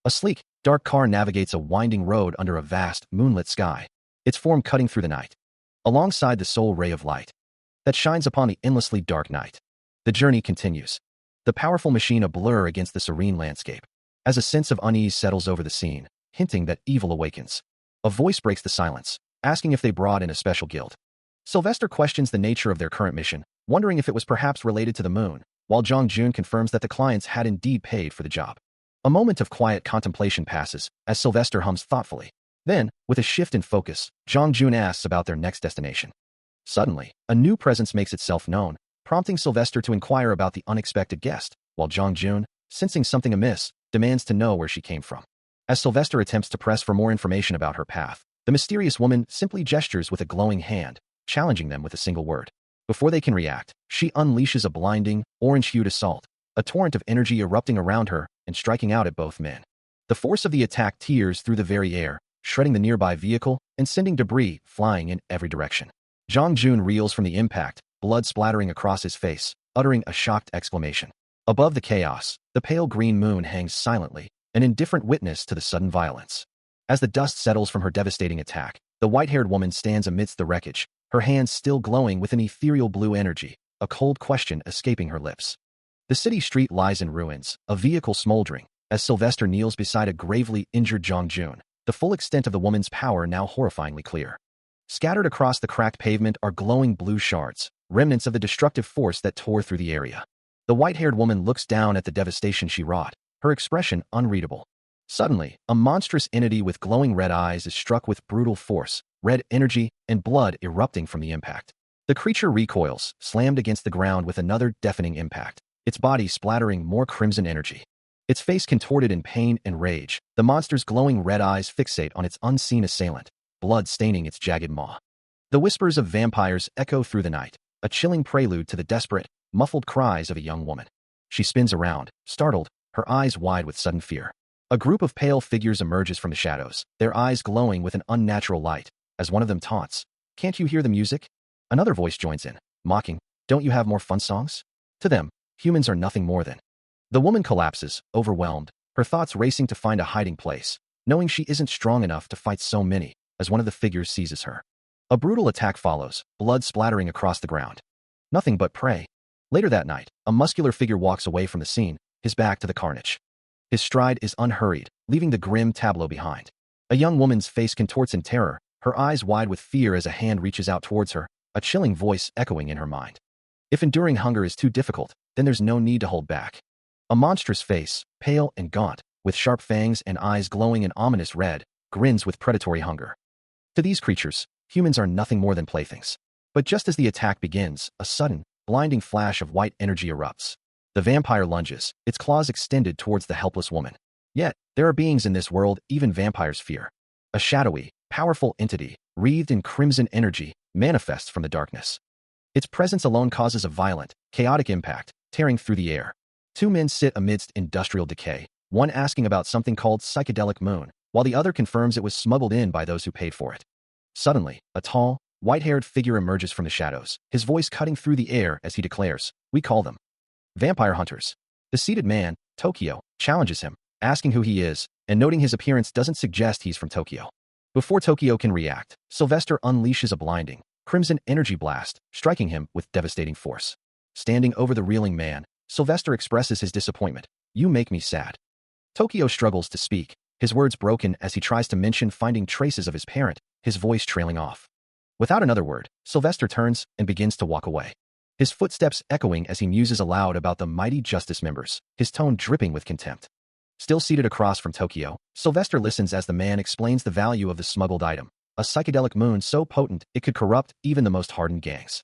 A sleek, dark car navigates a winding road under a vast, moonlit sky, its form cutting through the night. Alongside the sole ray of light that shines upon the endlessly dark night, the journey continues. The powerful machine a blur against the serene landscape. As a sense of unease settles over the scene, hinting that evil awakens, a voice breaks the silence, asking if they brought in a special guild. Sylvester questions the nature of their current mission, wondering if it was perhaps related to the moon, while Jong Jun confirms that the clients had indeed paid for the job. A moment of quiet contemplation passes, as Sylvester hums thoughtfully. Then, with a shift in focus, Jong Jun asks about their next destination. Suddenly, a new presence makes itself known, prompting Sylvester to inquire about the unexpected guest, while Jong Jun, sensing something amiss, demands to know where she came from. As Sylvester attempts to press for more information about her path, the mysterious woman simply gestures with a glowing hand, challenging them with a single word. Before they can react, she unleashes a blinding, orange-hued assault, a torrent of energy erupting around her and striking out at both men. The force of the attack tears through the very air, shredding the nearby vehicle and sending debris flying in every direction. Jong Jun reels from the impact, blood splattering across his face, uttering a shocked exclamation. Above the chaos, the pale green moon hangs silently, an indifferent witness to the sudden violence. As the dust settles from her devastating attack, the white-haired woman stands amidst the wreckage, her hands still glowing with an ethereal blue energy, a cold question escaping her lips. The city street lies in ruins, a vehicle smoldering, as Sylvester kneels beside a gravely injured Jong Jun, the full extent of the woman's power now horrifyingly clear. Scattered across the cracked pavement are glowing blue shards, remnants of the destructive force that tore through the area. The white-haired woman looks down at the devastation she wrought, her expression unreadable. Suddenly, a monstrous entity with glowing red eyes is struck with brutal force, red energy and blood erupting from the impact. The creature recoils, slammed against the ground with another deafening impact, its body splattering more crimson energy. Its face contorted in pain and rage, the monster's glowing red eyes fixate on its unseen assailant, blood staining its jagged maw. The whispers of vampires echo through the night, a chilling prelude to the desperate, muffled cries of a young woman. She spins around, startled, her eyes wide with sudden fear. A group of pale figures emerges from the shadows, their eyes glowing with an unnatural light, as one of them taunts, "Can't you hear the music?" Another voice joins in, mocking, "Don't you have more fun songs?" To them, humans are nothing more than. The woman collapses, overwhelmed, her thoughts racing to find a hiding place, knowing she isn't strong enough to fight so many, as one of the figures seizes her. A brutal attack follows, blood splattering across the ground. Nothing but prey. Later that night, a muscular figure walks away from the scene, his back to the carnage. His stride is unhurried, leaving the grim tableau behind. A young woman's face contorts in terror, her eyes wide with fear as a hand reaches out towards her, a chilling voice echoing in her mind. If enduring hunger is too difficult, then there's no need to hold back. A monstrous face, pale and gaunt, with sharp fangs and eyes glowing an ominous red, grins with predatory hunger. To these creatures, humans are nothing more than playthings. But just as the attack begins, a sudden, blinding flash of white energy erupts. The vampire lunges, its claws extended towards the helpless woman. Yet, there are beings in this world even vampires fear. A shadowy, powerful entity, wreathed in crimson energy, manifests from the darkness. Its presence alone causes a violent, chaotic impact, tearing through the air. Two men sit amidst industrial decay, one asking about something called psychedelic moon, while the other confirms it was smuggled in by those who paid for it. Suddenly, a tall, white-haired figure emerges from the shadows, his voice cutting through the air as he declares, "We call them vampire hunters." The seated man, Tokyo, challenges him, asking who he is, and noting his appearance doesn't suggest he's from Tokyo. Before Tokyo can react, Sylvester unleashes a blinding, crimson energy blast, striking him with devastating force. Standing over the reeling man, Sylvester expresses his disappointment. "You make me sad." Tokyo struggles to speak, his words broken as he tries to mention finding traces of his parent, his voice trailing off. Without another word, Sylvester turns and begins to walk away. His footsteps echoing as he muses aloud about the mighty justice members, his tone dripping with contempt. Still seated across from Tokyo, Sylvester listens as the man explains the value of the smuggled item, a psychedelic moon so potent it could corrupt even the most hardened gangs.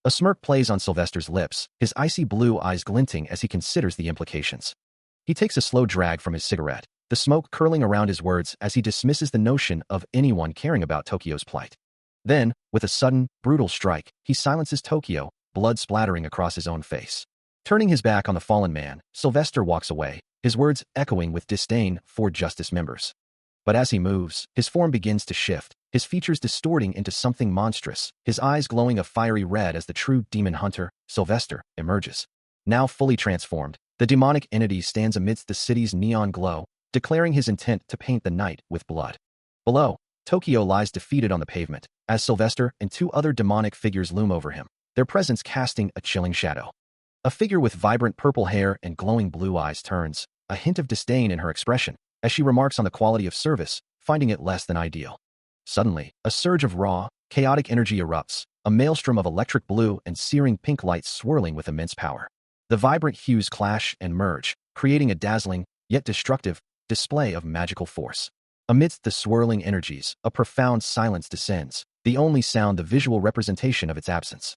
A smirk plays on Sylvester's lips, his icy blue eyes glinting as he considers the implications. He takes a slow drag from his cigarette, the smoke curling around his words as he dismisses the notion of anyone caring about Tokyo's plight. Then, with a sudden, brutal strike, he silences Tokyo, blood splattering across his own face. Turning his back on the fallen man, Sylvester walks away, his words echoing with disdain for justice members. But as he moves, his form begins to shift, his features distorting into something monstrous, his eyes glowing a fiery red as the true demon hunter, Sylvester, emerges. Now fully transformed, the demonic entity stands amidst the city's neon glow, declaring his intent to paint the night with blood. Below, Tokyo lies defeated on the pavement, as Sylvester and two other demonic figures loom over him, their presence casting a chilling shadow. A figure with vibrant purple hair and glowing blue eyes turns, a hint of disdain in her expression, as she remarks on the quality of service, finding it less than ideal. Suddenly, a surge of raw, chaotic energy erupts, a maelstrom of electric blue and searing pink lights swirling with immense power. The vibrant hues clash and merge, creating a dazzling, yet destructive, display of magical force. Amidst the swirling energies, a profound silence descends, the only sound the visual representation of its absence.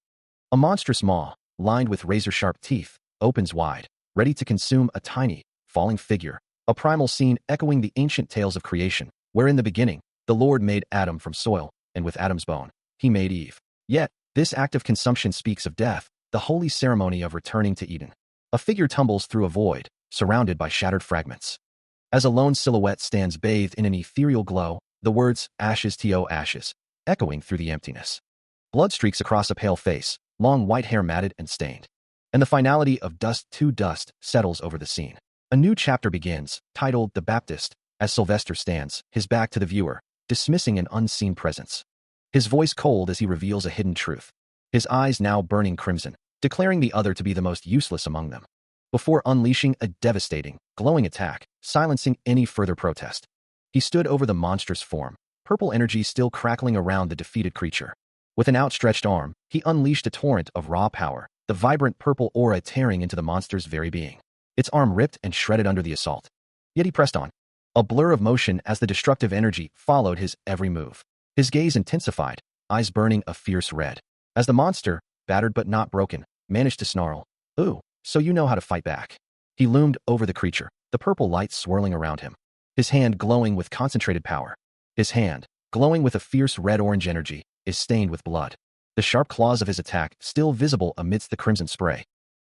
A monstrous maw, lined with razor-sharp teeth, opens wide, ready to consume a tiny, falling figure, a primal scene echoing the ancient tales of creation, where in the beginning, the Lord made Adam from soil, and with Adam's bone, he made Eve. Yet, this act of consumption speaks of death, the holy ceremony of returning to Eden. A figure tumbles through a void, surrounded by shattered fragments. As a lone silhouette stands bathed in an ethereal glow, the words, "Ashes to ashes," echoing through the emptiness. Blood streaks across a pale face, long white hair matted and stained. And the finality of dust to dust settles over the scene. A new chapter begins, titled The Baptist, as Sylvester stands, his back to the viewer, dismissing an unseen presence. His voice cold as he reveals a hidden truth. His eyes now burning crimson, declaring the other to be the most useless among them. Before unleashing a devastating, glowing attack, silencing any further protest. He stood over the monstrous form, purple energy still crackling around the defeated creature. With an outstretched arm, he unleashed a torrent of raw power, the vibrant purple aura tearing into the monster's very being. Its arm ripped and shredded under the assault. Yet he pressed on, a blur of motion as the destructive energy followed his every move. His gaze intensified, eyes burning a fierce red. As the monster, battered but not broken, managed to snarl, "Ooh, so you know how to fight back." He loomed over the creature, the purple light swirling around him. His hand glowing with concentrated power. His hand, glowing with a fierce red-orange energy, is stained with blood. The sharp claws of his attack still visible amidst the crimson spray.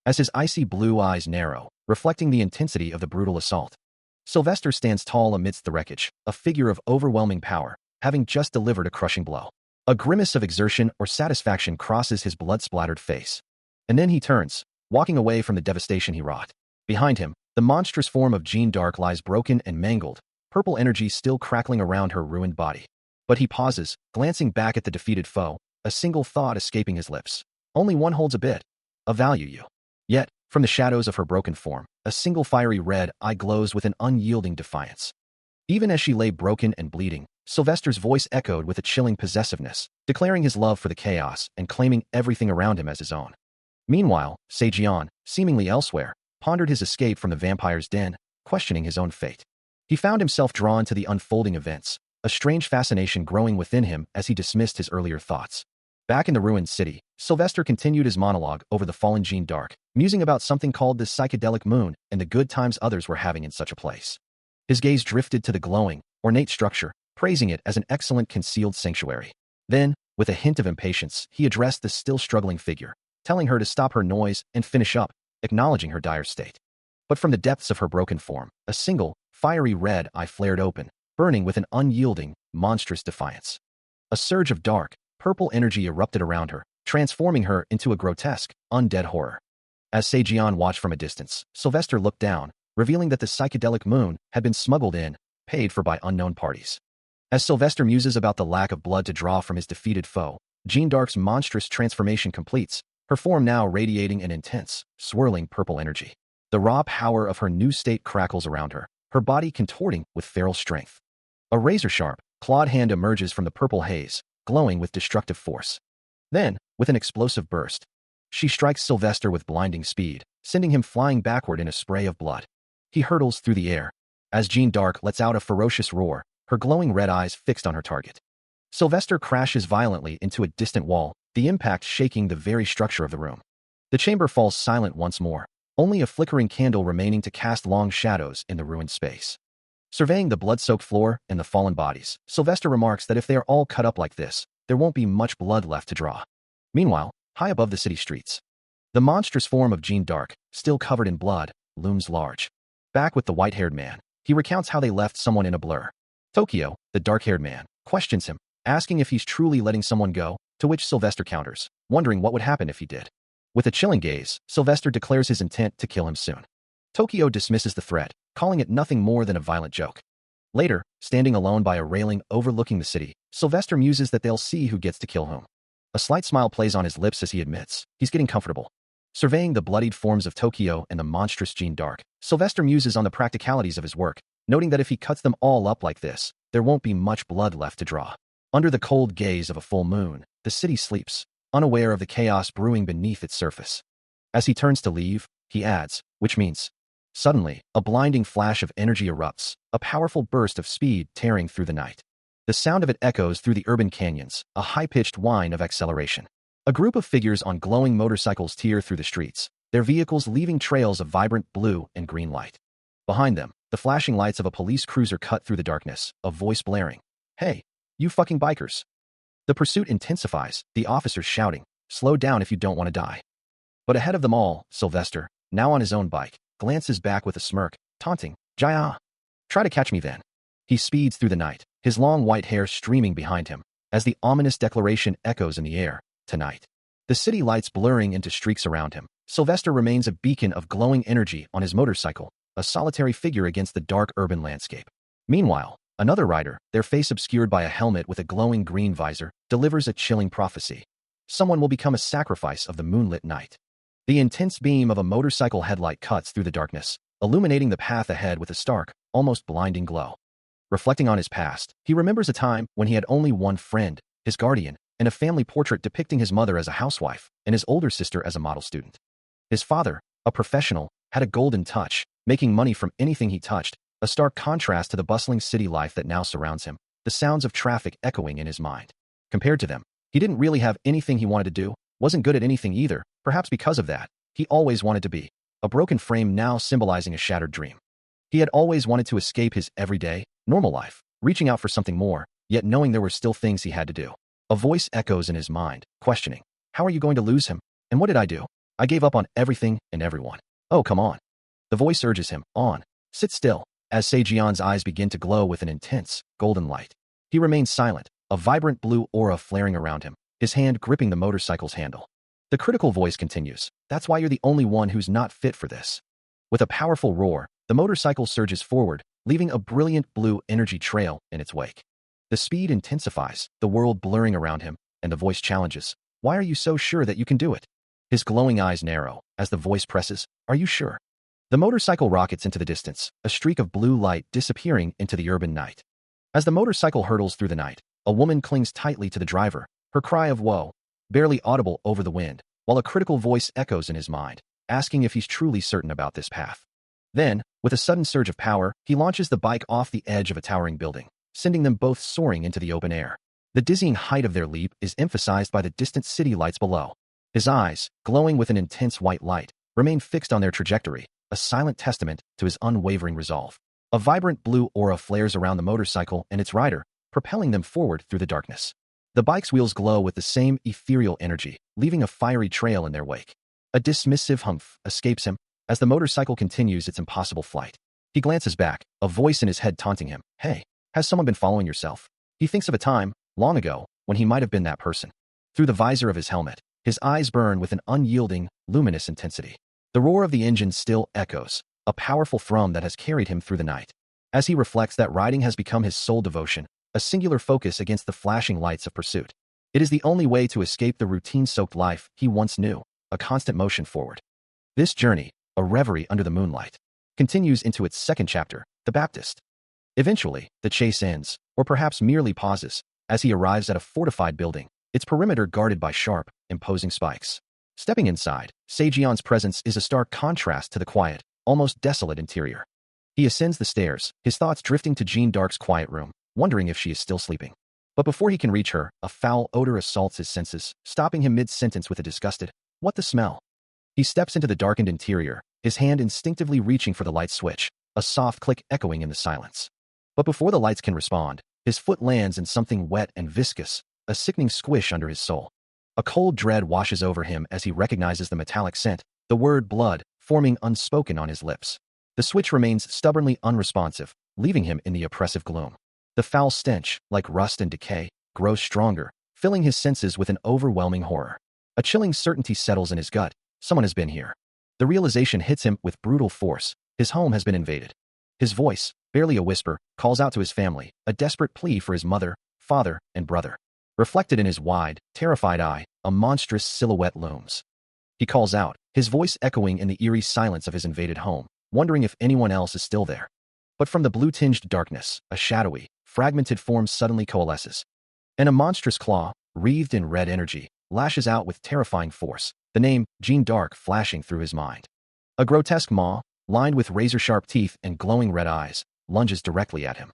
As his icy blue eyes narrow, reflecting the intensity of the brutal assault. Sylvester stands tall amidst the wreckage, a figure of overwhelming power, having just delivered a crushing blow. A grimace of exertion or satisfaction crosses his blood-splattered face. And then he turns, walking away from the devastation he wrought. Behind him, the monstrous form of Jeanne d'Arc lies broken and mangled, purple energy still crackling around her ruined body. But he pauses, glancing back at the defeated foe, a single thought escaping his lips. Only one holds a bit. A value you. Yet, from the shadows of her broken form, a single fiery red eye glows with an unyielding defiance. Even as she lay broken and bleeding, Sylvester's voice echoed with a chilling possessiveness, declaring his love for the chaos and claiming everything around him as his own. Meanwhile, Sejian, seemingly elsewhere, pondered his escape from the vampire's den, questioning his own fate. He found himself drawn to the unfolding events, a strange fascination growing within him as he dismissed his earlier thoughts. Back in the ruined city, Sylvester continued his monologue over the fallen Jeanne d'Arc, musing about something called the psychedelic moon and the good times others were having in such a place. His gaze drifted to the glowing, ornate structure, praising it as an excellent concealed sanctuary. Then, with a hint of impatience, he addressed the still struggling figure, telling her to stop her noise and finish up, acknowledging her dire state. But from the depths of her broken form, a single, fiery red eye flared open, burning with an unyielding, monstrous defiance. A surge of dark, purple energy erupted around her, transforming her into a grotesque, undead horror. As Sejian watched from a distance, Sylvester looked down, revealing that the psychedelic moon had been smuggled in, paid for by unknown parties. As Sylvester muses about the lack of blood to draw from his defeated foe, Jeanne d'Arc's monstrous transformation completes, her form now radiating an intense, swirling purple energy. The raw power of her new state crackles around her, her body contorting with feral strength. A razor-sharp, clawed hand emerges from the purple haze, glowing with destructive force. Then, with an explosive burst, she strikes Sylvester with blinding speed, sending him flying backward in a spray of blood. He hurtles through the air. As Jeanne d'Arc lets out a ferocious roar, her glowing red eyes fixed on her target. Sylvester crashes violently into a distant wall, the impact shaking the very structure of the room. The chamber falls silent once more, only a flickering candle remaining to cast long shadows in the ruined space. Surveying the blood-soaked floor and the fallen bodies, Sylvester remarks that if they are all cut up like this, there won't be much blood left to draw. Meanwhile, high above the city streets, the monstrous form of Jeanne d'Arc, still covered in blood, looms large. Back with the white-haired man, he recounts how they left someone in a blur. Tokyo, the dark-haired man, questions him, asking if he's truly letting someone go, to which Sylvester counters, wondering what would happen if he did. With a chilling gaze, Sylvester declares his intent to kill him soon. Tokyo dismisses the threat, calling it nothing more than a violent joke. Later, standing alone by a railing overlooking the city, Sylvester muses that they'll see who gets to kill whom. A slight smile plays on his lips as he admits he's getting comfortable. Surveying the bloodied forms of Tokyo and the monstrous Jean d'Arc, Sylvester muses on the practicalities of his work, noting that if he cuts them all up like this, there won't be much blood left to draw. Under the cold gaze of a full moon, the city sleeps, unaware of the chaos brewing beneath its surface. As he turns to leave, he adds, which means, suddenly, a blinding flash of energy erupts, a powerful burst of speed tearing through the night. The sound of it echoes through the urban canyons, a high-pitched whine of acceleration. A group of figures on glowing motorcycles tear through the streets, their vehicles leaving trails of vibrant blue and green light. Behind them, the flashing lights of a police cruiser cut through the darkness, a voice blaring, "Hey, you fucking bikers." The pursuit intensifies, the officers shouting, "Slow down if you don't want to die." But ahead of them all, Sylvester, now on his own bike, glances back with a smirk, taunting, "Jaya! Try to catch me then." He speeds through the night, his long white hair streaming behind him, as the ominous declaration echoes in the air, "Tonight." The city lights blurring into streaks around him, Sylvester remains a beacon of glowing energy on his motorcycle, a solitary figure against the dark urban landscape. Meanwhile, another rider, their face obscured by a helmet with a glowing green visor, delivers a chilling prophecy. Someone will become a sacrifice of the moonlit night. The intense beam of a motorcycle headlight cuts through the darkness, illuminating the path ahead with a stark, almost blinding glow. Reflecting on his past, he remembers a time when he had only one friend, his guardian, and a family portrait depicting his mother as a housewife and his older sister as a model student. His father, a professional, had a golden touch, making money from anything he touched, a stark contrast to the bustling city life that now surrounds him, the sounds of traffic echoing in his mind. Compared to them, he didn't really have anything he wanted to do, wasn't good at anything either, perhaps because of that, he always wanted to be. A broken frame now symbolizing a shattered dream. He had always wanted to escape his everyday, normal life, reaching out for something more, yet knowing there were still things he had to do. A voice echoes in his mind, questioning, "How are you going to lose him? And what did I do? I gave up on everything and everyone. Oh, come on." The voice urges him, "On. Sit still." As Sejian's eyes begin to glow with an intense, golden light. He remains silent, a vibrant blue aura flaring around him, his hand gripping the motorcycle's handle. The critical voice continues, "That's why you're the only one who's not fit for this." With a powerful roar, the motorcycle surges forward, leaving a brilliant blue energy trail in its wake. The speed intensifies, the world blurring around him, and the voice challenges, "Why are you so sure that you can do it?" His glowing eyes narrow, as the voice presses, "Are you sure?" The motorcycle rockets into the distance, a streak of blue light disappearing into the urban night. As the motorcycle hurtles through the night, a woman clings tightly to the driver, her cry of woe, barely audible over the wind, while a critical voice echoes in his mind, asking if he's truly certain about this path. Then, with a sudden surge of power, he launches the bike off the edge of a towering building, sending them both soaring into the open air. The dizzying height of their leap is emphasized by the distant city lights below. His eyes, glowing with an intense white light, remain fixed on their trajectory, a silent testament to his unwavering resolve. A vibrant blue aura flares around the motorcycle and its rider, propelling them forward through the darkness. The bike's wheels glow with the same ethereal energy, leaving a fiery trail in their wake. A dismissive humph escapes him as the motorcycle continues its impossible flight. He glances back, a voice in his head taunting him, "Hey, has someone been following yourself?" He thinks of a time, long ago, when he might have been that person. Through the visor of his helmet, his eyes burn with an unyielding, luminous intensity. The roar of the engine still echoes, a powerful thrum that has carried him through the night. As he reflects that riding has become his sole devotion, a singular focus against the flashing lights of pursuit. It is the only way to escape the routine-soaked life he once knew, a constant motion forward. This journey, a reverie under the moonlight, continues into its second chapter, The Baptist. Eventually, the chase ends, or perhaps merely pauses, as he arrives at a fortified building, its perimeter guarded by sharp, imposing spikes. Stepping inside, Sejian's presence is a stark contrast to the quiet, almost desolate interior. He ascends the stairs, his thoughts drifting to Jean d'Arc's quiet room, wondering if she is still sleeping. But before he can reach her, a foul odor assaults his senses, stopping him mid-sentence with a disgusted, "What the smell?" He steps into the darkened interior, his hand instinctively reaching for the light switch, a soft click echoing in the silence. But before the lights can respond, his foot lands in something wet and viscous, a sickening squish under his sole. A cold dread washes over him as he recognizes the metallic scent, the word blood, forming unspoken on his lips. The switch remains stubbornly unresponsive, leaving him in the oppressive gloom. The foul stench, like rust and decay, grows stronger, filling his senses with an overwhelming horror. A chilling certainty settles in his gut. Someone has been here. The realization hits him with brutal force. His home has been invaded. His voice, barely a whisper, calls out to his family, a desperate plea for his mother, father, and brother. Reflected in his wide, terrified eye, a monstrous silhouette looms. He calls out, his voice echoing in the eerie silence of his invaded home, wondering if anyone else is still there. But from the blue-tinged darkness, a shadowy, fragmented form suddenly coalesces. And a monstrous claw, wreathed in red energy, lashes out with terrifying force, the name, Jean Dark, flashing through his mind. A grotesque maw, lined with razor-sharp teeth and glowing red eyes, lunges directly at him.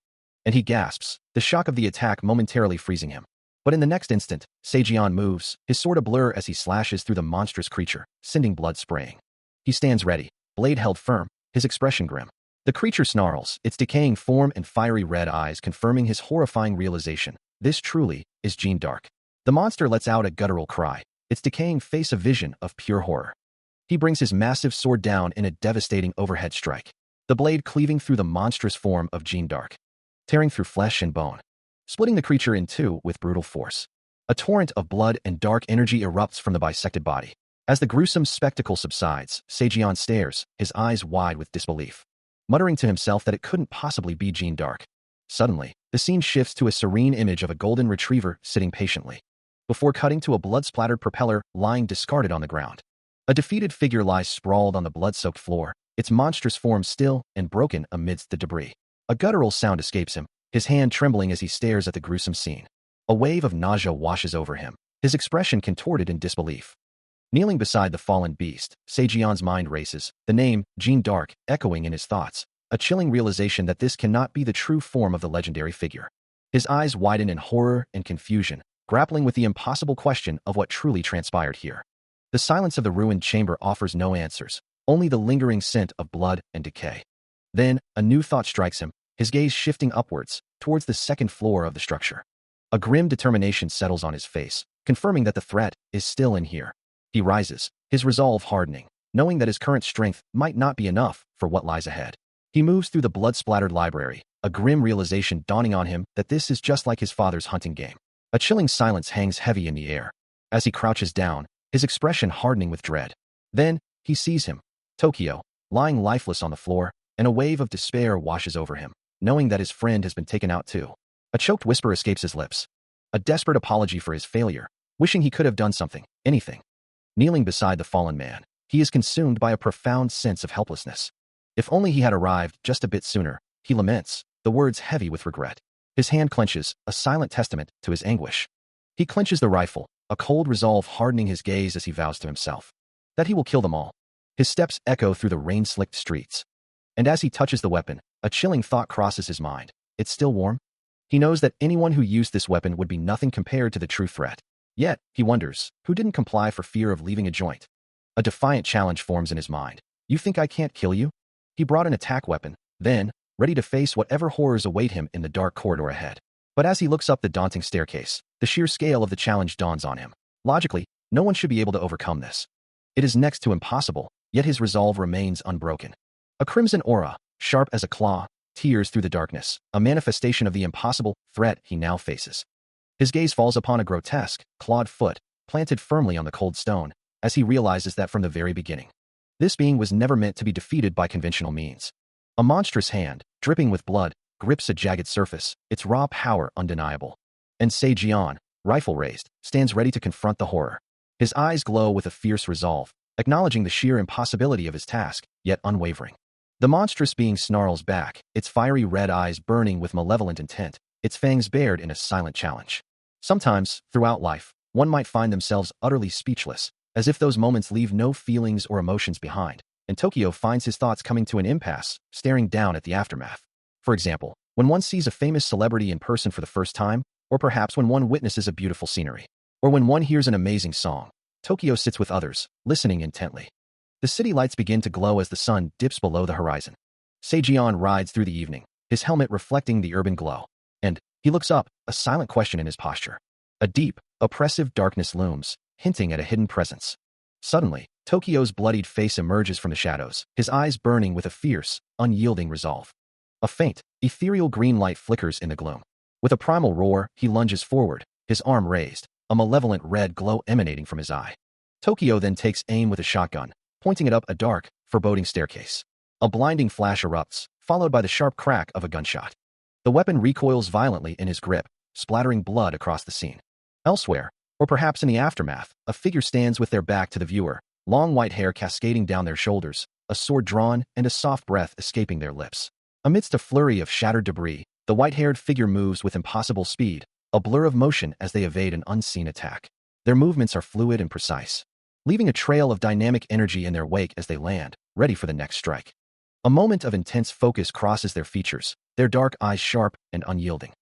And he gasps, the shock of the attack momentarily freezing him. But in the next instant, Sejian moves, his sword ablur as he slashes through the monstrous creature, sending blood spraying. He stands ready, blade held firm, his expression grim. The creature snarls, its decaying form and fiery red eyes confirming his horrifying realization. This truly is Jean Dark. The monster lets out a guttural cry, its decaying face a vision of pure horror. He brings his massive sword down in a devastating overhead strike, the blade cleaving through the monstrous form of Jean Dark, tearing through flesh and bone, splitting the creature in two with brutal force. A torrent of blood and dark energy erupts from the bisected body. As the gruesome spectacle subsides, Sejian stares, his eyes wide with disbelief, muttering to himself that it couldn't possibly be Jean Dark. Suddenly, the scene shifts to a serene image of a golden retriever sitting patiently, before cutting to a blood-splattered propeller lying discarded on the ground. A defeated figure lies sprawled on the blood-soaked floor, its monstrous form still and broken amidst the debris. A guttural sound escapes him, his hand trembling as he stares at the gruesome scene. A wave of nausea washes over him, his expression contorted in disbelief. Kneeling beside the fallen beast, Sejian's mind races, the name, Jean Dark, echoing in his thoughts, a chilling realization that this cannot be the true form of the legendary figure. His eyes widen in horror and confusion, grappling with the impossible question of what truly transpired here. The silence of the ruined chamber offers no answers, only the lingering scent of blood and decay. Then, a new thought strikes him, his gaze shifting upwards, towards the second floor of the structure. A grim determination settles on his face, confirming that the threat is still in here. He rises, his resolve hardening, knowing that his current strength might not be enough for what lies ahead. He moves through the blood-splattered library, a grim realization dawning on him that this is just like his father's hunting game. A chilling silence hangs heavy in the air. As he crouches down, his expression hardening with dread. Then, he sees him, Tokyo, lying lifeless on the floor, and a wave of despair washes over him, knowing that his friend has been taken out too. A choked whisper escapes his lips. A desperate apology for his failure, wishing he could have done something, anything. Kneeling beside the fallen man, he is consumed by a profound sense of helplessness. If only he had arrived just a bit sooner, he laments, the words heavy with regret. His hand clenches, a silent testament to his anguish. He clenches the rifle, a cold resolve hardening his gaze as he vows to himself that he will kill them all. His steps echo through the rain-slicked streets. And as he touches the weapon, a chilling thought crosses his mind. It's still warm? He knows that anyone who used this weapon would be nothing compared to the true threat. Yet, he wonders, who didn't comply for fear of leaving a joint? A defiant challenge forms in his mind. You think I can't kill you? He brought an attack weapon, then, ready to face whatever horrors await him in the dark corridor ahead. But as he looks up the daunting staircase, the sheer scale of the challenge dawns on him. Logically, no one should be able to overcome this. It is next to impossible, yet his resolve remains unbroken. A crimson aura, sharp as a claw, tears through the darkness, a manifestation of the impossible threat he now faces. His gaze falls upon a grotesque, clawed foot, planted firmly on the cold stone, as he realizes that from the very beginning, this being was never meant to be defeated by conventional means. A monstrous hand, dripping with blood, grips a jagged surface, its raw power undeniable. And Sejian, rifle raised, stands ready to confront the horror. His eyes glow with a fierce resolve, acknowledging the sheer impossibility of his task, yet unwavering. The monstrous being snarls back, its fiery red eyes burning with malevolent intent, its fangs bared in a silent challenge. Sometimes, throughout life, one might find themselves utterly speechless, as if those moments leave no feelings or emotions behind, and Tokyo finds his thoughts coming to an impasse, staring down at the aftermath. For example, when one sees a famous celebrity in person for the first time, or perhaps when one witnesses a beautiful scenery, or when one hears an amazing song, Tokyo sits with others, listening intently. The city lights begin to glow as the sun dips below the horizon. Sejian rides through the evening, his helmet reflecting the urban glow. And he looks up, a silent question in his posture. A deep, oppressive darkness looms, hinting at a hidden presence. Suddenly, Tokyo's bloodied face emerges from the shadows, his eyes burning with a fierce, unyielding resolve. A faint, ethereal green light flickers in the gloom. With a primal roar, he lunges forward, his arm raised, a malevolent red glow emanating from his eye. Tokyo then takes aim with a shotgun, pointing it up a dark, foreboding staircase. A blinding flash erupts, followed by the sharp crack of a gunshot. The weapon recoils violently in his grip, splattering blood across the scene. Elsewhere, or perhaps in the aftermath, a figure stands with their back to the viewer, long white hair cascading down their shoulders, a sword drawn, and a soft breath escaping their lips. Amidst a flurry of shattered debris, the white-haired figure moves with impossible speed, a blur of motion as they evade an unseen attack. Their movements are fluid and precise, leaving a trail of dynamic energy in their wake as they land, ready for the next strike. A moment of intense focus crosses their features, their dark eyes sharp and unyielding.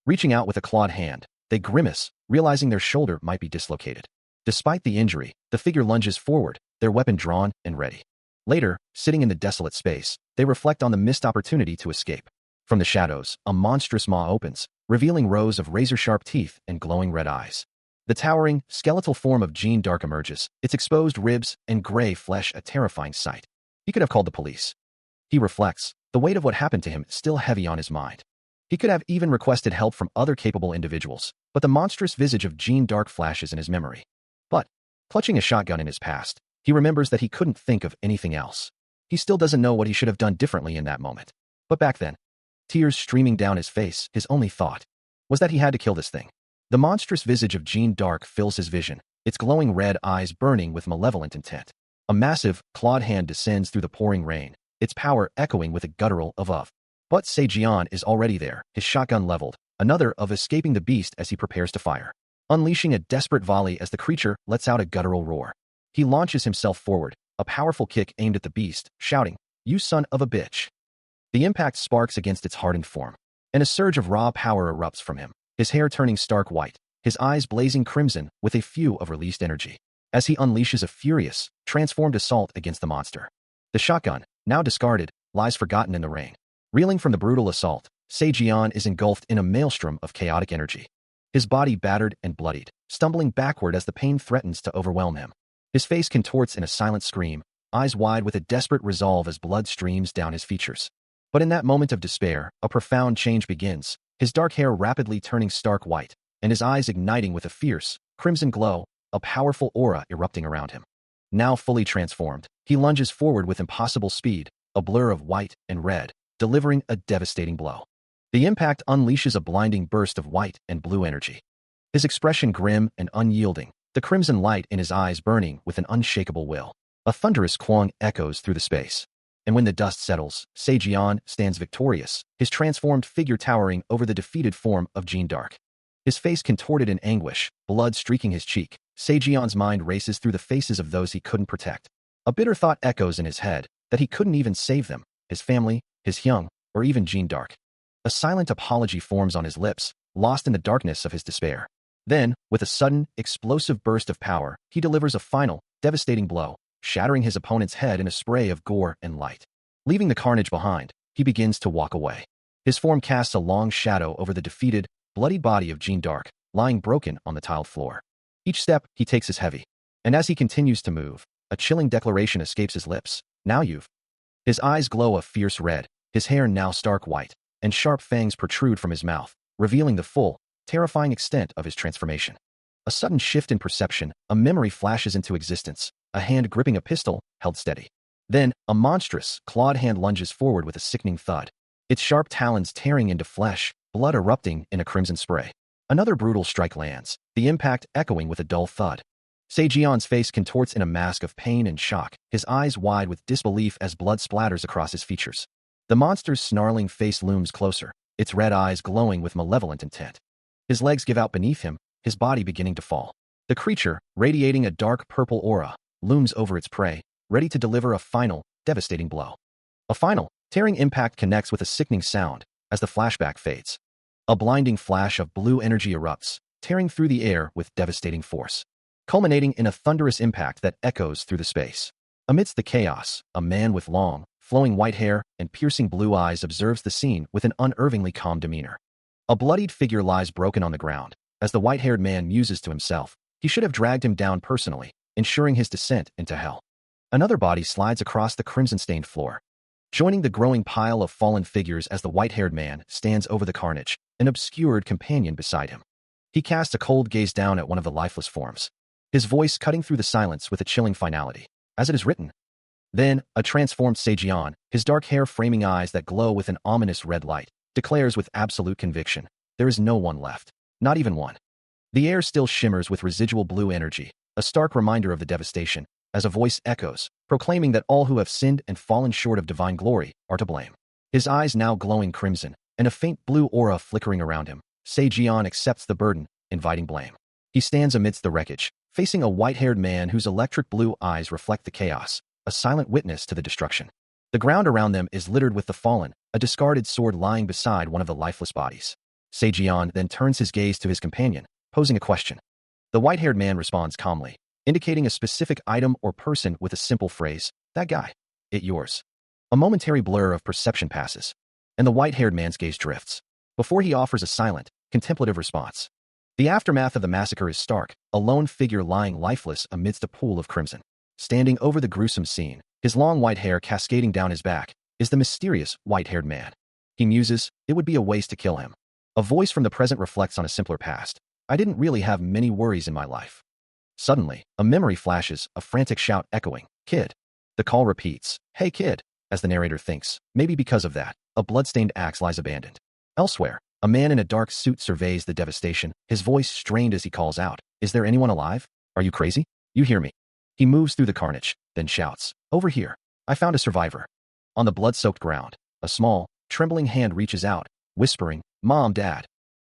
Reaching out with a clawed hand, they grimace, realizing their shoulder might be dislocated. Despite the injury, the figure lunges forward, their weapon drawn and ready. Later, sitting in the desolate space, they reflect on the missed opportunity to escape. From the shadows, a monstrous maw opens, revealing rows of razor-sharp teeth and glowing red eyes. The towering, skeletal form of Jean Dark emerges, its exposed ribs and gray flesh a terrifying sight. He could have called the police. He reflects, the weight of what happened to him still heavy on his mind. He could have even requested help from other capable individuals, but the monstrous visage of Jean Dark flashes in his memory. But, clutching a shotgun in his past, he remembers that he couldn't think of anything else. He still doesn't know what he should have done differently in that moment. But back then, tears streaming down his face, his only thought was that he had to kill this thing. The monstrous visage of Jean Dark fills his vision, its glowing red eyes burning with malevolent intent. A massive, clawed hand descends through the pouring rain, its power echoing with a guttural of. But Se-jian is already there, his shotgun leveled, another of escaping the beast as he prepares to fire. Unleashing a desperate volley as the creature lets out a guttural roar. He launches himself forward, a powerful kick aimed at the beast, shouting, "You son of a bitch." The impact sparks against its hardened form, and a surge of raw power erupts from him, his hair turning stark white, his eyes blazing crimson with a few of released energy, as he unleashes a furious, transformed assault against the monster. The shotgun, now discarded, lies forgotten in the rain. Reeling from the brutal assault, Se-jian is engulfed in a maelstrom of chaotic energy. His body battered and bloodied, stumbling backward as the pain threatens to overwhelm him. His face contorts in a silent scream, eyes wide with a desperate resolve as blood streams down his features. But in that moment of despair, a profound change begins, his dark hair rapidly turning stark white, and his eyes igniting with a fierce, crimson glow, a powerful aura erupting around him. Now fully transformed, he lunges forward with impossible speed, a blur of white and red, delivering a devastating blow. The impact unleashes a blinding burst of white and blue energy. His expression grim and unyielding, the crimson light in his eyes burning with an unshakable will. A thunderous quang echoes through the space. And when the dust settles, Se-jian stands victorious, his transformed figure towering over the defeated form of Jean Dark. His face contorted in anguish, blood streaking his cheek, Se-jian's mind races through the faces of those he couldn't protect. A bitter thought echoes in his head, that he couldn't even save them, his family, his Hyung, or even Jean Dark. A silent apology forms on his lips, lost in the darkness of his despair. Then, with a sudden, explosive burst of power, he delivers a final, devastating blow, shattering his opponent's head in a spray of gore and light. Leaving the carnage behind, he begins to walk away. His form casts a long shadow over the defeated, bloodied body of Jean Dark, lying broken on the tiled floor. Each step he takes is heavy, and as he continues to move, a chilling declaration escapes his lips. "Now you've..." His eyes glow a fierce red, his hair now stark white, and sharp fangs protrude from his mouth, revealing the full, terrifying extent of his transformation. A sudden shift in perception, a memory flashes into existence, a hand gripping a pistol, held steady. Then, a monstrous, clawed hand lunges forward with a sickening thud, its sharp talons tearing into flesh, blood erupting in a crimson spray. Another brutal strike lands, the impact echoing with a dull thud. Se-jian's face contorts in a mask of pain and shock, his eyes wide with disbelief as blood splatters across his features. The monster's snarling face looms closer, its red eyes glowing with malevolent intent. His legs give out beneath him, his body beginning to fall. The creature, radiating a dark purple aura, looms over its prey, ready to deliver a final, devastating blow. A final, tearing impact connects with a sickening sound as the flashback fades. A blinding flash of blue energy erupts, tearing through the air with devastating force, culminating in a thunderous impact that echoes through the space. Amidst the chaos, a man with long, flowing white hair and piercing blue eyes observes the scene with an unervingly calm demeanor. A bloodied figure lies broken on the ground. As the white-haired man muses to himself, he should have dragged him down personally, ensuring his descent into hell. Another body slides across the crimson-stained floor, joining the growing pile of fallen figures as the white-haired man stands over the carnage, an obscured companion beside him. He casts a cold gaze down at one of the lifeless forms, his voice cutting through the silence with a chilling finality. As it is written, Then, a transformed Seijian, his dark hair framing eyes that glow with an ominous red light, declares with absolute conviction, there is no one left. Not even one. The air still shimmers with residual blue energy, a stark reminder of the devastation, as a voice echoes, proclaiming that all who have sinned and fallen short of divine glory are to blame. His eyes now glowing crimson, and a faint blue aura flickering around him, Seijian accepts the burden, inviting blame. He stands amidst the wreckage, facing a white-haired man whose electric blue eyes reflect the chaos, a silent witness to the destruction. The ground around them is littered with the fallen, a discarded sword lying beside one of the lifeless bodies. Seijian then turns his gaze to his companion, posing a question. The white-haired man responds calmly, indicating a specific item or person with a simple phrase, that guy. It yours. A momentary blur of perception passes, and the white-haired man's gaze drifts, before he offers a silent, contemplative response. The aftermath of the massacre is stark, a lone figure lying lifeless amidst a pool of crimson. Standing over the gruesome scene, his long white hair cascading down his back, is the mysterious white-haired man. He muses, it would be a waste to kill him. A voice from the present reflects on a simpler past. I didn't really have many worries in my life. Suddenly, a memory flashes, a frantic shout echoing, kid. The call repeats, hey kid, as the narrator thinks, maybe because of that, a bloodstained axe lies abandoned. Elsewhere, a man in a dark suit surveys the devastation, his voice strained as he calls out, is there anyone alive? Are you crazy? You hear me. He moves through the carnage, then shouts, over here. I found a survivor. On the blood-soaked ground, a small, trembling hand reaches out, whispering, Mom, Dad.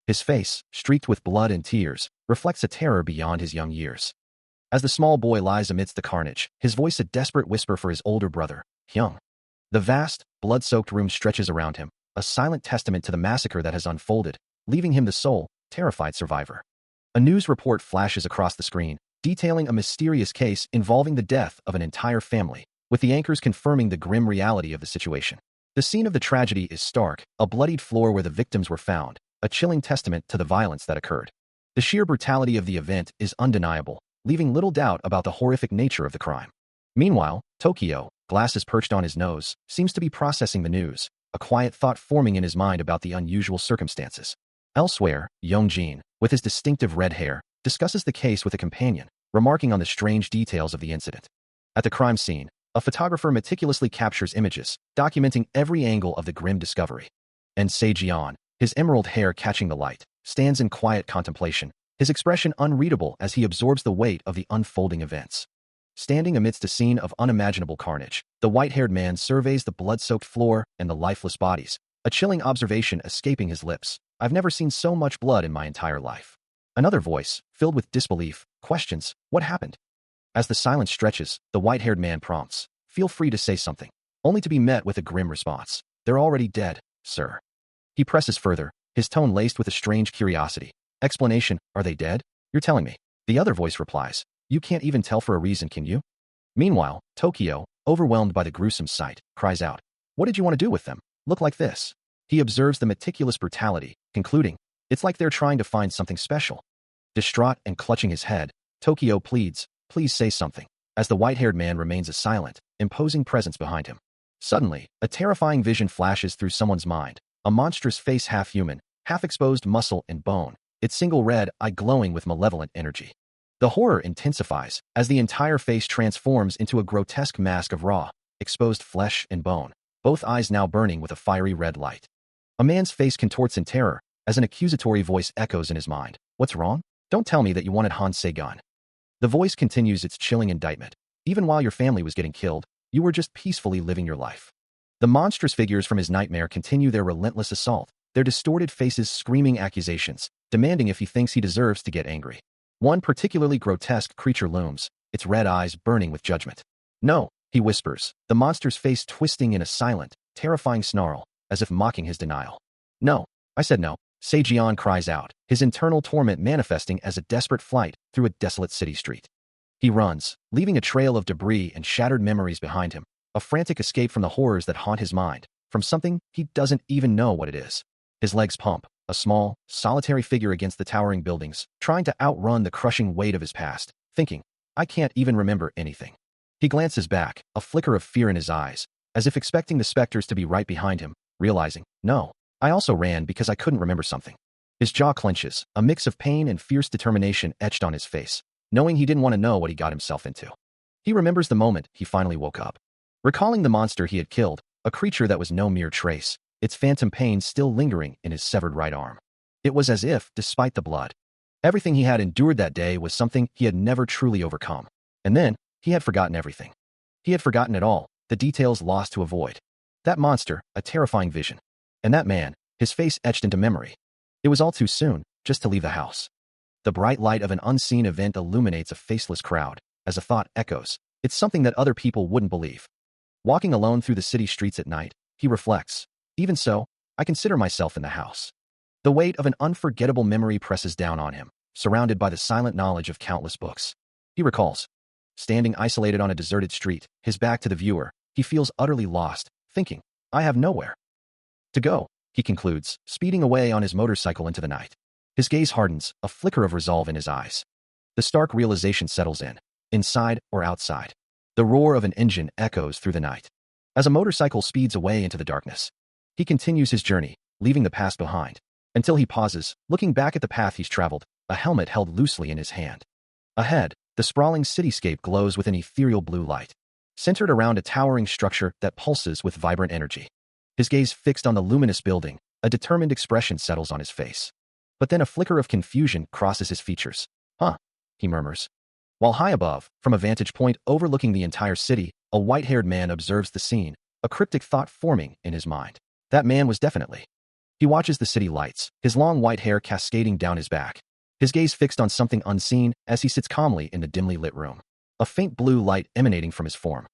His face, streaked with blood and tears, reflects a terror beyond his young years. As the small boy lies amidst the carnage, his voice a desperate whisper for his older brother, Hyung. The vast, blood-soaked room stretches around him, a silent testament to the massacre that has unfolded, leaving him the sole, terrified survivor. A news report flashes across the screen, detailing a mysterious case involving the death of an entire family, with the anchors confirming the grim reality of the situation. The scene of the tragedy is stark, a bloodied floor where the victims were found, a chilling testament to the violence that occurred. The sheer brutality of the event is undeniable, leaving little doubt about the horrific nature of the crime. Meanwhile, Tokyo, glasses perched on his nose, seems to be processing the news, a quiet thought forming in his mind about the unusual circumstances. Elsewhere, Young-jin, with his distinctive red hair, discusses the case with a companion, remarking on the strange details of the incident. At the crime scene, a photographer meticulously captures images, documenting every angle of the grim discovery. And Seijian, his emerald hair catching the light, stands in quiet contemplation, his expression unreadable as he absorbs the weight of the unfolding events. Standing amidst a scene of unimaginable carnage, the white-haired man surveys the blood-soaked floor and the lifeless bodies, a chilling observation escaping his lips. I've never seen so much blood in my entire life. Another voice, filled with disbelief, questions, what happened? As the silence stretches, the white-haired man prompts, feel free to say something, only to be met with a grim response. They're already dead, sir. He presses further, his tone laced with a strange curiosity. Explanation, are they dead? You're telling me. The other voice replies, you can't even tell for a reason, can you? Meanwhile, Tokyo, overwhelmed by the gruesome sight, cries out, what did you want to do with them? Look like this. He observes the meticulous brutality, concluding, it's like they're trying to find something special. Distraught and clutching his head, Tokyo pleads, please say something, as the white-haired man remains a silent, imposing presence behind him. Suddenly, a terrifying vision flashes through someone's mind, a monstrous face half-human, half-exposed muscle and bone, its single red eye glowing with malevolent energy. The horror intensifies as the entire face transforms into a grotesque mask of raw, exposed flesh and bone, both eyes now burning with a fiery red light. A man's face contorts in terror as an accusatory voice echoes in his mind. What's wrong? Don't tell me that you wanted Han Se-gun. The voice continues its chilling indictment. Even while your family was getting killed, you were just peacefully living your life. The monstrous figures from his nightmare continue their relentless assault, their distorted faces screaming accusations, demanding if he thinks he deserves to get angry. One particularly grotesque creature looms, its red eyes burning with judgment. No, he whispers, the monster's face twisting in a silent, terrifying snarl, as if mocking his denial. No, I said no. Seijian cries out, his internal torment manifesting as a desperate flight through a desolate city street. He runs, leaving a trail of debris and shattered memories behind him, a frantic escape from the horrors that haunt his mind, from something he doesn't even know what it is. His legs pump, a small, solitary figure against the towering buildings, trying to outrun the crushing weight of his past, thinking, I can't even remember anything. He glances back, a flicker of fear in his eyes, as if expecting the specters to be right behind him, realizing, no, I also ran because I couldn't remember something. His jaw clenches, a mix of pain and fierce determination etched on his face, knowing he didn't want to know what he got himself into. He remembers the moment he finally woke up. Recalling the monster he had killed, a creature that was no mere trace, its phantom pain still lingering in his severed right arm. It was as if, despite the blood, everything he had endured that day was something he had never truly overcome. And then, he had forgotten everything. He had forgotten it all, the details lost to a void. That monster, a terrifying vision. And that man, his face etched into memory. It was all too soon, just to leave the house. The bright light of an unseen event illuminates a faceless crowd, as a thought echoes. It's something that other people wouldn't believe. Walking alone through the city streets at night, he reflects. Even so, I consider myself in the house. The weight of an unforgettable memory presses down on him, surrounded by the silent knowledge of countless books. He recalls. Standing isolated on a deserted street, his back to the viewer, he feels utterly lost, thinking, I have nowhere to go, he concludes, speeding away on his motorcycle into the night. His gaze hardens, a flicker of resolve in his eyes. The stark realization settles in, inside or outside. The roar of an engine echoes through the night. As a motorcycle speeds away into the darkness, he continues his journey, leaving the past behind, until he pauses, looking back at the path he's traveled, a helmet held loosely in his hand. Ahead, the sprawling cityscape glows with an ethereal blue light, centered around a towering structure that pulses with vibrant energy. His gaze fixed on the luminous building, a determined expression settles on his face. But then a flicker of confusion crosses his features. Huh, he murmurs. While high above, from a vantage point overlooking the entire city, a white-haired man observes the scene, a cryptic thought forming in his mind. That man was definitely. He watches the city lights, his long white hair cascading down his back. His gaze fixed on something unseen as he sits calmly in the dimly lit room. A faint blue light emanating from his form.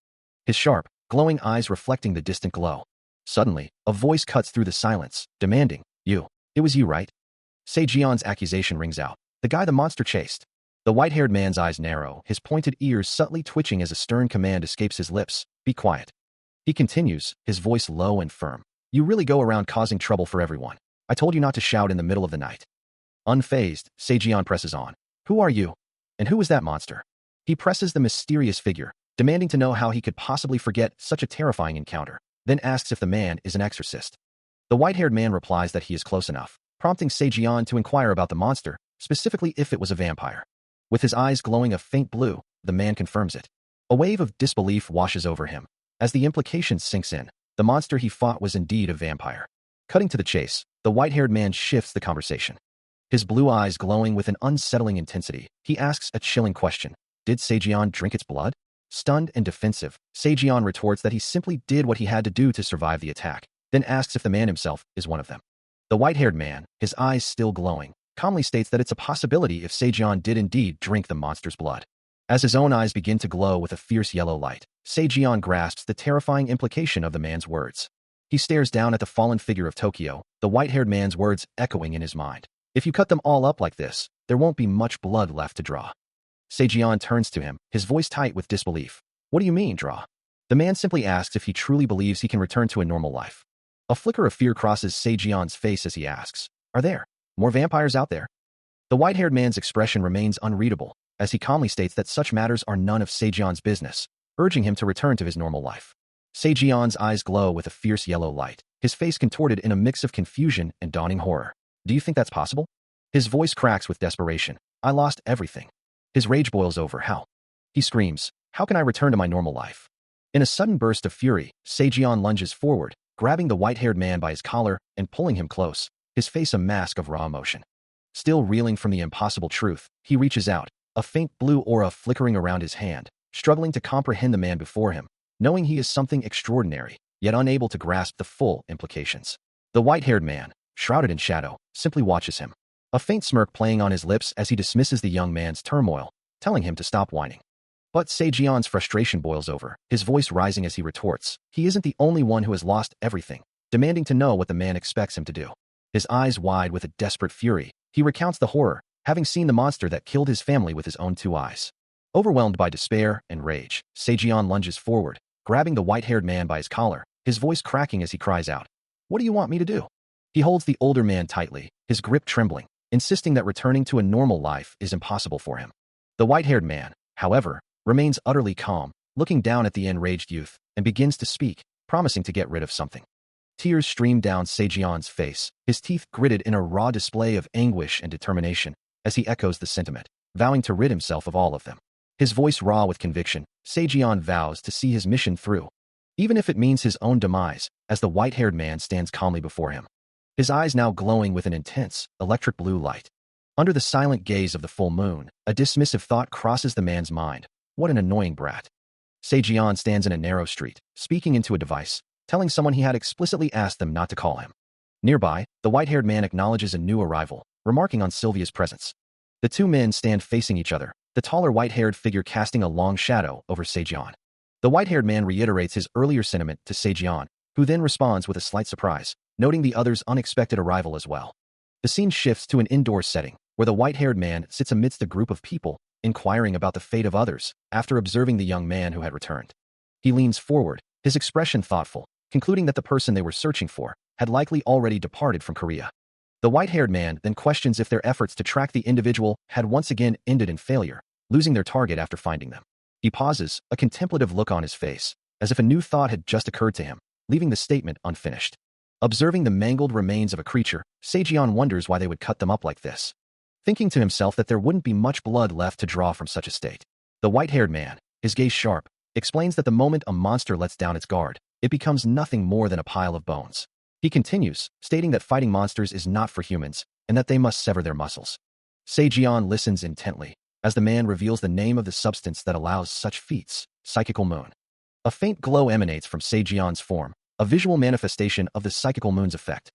His sharp, glowing eyes reflecting the distant glow. Suddenly, a voice cuts through the silence, demanding, You. It was you, right? Se-Jion's accusation rings out. The guy the monster chased. The white-haired man's eyes narrow, his pointed ears subtly twitching as a stern command escapes his lips. Be quiet. He continues, his voice low and firm. You really go around causing trouble for everyone. I told you not to shout in the middle of the night. Unfazed, Se-Jion presses on. Who are you? And who is that monster? He presses the mysterious figure, demanding to know how he could possibly forget such a terrifying encounter, then asks if the man is an exorcist. The white-haired man replies that he is close enough, prompting Se-Jion to inquire about the monster, specifically if it was a vampire. With his eyes glowing a faint blue, the man confirms it. A wave of disbelief washes over him. As the implication sinks in, the monster he fought was indeed a vampire. Cutting to the chase, the white-haired man shifts the conversation. His blue eyes glowing with an unsettling intensity, he asks a chilling question. Did Se-Jion drink its blood? Stunned and defensive, Se-Jion retorts that he simply did what he had to do to survive the attack, then asks if the man himself is one of them. The white-haired man, his eyes still glowing, calmly states that it's a possibility if Se-Jion did indeed drink the monster's blood. As his own eyes begin to glow with a fierce yellow light, Se-Jion grasps the terrifying implication of the man's words. He stares down at the fallen figure of Tokyo, the white-haired man's words echoing in his mind. If you cut them all up like this, there won't be much blood left to draw. Se-Jion turns to him, his voice tight with disbelief. What do you mean, draw? The man simply asks if he truly believes he can return to a normal life. A flicker of fear crosses Se-Jion's face as he asks, Are there more vampires out there? The white-haired man's expression remains unreadable, as he calmly states that such matters are none of Se-Jion's business, urging him to return to his normal life. Se-Jion's eyes glow with a fierce yellow light, his face contorted in a mix of confusion and dawning horror. Do you think that's possible? His voice cracks with desperation. I lost everything. His rage boils over. How? He screams, How can I return to my normal life? In a sudden burst of fury, Se-Jion lunges forward, grabbing the white-haired man by his collar and pulling him close, his face a mask of raw emotion. Still reeling from the impossible truth, he reaches out, a faint blue aura flickering around his hand, struggling to comprehend the man before him, knowing he is something extraordinary, yet unable to grasp the full implications. The white-haired man, shrouded in shadow, simply watches him, a faint smirk playing on his lips as he dismisses the young man's turmoil, telling him to stop whining. But Se-Jion's frustration boils over, his voice rising as he retorts. He isn't the only one who has lost everything, demanding to know what the man expects him to do. His eyes wide with a desperate fury, he recounts the horror, having seen the monster that killed his family with his own 2 eyes. Overwhelmed by despair and rage, Se-Jion lunges forward, grabbing the white-haired man by his collar, his voice cracking as he cries out, What do you want me to do? He holds the older man tightly, his grip trembling, insisting that returning to a normal life is impossible for him. The white-haired man, however, remains utterly calm, looking down at the enraged youth, and begins to speak, promising to get rid of something. Tears stream down Se-Jion's face, his teeth gritted in a raw display of anguish and determination, as he echoes the sentiment, vowing to rid himself of all of them. His voice raw with conviction, Se-Jion vows to see his mission through. even if it means his own demise, as the white-haired man stands calmly before him. His eyes now glowing with an intense, electric blue light. Under the silent gaze of the full moon, a dismissive thought crosses the man's mind. What an annoying brat. Sejian stands in a narrow street, speaking into a device, telling someone he had explicitly asked them not to call him. Nearby, the white-haired man acknowledges a new arrival, remarking on Sylvia's presence. The two men stand facing each other, the taller white-haired figure casting a long shadow over Sejian. The white-haired man reiterates his earlier sentiment to Sejian, who then responds with a slight surprise, noting the other's unexpected arrival as well. The scene shifts to an indoor setting, where the white-haired man sits amidst a group of people, inquiring about the fate of others, after observing the young man who had returned. He leans forward, his expression thoughtful, concluding that the person they were searching for had likely already departed from Korea. The white-haired man then questions if their efforts to track the individual had once again ended in failure, losing their target after finding them. He pauses, a contemplative look on his face, as if a new thought had just occurred to him, leaving the statement unfinished. Observing the mangled remains of a creature, Sejian wonders why they would cut them up like this. Thinking to himself that there wouldn't be much blood left to draw from such a state. The white-haired man, his gaze sharp, explains that the moment a monster lets down its guard, it becomes nothing more than a pile of bones. He continues, stating that fighting monsters is not for humans, and that they must sever their muscles. Sejian listens intently, as the man reveals the name of the substance that allows such feats, psychical moon. A faint glow emanates from Sejian's form, a visual manifestation of the psychical moon's effect.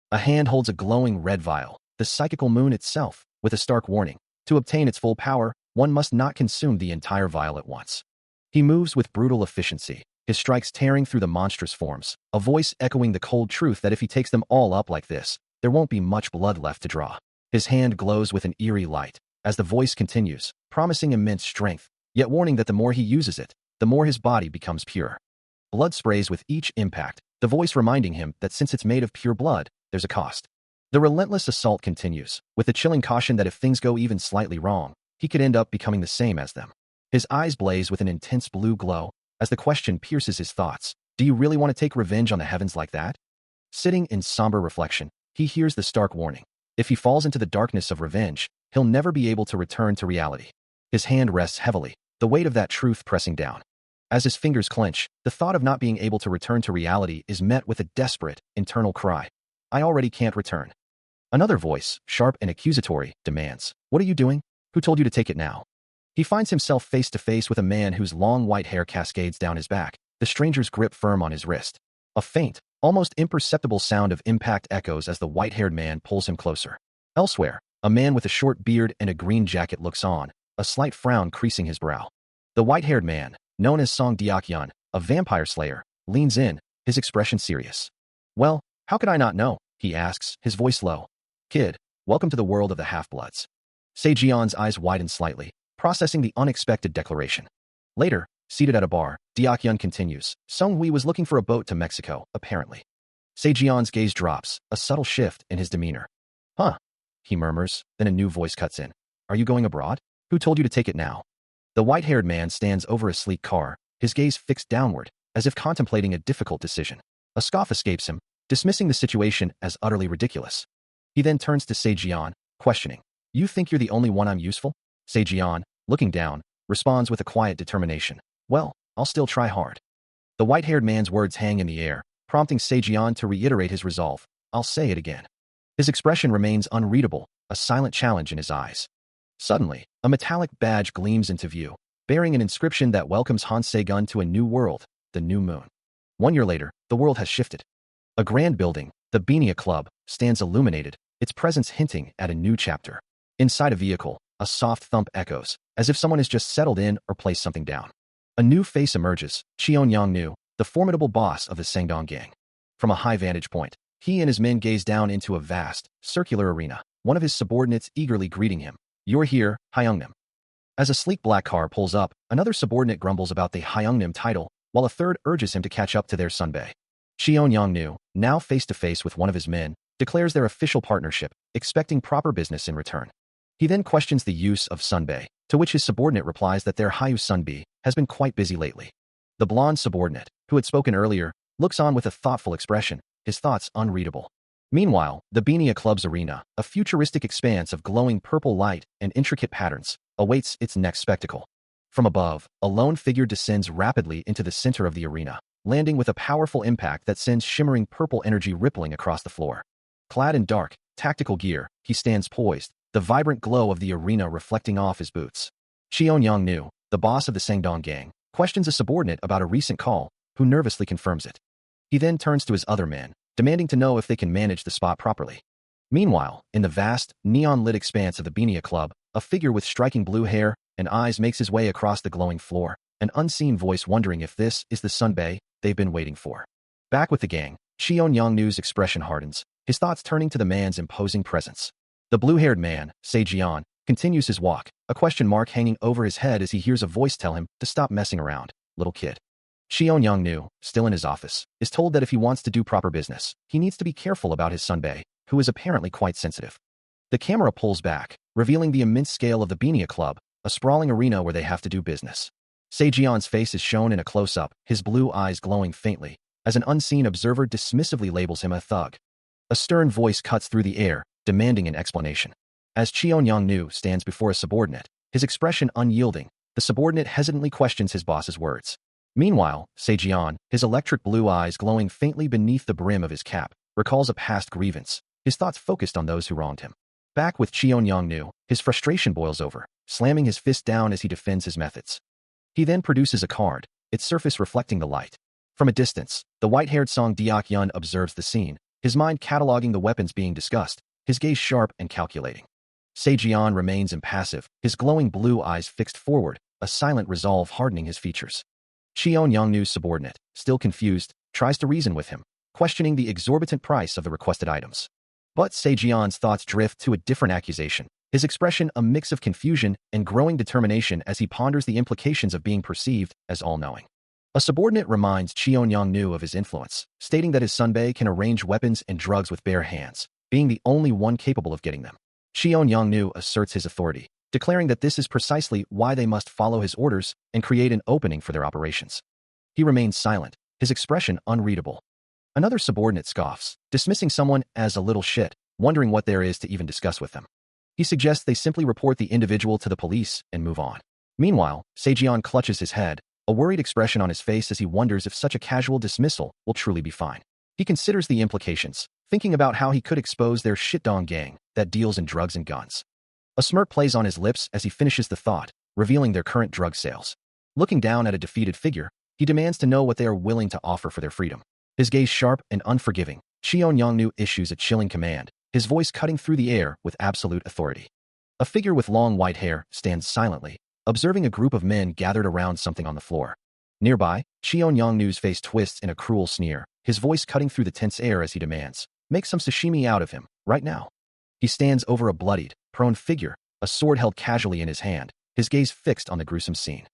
A hand holds a glowing red vial, the psychical moon itself, with a stark warning. To obtain its full power, one must not consume the entire vial at once. He moves with brutal efficiency, his strikes tearing through the monstrous forms, a voice echoing the cold truth that if he takes them all up like this, there won't be much blood left to draw. His hand glows with an eerie light, as the voice continues, promising immense strength, yet warning that the more he uses it, the more his body becomes pure. Blood sprays with each impact, the voice reminding him that since it's made of pure blood, there's a cost. The relentless assault continues, with the chilling caution that if things go even slightly wrong, he could end up becoming the same as them. His eyes blaze with an intense blue glow, as the question pierces his thoughts. Do you really want to take revenge on the heavens like that? Sitting in somber reflection, he hears the stark warning. If he falls into the darkness of revenge, he'll never be able to return to reality. His hand rests heavily, the weight of that truth pressing down. As his fingers clench, the thought of not being able to return to reality is met with a desperate, internal cry. I already can't return. Another voice, sharp and accusatory, demands, what are you doing? Who told you to take it now? He finds himself face to face with a man whose long white hair cascades down his back, the stranger's grip firm on his wrist. A faint, almost imperceptible sound of impact echoes as the white-haired man pulls him closer. Elsewhere, a man with a short beard and a green jacket looks on, a slight frown creasing his brow. The white-haired man, known as Song Deokyeon, a vampire slayer, leans in, his expression serious. Well, how could I not know? He asks, his voice low. Kid, welcome to the world of the half-bloods. Sejian's eyes widen slightly, processing the unexpected declaration. Later, seated at a bar, Deokyeon continues. Sung-hui was looking for a boat to Mexico, apparently. Sejian's gaze drops, a subtle shift in his demeanor. Huh, he murmurs, then a new voice cuts in. Are you going abroad? Who told you to take it now? The white-haired man stands over a sleek car, his gaze fixed downward, as if contemplating a difficult decision. A scoff escapes him, dismissing the situation as utterly ridiculous. He then turns to Sejian, questioning. You think you're the only one I'm useful? Sejian, looking down, responds with a quiet determination. Well, I'll still try hard. The white-haired man's words hang in the air, prompting Sejian to reiterate his resolve. I'll say it again. His expression remains unreadable, a silent challenge in his eyes. Suddenly, a metallic badge gleams into view, bearing an inscription that welcomes Han Se-gun to a new world, the new moon. 1 year later, the world has shifted. A grand building, the Beania Club, stands illuminated, its presence hinting at a new chapter. Inside a vehicle, a soft thump echoes, as if someone has just settled in or placed something down. A new face emerges, Cheon Yong-nu, the formidable boss of the Sangdong gang. From a high vantage point, he and his men gaze down into a vast, circular arena, one of his subordinates eagerly greeting him. You're here, Hyungnim. As a sleek black car pulls up, another subordinate grumbles about the Hyungnim title, while a third urges him to catch up to their Sunbae. Cheon Yong-nu, now face-to-face with one of his men, declares their official partnership, expecting proper business in return. He then questions the use of Sunbae, to which his subordinate replies that their Hyu Sunbi has been quite busy lately. The blonde subordinate, who had spoken earlier, looks on with a thoughtful expression, his thoughts unreadable. Meanwhile, the Beania Club's arena, a futuristic expanse of glowing purple light and intricate patterns, awaits its next spectacle. From above, a lone figure descends rapidly into the center of the arena, landing with a powerful impact that sends shimmering purple energy rippling across the floor. Clad in dark, tactical gear, he stands poised, the vibrant glow of the arena reflecting off his boots. Cheon-young-nu, the boss of the Sangdong gang, questions a subordinate about a recent call, who nervously confirms it. He then turns to his other men, demanding to know if they can manage the spot properly. Meanwhile, in the vast, neon-lit expanse of the Beania Club, a figure with striking blue hair and eyes makes his way across the glowing floor, an unseen voice wondering if this is the sunbae they've been waiting for. Back with the gang, Cheon-young-nu's expression hardens, his thoughts turning to the man's imposing presence. The blue-haired man, Se-jian, continues his walk, a question mark hanging over his head as he hears a voice tell him to stop messing around, little kid. Cheon-young-nu, still in his office, is told that if he wants to do proper business, he needs to be careful about his sunbae, who is apparently quite sensitive. The camera pulls back, revealing the immense scale of the Beania Club, a sprawling arena where they have to do business. Se-jian's face is shown in a close-up, his blue eyes glowing faintly, as an unseen observer dismissively labels him a thug. A stern voice cuts through the air, demanding an explanation. As Cheon-young-nu stands before a subordinate, his expression unyielding, the subordinate hesitantly questions his boss's words. Meanwhile, Se-jian, his electric blue eyes glowing faintly beneath the brim of his cap, recalls a past grievance, his thoughts focused on those who wronged him. Back with Cheon-young-nu, his frustration boils over, slamming his fist down as he defends his methods. He then produces a card, its surface reflecting the light. From a distance, the white-haired Song Deok-yun observes the scene, his mind cataloging the weapons being discussed, his gaze sharp and calculating. Se-jian remains impassive, his glowing blue eyes fixed forward, a silent resolve hardening his features. Cheon-young-nu's subordinate, still confused, tries to reason with him, questioning the exorbitant price of the requested items. But Se-jian's thoughts drift to a different accusation, his expression a mix of confusion and growing determination as he ponders the implications of being perceived as all-knowing. A subordinate reminds Cheon-young-nu of his influence, stating that his sunbae can arrange weapons and drugs with bare hands, being the only one capable of getting them. Cheon-young-nu asserts his authority, declaring that this is precisely why they must follow his orders and create an opening for their operations. He remains silent, his expression unreadable. Another subordinate scoffs, dismissing someone as a little shit, wondering what there is to even discuss with them. He suggests they simply report the individual to the police and move on. Meanwhile, Se-jian clutches his head, a worried expression on his face as he wonders if such a casual dismissal will truly be fine. He considers the implications, thinking about how he could expose their shitdong gang that deals in drugs and guns. A smirk plays on his lips as he finishes the thought, revealing their current drug sales. Looking down at a defeated figure, he demands to know what they are willing to offer for their freedom. His gaze sharp and unforgiving, Cheon-young-nu issues a chilling command, his voice cutting through the air with absolute authority. A figure with long white hair stands silently, observing a group of men gathered around something on the floor. Nearby, Cheon-young-nu's face twists in a cruel sneer, his voice cutting through the tense air as he demands, "Make some sashimi out of him, right now." He stands over a bloodied, prone figure, a sword held casually in his hand, his gaze fixed on the gruesome scene.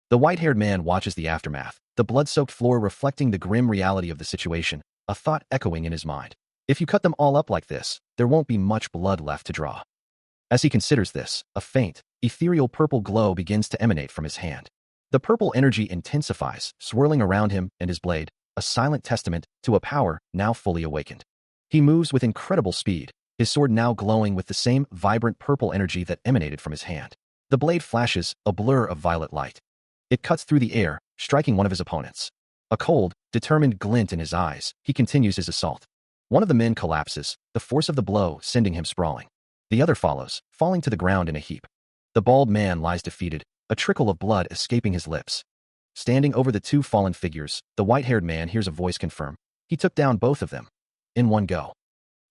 The white-haired man watches the aftermath, the blood-soaked floor reflecting the grim reality of the situation, a thought echoing in his mind. If you cut them all up like this, there won't be much blood left to draw. As he considers this, a faint, ethereal purple glow begins to emanate from his hand. The purple energy intensifies, swirling around him and his blade, a silent testament to a power now fully awakened. He moves with incredible speed, his sword now glowing with the same vibrant purple energy that emanated from his hand. The blade flashes, a blur of violet light. It cuts through the air, striking one of his opponents. A cold, determined glint in his eyes, he continues his assault. One of the men collapses, the force of the blow sending him sprawling. The other follows, falling to the ground in a heap. The bald man lies defeated, a trickle of blood escaping his lips. Standing over the two fallen figures, the white-haired man hears a voice confirm. He took down both of them. In one go.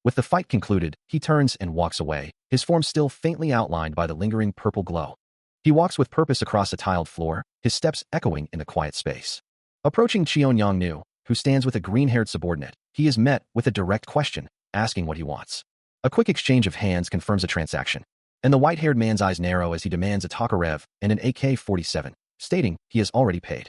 With the fight concluded, he turns and walks away, his form still faintly outlined by the lingering purple glow. He walks with purpose across a tiled floor, his steps echoing in the quiet space. Approaching Cheon-young-nu, who stands with a green-haired subordinate, he is met with a direct question, asking what he wants. A quick exchange of hands confirms a transaction, and the white-haired man's eyes narrow as he demands a Tokarev and an AK-47, stating he has already paid.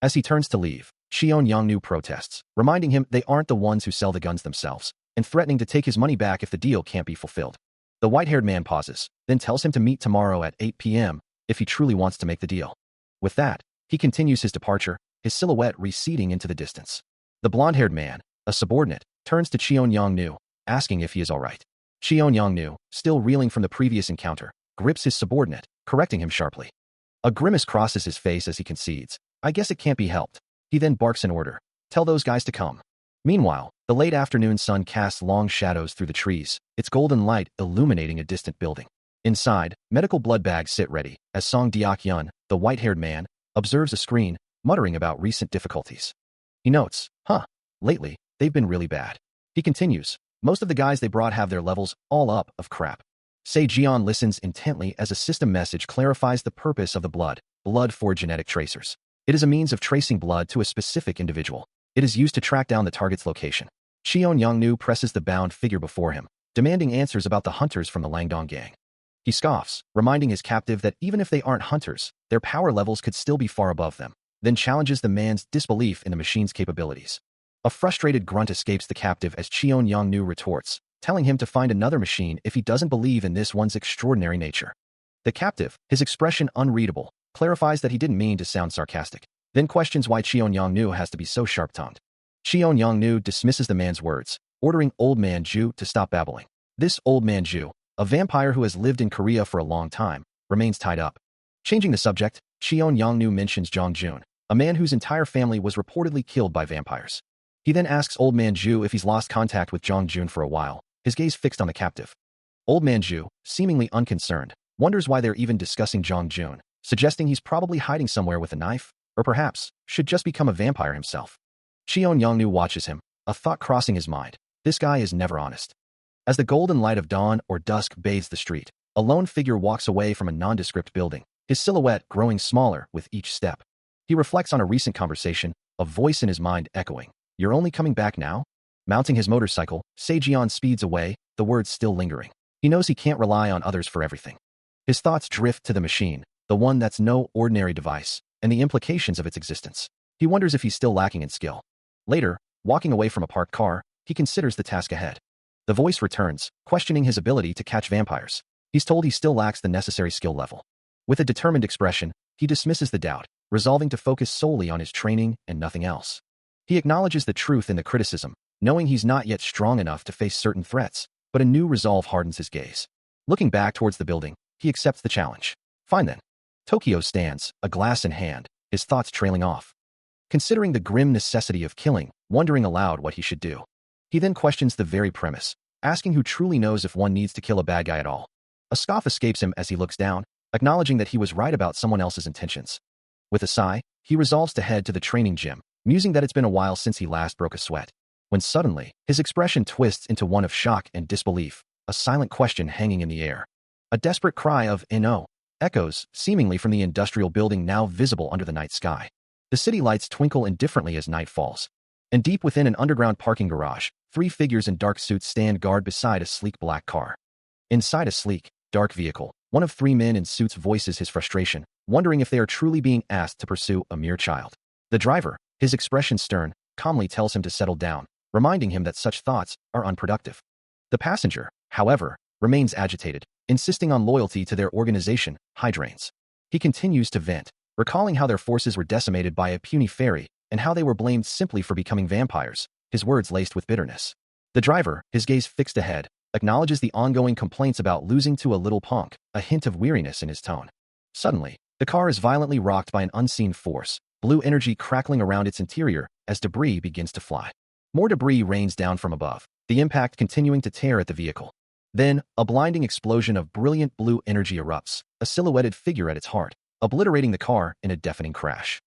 As he turns to leave, Cheon-young-nu protests, reminding him they aren't the ones who sell the guns themselves, and threatening to take his money back if the deal can't be fulfilled. The white-haired man pauses, then tells him to meet tomorrow at 8 p.m. if he truly wants to make the deal. With that, he continues his departure, his silhouette receding into the distance. The blonde-haired man, a subordinate, turns to Cheon-young-nu, asking if he is all right. Cheon-young-nu, still reeling from the previous encounter, grips his subordinate, correcting him sharply. A grimace crosses his face as he concedes, "I guess it can't be helped." He then barks an order, Tell those guys to come. Meanwhile, the late afternoon sun casts long shadows through the trees, its golden light illuminating a distant building. Inside, medical blood bags sit ready, as Song Deok-yun, the white-haired man, observes a screen, muttering about recent difficulties. He notes, lately, they've been really bad. He continues, most of the guys they brought have their levels all up of crap. Se-jeon listens intently as a system message clarifies the purpose of the blood for genetic tracers. It is a means of tracing blood to a specific individual. It is used to track down the target's location. Cheon Youngnu presses the bound figure before him, demanding answers about the hunters from the Langdong gang. He scoffs, reminding his captive that even if they aren't hunters, their power levels could still be far above them, then challenges the man's disbelief in the machine's capabilities. A frustrated grunt escapes the captive as Cheon Youngnu retorts, telling him to find another machine if he doesn't believe in this one's extraordinary nature. The captive, his expression unreadable, clarifies that he didn't mean to sound sarcastic, then questions why Cheon Youngnu has to be so sharp-tongued. Cheon Youngnu dismisses the man's words, ordering Old Man Ju to stop babbling. This Old Man Ju, a vampire who has lived in Korea for a long time, remains tied up. Changing the subject, Cheon Youngnu mentions Jong Jun, a man whose entire family was reportedly killed by vampires. He then asks Old Man Ju if he's lost contact with Jong Jun for a while, his gaze fixed on the captive. Old Man Ju, seemingly unconcerned, wonders why they're even discussing Jong Jun, suggesting he's probably hiding somewhere with a knife, or perhaps should just become a vampire himself. Cheon Youngnu watches him, a thought crossing his mind. This guy is never honest. As the golden light of dawn or dusk bathes the street, a lone figure walks away from a nondescript building, his silhouette growing smaller with each step. He reflects on a recent conversation, a voice in his mind echoing, "You're only coming back now?" Mounting his motorcycle, Se-jeon speeds away, the words still lingering. He knows he can't rely on others for everything. His thoughts drift to the machine, the one that's no ordinary device, and the implications of its existence. He wonders if he's still lacking in skill. Later, walking away from a parked car, he considers the task ahead. The voice returns, questioning his ability to catch vampires. He's told he still lacks the necessary skill level. With a determined expression, he dismisses the doubt, resolving to focus solely on his training and nothing else. He acknowledges the truth in the criticism, knowing he's not yet strong enough to face certain threats, but a new resolve hardens his gaze. Looking back towards the building, he accepts the challenge. Fine then. Tokyo stands, a glass in hand, his thoughts trailing off. Considering the grim necessity of killing, wondering aloud what he should do. He then questions the very premise, asking who truly knows if one needs to kill a bad guy at all. A scoff escapes him as he looks down, acknowledging that he was right about someone else's intentions. With a sigh, he resolves to head to the training gym, musing that it's been a while since he last broke a sweat. When suddenly, his expression twists into one of shock and disbelief, a silent question hanging in the air. A desperate cry of "No!" echoes, seemingly from the industrial building now visible under the night sky. The city lights twinkle indifferently as night falls. And deep within an underground parking garage, 3 figures in dark suits stand guard beside a sleek black car. Inside a sleek, dark vehicle, one of 3 men in suits voices his frustration, wondering if they are truly being asked to pursue a mere child. The driver, his expression stern, calmly tells him to settle down, reminding him that such thoughts are unproductive. The passenger, however, remains agitated, insisting on loyalty to their organization, Hydrange's. He continues to vent, recalling how their forces were decimated by a puny fairy and how they were blamed simply for becoming vampires, his words laced with bitterness. The driver, his gaze fixed ahead, acknowledges the ongoing complaints about losing to a little punk, a hint of weariness in his tone. Suddenly, the car is violently rocked by an unseen force, blue energy crackling around its interior as debris begins to fly. More debris rains down from above, the impact continuing to tear at the vehicle. Then, a blinding explosion of brilliant blue energy erupts, a silhouetted figure at its heart, obliterating the car in a deafening crash.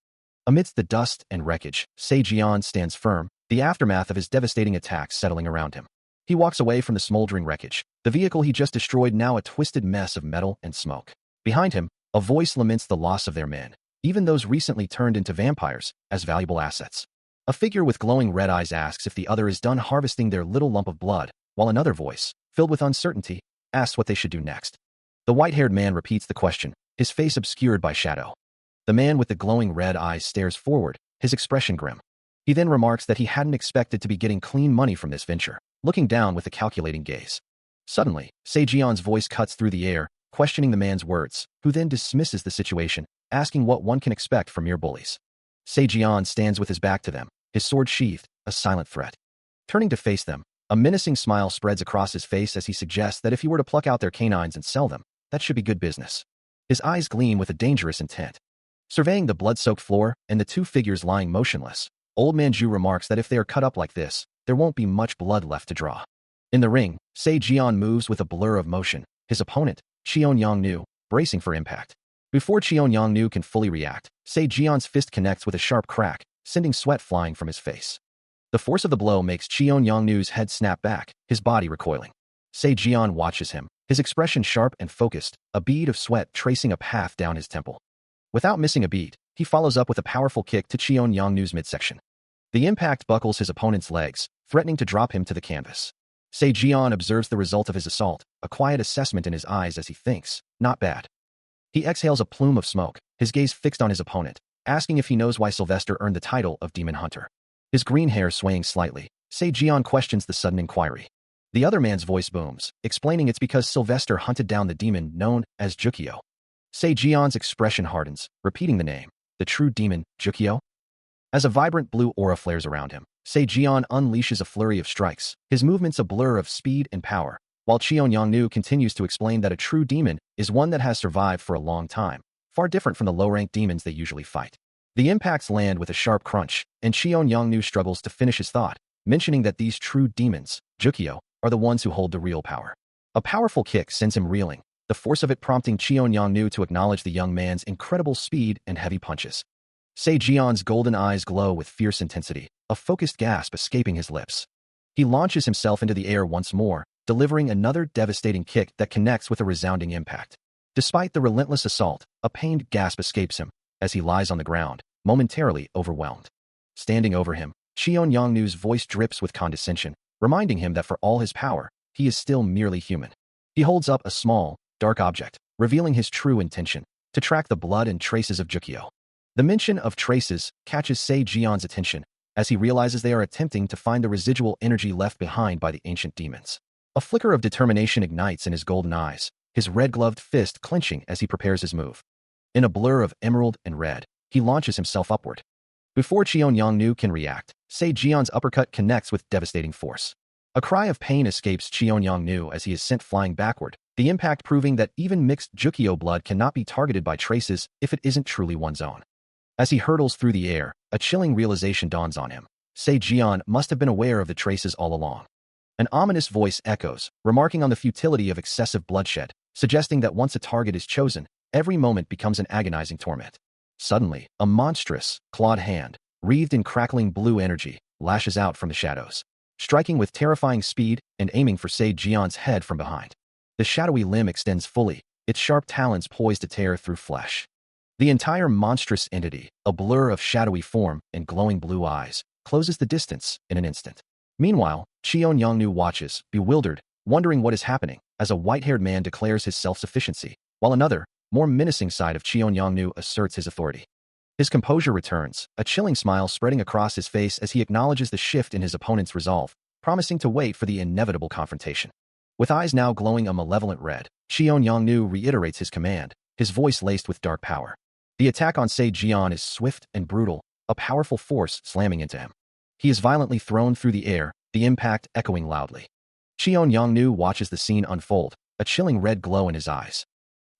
Amidst the dust and wreckage, Se-jeon stands firm, the aftermath of his devastating attack settling around him. He walks away from the smoldering wreckage, the vehicle he just destroyed now a twisted mess of metal and smoke. Behind him, a voice laments the loss of their men, even those recently turned into vampires, as valuable assets. A figure with glowing red eyes asks if the other is done harvesting their little lump of blood, while another voice, filled with uncertainty, asks what they should do next. The white-haired man repeats the question, his face obscured by shadow. The man with the glowing red eyes stares forward, his expression grim. He then remarks that he hadn't expected to be getting clean money from this venture, looking down with a calculating gaze. Suddenly, Se-jeon's voice cuts through the air, questioning the man's words, who then dismisses the situation, asking what one can expect from mere bullies. Se-jeon stands with his back to them, his sword sheathed, a silent threat. Turning to face them, a menacing smile spreads across his face as he suggests that if he were to pluck out their canines and sell them, that should be good business. His eyes gleam with a dangerous intent. Surveying the blood-soaked floor and the 2 figures lying motionless, Old Manju remarks that if they are cut up like this, there won't be much blood left to draw. In the ring, Se Jian moves with a blur of motion, his opponent, Cheon Yongnu, bracing for impact. Before Cheon Yongnu can fully react, Se Jian's fist connects with a sharp crack, sending sweat flying from his face. The force of the blow makes Cheon Yongnu's head snap back, his body recoiling. Se Jian watches him, his expression sharp and focused, a bead of sweat tracing a path down his temple. Without missing a beat, he follows up with a powerful kick to Cheon Yongnu's midsection. The impact buckles his opponent's legs, threatening to drop him to the canvas. Se Jian observes the result of his assault, a quiet assessment in his eyes as he thinks, not bad. He exhales a plume of smoke, his gaze fixed on his opponent, asking if he knows why Sylvester earned the title of Demon Hunter. His green hair swaying slightly, Se Jian questions the sudden inquiry. The other man's voice booms, explaining it's because Sylvester hunted down the demon known as Jukyo. Se Jian's expression hardens, repeating the name, the true demon, Jukyo? As a vibrant blue aura flares around him, Se Jian unleashes a flurry of strikes, his movements a blur of speed and power, while Cheon Yongnu continues to explain that a true demon is one that has survived for a long time, far different from the low-ranked demons they usually fight. The impacts land with a sharp crunch, and Cheon Yongnu struggles to finish his thought, mentioning that these true demons, Jukyo, are the ones who hold the real power. A powerful kick sends him reeling, the force of it prompting Cheon Yongnu to acknowledge the young man's incredible speed and heavy punches. Se Jian's golden eyes glow with fierce intensity, a focused gasp escaping his lips. He launches himself into the air once more, delivering another devastating kick that connects with a resounding impact. Despite the relentless assault, a pained gasp escapes him as he lies on the ground, momentarily overwhelmed. Standing over him, Cheon Yongnu's voice drips with condescension, reminding him that for all his power, he is still merely human. He holds up a small, dark object, revealing his true intention, to track the blood and traces of Jukyo. The mention of traces catches Se Jian's attention, as he realizes they are attempting to find the residual energy left behind by the ancient demons. A flicker of determination ignites in his golden eyes, his red-gloved fist clenching as he prepares his move. In a blur of emerald and red, he launches himself upward. Before Cheon Yongnu can react, Se Jian's uppercut connects with devastating force. A cry of pain escapes Cheon Yongnu as he is sent flying backward, the impact proving that even mixed Jukyo blood cannot be targeted by traces if it isn't truly one's own. As he hurtles through the air, a chilling realization dawns on him. Se Jian must have been aware of the traces all along. An ominous voice echoes, remarking on the futility of excessive bloodshed, suggesting that once a target is chosen, every moment becomes an agonizing torment. Suddenly, a monstrous, clawed hand, wreathed in crackling blue energy, lashes out from the shadows, striking with terrifying speed and aiming for Se Jian's head from behind. The shadowy limb extends fully, its sharp talons poised to tear through flesh. The entire monstrous entity, a blur of shadowy form and glowing blue eyes, closes the distance in an instant. Meanwhile, Cheon Yongnu watches, bewildered, wondering what is happening, as a white-haired man declares his self-sufficiency, while another, more menacing side of Cheon Yongnu asserts his authority. His composure returns, a chilling smile spreading across his face as he acknowledges the shift in his opponent's resolve, promising to wait for the inevitable confrontation. With eyes now glowing a malevolent red, Cheon Yongnu reiterates his command, his voice laced with dark power. The attack on Se Jian is swift and brutal, a powerful force slamming into him. He is violently thrown through the air, the impact echoing loudly. Cheon Yongnu watches the scene unfold, a chilling red glow in his eyes.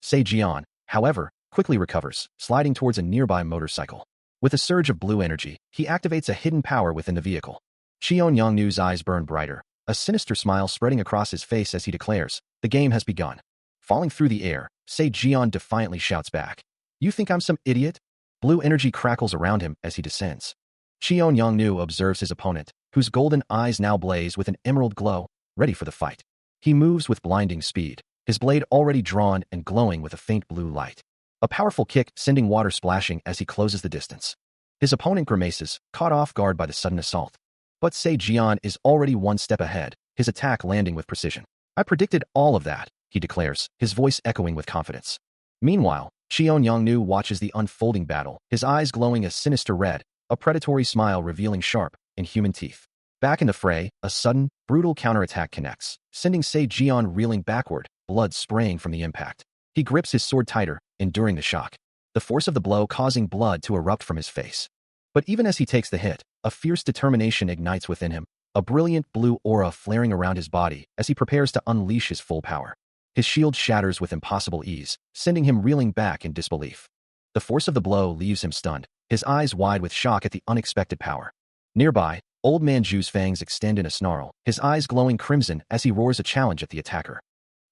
Se Jian, however, quickly recovers, sliding towards a nearby motorcycle. With a surge of blue energy, he activates a hidden power within the vehicle. Cheon Yongnu's eyes burn brighter, a sinister smile spreading across his face as he declares, "The game has begun." Falling through the air, Se Jian defiantly shouts back, "You think I'm some idiot?" Blue energy crackles around him as he descends. Cheon Yongnu observes his opponent, whose golden eyes now blaze with an emerald glow, ready for the fight. He moves with blinding speed, his blade already drawn and glowing with a faint blue light. A powerful kick sending water splashing as he closes the distance. His opponent grimaces, caught off guard by the sudden assault. But Se Jian is already one step ahead, his attack landing with precision. "I predicted all of that," he declares, his voice echoing with confidence. Meanwhile, Cheon Yongnu watches the unfolding battle, his eyes glowing a sinister red, a predatory smile revealing sharp, inhuman teeth. Back in the fray, a sudden, brutal counterattack connects, sending Se Jian reeling backward, blood spraying from the impact. He grips his sword tighter, enduring the shock, the force of the blow causing blood to erupt from his face. But even as he takes the hit, a fierce determination ignites within him, a brilliant blue aura flaring around his body as he prepares to unleash his full power. His shield shatters with impossible ease, sending him reeling back in disbelief. The force of the blow leaves him stunned, his eyes wide with shock at the unexpected power. Nearby, Old Man Ju's fangs extend in a snarl, his eyes glowing crimson as he roars a challenge at the attacker.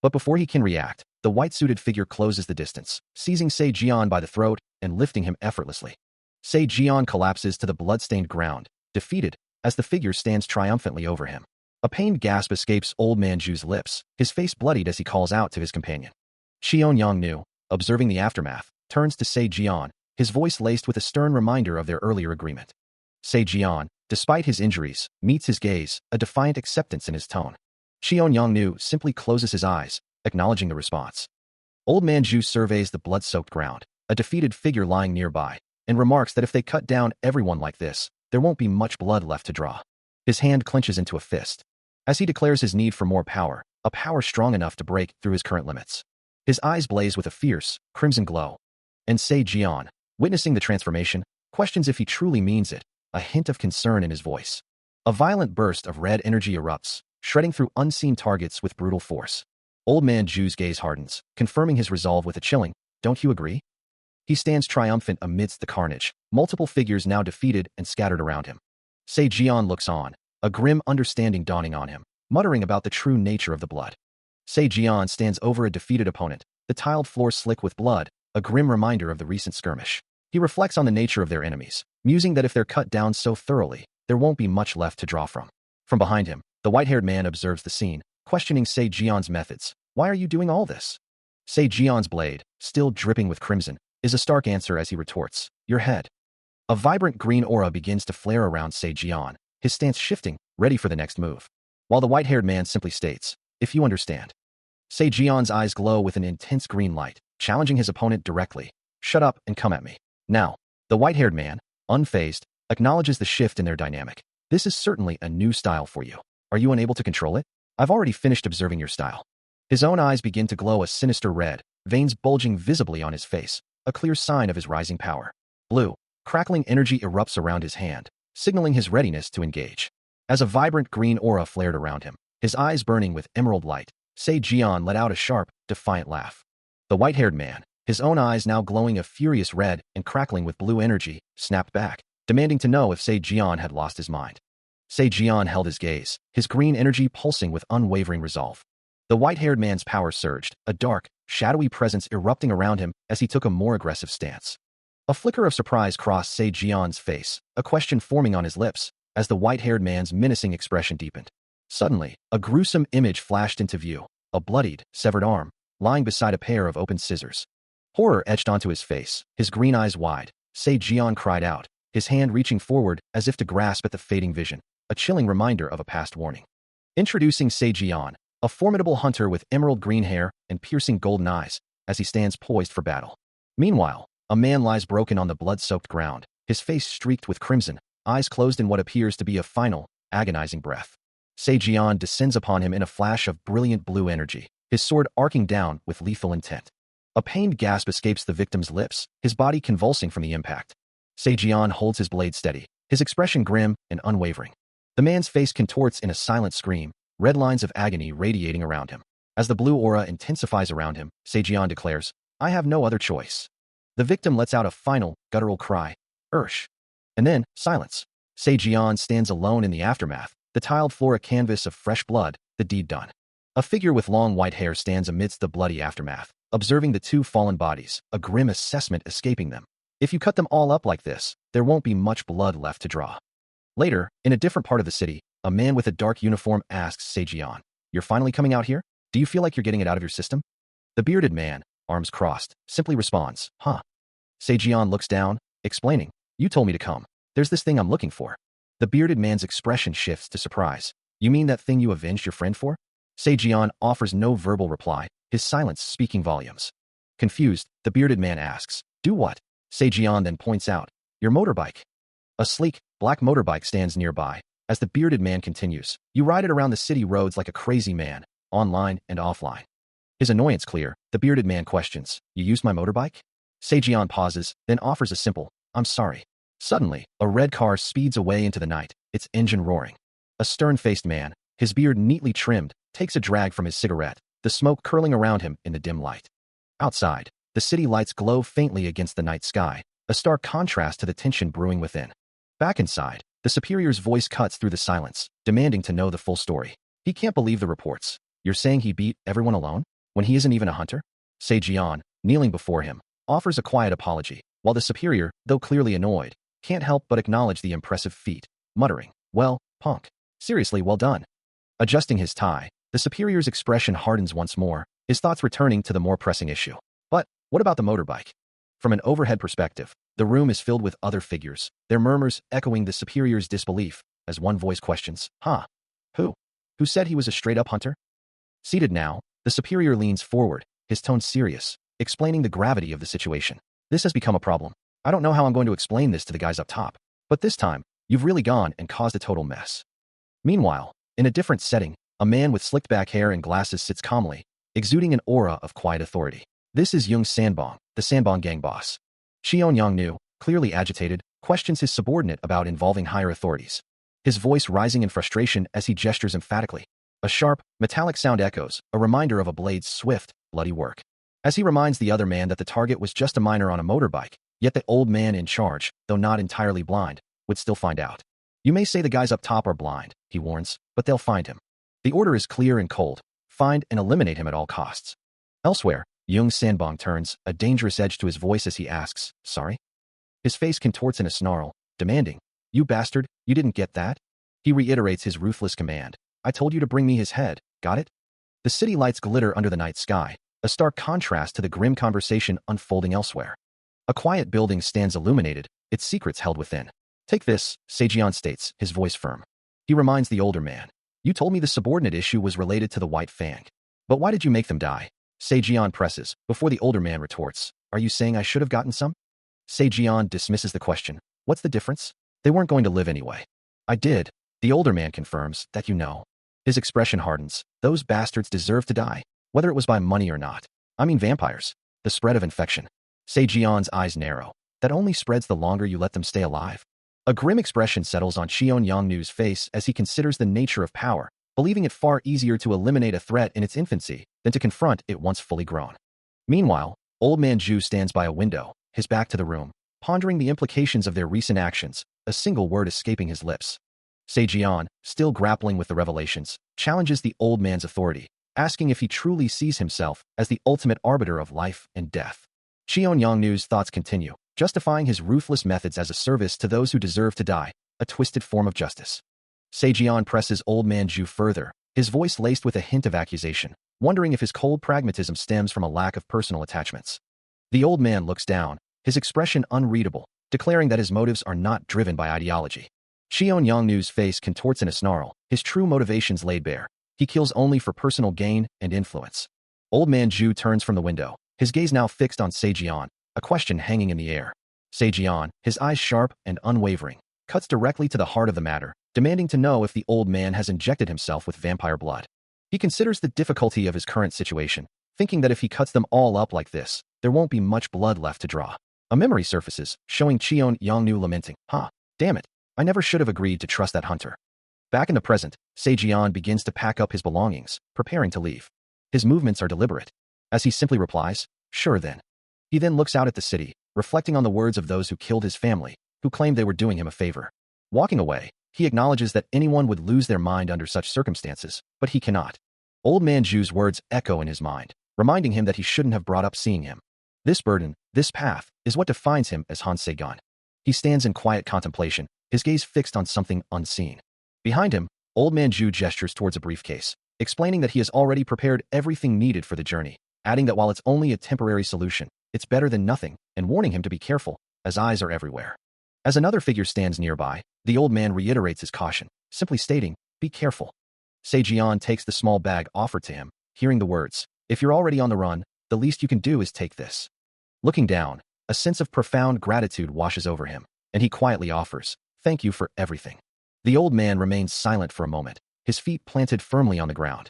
But before he can react, the white-suited figure closes the distance, seizing Se Jian by the throat and lifting him effortlessly. Se Jian collapses to the blood-stained ground, defeated, as the figure stands triumphantly over him. A pained gasp escapes Old Man Ju's lips, his face bloodied as he calls out to his companion. Xion Yongnu, observing the aftermath, turns to Se Jian, his voice laced with a stern reminder of their earlier agreement. Se Jian, despite his injuries, meets his gaze, a defiant acceptance in his tone. Xion Yongnu simply closes his eyes, acknowledging the response. Old Man Ju surveys the blood-soaked ground, a defeated figure lying nearby, and remarks that if they cut down everyone like this, there won't be much blood left to draw. His hand clenches into a fist, as he declares his need for more power, a power strong enough to break through his current limits. His eyes blaze with a fierce, crimson glow. And Se Jian, witnessing the transformation, questions if he truly means it, a hint of concern in his voice. A violent burst of red energy erupts, shredding through unseen targets with brutal force. Old Man Ju's gaze hardens, confirming his resolve with a chilling, "Don't you agree?" He stands triumphant amidst the carnage, multiple figures now defeated and scattered around him. Se Jian looks on, a grim understanding dawning on him, muttering about the true nature of the blood. Se Jian stands over a defeated opponent, the tiled floor slick with blood, a grim reminder of the recent skirmish. He reflects on the nature of their enemies, musing that if they're cut down so thoroughly, there won't be much left to draw from. From behind him, the white-haired man observes the scene, questioning Se Jian's methods. "Why are you doing all this?" Se Jian's blade, still dripping with crimson, is a stark answer as he retorts, "Your head." A vibrant green aura begins to flare around Se Jian, his stance shifting, ready for the next move. While the white-haired man simply states, "If you understand." Se Jian's eyes glow with an intense green light, challenging his opponent directly. "Shut up and come at me." Now, the white-haired man, unfazed, acknowledges the shift in their dynamic. "This is certainly a new style for you. Are you unable to control it? I've already finished observing your style." His own eyes begin to glow a sinister red, veins bulging visibly on his face, a clear sign of his rising power. Blue, crackling energy erupts around his hand, signaling his readiness to engage. As a vibrant green aura flared around him, his eyes burning with emerald light, Se Jian let out a sharp, defiant laugh. The white-haired man, his own eyes now glowing a furious red and crackling with blue energy, snapped back, demanding to know if Se Jian had lost his mind. Se Jian held his gaze, his green energy pulsing with unwavering resolve. The white-haired man's power surged, a dark, shadowy presence erupting around him as he took a more aggressive stance. A flicker of surprise crossed Se Jian's face, a question forming on his lips, as the white-haired man's menacing expression deepened. Suddenly, a gruesome image flashed into view, a bloodied, severed arm, lying beside a pair of open scissors. Horror etched onto his face, his green eyes wide. Se Jian cried out, his hand reaching forward as if to grasp at the fading vision, a chilling reminder of a past warning. Introducing Se Jian, a formidable hunter with emerald green hair and piercing golden eyes, as he stands poised for battle. Meanwhile, a man lies broken on the blood-soaked ground, his face streaked with crimson, eyes closed in what appears to be a final, agonizing breath. Se Jian descends upon him in a flash of brilliant blue energy, his sword arcing down with lethal intent. A pained gasp escapes the victim's lips, his body convulsing from the impact. Se Jian holds his blade steady, his expression grim and unwavering. The man's face contorts in a silent scream, red lines of agony radiating around him. As the blue aura intensifies around him, Se Jian declares, "I have no other choice." The victim lets out a final, guttural cry, "Ursh." And then, silence. Se Jian stands alone in the aftermath, the tiled floor a canvas of fresh blood, the deed done. A figure with long white hair stands amidst the bloody aftermath, observing the two fallen bodies, a grim assessment escaping them. If you cut them all up like this, there won't be much blood left to draw. Later, in a different part of the city, a man with a dark uniform asks Se Jian, "You're finally coming out here? Do you feel like you're getting it out of your system?" The bearded man, arms crossed, simply responds, "Huh." Se Jian looks down, explaining, "You told me to come. There's this thing I'm looking for." The bearded man's expression shifts to surprise. "You mean that thing you avenged your friend for?" Se Jian offers no verbal reply, his silence speaking volumes. Confused, the bearded man asks, "Do what?" Se Jian then points out, "Your motorbike." A sleek, black motorbike stands nearby. As the bearded man continues, "You ride it around the city roads like a crazy man, online and offline." His annoyance clear, the bearded man questions, "You used my motorbike?" Se Jian pauses, then offers a simple, "I'm sorry." Suddenly, a red car speeds away into the night, its engine roaring. A stern-faced man, his beard neatly trimmed, takes a drag from his cigarette, the smoke curling around him in the dim light. Outside, the city lights glow faintly against the night sky, a stark contrast to the tension brewing within. Back inside, The superior's voice cuts through the silence, demanding to know the full story. He can't believe the reports. You're saying he beat everyone alone? When he isn't even a hunter? Seijian, kneeling before him, offers a quiet apology, while the superior, though clearly annoyed, can't help but acknowledge the impressive feat, muttering, "Well, punk. Seriously, well done." Adjusting his tie, the superior's expression hardens once more, his thoughts returning to the more pressing issue. But what about the motorbike? From an overhead perspective, the room is filled with other figures, their murmurs echoing the superior's disbelief, as one voice questions, "Huh? Who? Who said he was a straight-up hunter?" Seated now, the superior leans forward, his tone serious, explaining the gravity of the situation. "This has become a problem. I don't know how I'm going to explain this to the guys up top, but this time, you've really gone and caused a total mess." Meanwhile, in a different setting, a man with slicked back hair and glasses sits calmly, exuding an aura of quiet authority. This is Young Sanbong, the Sanbong gang boss. Xion Yongnu, clearly agitated, questions his subordinate about involving higher authorities, his voice rising in frustration as he gestures emphatically. A sharp, metallic sound echoes, a reminder of a blade's swift, bloody work. As he reminds the other man that the target was just a miner on a motorbike, yet the old man in charge, though not entirely blind, would still find out. "You may say the guys up top are blind," he warns, "but they'll find him. The order is clear and cold. Find and eliminate him at all costs." Elsewhere, Jung Sanbong turns, a dangerous edge to his voice as he asks, "Sorry?" His face contorts in a snarl, demanding, "You bastard, you didn't get that?" He reiterates his ruthless command. "I told you to bring me his head, got it?" The city lights glitter under the night sky, a stark contrast to the grim conversation unfolding elsewhere. A quiet building stands illuminated, its secrets held within. "Take this," Seijian states, his voice firm. He reminds the older man. "You told me the subordinate issue was related to the White Fang. But why did you make them die?" Seijian presses, before the older man retorts, "Are you saying I should have gotten some?" Seijian dismisses the question. "What's the difference? They weren't going to live anyway." "I did." The older man confirms, "That you know." His expression hardens. "Those bastards deserve to die, whether it was by money or not. I mean vampires. The spread of infection." Seijian's eyes narrow. "That only spreads the longer you let them stay alive." A grim expression settles on Xion Yongnu's face as he considers the nature of power, believing it far easier to eliminate a threat in its infancy than to confront it once fully grown. Meanwhile, Old Man Zhu stands by a window, his back to the room, pondering the implications of their recent actions, a single word escaping his lips. Seijian, still grappling with the revelations, challenges the old man's authority, asking if he truly sees himself as the ultimate arbiter of life and death. Xion Yongnu's thoughts continue, justifying his ruthless methods as a service to those who deserve to die, a twisted form of justice. Seijian presses Old Man Zhu further, his voice laced with a hint of accusation, wondering if his cold pragmatism stems from a lack of personal attachments. The old man looks down, his expression unreadable, declaring that his motives are not driven by ideology. Xion Yongnu's face contorts in a snarl, his true motivations laid bare. He kills only for personal gain and influence. Old Man Zhu turns from the window, his gaze now fixed on Seijian, a question hanging in the air. Seijian, his eyes sharp and unwavering, cuts directly to the heart of the matter, demanding to know if the old man has injected himself with vampire blood. He considers the difficulty of his current situation, thinking that if he cuts them all up like this, there won't be much blood left to draw. A memory surfaces, showing Xion Yongnu lamenting, damn it, I never should have agreed to trust that hunter." Back in the present, Seijian begins to pack up his belongings, preparing to leave. His movements are deliberate, as he simply replies, "Sure then." He then looks out at the city, reflecting on the words of those who killed his family, who claimed they were doing him a favor. Walking away, he acknowledges that anyone would lose their mind under such circumstances, but he cannot. Old Man Zhu's words echo in his mind, reminding him that he shouldn't have brought up seeing him. This burden, this path, is what defines him as Han Seigan. He stands in quiet contemplation, his gaze fixed on something unseen. Behind him, Old Man Zhu gestures towards a briefcase, explaining that he has already prepared everything needed for the journey, adding that while it's only a temporary solution, it's better than nothing, and warning him to be careful, as eyes are everywhere. As another figure stands nearby, the old man reiterates his caution, simply stating, "Be careful." Seijian takes the small bag offered to him, hearing the words, "If you're already on the run, the least you can do is take this." Looking down, a sense of profound gratitude washes over him, and he quietly offers, "Thank you for everything." The old man remains silent for a moment, his feet planted firmly on the ground.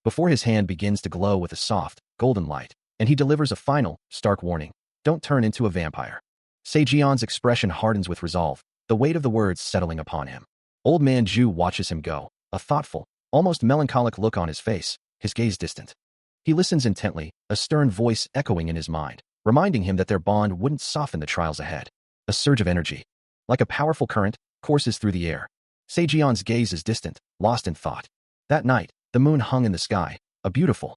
Before his hand begins to glow with a soft, golden light, and he delivers a final, stark warning, "Don't turn into a vampire." Seijian's expression hardens with resolve, the weight of the words settling upon him. Old Man Zhu watches him go, a thoughtful, almost melancholic look on his face, his gaze distant. He listens intently, a stern voice echoing in his mind, reminding him that their bond wouldn't soften the trials ahead. A surge of energy, like a powerful current, courses through the air. Sejian's gaze is distant, lost in thought. That night, the moon hung in the sky, a beautiful,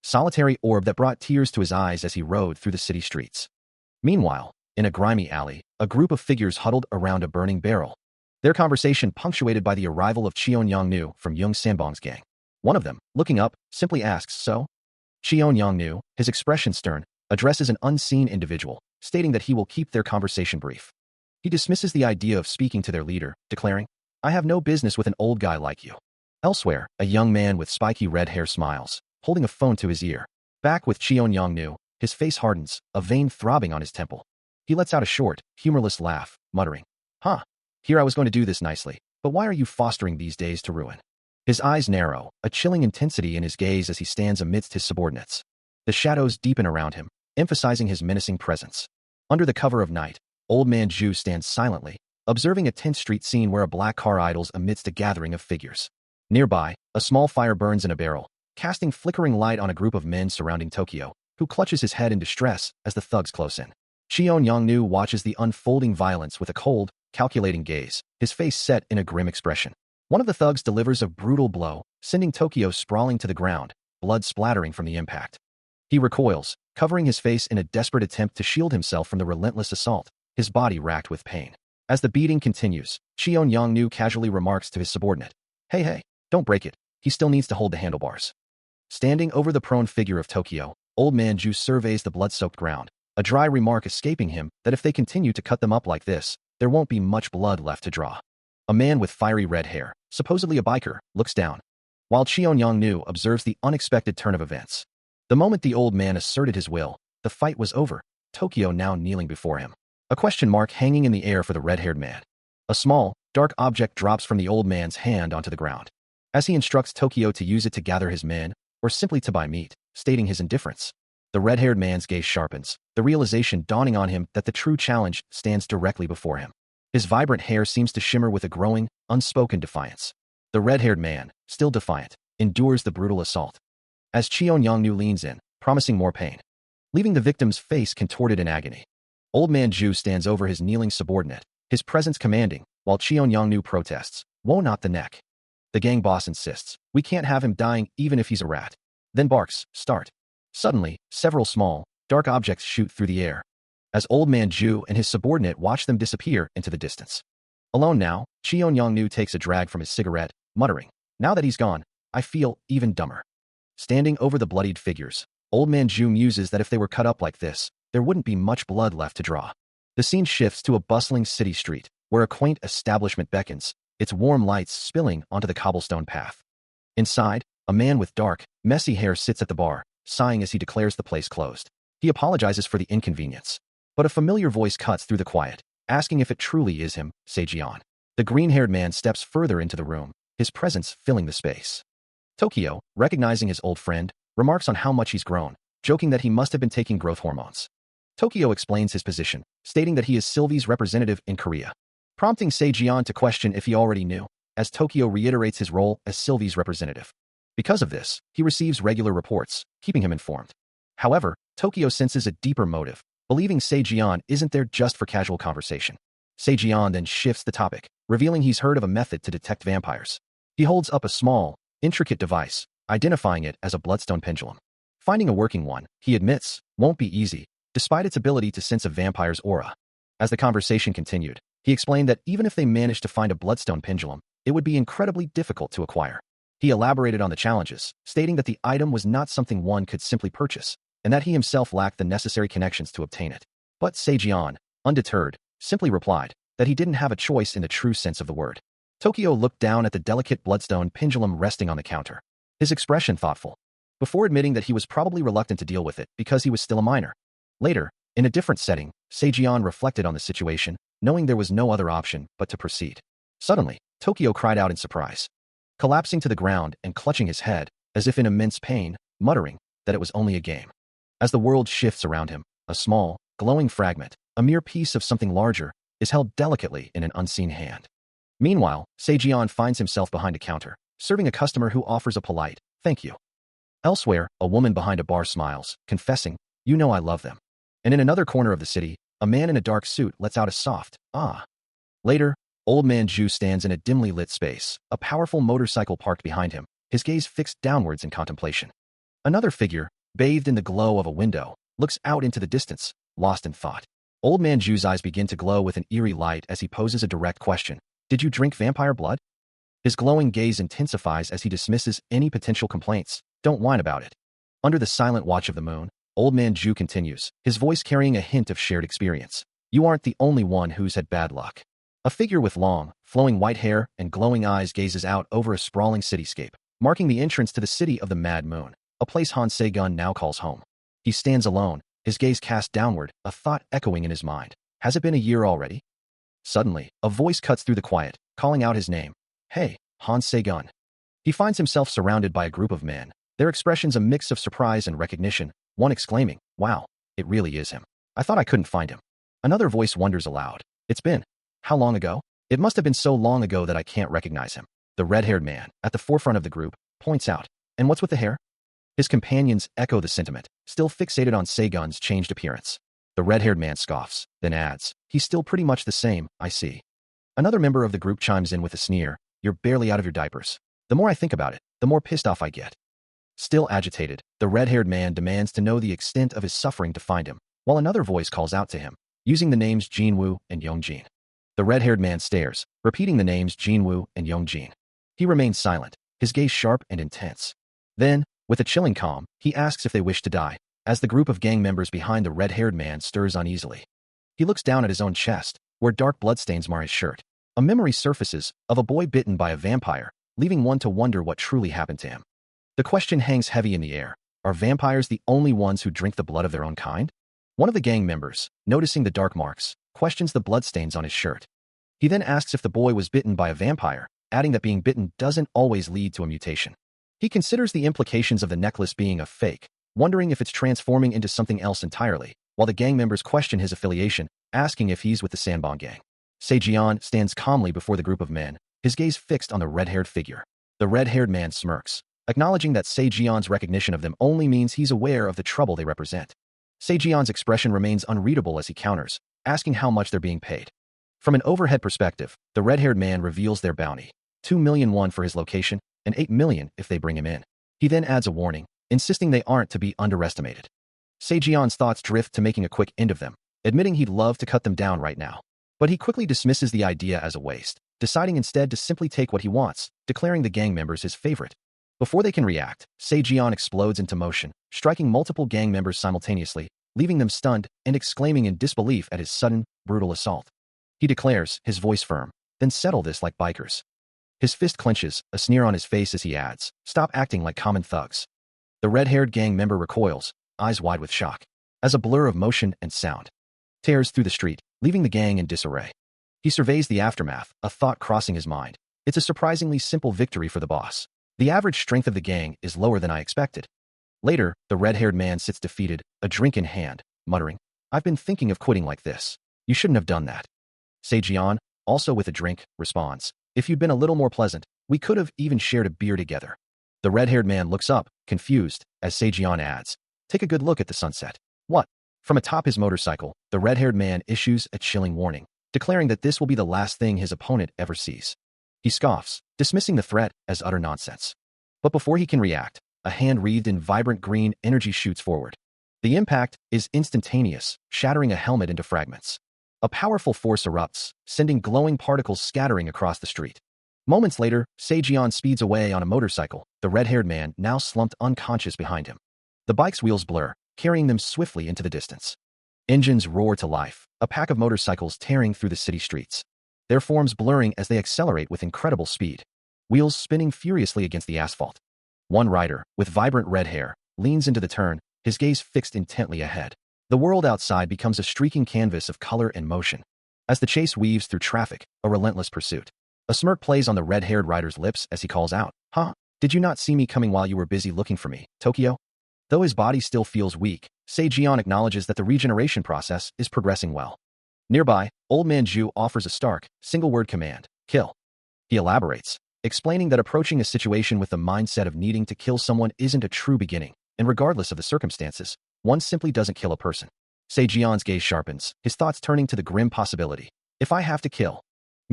solitary orb that brought tears to his eyes as he rode through the city streets. Meanwhile, in a grimy alley, a group of figures huddled around a burning barrel. Their conversation punctuated by the arrival of Cheon Yongnu from Young Sanbong's gang. One of them, looking up, simply asks, "So?" Cheon Yongnu, his expression stern, addresses an unseen individual, stating that he will keep their conversation brief. He dismisses the idea of speaking to their leader, declaring, "I have no business with an old guy like you." Elsewhere, a young man with spiky red hair smiles, holding a phone to his ear. Back with Cheon Yongnu, his face hardens, a vein throbbing on his temple. He lets out a short, humorless laugh, muttering, "Huh. Here I was going to do this nicely, but why are you fostering these days to ruin?" His eyes narrow, a chilling intensity in his gaze as he stands amidst his subordinates. The shadows deepen around him, emphasizing his menacing presence. Under the cover of night, Old Man Zhu stands silently, observing a tense street scene where a black car idles amidst a gathering of figures. Nearby, a small fire burns in a barrel, casting flickering light on a group of men surrounding Tokyo, who clutches his head in distress as the thugs close in. Cheon Yongnu watches the unfolding violence with a cold, calculating gaze, his face set in a grim expression. One of the thugs delivers a brutal blow, sending Tokyo sprawling to the ground, blood splattering from the impact. He recoils, covering his face in a desperate attempt to shield himself from the relentless assault, his body racked with pain. As the beating continues, Cheon Yongnu casually remarks to his subordinate, Hey, don't break it, he still needs to hold the handlebars." Standing over the prone figure of Tokyo, Old Man Zhu surveys the blood-soaked ground, a dry remark escaping him that if they continue to cut them up like this, there won't be much blood left to draw. A man with fiery red hair, supposedly a biker, looks down, while Cheon Yongnu observes the unexpected turn of events. The moment the old man asserted his will, the fight was over, Tokyo now kneeling before him. A question mark hanging in the air for the red-haired man. A small, dark object drops from the old man's hand onto the ground. As he instructs Tokyo to use it to gather his men, or simply to buy meat, stating his indifference. The red-haired man's gaze sharpens, the realization dawning on him that the true challenge stands directly before him. His vibrant hair seems to shimmer with a growing, unspoken defiance. The red-haired man, still defiant, endures the brutal assault. As Cheon Yongnu leans in, promising more pain, leaving the victim's face contorted in agony. Old Man Zhu stands over his kneeling subordinate, his presence commanding, while Cheon Yongnu protests, "Woe not the neck." The gang boss insists, "We can't have him dying even if he's a rat." Then barks, "Start." Suddenly, several small, dark objects shoot through the air, as Old Man Zhu and his subordinate watch them disappear into the distance. Alone now, Cheon Yongnu takes a drag from his cigarette, muttering, "Now that he's gone, I feel even dumber." Standing over the bloodied figures, Old Man Zhu muses that if they were cut up like this, there wouldn't be much blood left to draw. The scene shifts to a bustling city street, where a quaint establishment beckons, its warm lights spilling onto the cobblestone path. Inside, a man with dark, messy hair sits at the bar, sighing as he declares the place closed. He apologizes for the inconvenience. But a familiar voice cuts through the quiet, asking if it truly is him, Sejian. The green-haired man steps further into the room, his presence filling the space. Tokyo, recognizing his old friend, remarks on how much he's grown, joking that he must have been taking growth hormones. Tokyo explains his position, stating that he is Sylvie's representative in Korea, prompting Sejian to question if he already knew, as Tokyo reiterates his role as Sylvie's representative. Because of this, he receives regular reports, keeping him informed. However, Tokyo senses a deeper motive, believing Sejian isn't there just for casual conversation. Sejian then shifts the topic, revealing he's heard of a method to detect vampires. He holds up a small, intricate device, identifying it as a bloodstone pendulum. Finding a working one, he admits, won't be easy, despite its ability to sense a vampire's aura. As the conversation continued, he explained that even if they managed to find a bloodstone pendulum, it would be incredibly difficult to acquire. He elaborated on the challenges, stating that the item was not something one could simply purchase, and that he himself lacked the necessary connections to obtain it. But Sejian, undeterred, simply replied that he didn't have a choice in the true sense of the word. Tokyo looked down at the delicate bloodstone pendulum resting on the counter, his expression thoughtful, before admitting that he was probably reluctant to deal with it because he was still a minor. Later, in a different setting, Sejian reflected on the situation, knowing there was no other option but to proceed. Suddenly, Tokyo cried out in surprise, collapsing to the ground and clutching his head, as if in immense pain, muttering that it was only a game. As the world shifts around him, a small, glowing fragment, a mere piece of something larger, is held delicately in an unseen hand. Meanwhile, Sejian finds himself behind a counter, serving a customer who offers a polite, "Thank you." Elsewhere, a woman behind a bar smiles, confessing, "You know I love them." And in another corner of the city, a man in a dark suit lets out a soft, "Ah." Later, Old Man Ju stands in a dimly lit space, a powerful motorcycle parked behind him, his gaze fixed downwards in contemplation. Another figure, bathed in the glow of a window, looks out into the distance, lost in thought. Old Man Ju's eyes begin to glow with an eerie light as he poses a direct question. Did you drink vampire blood? His glowing gaze intensifies as he dismisses any potential complaints. Don't whine about it. Under the silent watch of the moon, Old Man Ju continues, his voice carrying a hint of shared experience. You aren't the only one who's had bad luck. A figure with long, flowing white hair and glowing eyes gazes out over a sprawling cityscape, marking the entrance to the city of the Mad Moon, a place Han Se-gun now calls home. He stands alone, his gaze cast downward, a thought echoing in his mind. Has it been a year already? Suddenly, a voice cuts through the quiet, calling out his name. Hey, Han Se-gun. He finds himself surrounded by a group of men, their expressions a mix of surprise and recognition, one exclaiming, wow, it really is him. I thought I couldn't find him. Another voice wonders aloud. It's been. How long ago? It must have been so long ago that I can't recognize him. The red-haired man, at the forefront of the group, points out. And what's with the hair? His companions echo the sentiment, still fixated on Se-gun's changed appearance. The red-haired man scoffs, then adds, he's still pretty much the same, I see. Another member of the group chimes in with a sneer, you're barely out of your diapers. The more I think about it, the more pissed off I get. Still agitated, the red-haired man demands to know the extent of his suffering to find him, while another voice calls out to him, using the names Jinwoo and Yongjin. The red-haired man stares, repeating the names Jinwoo and Yongjin. He remains silent, his gaze sharp and intense. Then, with a chilling calm, he asks if they wish to die, as the group of gang members behind the red-haired man stirs uneasily. He looks down at his own chest, where dark bloodstains mar his shirt. A memory surfaces of a boy bitten by a vampire, leaving one to wonder what truly happened to him. The question hangs heavy in the air. Are vampires the only ones who drink the blood of their own kind? One of the gang members, noticing the dark marks, questions the bloodstains on his shirt. He then asks if the boy was bitten by a vampire, adding that being bitten doesn't always lead to a mutation. He considers the implications of the necklace being a fake, wondering if it's transforming into something else entirely, while the gang members question his affiliation, asking if he's with the Sanbong gang. Se-jian stands calmly before the group of men, his gaze fixed on the red-haired figure. The red-haired man smirks, acknowledging that Se-jian's recognition of them only means he's aware of the trouble they represent. Se-jian's expression remains unreadable as he counters, asking how much they're being paid. From an overhead perspective, the red-haired man reveals their bounty, 2 million won for his location, and 8 million if they bring him in. He then adds a warning, insisting they aren't to be underestimated. Se-jian's thoughts drift to making a quick end of them, admitting he'd love to cut them down right now. But he quickly dismisses the idea as a waste, deciding instead to simply take what he wants, declaring the gang members his favorite. Before they can react, Se-jian explodes into motion, striking multiple gang members simultaneously, leaving them stunned and exclaiming in disbelief at his sudden, brutal assault. He declares, his voice firm, then settle this like bikers. His fist clenches, a sneer on his face as he adds, stop acting like common thugs. The red-haired gang member recoils, eyes wide with shock, as a blur of motion and sound tears through the street, leaving the gang in disarray. He surveys the aftermath, a thought crossing his mind. It's a surprisingly simple victory for the boss. The average strength of the gang is lower than I expected. Later, the red-haired man sits defeated, a drink in hand, muttering, I've been thinking of quitting like this. You shouldn't have done that. Se-jian, also with a drink, responds, if you'd been a little more pleasant, we could have even shared a beer together. The red-haired man looks up, confused, as Se-jian adds, take a good look at the sunset. What? From atop his motorcycle, the red-haired man issues a chilling warning, declaring that this will be the last thing his opponent ever sees. He scoffs, dismissing the threat as utter nonsense. But before he can react, a hand wreathed in vibrant green energy shoots forward. The impact is instantaneous, shattering a helmet into fragments. A powerful force erupts, sending glowing particles scattering across the street. Moments later, Se-jian speeds away on a motorcycle, the red-haired man now slumped unconscious behind him. The bike's wheels blur, carrying them swiftly into the distance. Engines roar to life, a pack of motorcycles tearing through the city streets. Their forms blurring as they accelerate with incredible speed, wheels spinning furiously against the asphalt. One rider, with vibrant red hair, leans into the turn, his gaze fixed intently ahead. The world outside becomes a streaking canvas of color and motion. As the chase weaves through traffic, a relentless pursuit. A smirk plays on the red-haired rider's lips as he calls out, huh? Did you not see me coming while you were busy looking for me, Tokyo? Though his body still feels weak, Se-jian acknowledges that the regeneration process is progressing well. Nearby, Old Man Ju offers a stark, single-word command, kill. He elaborates, explaining that approaching a situation with the mindset of needing to kill someone isn't a true beginning, and regardless of the circumstances, one simply doesn't kill a person. Se-jian's gaze sharpens, his thoughts turning to the grim possibility. If I have to kill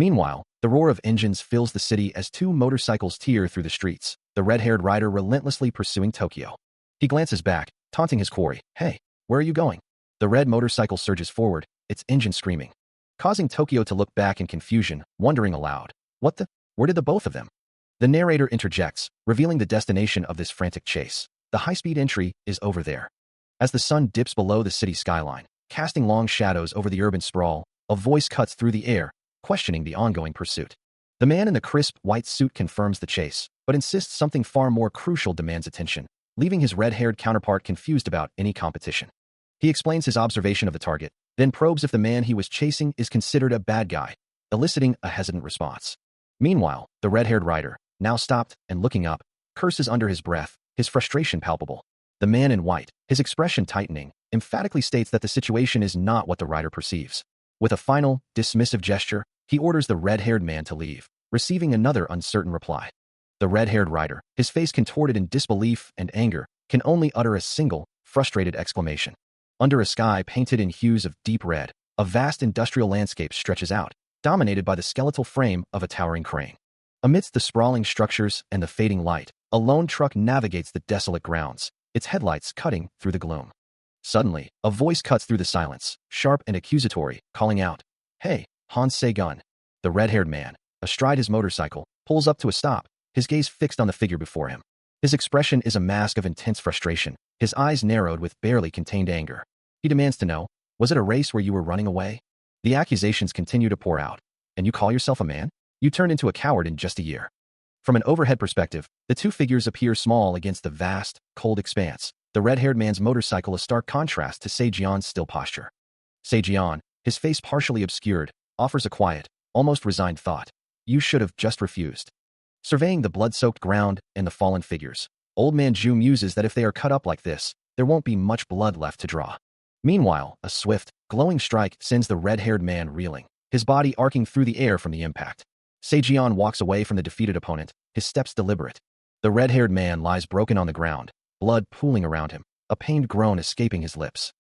Meanwhile, the roar of engines fills the city as two motorcycles tear through the streets, the red-haired rider relentlessly pursuing Tokyo. He glances back, taunting his quarry. Hey, where are you going? The red motorcycle surges forward, its engine screaming, causing Tokyo to look back in confusion, wondering aloud. What the? Where did the both of them? The narrator interjects, revealing the destination of this frantic chase. The high-speed entry is over there. As the sun dips below the city skyline, casting long shadows over the urban sprawl, a voice cuts through the air, questioning the ongoing pursuit. The man in the crisp white suit confirms the chase, but insists something far more crucial demands attention, leaving his red-haired counterpart confused about any competition. He explains his observation of the target, then probes if the man he was chasing is considered a bad guy, eliciting a hesitant response. Meanwhile, the red-haired rider, now stopped and looking up, curses under his breath, his frustration palpable. The man in white, his expression tightening, emphatically states that the situation is not what the rider perceives. With a final, dismissive gesture, he orders the red-haired man to leave, receiving another uncertain reply. The red-haired rider, his face contorted in disbelief and anger, can only utter a single, frustrated exclamation. Under a sky painted in hues of deep red, a vast industrial landscape stretches out, dominated by the skeletal frame of a towering crane. Amidst the sprawling structures and the fading light, a lone truck navigates the desolate grounds, its headlights cutting through the gloom. Suddenly, a voice cuts through the silence, sharp and accusatory, calling out, "Hey, Hans Sei-gun." The red-haired man, astride his motorcycle, pulls up to a stop, his gaze fixed on the figure before him. His expression is a mask of intense frustration, his eyes narrowed with barely contained anger. He demands to know, was it a race where you were running away? The accusations continue to pour out. And you call yourself a man? You turned into a coward in just a year. From an overhead perspective, the two figures appear small against the vast, cold expanse, the red-haired man's motorcycle a stark contrast to Seijian's still posture. Seijian, his face partially obscured, offers a quiet, almost resigned thought. You should have just refused. Surveying the blood-soaked ground and the fallen figures, Old Man Zhu muses that if they are cut up like this, there won't be much blood left to draw. Meanwhile, a swift, glowing strike sends the red-haired man reeling, his body arcing through the air from the impact. Seijian walks away from the defeated opponent, his steps deliberate. The red-haired man lies broken on the ground, blood pooling around him, a pained groan escaping his lips.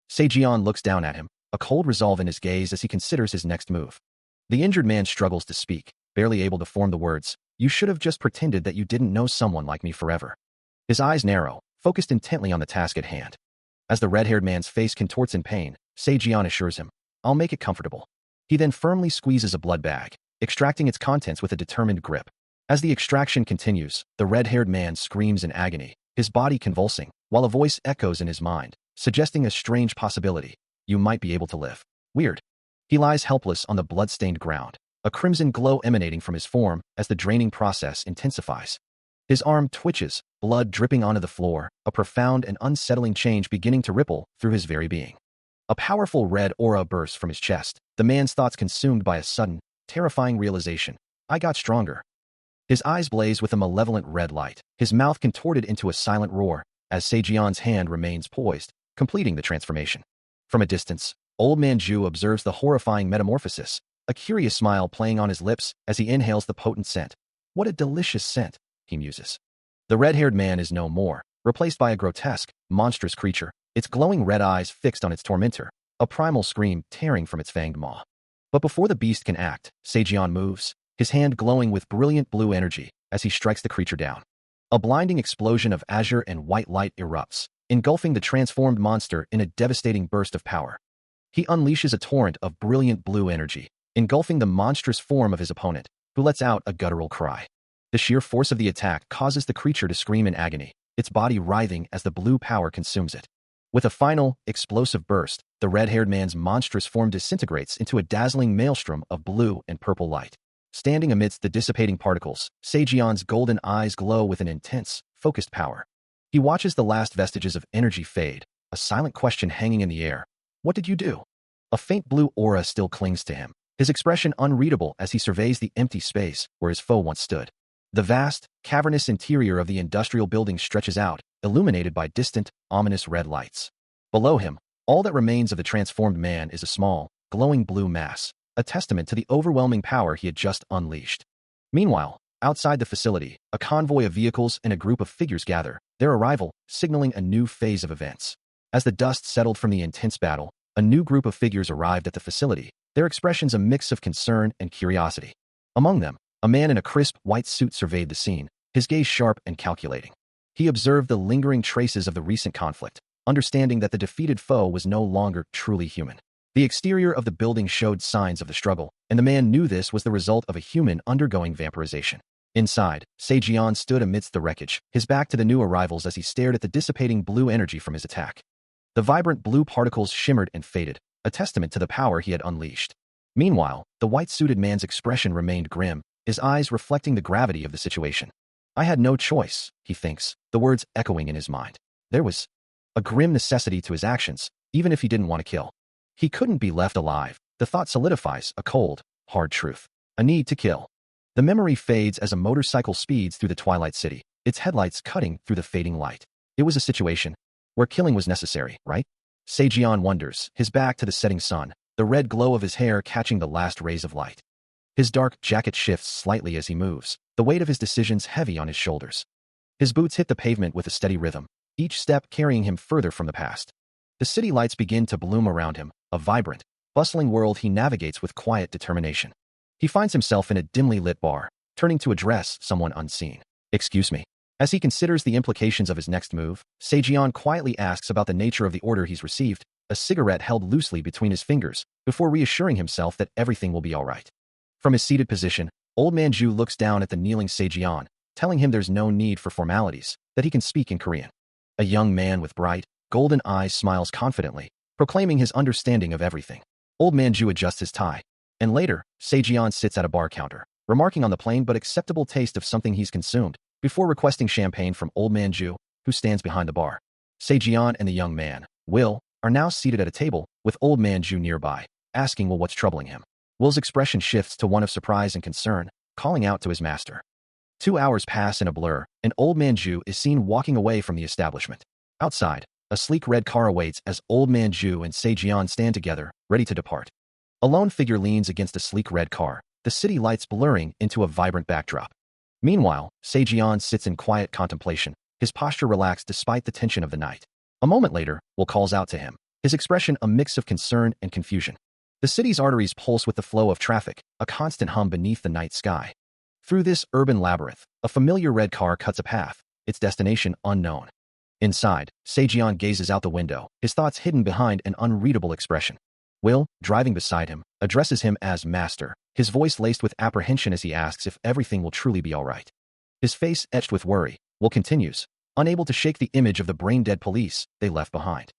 Seijian looks down at him, a cold resolve in his gaze as he considers his next move. The injured man struggles to speak, barely able to form the words, "You should have just pretended that you didn't know someone like me forever." His eyes narrow, focused intently on the task at hand. As the red-haired man's face contorts in pain, Seijian assures him, "I'll make it comfortable." He then firmly squeezes a blood bag, extracting its contents with a determined grip. As the extraction continues, the red-haired man screams in agony, his body convulsing, while a voice echoes in his mind, suggesting a strange possibility. You might be able to live. Weird. He lies helpless on the blood-stained ground, a crimson glow emanating from his form as the draining process intensifies. His arm twitches, blood dripping onto the floor, a profound and unsettling change beginning to ripple through his very being. A powerful red aura bursts from his chest, the man's thoughts consumed by a sudden, terrifying realization. I got stronger. His eyes blaze with a malevolent red light, his mouth contorted into a silent roar, as Seijian's hand remains poised, completing the transformation. From a distance, Old Man Zhu observes the horrifying metamorphosis, a curious smile playing on his lips as he inhales the potent scent. What a delicious scent, he muses. The red-haired man is no more, replaced by a grotesque, monstrous creature, its glowing red eyes fixed on its tormentor, a primal scream tearing from its fanged maw. But before the beast can act, Seijian moves, his hand glowing with brilliant blue energy as he strikes the creature down. A blinding explosion of azure and white light erupts, engulfing the transformed monster in a devastating burst of power. He unleashes a torrent of brilliant blue energy, engulfing the monstrous form of his opponent, who lets out a guttural cry. The sheer force of the attack causes the creature to scream in agony, its body writhing as the blue power consumes it. With a final, explosive burst, the red-haired man's monstrous form disintegrates into a dazzling maelstrom of blue and purple light. Standing amidst the dissipating particles, Seijian's golden eyes glow with an intense, focused power. He watches the last vestiges of energy fade, a silent question hanging in the air. What did you do? A faint blue aura still clings to him, his expression unreadable as he surveys the empty space where his foe once stood. The vast, cavernous interior of the industrial building stretches out, illuminated by distant, ominous red lights. Below him, all that remains of the transformed man is a small, glowing blue mass, a testament to the overwhelming power he had just unleashed. Meanwhile, outside the facility, a convoy of vehicles and a group of figures gather, their arrival signaling a new phase of events. As the dust settled from the intense battle, a new group of figures arrived at the facility, their expressions a mix of concern and curiosity. Among them, a man in a crisp white suit surveyed the scene, his gaze sharp and calculating. He observed the lingering traces of the recent conflict, understanding that the defeated foe was no longer truly human. The exterior of the building showed signs of the struggle, and the man knew this was the result of a human undergoing vampirization. Inside, Seijian stood amidst the wreckage, his back to the new arrivals as he stared at the dissipating blue energy from his attack. The vibrant blue particles shimmered and faded, a testament to the power he had unleashed. Meanwhile, the white-suited man's expression remained grim, his eyes reflecting the gravity of the situation. I had no choice, he thinks, the words echoing in his mind. There was a grim necessity to his actions, even if he didn't want to kill. He couldn't be left alive. The thought solidifies a cold, hard truth. A need to kill. The memory fades as a motorcycle speeds through the twilight city, its headlights cutting through the fading light. It was a situation where killing was necessary, right? Seijian wonders, his back to the setting sun, the red glow of his hair catching the last rays of light. His dark jacket shifts slightly as he moves, the weight of his decisions heavy on his shoulders. His boots hit the pavement with a steady rhythm, each step carrying him further from the past. The city lights begin to bloom around him, a vibrant, bustling world he navigates with quiet determination. He finds himself in a dimly lit bar, turning to address someone unseen. Excuse me. As he considers the implications of his next move, Seijian quietly asks about the nature of the order he's received, a cigarette held loosely between his fingers, before reassuring himself that everything will be all right. From his seated position, Old Man Ju looks down at the kneeling Seijian, telling him there's no need for formalities, that he can speak in Korean. A young man with bright, golden eyes smiles confidently, proclaiming his understanding of everything. Old Man Ju adjusts his tie, and later, Seijian sits at a bar counter, remarking on the plain but acceptable taste of something he's consumed, before requesting champagne from Old Man Ju, who stands behind the bar. Seijian and the young man, Will, are now seated at a table, with Old Man Ju nearby, asking Will what's troubling him. Will's expression shifts to one of surprise and concern, calling out to his master. 2 hours pass in a blur, and Old Man Ju is seen walking away from the establishment. Outside, a sleek red car awaits as Old Man Ju and Seijian stand together, ready to depart. A lone figure leans against a sleek red car, the city lights blurring into a vibrant backdrop. Meanwhile, Seijian sits in quiet contemplation, his posture relaxed despite the tension of the night. A moment later, Will calls out to him, his expression a mix of concern and confusion. The city's arteries pulse with the flow of traffic, a constant hum beneath the night sky. Through this urban labyrinth, a familiar red car cuts a path, its destination unknown. Inside, Seijian gazes out the window, his thoughts hidden behind an unreadable expression. Will, driving beside him, addresses him as Master, his voice laced with apprehension as he asks if everything will truly be all right. His face etched with worry, Will continues, unable to shake the image of the brain-dead police they left behind.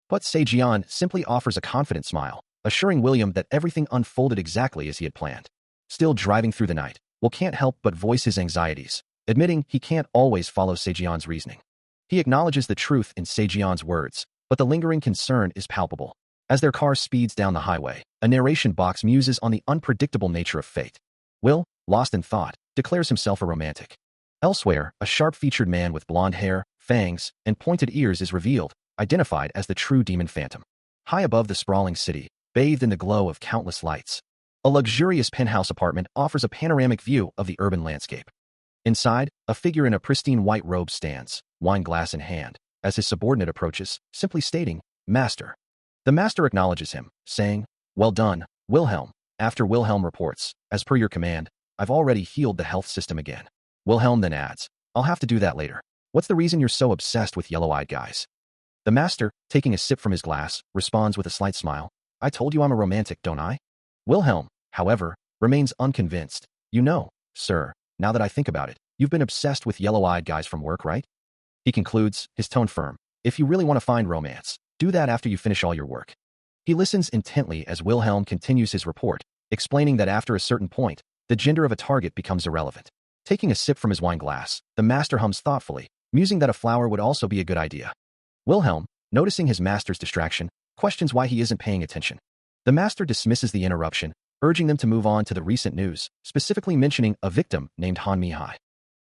But Seijian simply offers a confident smile, assuring William that everything unfolded exactly as he had planned. Still driving through the night, Will can't help but voice his anxieties, admitting he can't always follow Seijian's reasoning. He acknowledges the truth in Seijian's words, but the lingering concern is palpable. As their car speeds down the highway, a narration box muses on the unpredictable nature of fate. Will, lost in thought, declares himself a romantic. Elsewhere, a sharp-featured man with blonde hair, fangs, and pointed ears is revealed, identified as the true demon phantom. High above the sprawling city, bathed in the glow of countless lights, a luxurious penthouse apartment offers a panoramic view of the urban landscape. Inside, a figure in a pristine white robe stands, wine glass in hand, as his subordinate approaches, simply stating, "Master." The master acknowledges him, saying, "Well done, Wilhelm." After Wilhelm reports, "As per your command, I've already healed the health system again." Wilhelm then adds, "I'll have to do that later. What's the reason you're so obsessed with yellow-eyed guys?" The master, taking a sip from his glass, responds with a slight smile, "I told you I'm a romantic, don't I?" Wilhelm, however, remains unconvinced. "You know, sir, now that I think about it, you've been obsessed with yellow-eyed guys from work, right?" He concludes, his tone firm, "If you really want to find romance, do that after you finish all your work." He listens intently as Wilhelm continues his report, explaining that after a certain point, the gender of a target becomes irrelevant. Taking a sip from his wine glass, the master hums thoughtfully, musing that a flower would also be a good idea. Wilhelm, noticing his master's distraction, questions why he isn't paying attention. The master dismisses the interruption, urging them to move on to the recent news, specifically mentioning a victim named Han Mihai.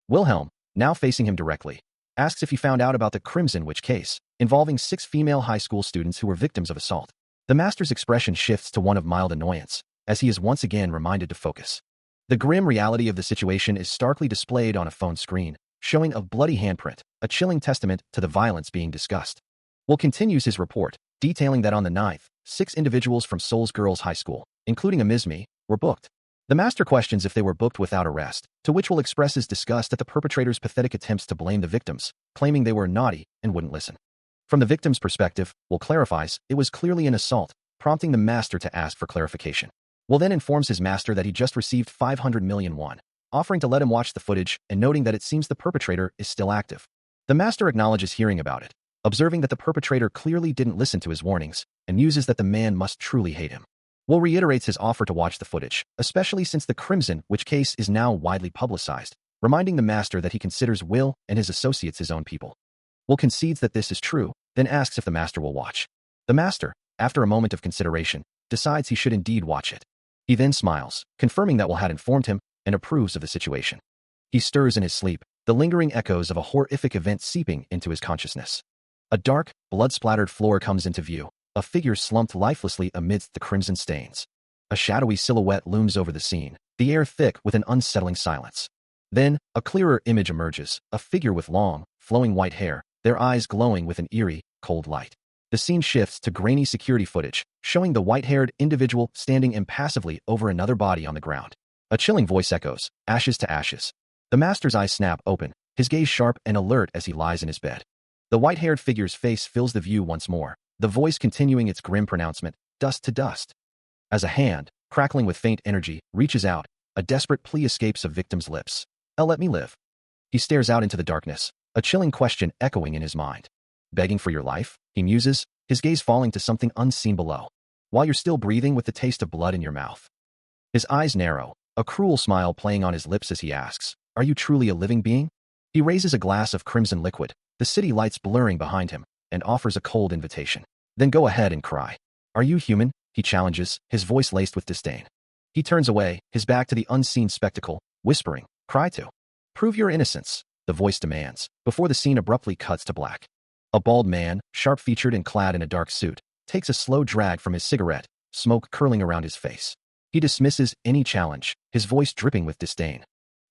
Wilhelm, now facing him directly, asks if he found out about the Crimson Witch case, involving 6 female high school students who were victims of assault. The master's expression shifts to one of mild annoyance, as he is once again reminded to focus. The grim reality of the situation is starkly displayed on a phone screen, showing a bloody handprint, a chilling testament to the violence being discussed. Will continues his report, detailing that on the 9th, 6 individuals from Seoul's girls' high school, including a Ms. Mi, were booked. The master questions if they were booked without arrest, to which Will expresses disgust at the perpetrator's pathetic attempts to blame the victims, claiming they were naughty and wouldn't listen. From the victim's perspective, Will clarifies it was clearly an assault, prompting the master to ask for clarification. Will then informs his master that he just received 500 million won, offering to let him watch the footage and noting that it seems the perpetrator is still active. The master acknowledges hearing about it, observing that the perpetrator clearly didn't listen to his warnings and uses that the man must truly hate him. Will reiterates his offer to watch the footage, especially since the Crimson Witch case is now widely publicized, reminding the master that he considers Will and his associates his own people. Will concedes that this is true, then asks if the master will watch. The master, after a moment of consideration, decides he should indeed watch it. He then smiles, confirming that Will had informed him and approves of the situation. He stirs in his sleep, the lingering echoes of a horrific event seeping into his consciousness. A dark, blood-splattered floor comes into view, a figure slumped lifelessly amidst the crimson stains. A shadowy silhouette looms over the scene, the air thick with an unsettling silence. Then, a clearer image emerges, a figure with long, flowing white hair, their eyes glowing with an eerie, cold light. The scene shifts to grainy security footage, showing the white-haired individual standing impassively over another body on the ground. A chilling voice echoes, ashes to ashes. The master's eyes snap open, his gaze sharp and alert as he lies in his bed. The white-haired figure's face fills the view once more, the voice continuing its grim pronouncement, dust to dust. As a hand, crackling with faint energy, reaches out, a desperate plea escapes a victim's lips. Let me live." He stares out into the darkness, a chilling question echoing in his mind. "Begging for your life?" he muses, his gaze falling to something unseen below. "While you're still breathing with the taste of blood in your mouth?" His eyes narrow, a cruel smile playing on his lips as he asks, "Are you truly a living being?" He raises a glass of crimson liquid, the city lights blurring behind him, and offers a cold invitation. "Then go ahead and cry. Are you human?" he challenges, his voice laced with disdain. He turns away, his back to the unseen spectacle, whispering, "Cry to. Prove your innocence," the voice demands, before the scene abruptly cuts to black. A bald man, sharp-featured and clad in a dark suit, takes a slow drag from his cigarette, smoke curling around his face. He dismisses any challenge, his voice dripping with disdain.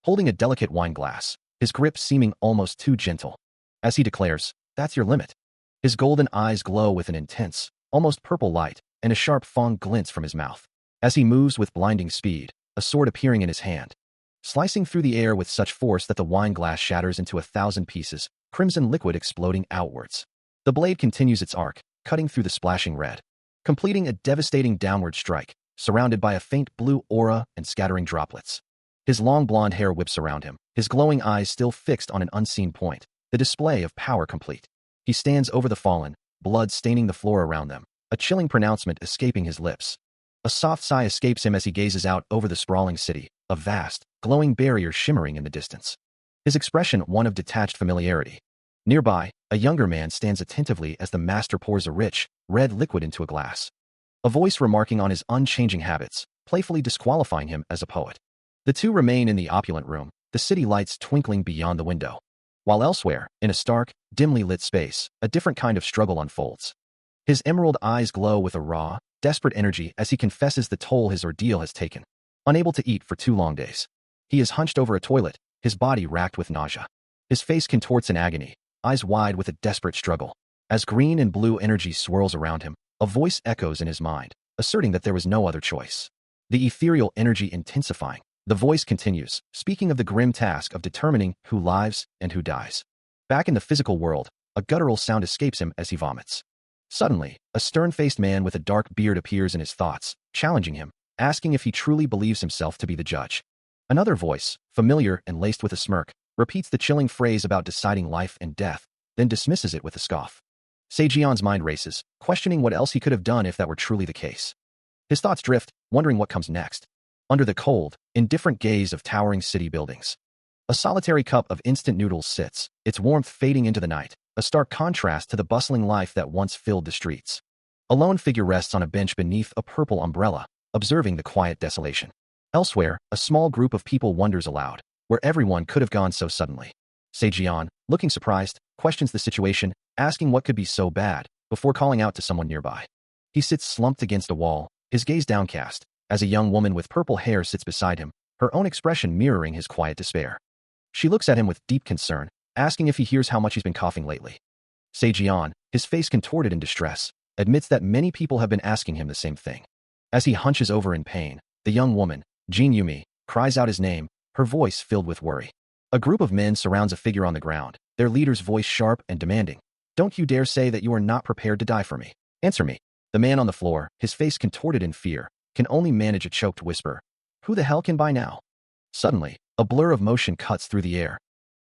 Holding a delicate wine glass, his grip seeming almost too gentle. As he declares, "That's your limit." His golden eyes glow with an intense, almost purple light, and a sharp fang glints from his mouth. As he moves with blinding speed, a sword appearing in his hand, slicing through the air with such force that the wine glass shatters into 1,000 pieces, crimson liquid exploding outwards. The blade continues its arc, cutting through the splashing red, completing a devastating downward strike, surrounded by a faint blue aura and scattering droplets. His long blonde hair whips around him, his glowing eyes still fixed on an unseen point, the display of power complete. He stands over the fallen, blood staining the floor around them, a chilling pronouncement escaping his lips. A soft sigh escapes him as he gazes out over the sprawling city, a vast, glowing barrier shimmering in the distance. His expression one of detached familiarity. Nearby, a younger man stands attentively as the master pours a rich, red liquid into a glass. A voice remarking on his unchanging habits, playfully disqualifying him as a poet. The two remain in the opulent room, the city lights twinkling beyond the window. While elsewhere, in a stark, dimly lit space, a different kind of struggle unfolds. His emerald eyes glow with a raw, desperate energy as he confesses the toll his ordeal has taken. Unable to eat for 2 long days, he is hunched over a toilet, his body racked with nausea. His face contorts in agony, eyes wide with a desperate struggle. As green and blue energy swirls around him, a voice echoes in his mind, asserting that there was no other choice. The ethereal energy intensifying, the voice continues, speaking of the grim task of determining who lives and who dies. Back in the physical world, a guttural sound escapes him as he vomits. Suddenly, a stern-faced man with a dark beard appears in his thoughts, challenging him, asking if he truly believes himself to be the judge. Another voice, familiar and laced with a smirk, repeats the chilling phrase about deciding life and death, then dismisses it with a scoff. Sejion's mind races, questioning what else he could have done if that were truly the case. His thoughts drift, wondering what comes next. Under the cold, indifferent gaze of towering city buildings, a solitary cup of instant noodles sits, its warmth fading into the night, a stark contrast to the bustling life that once filled the streets. A lone figure rests on a bench beneath a purple umbrella, observing the quiet desolation. Elsewhere, a small group of people wonders aloud, where everyone could have gone so suddenly. Sejion, looking surprised, questions the situation, asking what could be so bad, before calling out to someone nearby. He sits slumped against a wall, his gaze downcast, as a young woman with purple hair sits beside him, her own expression mirroring his quiet despair. She looks at him with deep concern, asking if he hears how much he's been coughing lately. Sejion, his face contorted in distress, admits that many people have been asking him the same thing. As he hunches over in pain, the young woman, Jin Yumi, cries out his name, her voice filled with worry. A group of men surrounds a figure on the ground, their leader's voice sharp and demanding. Don't you dare say that you are not prepared to die for me. Answer me. The man on the floor, his face contorted in fear, can only manage a choked whisper. Who the hell can buy now? Suddenly, a blur of motion cuts through the air,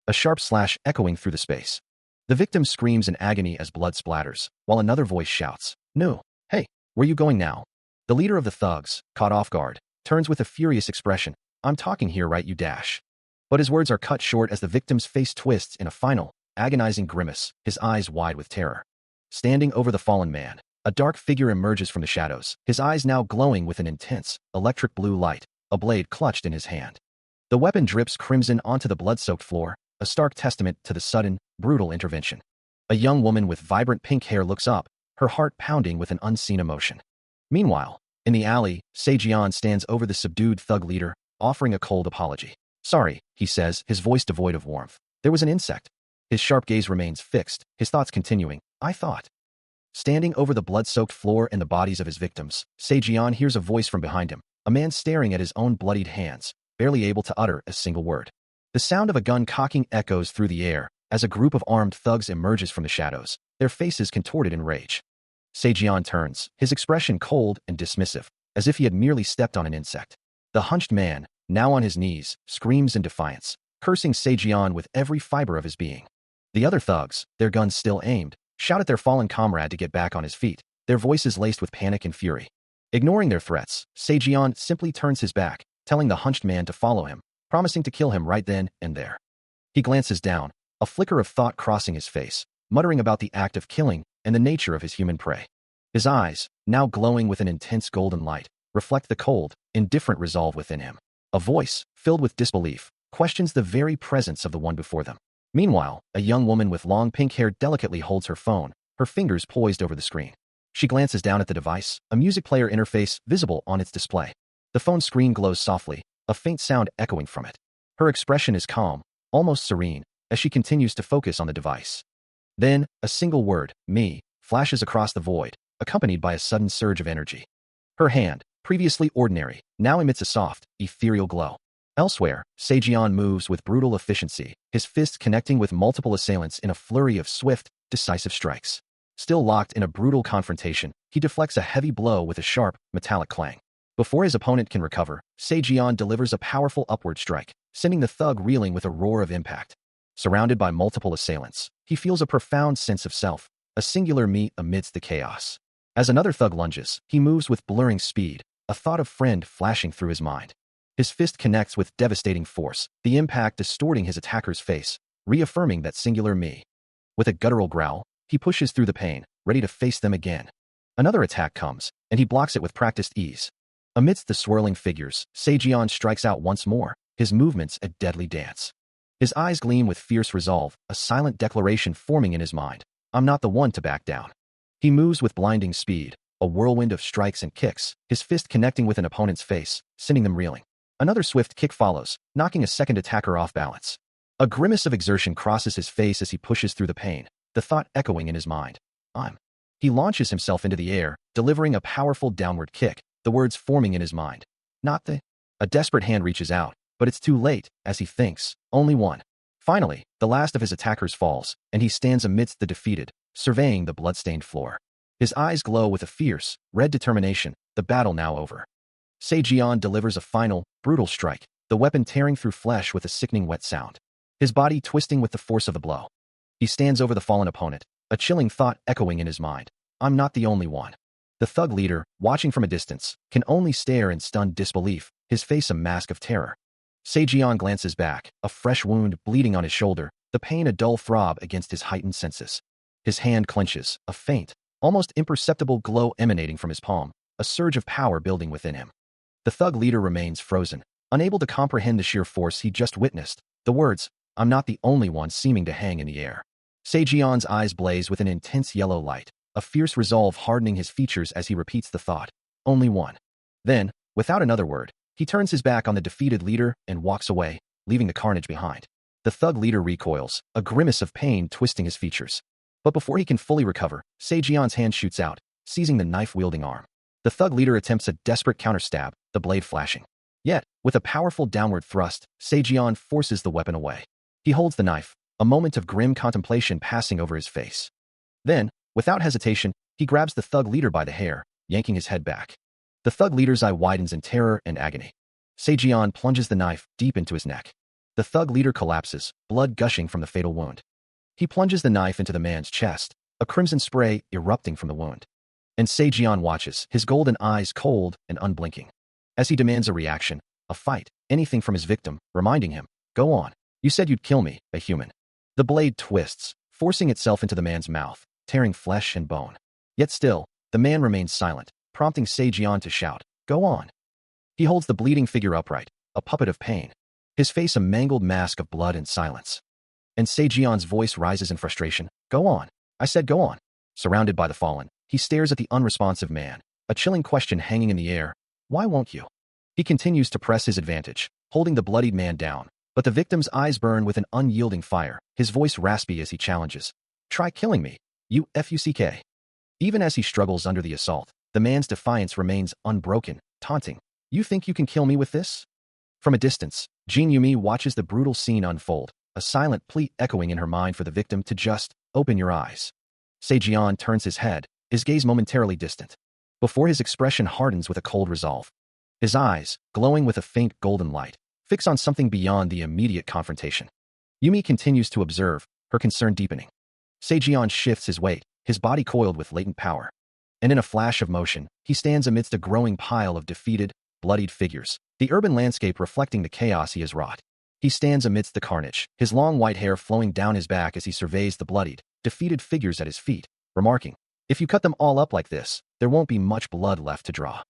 a sharp slash echoing through the space. The victim screams in agony as blood splatters, while another voice shouts, "No! Hey, where you going now?" The leader of the thugs, caught off guard, turns with a furious expression. I'm talking here, right, you dash. But his words are cut short as the victim's face twists in a final, agonizing grimace, his eyes wide with terror. Standing over the fallen man, a dark figure emerges from the shadows, his eyes now glowing with an intense, electric blue light, a blade clutched in his hand. The weapon drips crimson onto the blood-soaked floor, a stark testament to the sudden, brutal intervention. A young woman with vibrant pink hair looks up, her heart pounding with an unseen emotion. Meanwhile, in the alley, Sejian stands over the subdued thug leader, offering a cold apology. Sorry, he says, his voice devoid of warmth. There was an insect. His sharp gaze remains fixed, his thoughts continuing. I thought. Standing over the blood-soaked floor and the bodies of his victims, Sejian hears a voice from behind him, a man staring at his own bloodied hands, barely able to utter a single word. The sound of a gun cocking echoes through the air as a group of armed thugs emerges from the shadows, their faces contorted in rage. Sejian turns, his expression cold and dismissive, as if he had merely stepped on an insect. The hunched man, now on his knees, screams in defiance, cursing Sejian with every fiber of his being. The other thugs, their guns still aimed, shout at their fallen comrade to get back on his feet, their voices laced with panic and fury. Ignoring their threats, Sejian simply turns his back, telling the hunched man to follow him, promising to kill him right then and there. He glances down, a flicker of thought crossing his face, muttering about the act of killing and the nature of his human prey. His eyes, now glowing with an intense golden light, reflect the cold, indifferent resolve within him. A voice, filled with disbelief, questions the very presence of the one before them. Meanwhile, a young woman with long pink hair delicately holds her phone, her fingers poised over the screen. She glances down at the device, a music player interface visible on its display. The phone screen glows softly, a faint sound echoing from it. Her expression is calm, almost serene, as she continues to focus on the device. Then, a single word, me, flashes across the void, accompanied by a sudden surge of energy. Her hand, previously ordinary, now emits a soft, ethereal glow. Elsewhere, Sejian moves with brutal efficiency, his fists connecting with multiple assailants in a flurry of swift, decisive strikes. Still locked in a brutal confrontation, he deflects a heavy blow with a sharp, metallic clang. Before his opponent can recover, Sejian delivers a powerful upward strike, sending the thug reeling with a roar of impact. Surrounded by multiple assailants, he feels a profound sense of self, a singular me amidst the chaos. As another thug lunges, he moves with blurring speed, a thought of friend flashing through his mind. His fist connects with devastating force, the impact distorting his attacker's face, reaffirming that singular me. With a guttural growl, he pushes through the pain, ready to face them again. Another attack comes, and he blocks it with practiced ease. Amidst the swirling figures, Sejian strikes out once more, his movements a deadly dance. His eyes gleam with fierce resolve, a silent declaration forming in his mind. I'm not the one to back down. He moves with blinding speed, a whirlwind of strikes and kicks, his fist connecting with an opponent's face, sending them reeling. Another swift kick follows, knocking a second attacker off balance. A grimace of exertion crosses his face as he pushes through the pain, the thought echoing in his mind. He launches himself into the air, delivering a powerful downward kick, the words forming in his mind. Not the... A desperate hand reaches out, but it's too late, as he thinks, only one. Finally, the last of his attackers falls, and he stands amidst the defeated, surveying the blood-stained floor. His eyes glow with a fierce, red determination, the battle now over. Sejian delivers a final, brutal strike, the weapon tearing through flesh with a sickening wet sound. His body twisting with the force of the blow. He stands over the fallen opponent, a chilling thought echoing in his mind. I'm not the only one. The thug leader, watching from a distance, can only stare in stunned disbelief, his face a mask of terror. Sejian glances back, a fresh wound bleeding on his shoulder, the pain a dull throb against his heightened senses. His hand clenches, a faint, almost imperceptible glow emanating from his palm, a surge of power building within him. The thug leader remains frozen, unable to comprehend the sheer force he just witnessed, the words, I'm not the only one, seeming to hang in the air. Sejian's eyes blaze with an intense yellow light, a fierce resolve hardening his features as he repeats the thought, only one. Then, without another word, he turns his back on the defeated leader and walks away, leaving the carnage behind. The thug leader recoils, a grimace of pain twisting his features. But before he can fully recover, Sejian's hand shoots out, seizing the knife-wielding arm. The thug leader attempts a desperate counter-stab, the blade flashing. Yet, with a powerful downward thrust, Sejian forces the weapon away. He holds the knife, a moment of grim contemplation passing over his face. Then, without hesitation, he grabs the thug leader by the hair, yanking his head back. The thug leader's eye widens in terror and agony. Sejian plunges the knife deep into his neck. The thug leader collapses, blood gushing from the fatal wound. He plunges the knife into the man's chest, a crimson spray erupting from the wound. And Sejian watches, his golden eyes cold and unblinking. As he demands a reaction, a fight, anything from his victim, reminding him, "Go on. You said you'd kill me, a human." The blade twists, forcing itself into the man's mouth, tearing flesh and bone. Yet still, the man remains silent, prompting Sejian to shout, "Go on." He holds the bleeding figure upright, a puppet of pain. His face a mangled mask of blood and silence. And Sejian's voice rises in frustration, "Go on. I said go on." Surrounded by the fallen, he stares at the unresponsive man, a chilling question hanging in the air. Why won't you? He continues to press his advantage, holding the bloodied man down, but the victim's eyes burn with an unyielding fire, his voice raspy as he challenges. "Try killing me, you fuck." Even as he struggles under the assault, the man's defiance remains unbroken, taunting. "You think you can kill me with this?" From a distance, Jin Yumi watches the brutal scene unfold, a silent plea echoing in her mind for the victim to just open your eyes. Sejian turns his head, his gaze momentarily distant, before his expression hardens with a cold resolve. His eyes, glowing with a faint golden light, fix on something beyond the immediate confrontation. Yumi continues to observe, her concern deepening. Sejian shifts his weight, his body coiled with latent power. And in a flash of motion, he stands amidst a growing pile of defeated, bloodied figures, the urban landscape reflecting the chaos he has wrought. He stands amidst the carnage, his long white hair flowing down his back as he surveys the bloodied, defeated figures at his feet, remarking, "If you cut them all up like this, there won't be much blood left to draw."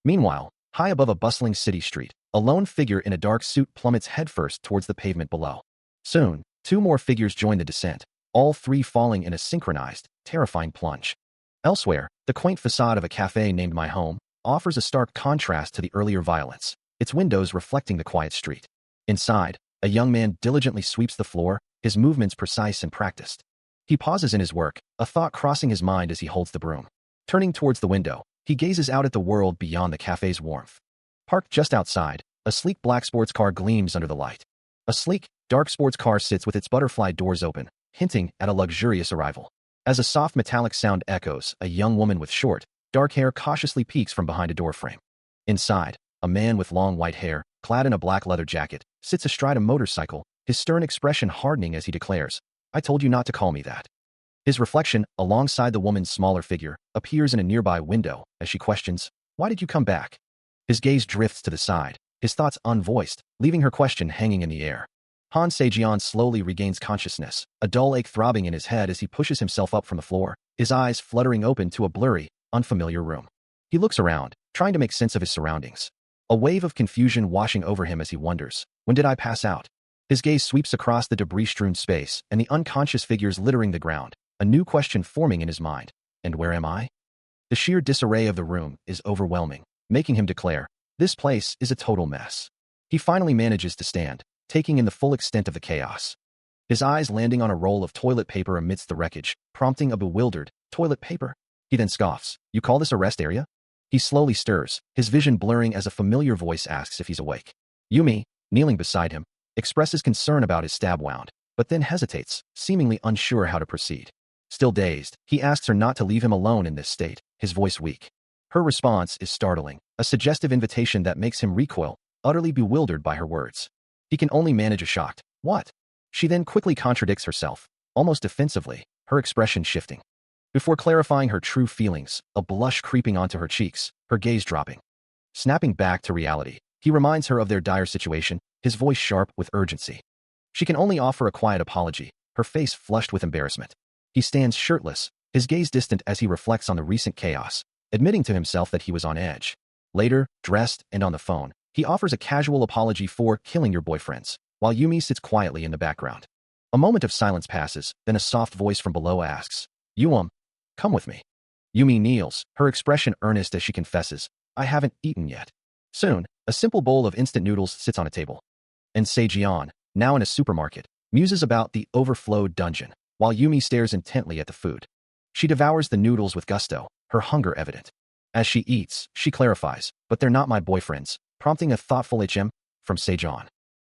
Meanwhile, high above a bustling city street, a lone figure in a dark suit plummets headfirst towards the pavement below. Soon, two more figures join the descent, all three falling in a synchronized, terrifying plunge. Elsewhere, the quaint facade of a cafe named My Home offers a stark contrast to the earlier violence, its windows reflecting the quiet street. Inside, a young man diligently sweeps the floor, his movements precise and practiced. He pauses in his work, a thought crossing his mind as he holds the broom. Turning towards the window, he gazes out at the world beyond the cafe's warmth. Parked just outside, a sleek black sports car gleams under the light. A sleek, dark sports car sits with its butterfly doors open, hinting at a luxurious arrival. As a soft metallic sound echoes, a young woman with short, dark hair cautiously peeks from behind a doorframe. Inside, a man with long white hair, clad in a black leather jacket, sits astride a motorcycle, his stern expression hardening as he declares, "I told you not to call me that." His reflection, alongside the woman's smaller figure, appears in a nearby window as she questions, "Why did you come back?" His gaze drifts to the side, his thoughts unvoiced, leaving her question hanging in the air. Han Sejian slowly regains consciousness, a dull ache throbbing in his head as he pushes himself up from the floor, his eyes fluttering open to a blurry, unfamiliar room. He looks around, trying to make sense of his surroundings. A wave of confusion washing over him as he wonders, when did I pass out? His gaze sweeps across the debris-strewn space and the unconscious figures littering the ground, a new question forming in his mind. And where am I? The sheer disarray of the room is overwhelming, making him declare, "This place is a total mess." He finally manages to stand, taking in the full extent of the chaos. His eyes landing on a roll of toilet paper amidst the wreckage, prompting a bewildered, "Toilet paper?" He then scoffs, "You call this a rest area?" He slowly stirs, his vision blurring as a familiar voice asks if he's awake. Yumi, kneeling beside him, expresses concern about his stab wound, but then hesitates, seemingly unsure how to proceed. Still dazed, he asks her not to leave him alone in this state, his voice weak. Her response is startling, a suggestive invitation that makes him recoil, utterly bewildered by her words. He can only manage a shocked, "What?" She then quickly contradicts herself, almost defensively, her expression shifting. Before clarifying her true feelings, a blush creeping onto her cheeks, her gaze dropping. Snapping back to reality, he reminds her of their dire situation, his voice sharp with urgency. She can only offer a quiet apology, her face flushed with embarrassment. He stands shirtless, his gaze distant as he reflects on the recent chaos, admitting to himself that he was on edge. Later, dressed and on the phone, he offers a casual apology for killing your boyfriends, while Yumi sits quietly in the background. A moment of silence passes, then a soft voice from below asks, come with me." Yumi kneels, her expression earnest as she confesses, "I haven't eaten yet." Soon, a simple bowl of instant noodles sits on a table. And Sejian, now in a supermarket, muses about the overflowed dungeon, while Yumi stares intently at the food. She devours the noodles with gusto, her hunger evident. As she eats, she clarifies, "But they're not my boyfriends," prompting a thoughtful HM from Sejong.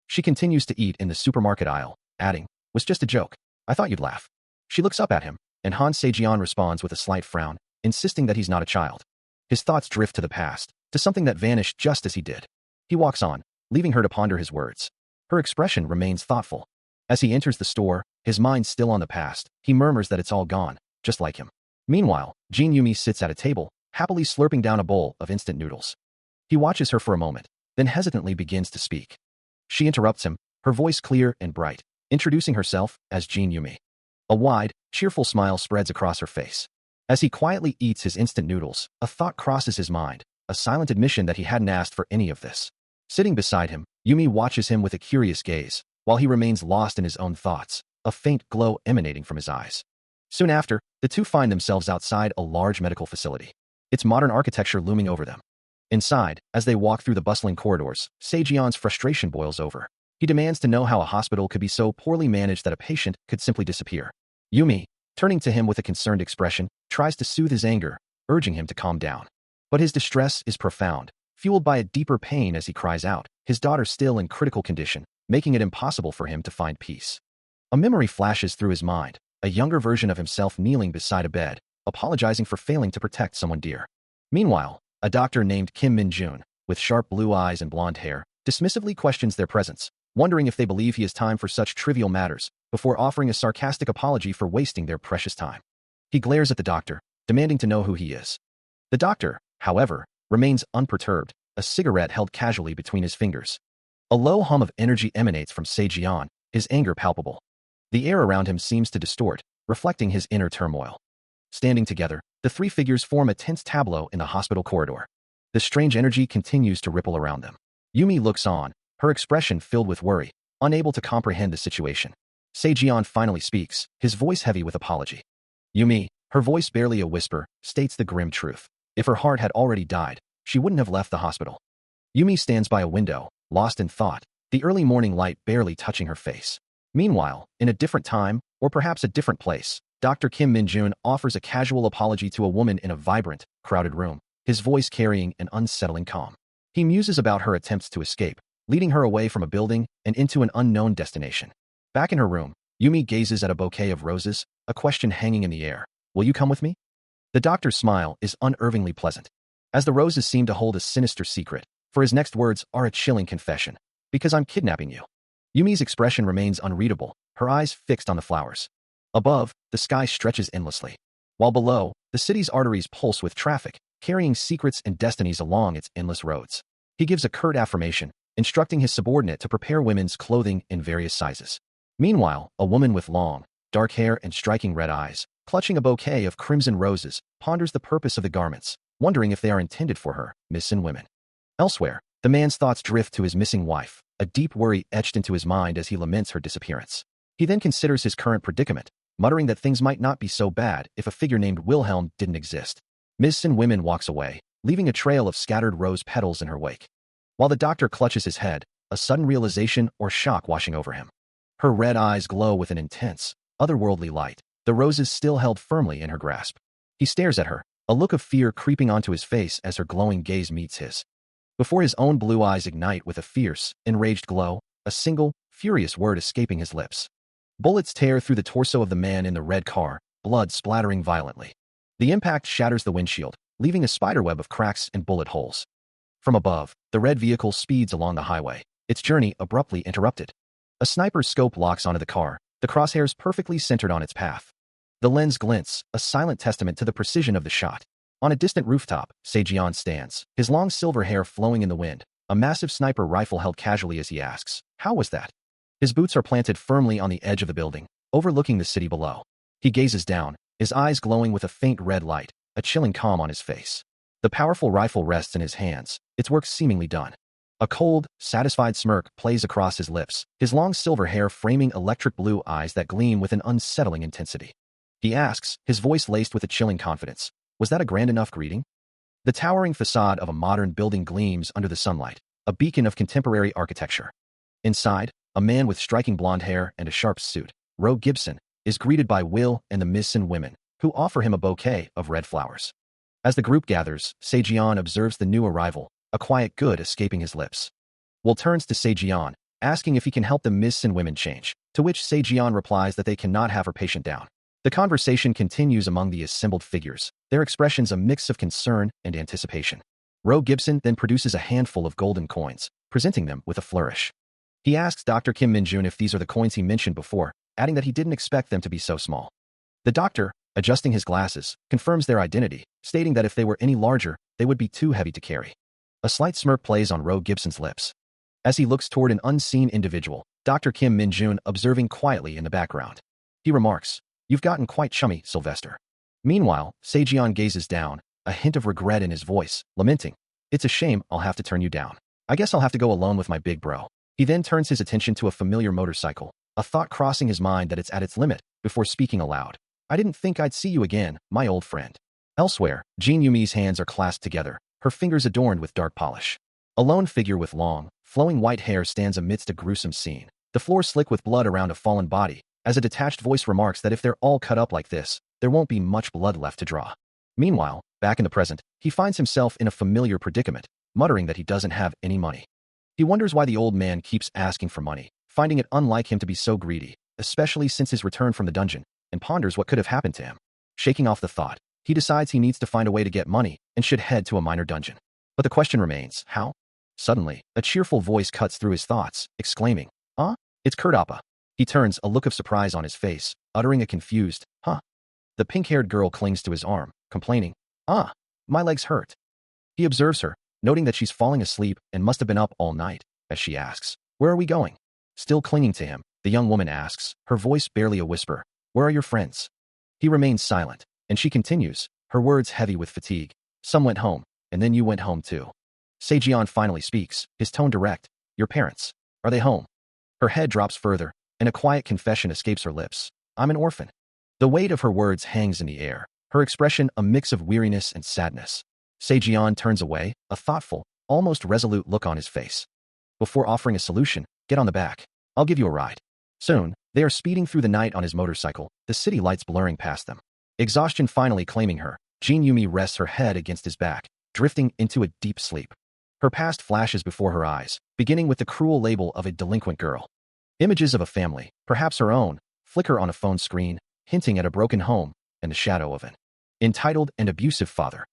She continues to eat in the supermarket aisle, adding, "Was just a joke. I thought you'd laugh." She looks up at him, and Han Sejong responds with a slight frown, insisting that he's not a child. His thoughts drift to the past, to something that vanished just as he did. He walks on, leaving her to ponder his words. Her expression remains thoughtful. As he enters the store, his mind still on the past, he murmurs that it's all gone, just like him. Meanwhile, Jin Yumi sits at a table, happily slurping down a bowl of instant noodles. He watches her for a moment, then hesitantly begins to speak. She interrupts him, her voice clear and bright, introducing herself as Jin Yumi. A wide, cheerful smile spreads across her face. As he quietly eats his instant noodles, a thought crosses his mind, a silent admission that he hadn't asked for any of this. Sitting beside him, Yumi watches him with a curious gaze, while he remains lost in his own thoughts, a faint glow emanating from his eyes. Soon after, the two find themselves outside a large medical facility, its modern architecture looming over them. Inside, as they walk through the bustling corridors, Sejion's frustration boils over. He demands to know how a hospital could be so poorly managed that a patient could simply disappear. Yumi, turning to him with a concerned expression, tries to soothe his anger, urging him to calm down. But his distress is profound, fueled by a deeper pain as he cries out, his daughter still in critical condition, making it impossible for him to find peace. A memory flashes through his mind, a younger version of himself kneeling beside a bed, apologizing for failing to protect someone dear. Meanwhile, a doctor named Kim Min-jun, with sharp blue eyes and blonde hair, dismissively questions their presence, wondering if they believe he has time for such trivial matters, before offering a sarcastic apology for wasting their precious time. He glares at the doctor, demanding to know who he is. The doctor, however, remains unperturbed, a cigarette held casually between his fingers. A low hum of energy emanates from Sejong, his anger palpable. The air around him seems to distort, reflecting his inner turmoil. Standing together, the three figures form a tense tableau in the hospital corridor. The strange energy continues to ripple around them. Yumi looks on, her expression filled with worry, unable to comprehend the situation. Sejong finally speaks, his voice heavy with apology. Yumi, her voice barely a whisper, states the grim truth. If her heart had already died, she wouldn't have left the hospital. Yumi stands by a window, lost in thought, the early morning light barely touching her face. Meanwhile, in a different time, or perhaps a different place, Dr. Kim Min-jun offers a casual apology to a woman in a vibrant, crowded room, his voice carrying an unsettling calm. He muses about her attempts to escape, leading her away from a building and into an unknown destination. Back in her room, Yumi gazes at a bouquet of roses, a question hanging in the air. "Will you come with me?" The doctor's smile is unervingly pleasant, as the roses seem to hold a sinister secret, for his next words are a chilling confession. "Because I'm kidnapping you." Yumi's expression remains unreadable, her eyes fixed on the flowers. Above, the sky stretches endlessly, while below, the city's arteries pulse with traffic, carrying secrets and destinies along its endless roads. He gives a curt affirmation, instructing his subordinate to prepare women's clothing in various sizes. Meanwhile, a woman with long, dark hair and striking red eyes, clutching a bouquet of crimson roses, ponders the purpose of the garments, wondering if they are intended for her, missing women. Elsewhere, the man's thoughts drift to his missing wife, a deep worry etched into his mind as he laments her disappearance. He then considers his current predicament, muttering that things might not be so bad if a figure named Wilhelm didn't exist. Missing woman walks away, leaving a trail of scattered rose petals in her wake. While the doctor clutches his head, a sudden realization or shock washing over him. Her red eyes glow with an intense, otherworldly light, the roses still held firmly in her grasp. He stares at her, a look of fear creeping onto his face as her glowing gaze meets his. Before his own blue eyes ignite with a fierce, enraged glow, a single, furious word escaping his lips. Bullets tear through the torso of the man in the red car, blood splattering violently. The impact shatters the windshield, leaving a spiderweb of cracks and bullet holes. From above, the red vehicle speeds along the highway, its journey abruptly interrupted. A sniper's scope locks onto the car, the crosshairs perfectly centered on its path. The lens glints, a silent testament to the precision of the shot. On a distant rooftop, Sejong stands, his long silver hair flowing in the wind, a massive sniper rifle held casually as he asks, "How was that?" His boots are planted firmly on the edge of the building, overlooking the city below. He gazes down, his eyes glowing with a faint red light, a chilling calm on his face. The powerful rifle rests in his hands, its work seemingly done. A cold, satisfied smirk plays across his lips, his long silver hair framing electric blue eyes that gleam with an unsettling intensity. He asks, his voice laced with a chilling confidence, "Was that a grand enough greeting?" The towering facade of a modern building gleams under the sunlight, a beacon of contemporary architecture. Inside, a man with striking blonde hair and a sharp suit, Roe Gibson, is greeted by Will and the missing women, who offer him a bouquet of red flowers. As the group gathers, Sejian observes the new arrival, a quiet good escaping his lips. Will turns to Sejian, asking if he can help the Miss and women change, to which Sejian replies that they cannot have her patient down. The conversation continues among the assembled figures, their expressions a mix of concern and anticipation. Ro Gibson then produces a handful of golden coins, presenting them with a flourish. He asks Dr. Kim Min-jun if these are the coins he mentioned before, adding that he didn't expect them to be so small. The doctor, adjusting his glasses, confirms their identity, stating that if they were any larger, they would be too heavy to carry. A slight smirk plays on Ro Gibson's lips. As he looks toward an unseen individual, Dr. Kim Min-jun observing quietly in the background. He remarks, "You've gotten quite chummy, Sylvester." Meanwhile, Sejian gazes down, a hint of regret in his voice, lamenting, "It's a shame I'll have to turn you down. I guess I'll have to go alone with my big bro." He then turns his attention to a familiar motorcycle, a thought crossing his mind that it's at its limit, before speaking aloud. "I didn't think I'd see you again, my old friend." Elsewhere, Jin Yumi's hands are clasped together, her fingers adorned with dark polish. A lone figure with long, flowing white hair stands amidst a gruesome scene, the floor slick with blood around a fallen body, as a detached voice remarks that if they're all cut up like this, there won't be much blood left to draw. Meanwhile, back in the present, he finds himself in a familiar predicament, muttering that he doesn't have any money. He wonders why the old man keeps asking for money, finding it unlike him to be so greedy, especially since his return from the dungeon, and ponders what could have happened to him. Shaking off the thought, he decides he needs to find a way to get money and should head to a minor dungeon. But the question remains, how? Suddenly, a cheerful voice cuts through his thoughts, exclaiming, "Huh? It's Kurt Appa." He turns, a look of surprise on his face, uttering a confused, "Huh?" The pink-haired girl clings to his arm, complaining, "Ah, my legs hurt." He observes her, noting that she's falling asleep and must have been up all night, as she asks, "Where are we going?" Still clinging to him, the young woman asks, her voice barely a whisper, "Where are your friends?" He remains silent, and she continues, her words heavy with fatigue, "Some went home, and then you went home too." Sejian finally speaks, his tone direct, "Your parents, are they home?" Her head drops further, and a quiet confession escapes her lips, "I'm an orphan." The weight of her words hangs in the air, her expression a mix of weariness and sadness. Sejian turns away, a thoughtful, almost resolute look on his face. Before offering a solution, "Get on the back. I'll give you a ride." Soon, they are speeding through the night on his motorcycle, the city lights blurring past them. Exhaustion finally claiming her, Jin Yumi rests her head against his back, drifting into a deep sleep. Her past flashes before her eyes, beginning with the cruel label of a delinquent girl. Images of a family, perhaps her own, flicker on a phone screen, hinting at a broken home and the shadow of an entitled and abusive father.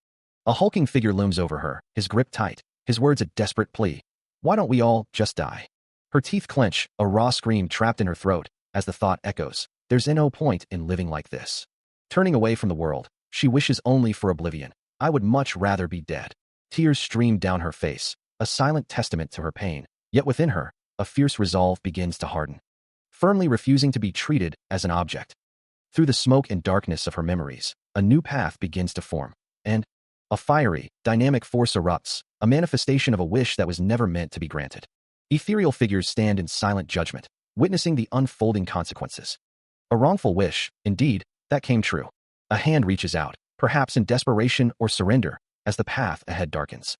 A hulking figure looms over her, his grip tight, his words a desperate plea. "Why don't we all just die?" Her teeth clench, a raw scream trapped in her throat, as the thought echoes, "There's no point in living like this." Turning away from the world, she wishes only for oblivion. "I would much rather be dead." Tears stream down her face, a silent testament to her pain, yet within her, a fierce resolve begins to harden. Firmly refusing to be treated as an object. Through the smoke and darkness of her memories, a new path begins to form, and a fiery, dynamic force erupts, a manifestation of a wish that was never meant to be granted. Ethereal figures stand in silent judgment, witnessing the unfolding consequences. A wrongful wish, indeed, that came true. A hand reaches out, perhaps in desperation or surrender, as the path ahead darkens.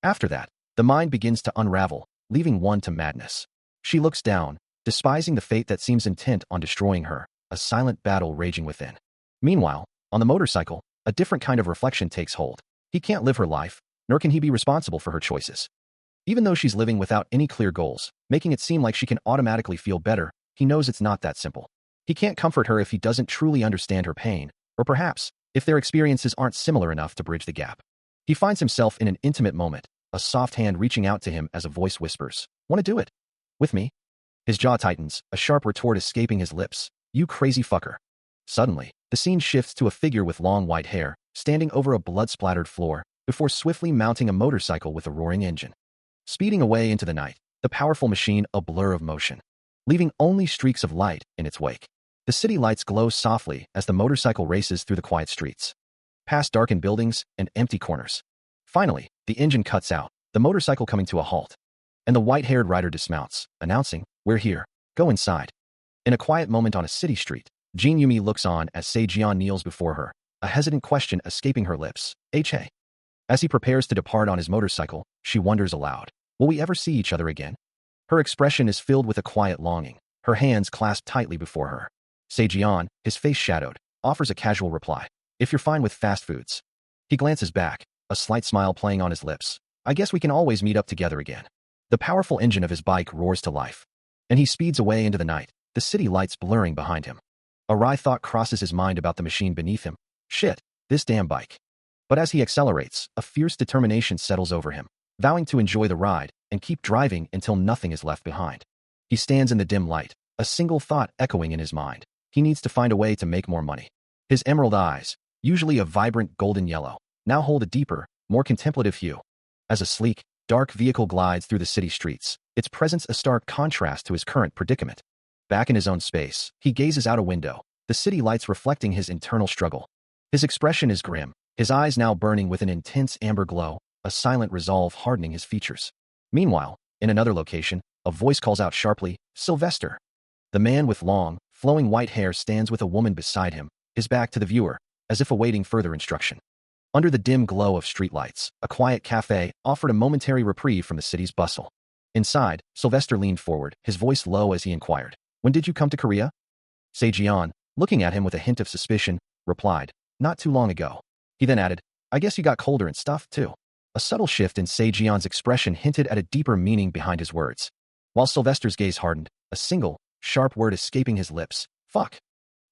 After that, the mind begins to unravel, leaving one to madness. She looks down, despising the fate that seems intent on destroying her, a silent battle raging within. Meanwhile, on the motorcycle, a different kind of reflection takes hold. He can't live her life, nor can he be responsible for her choices. Even though she's living without any clear goals, making it seem like she can automatically feel better, he knows it's not that simple. He can't comfort her if he doesn't truly understand her pain, or perhaps, if their experiences aren't similar enough to bridge the gap. He finds himself in an intimate moment, a soft hand reaching out to him as a voice whispers, "Want to do it? With me?" His jaw tightens, a sharp retort escaping his lips, "You crazy fucker." Suddenly, the scene shifts to a figure with long white hair, standing over a blood-splattered floor, before swiftly mounting a motorcycle with a roaring engine. Speeding away into the night, the powerful machine a blur of motion, leaving only streaks of light in its wake. The city lights glow softly as the motorcycle races through the quiet streets, past darkened buildings and empty corners. Finally, the engine cuts out, the motorcycle coming to a halt, and the white-haired rider dismounts, announcing, "We're here. Go inside." In a quiet moment on a city street, Jin Yumi looks on as Sejian kneels before her, a hesitant question escaping her lips, "Hey." As he prepares to depart on his motorcycle, she wonders aloud, "Will we ever see each other again?" Her expression is filled with a quiet longing, her hands clasped tightly before her. Sejian, his face shadowed, offers a casual reply, "If you're fine with fast foods." He glances back, a slight smile playing on his lips. I guess we can always meet up together again. The powerful engine of his bike roars to life, and he speeds away into the night, the city lights blurring behind him. A wry thought crosses his mind about the machine beneath him. Shit, this damn bike. But as he accelerates, a fierce determination settles over him, vowing to enjoy the ride and keep driving until nothing is left behind. He stands in the dim light, a single thought echoing in his mind. He needs to find a way to make more money. His emerald eyes, usually a vibrant golden yellow, now hold a deeper, more contemplative hue. As a sleek, dark vehicle glides through the city streets, its presence a stark contrast to his current predicament. Back in his own space, he gazes out a window, the city lights reflecting his internal struggle. His expression is grim, his eyes now burning with an intense amber glow, a silent resolve hardening his features. Meanwhile, in another location, a voice calls out sharply, Sylvester. The man with long, flowing white hair stands with a woman beside him, his back to the viewer, as if awaiting further instruction. Under the dim glow of streetlights, a quiet cafe offered a momentary reprieve from the city's bustle. Inside, Sylvester leaned forward, his voice low as he inquired, When did you come to Korea? Se-jeon, looking at him with a hint of suspicion, replied, Not too long ago. He then added, I guess you got colder and stuff, too. A subtle shift in Se-jeon's expression hinted at a deeper meaning behind his words. While Sylvester's gaze hardened, a single, sharp word escaping his lips, fuck.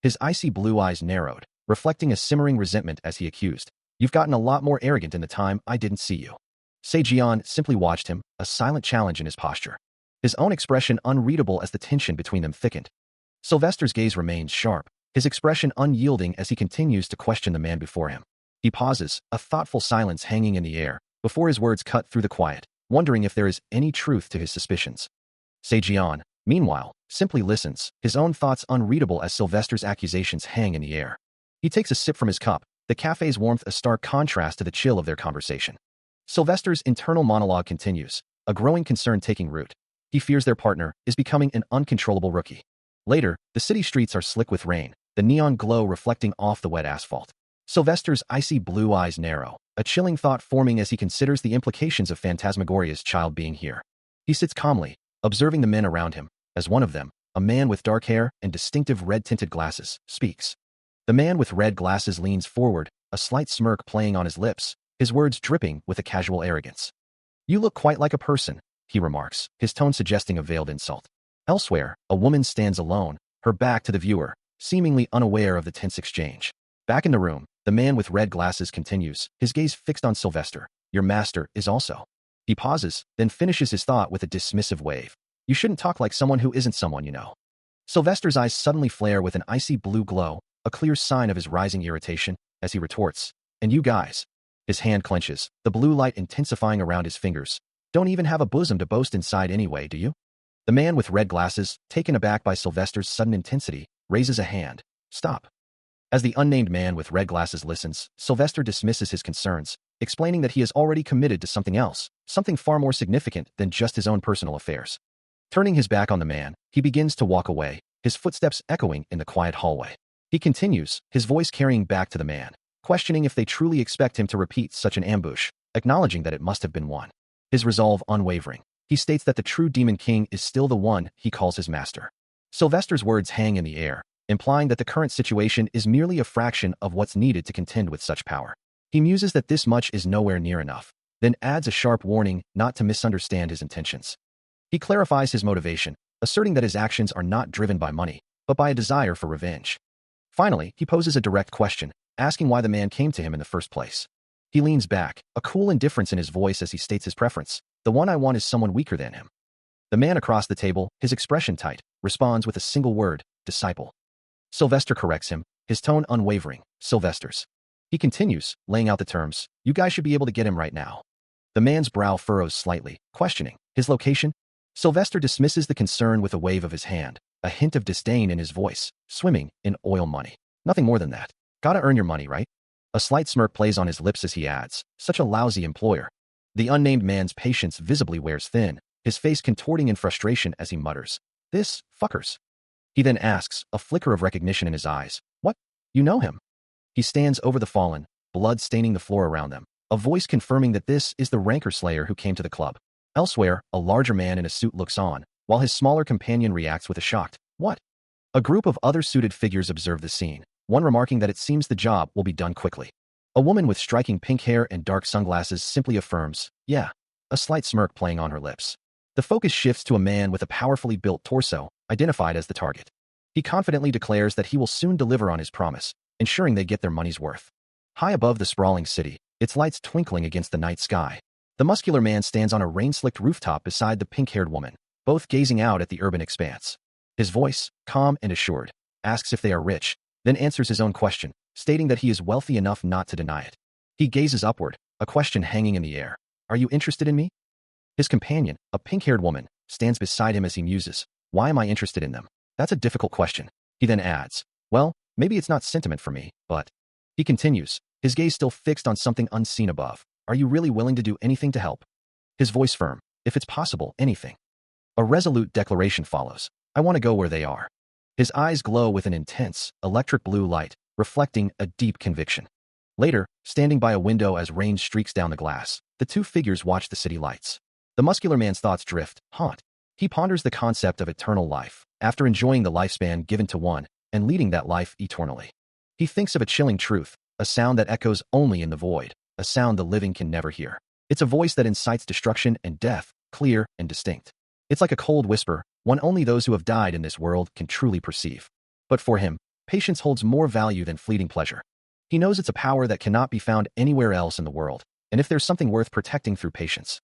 His icy blue eyes narrowed, reflecting a simmering resentment as he accused, You've gotten a lot more arrogant in the time I didn't see you. Se-jeon simply watched him, a silent challenge in his posture. His own expression unreadable as the tension between them thickened. Sylvester's gaze remains sharp, his expression unyielding as he continues to question the man before him. He pauses, a thoughtful silence hanging in the air, before his words cut through the quiet, wondering if there is any truth to his suspicions. Se-jeon, meanwhile, simply listens, his own thoughts unreadable as Sylvester's accusations hang in the air. He takes a sip from his cup, the cafe's warmth a stark contrast to the chill of their conversation. Sylvester's internal monologue continues, a growing concern taking root. He fears their partner is becoming an uncontrollable rookie. Later, the city streets are slick with rain, the neon glow reflecting off the wet asphalt. Sylvester's icy blue eyes narrow, a chilling thought forming as he considers the implications of Phantasmagoria's child being here. He sits calmly, observing the men around him, as one of them, a man with dark hair and distinctive red-tinted glasses, speaks. The man with red glasses leans forward, a slight smirk playing on his lips, his words dripping with a casual arrogance. You look quite like a person, he remarks, his tone suggesting a veiled insult. Elsewhere, a woman stands alone, her back to the viewer, seemingly unaware of the tense exchange. Back in the room, the man with red glasses continues, his gaze fixed on Sylvester. Your master is also. He pauses, then finishes his thought with a dismissive wave. You shouldn't talk like someone who isn't someone you know. Sylvester's eyes suddenly flare with an icy blue glow, a clear sign of his rising irritation, as he retorts, And you guys. His hand clenches, the blue light intensifying around his fingers. Don't even have a bosom to boast inside anyway, do you? The man with red glasses, taken aback by Sylvester's sudden intensity, raises a hand. Stop. As the unnamed man with red glasses listens, Sylvester dismisses his concerns, explaining that he is already committed to something else, something far more significant than just his own personal affairs. Turning his back on the man, he begins to walk away, his footsteps echoing in the quiet hallway. He continues, his voice carrying back to the man, questioning if they truly expect him to repeat such an ambush, acknowledging that it must have been one. His resolve unwavering. He states that the true Demon King is still the one he calls his master. Sylvester's words hang in the air, implying that the current situation is merely a fraction of what's needed to contend with such power. He muses that this much is nowhere near enough, then adds a sharp warning not to misunderstand his intentions. He clarifies his motivation, asserting that his actions are not driven by money, but by a desire for revenge. Finally, he poses a direct question, asking why the man came to him in the first place. He leans back, a cool indifference in his voice as he states his preference. The one I want is someone weaker than him. The man across the table, his expression tight, responds with a single word, disciple. Sylvester corrects him, his tone unwavering, Sylvester's. He continues, laying out the terms. You guys should be able to get him right now. The man's brow furrows slightly, questioning. His location? Sylvester dismisses the concern with a wave of his hand, a hint of disdain in his voice, swimming in oil money. Nothing more than that. Gotta earn your money, right? A slight smirk plays on his lips as he adds, such a lousy employer. The unnamed man's patience visibly wears thin, his face contorting in frustration as he mutters, This, fuckers. He then asks, a flicker of recognition in his eyes, What? You know him? He stands over the fallen, blood staining the floor around them, a voice confirming that this is the rancor slayer who came to the club. Elsewhere, a larger man in a suit looks on, while his smaller companion reacts with a shocked, What? A group of other suited figures observe the scene, one remarking that it seems the job will be done quickly. A woman with striking pink hair and dark sunglasses simply affirms, yeah, a slight smirk playing on her lips. The focus shifts to a man with a powerfully built torso, identified as the target. He confidently declares that he will soon deliver on his promise, ensuring they get their money's worth. High above the sprawling city, its lights twinkling against the night sky, the muscular man stands on a rain-slicked rooftop beside the pink-haired woman, both gazing out at the urban expanse. His voice, calm and assured, asks if they are rich, then answers his own question, stating that he is wealthy enough not to deny it. He gazes upward, a question hanging in the air. Are you interested in me? His companion, a pink-haired woman, stands beside him as he muses. Why am I interested in them? That's a difficult question. He then adds, well, maybe it's not sentiment for me, but... He continues, his gaze still fixed on something unseen above. Are you really willing to do anything to help? His voice firm. If it's possible, anything. A resolute declaration follows. I want to go where they are. His eyes glow with an intense, electric blue light, reflecting a deep conviction. Later, standing by a window as rain streaks down the glass, the two figures watch the city lights. The muscular man's thoughts drift, haunt. He ponders the concept of eternal life, after enjoying the lifespan given to one, and leading that life eternally. He thinks of a chilling truth, a sound that echoes only in the void, a sound the living can never hear. It's a voice that incites destruction and death, clear and distinct. It's like a cold whisper, one only those who have died in this world can truly perceive. But for him, patience holds more value than fleeting pleasure. He knows it's a power that cannot be found anywhere else in the world, and if there's something worth protecting through patience,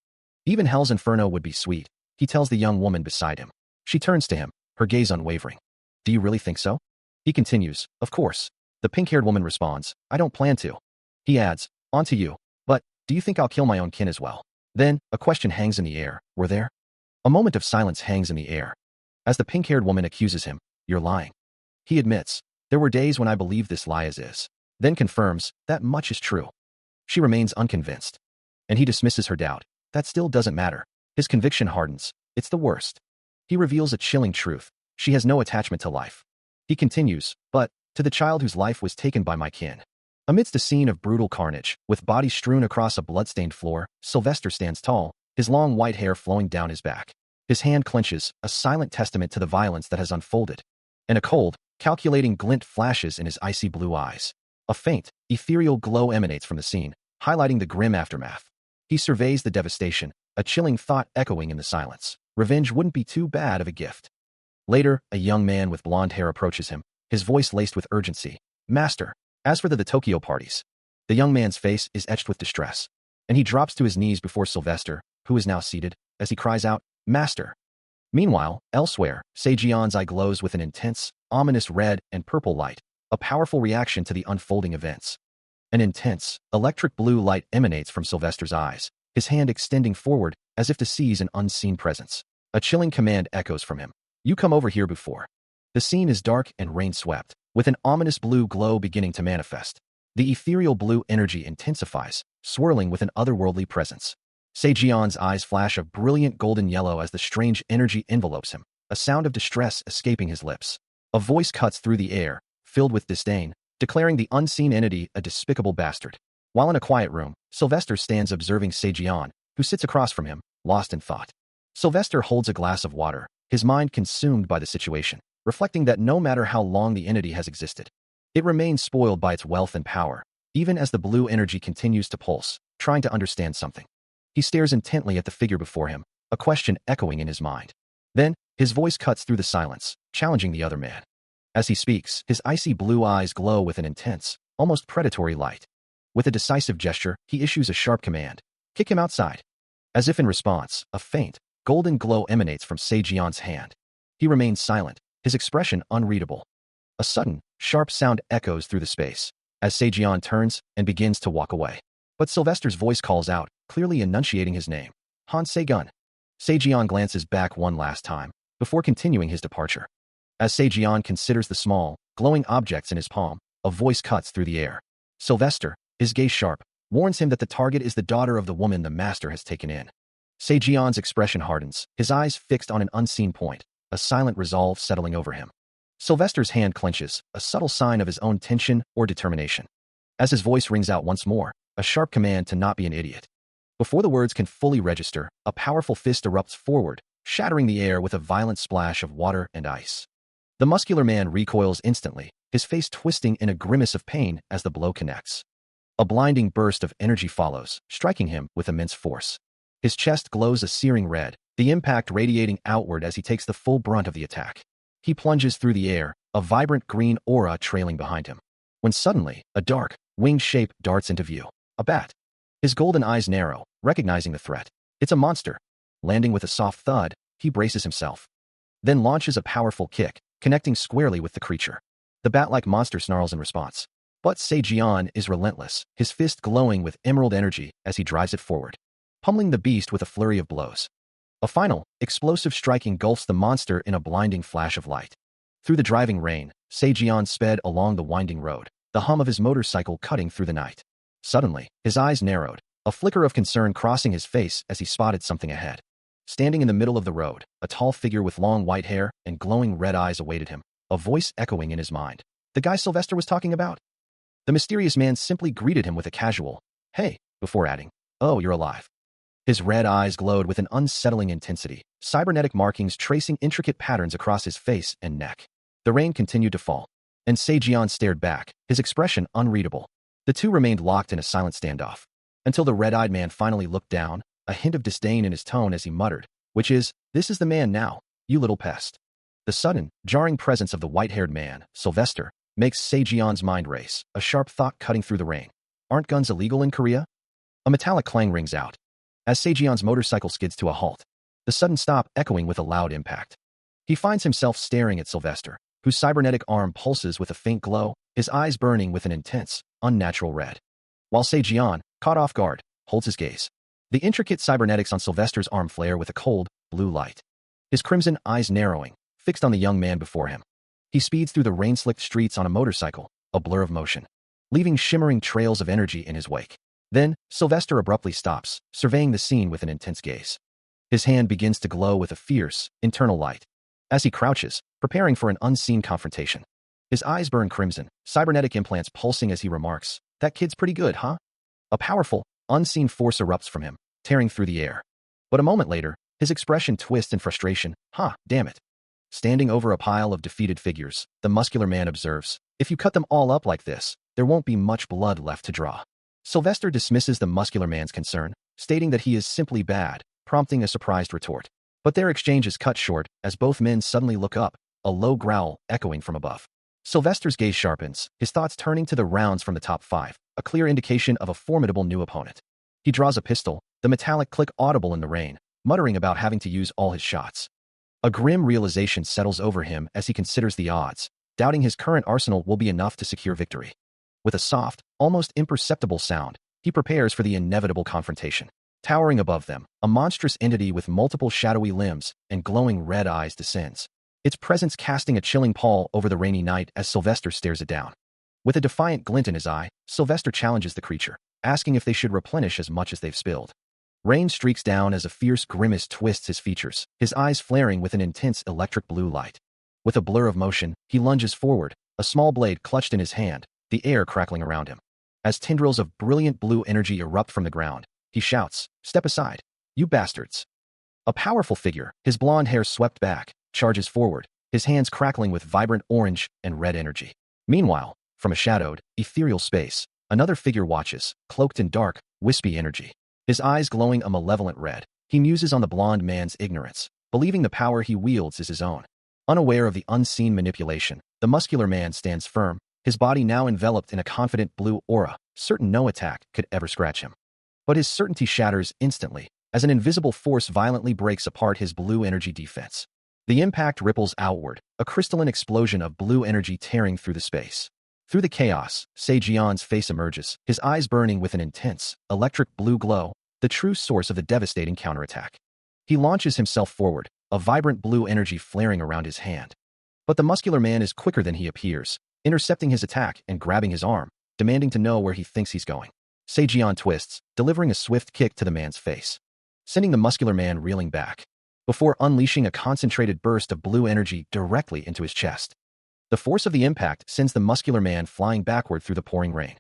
even hell's inferno would be sweet, he tells the young woman beside him. She turns to him, her gaze unwavering. Do you really think so? He continues, of course. The pink-haired woman responds, I don't plan to. He adds, on to you. But, do you think I'll kill my own kin as well? Then, a question hangs in the air. Were there? A moment of silence hangs in the air. As the pink-haired woman accuses him, you're lying. He admits, there were days when I believed this lie as is. Then confirms, that much is true. She remains unconvinced. And he dismisses her doubt. That still doesn't matter. His conviction hardens. It's the worst. He reveals a chilling truth. She has no attachment to life. He continues, but, to the child whose life was taken by my kin. Amidst a scene of brutal carnage, with bodies strewn across a blood-stained floor, Sylvester stands tall, his long white hair flowing down his back. His hand clenches, a silent testament to the violence that has unfolded. And a cold, calculating glint flashes in his icy blue eyes. A faint, ethereal glow emanates from the scene, highlighting the grim aftermath. He surveys the devastation, a chilling thought echoing in the silence. Revenge wouldn't be too bad of a gift. Later, a young man with blonde hair approaches him, his voice laced with urgency. Master, as for the Tokyo parties. The young man's face is etched with distress, and he drops to his knees before Sylvester, who is now seated, as he cries out, Master. Meanwhile, elsewhere, Seijion's eye glows with an intense, ominous red and purple light, a powerful reaction to the unfolding events. An intense, electric blue light emanates from Sylvester's eyes, his hand extending forward as if to seize an unseen presence. A chilling command echoes from him. You come over here before. The scene is dark and rain-swept, with an ominous blue glow beginning to manifest. The ethereal blue energy intensifies, swirling with an otherworldly presence. Seijion's eyes flash a brilliant golden yellow as the strange energy envelopes him, a sound of distress escaping his lips. A voice cuts through the air, filled with disdain, declaring the unseen entity a despicable bastard. While in a quiet room, Sylvester stands observing Seijion, who sits across from him, lost in thought. Sylvester holds a glass of water, his mind consumed by the situation, reflecting that no matter how long the entity has existed, it remains spoiled by its wealth and power, even as the blue energy continues to pulse, trying to understand something. He stares intently at the figure before him, a question echoing in his mind. Then, his voice cuts through the silence, challenging the other man. As he speaks, his icy blue eyes glow with an intense, almost predatory light. With a decisive gesture, he issues a sharp command. Kick him outside. As if in response, a faint, golden glow emanates from Seijion's hand. He remains silent, his expression unreadable. A sudden, sharp sound echoes through the space, as Seijion turns and begins to walk away. But Sylvester's voice calls out, clearly enunciating his name. Han Seigun. Seijion glances back one last time, before continuing his departure. As Seijion considers the small, glowing objects in his palm, a voice cuts through the air. Sylvester, his gaze sharp, warns him that the target is the daughter of the woman the master has taken in. Seijion's expression hardens, his eyes fixed on an unseen point, a silent resolve settling over him. Sylvester's hand clenches, a subtle sign of his own tension or determination. As his voice rings out once more, a sharp command to not be an idiot. Before the words can fully register, a powerful fist erupts forward, shattering the air with a violent splash of water and ice. The muscular man recoils instantly, his face twisting in a grimace of pain as the blow connects. A blinding burst of energy follows, striking him with immense force. His chest glows a searing red, the impact radiating outward as he takes the full brunt of the attack. He plunges through the air, a vibrant green aura trailing behind him. When suddenly, a dark, winged shape darts into view. A bat. His golden eyes narrow, recognizing the threat. It's a monster. Landing with a soft thud, he braces himself. Then launches a powerful kick, connecting squarely with the creature. The bat-like monster snarls in response. But Seijian is relentless, his fist glowing with emerald energy as he drives it forward, pummeling the beast with a flurry of blows. A final, explosive strike engulfs the monster in a blinding flash of light. Through the driving rain, Seijian sped along the winding road, the hum of his motorcycle cutting through the night. Suddenly, his eyes narrowed, a flicker of concern crossing his face as he spotted something ahead. Standing in the middle of the road, a tall figure with long white hair and glowing red eyes awaited him, a voice echoing in his mind. The guy Sylvester was talking about? The mysterious man simply greeted him with a casual, "Hey," before adding, "Oh, you're alive." His red eyes glowed with an unsettling intensity, cybernetic markings tracing intricate patterns across his face and neck. The rain continued to fall, and Seijian stared back, his expression unreadable. The two remained locked in a silent standoff, until the red-eyed man finally looked down, a hint of disdain in his tone as he muttered, "Which is, this is the man now, you little pest." The sudden, jarring presence of the white-haired man, Sylvester, makes Seijian's mind race, a sharp thought cutting through the rain. Aren't guns illegal in Korea? A metallic clang rings out, as Seijian's motorcycle skids to a halt, the sudden stop echoing with a loud impact. He finds himself staring at Sylvester, whose cybernetic arm pulses with a faint glow, his eyes burning with an intense, unnatural red. While Seijian, caught off guard, holds his gaze. The intricate cybernetics on Sylvester's arm flare with a cold, blue light. His crimson eyes narrowing, fixed on the young man before him. He speeds through the rain-slicked streets on a motorcycle, a blur of motion, leaving shimmering trails of energy in his wake. Then, Sylvester abruptly stops, surveying the scene with an intense gaze. His hand begins to glow with a fierce, internal light. As he crouches, preparing for an unseen confrontation. His eyes burn crimson, cybernetic implants pulsing as he remarks, "That kid's pretty good, huh?" A powerful, unseen force erupts from him, tearing through the air. But a moment later, his expression twists in frustration. Damn it. Standing over a pile of defeated figures, the muscular man observes, "If you cut them all up like this, there won't be much blood left to draw." Sylvester dismisses the muscular man's concern, stating that he is simply bad, prompting a surprised retort. But their exchange is cut short as both men suddenly look up, a low growl echoing from above. Sylvester's gaze sharpens, his thoughts turning to the rounds from the top 5, a clear indication of a formidable new opponent. He draws a pistol, the metallic click audible in the rain, muttering about having to use all his shots. A grim realization settles over him as he considers the odds, doubting his current arsenal will be enough to secure victory. With a soft, almost imperceptible sound, he prepares for the inevitable confrontation. Towering above them, a monstrous entity with multiple shadowy limbs and glowing red eyes descends, its presence casting a chilling pall over the rainy night as Sylvester stares it down. With a defiant glint in his eye, Sylvester challenges the creature, asking if they should replenish as much as they've spilled. Rain streaks down as a fierce grimace twists his features, his eyes flaring with an intense electric blue light. With a blur of motion, he lunges forward, a small blade clutched in his hand, the air crackling around him. As tendrils of brilliant blue energy erupt from the ground, he shouts, "Step aside, you bastards." A powerful figure, his blonde hair swept back, charges forward, his hands crackling with vibrant orange and red energy. Meanwhile, from a shadowed, ethereal space, another figure watches, cloaked in dark, wispy energy. His eyes glowing a malevolent red, he muses on the blonde man's ignorance, believing the power he wields is his own. Unaware of the unseen manipulation, the muscular man stands firm, his body now enveloped in a confident blue aura, certain no attack could ever scratch him. But his certainty shatters instantly, as an invisible force violently breaks apart his blue energy defense. The impact ripples outward, a crystalline explosion of blue energy tearing through the space. Through the chaos, Seijian's face emerges, his eyes burning with an intense, electric blue glow, the true source of the devastating counterattack. He launches himself forward, a vibrant blue energy flaring around his hand. But the muscular man is quicker than he appears, intercepting his attack and grabbing his arm, demanding to know where he thinks he's going. Seijian twists, delivering a swift kick to the man's face, sending the muscular man reeling back, before unleashing a concentrated burst of blue energy directly into his chest. The force of the impact sends the muscular man flying backward through the pouring rain,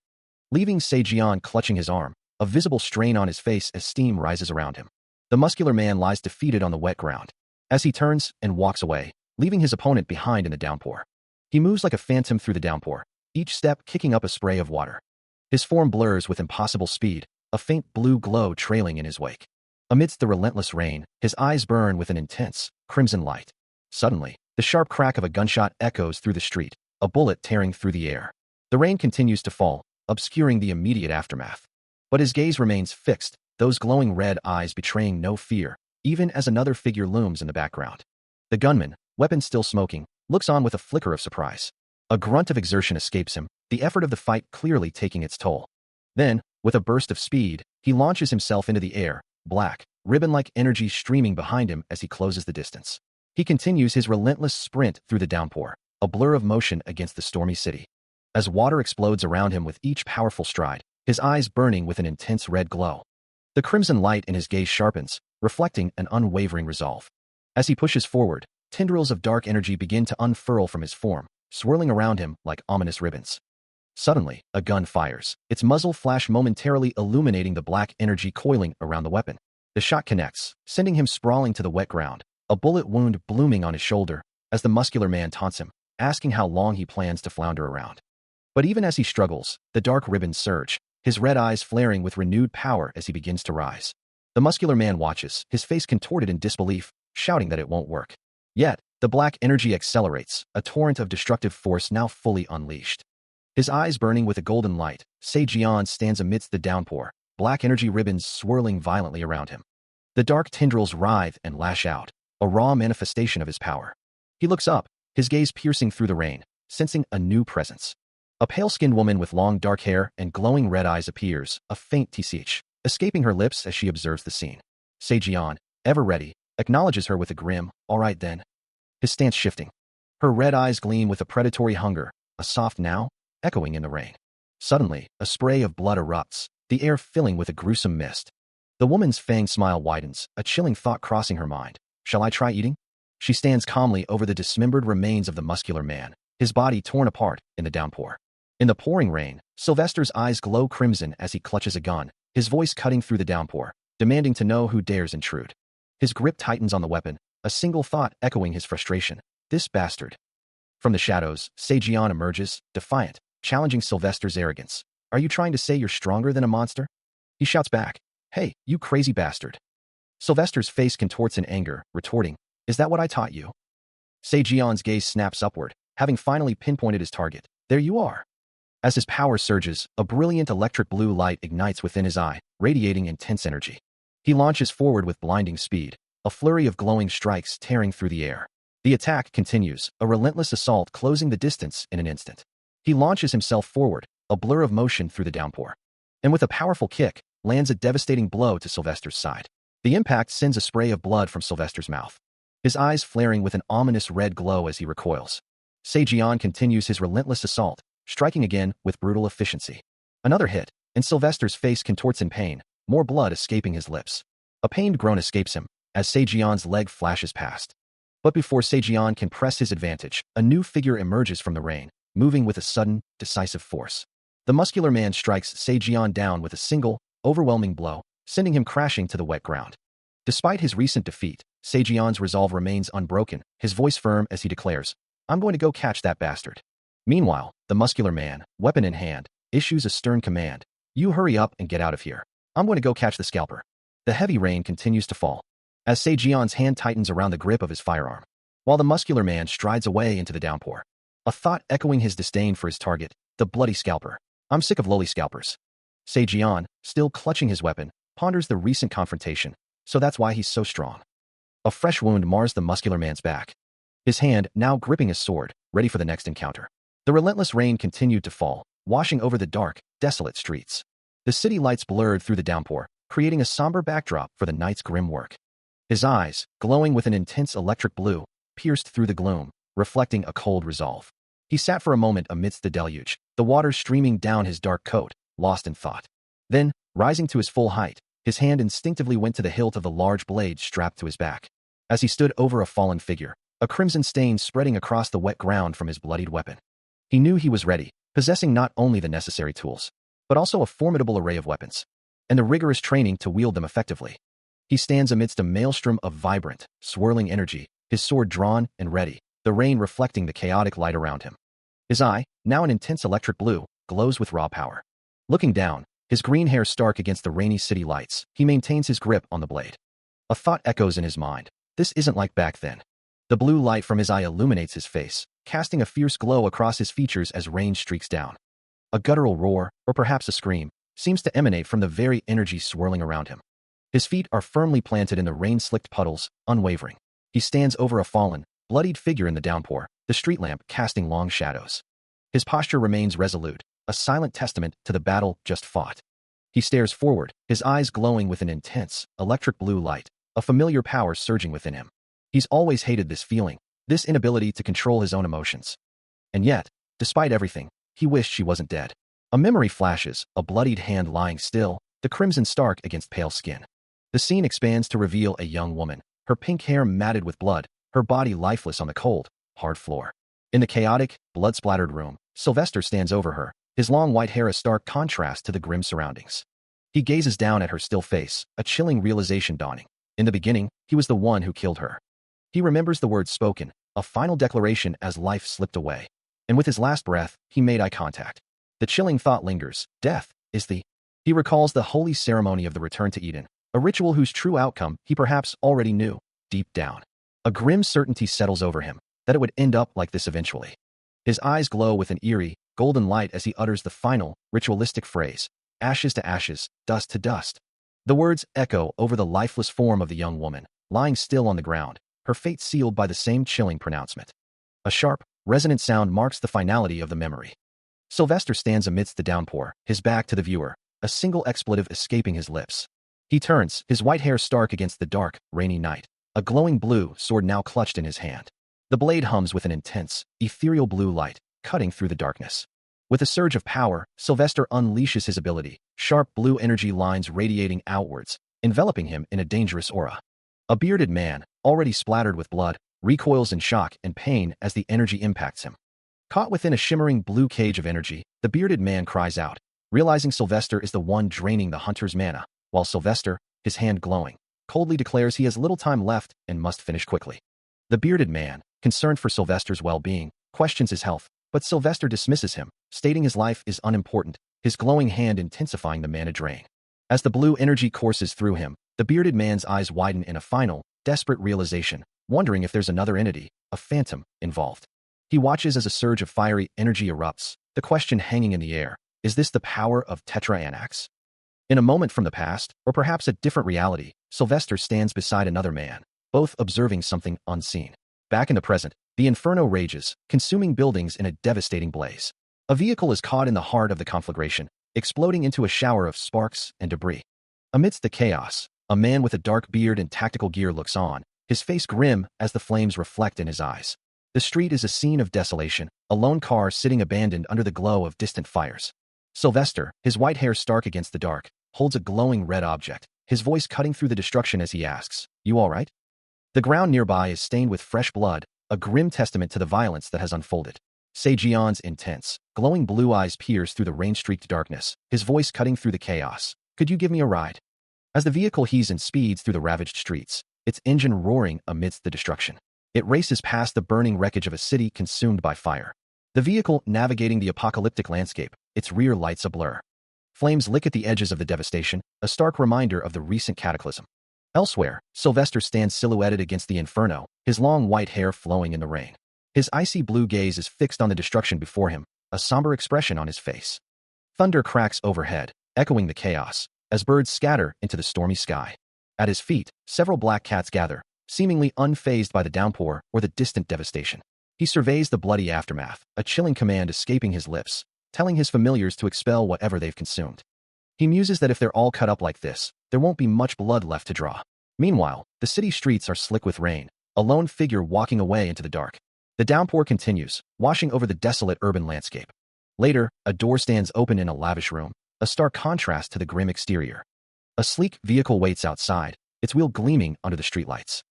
leaving Seijian clutching his arm, a visible strain on his face as steam rises around him. The muscular man lies defeated on the wet ground, as he turns and walks away, leaving his opponent behind in the downpour. He moves like a phantom through the downpour, each step kicking up a spray of water. His form blurs with impossible speed, a faint blue glow trailing in his wake. Amidst the relentless rain, his eyes burn with an intense, crimson light. Suddenly, the sharp crack of a gunshot echoes through the street, a bullet tearing through the air. The rain continues to fall, obscuring the immediate aftermath. But his gaze remains fixed, those glowing red eyes betraying no fear, even as another figure looms in the background. The gunman, weapon still smoking, looks on with a flicker of surprise. A grunt of exertion escapes him, the effort of the fight clearly taking its toll. Then, with a burst of speed, he launches himself into the air, black, ribbon-like energy streaming behind him as he closes the distance. He continues his relentless sprint through the downpour, a blur of motion against the stormy city. As water explodes around him with each powerful stride, his eyes burning with an intense red glow. The crimson light in his gaze sharpens, reflecting an unwavering resolve. As he pushes forward, tendrils of dark energy begin to unfurl from his form, swirling around him like ominous ribbons. Suddenly, a gun fires, its muzzle flash momentarily illuminating the black energy coiling around the weapon. The shot connects, sending him sprawling to the wet ground, a bullet wound blooming on his shoulder, as the muscular man taunts him, asking how long he plans to flounder around. But even as he struggles, the dark ribbons surge, his red eyes flaring with renewed power as he begins to rise. The muscular man watches, his face contorted in disbelief, shouting that it won't work. Yet, the black energy accelerates, a torrent of destructive force now fully unleashed. His eyes burning with a golden light, Se-jian stands amidst the downpour, black energy ribbons swirling violently around him. The dark tendrils writhe and lash out, a raw manifestation of his power. He looks up, his gaze piercing through the rain, sensing a new presence. A pale-skinned woman with long dark hair and glowing red eyes appears, a faint tsh, escaping her lips as she observes the scene. Se-jian, ever ready, acknowledges her with a grim, "All right then." His stance shifting. Her red eyes gleam with a predatory hunger, a soft now, echoing in the rain. Suddenly, a spray of blood erupts, the air filling with a gruesome mist. The woman's fanged smile widens, a chilling thought crossing her mind. Shall I try eating? She stands calmly over the dismembered remains of the muscular man, his body torn apart in the downpour. In the pouring rain, Sylvester's eyes glow crimson as he clutches a gun, his voice cutting through the downpour, demanding to know who dares intrude. His grip tightens on the weapon, a single thought echoing his frustration. This bastard. From the shadows, Se-jian emerges, defiant, challenging Sylvester's arrogance. Are you trying to say you're stronger than a monster? He shouts back. Hey, you crazy bastard. Sylvester's face contorts in anger, retorting, Is that what I taught you? Se-jian's gaze snaps upward, having finally pinpointed his target. There you are. As his power surges, a brilliant electric blue light ignites within his eye, radiating intense energy. He launches forward with blinding speed, a flurry of glowing strikes tearing through the air. The attack continues, a relentless assault closing the distance in an instant. He launches himself forward, a blur of motion through the downpour. And with a powerful kick, lands a devastating blow to Sylvester's side. The impact sends a spray of blood from Sylvester's mouth, his eyes flaring with an ominous red glow as he recoils. Se-jian continues his relentless assault, striking again with brutal efficiency. Another hit, and Sylvester's face contorts in pain, more blood escaping his lips. A pained groan escapes him, as Se-jian's leg flashes past. But before Se-jian can press his advantage, a new figure emerges from the rain, moving with a sudden, decisive force. The muscular man strikes Se-jian down with a single, overwhelming blow, sending him crashing to the wet ground. Despite his recent defeat, Se-jian's resolve remains unbroken, his voice firm as he declares, I'm going to go catch that bastard. Meanwhile, the muscular man, weapon in hand, issues a stern command. You hurry up and get out of here. I'm going to go catch the scalper. The heavy rain continues to fall, as Se-jian's hand tightens around the grip of his firearm, while the muscular man strides away into the downpour. A thought echoing his disdain for his target, the bloody scalper. I'm sick of lowly scalpers. Se-jian, still clutching his weapon, ponders the recent confrontation, so that's why he's so strong. A fresh wound mars the muscular man's back, his hand now gripping his sword, ready for the next encounter. The relentless rain continued to fall, washing over the dark, desolate streets. The city lights blurred through the downpour, creating a somber backdrop for the night's grim work. His eyes, glowing with an intense electric blue, pierced through the gloom, reflecting a cold resolve. He sat for a moment amidst the deluge, the water streaming down his dark coat, lost in thought. Then, rising to his full height, his hand instinctively went to the hilt of the large blade strapped to his back. As he stood over a fallen figure, a crimson stain spreading across the wet ground from his bloodied weapon. He knew he was ready, possessing not only the necessary tools, but also a formidable array of weapons, and the rigorous training to wield them effectively. He stands amidst a maelstrom of vibrant, swirling energy, his sword drawn and ready, the rain reflecting the chaotic light around him. His eye, now an intense electric blue, glows with raw power. Looking down, his green hair stark against the rainy city lights, he maintains his grip on the blade. A thought echoes in his mind. This isn't like back then. The blue light from his eye illuminates his face, casting a fierce glow across his features as rain streaks down. A guttural roar, or perhaps a scream, seems to emanate from the very energy swirling around him. His feet are firmly planted in the rain-slicked puddles, unwavering. He stands over a fallen, bloodied figure in the downpour, the street lamp casting long shadows. His posture remains resolute, a silent testament to the battle just fought. He stares forward, his eyes glowing with an intense, electric blue light, a familiar power surging within him. He's always hated this feeling, this inability to control his own emotions. And yet, despite everything, he wished she wasn't dead. A memory flashes, a bloodied hand lying still, the crimson stark against pale skin. The scene expands to reveal a young woman, her pink hair matted with blood, her body lifeless on the cold, hard floor. In the chaotic, blood-splattered room, Sylvester stands over her, his long white hair a stark contrast to the grim surroundings. He gazes down at her still face, a chilling realization dawning. In the beginning, he was the one who killed her. He remembers the words spoken, a final declaration as life slipped away. And with his last breath, he made eye contact. The chilling thought lingers. Death is the... He recalls the holy ceremony of the return to Eden, a ritual whose true outcome he perhaps already knew, deep down. A grim certainty settles over him, that it would end up like this eventually. His eyes glow with an eerie, golden light as he utters the final, ritualistic phrase, ashes to ashes, dust to dust. The words echo over the lifeless form of the young woman, lying still on the ground, her fate sealed by the same chilling pronouncement. A sharp, resonant sound marks the finality of the memory. Sylvester stands amidst the downpour, his back to the viewer, a single expletive escaping his lips. He turns, his white hair stark against the dark, rainy night, a glowing blue sword now clutched in his hand. The blade hums with an intense, ethereal blue light, cutting through the darkness. With a surge of power, Sylvester unleashes his ability, sharp blue energy lines radiating outwards, enveloping him in a dangerous aura. A bearded man, already splattered with blood, recoils in shock and pain as the energy impacts him. Caught within a shimmering blue cage of energy, the bearded man cries out, realizing Sylvester is the one draining the hunter's mana, while Sylvester, his hand glowing, coldly declares he has little time left and must finish quickly. The bearded man, concerned for Sylvester's well-being, questions his health, but Sylvester dismisses him, stating his life is unimportant, his glowing hand intensifying the mana drain. As the blue energy courses through him, the bearded man's eyes widen in a final, desperate realization, wondering if there's another entity, a phantom, involved. He watches as a surge of fiery energy erupts, the question hanging in the air, is this the power of Tetra-Anax? In a moment from the past, or perhaps a different reality, Sylvester stands beside another man, both observing something unseen. Back in the present, the inferno rages, consuming buildings in a devastating blaze. A vehicle is caught in the heart of the conflagration, exploding into a shower of sparks and debris. Amidst the chaos, a man with a dark beard and tactical gear looks on, his face grim as the flames reflect in his eyes. The street is a scene of desolation, a lone car sitting abandoned under the glow of distant fires. Sylvester, his white hair stark against the dark, holds a glowing red object, his voice cutting through the destruction as he asks, "You all right?" The ground nearby is stained with fresh blood, a grim testament to the violence that has unfolded. Sejion's intense, glowing blue eyes pierce through the rain-streaked darkness, his voice cutting through the chaos. "Could you give me a ride?" As the vehicle heaves and speeds through the ravaged streets, its engine roaring amidst the destruction. It races past the burning wreckage of a city consumed by fire. The vehicle navigating the apocalyptic landscape, its rear lights a blur. Flames lick at the edges of the devastation, a stark reminder of the recent cataclysm. Elsewhere, Sylvester stands silhouetted against the inferno, his long white hair flowing in the rain. His icy blue gaze is fixed on the destruction before him, a somber expression on his face. Thunder cracks overhead, echoing the chaos, as birds scatter into the stormy sky. At his feet, several black cats gather, seemingly unfazed by the downpour or the distant devastation. He surveys the bloody aftermath, a chilling command escaping his lips, telling his familiars to expel whatever they've consumed. He muses that if they're all cut up like this, there won't be much blood left to draw. Meanwhile, the city streets are slick with rain, a lone figure walking away into the dark. The downpour continues, washing over the desolate urban landscape. Later, a door stands open in a lavish room, a stark contrast to the grim exterior. A sleek vehicle waits outside, its wheel gleaming under the streetlights.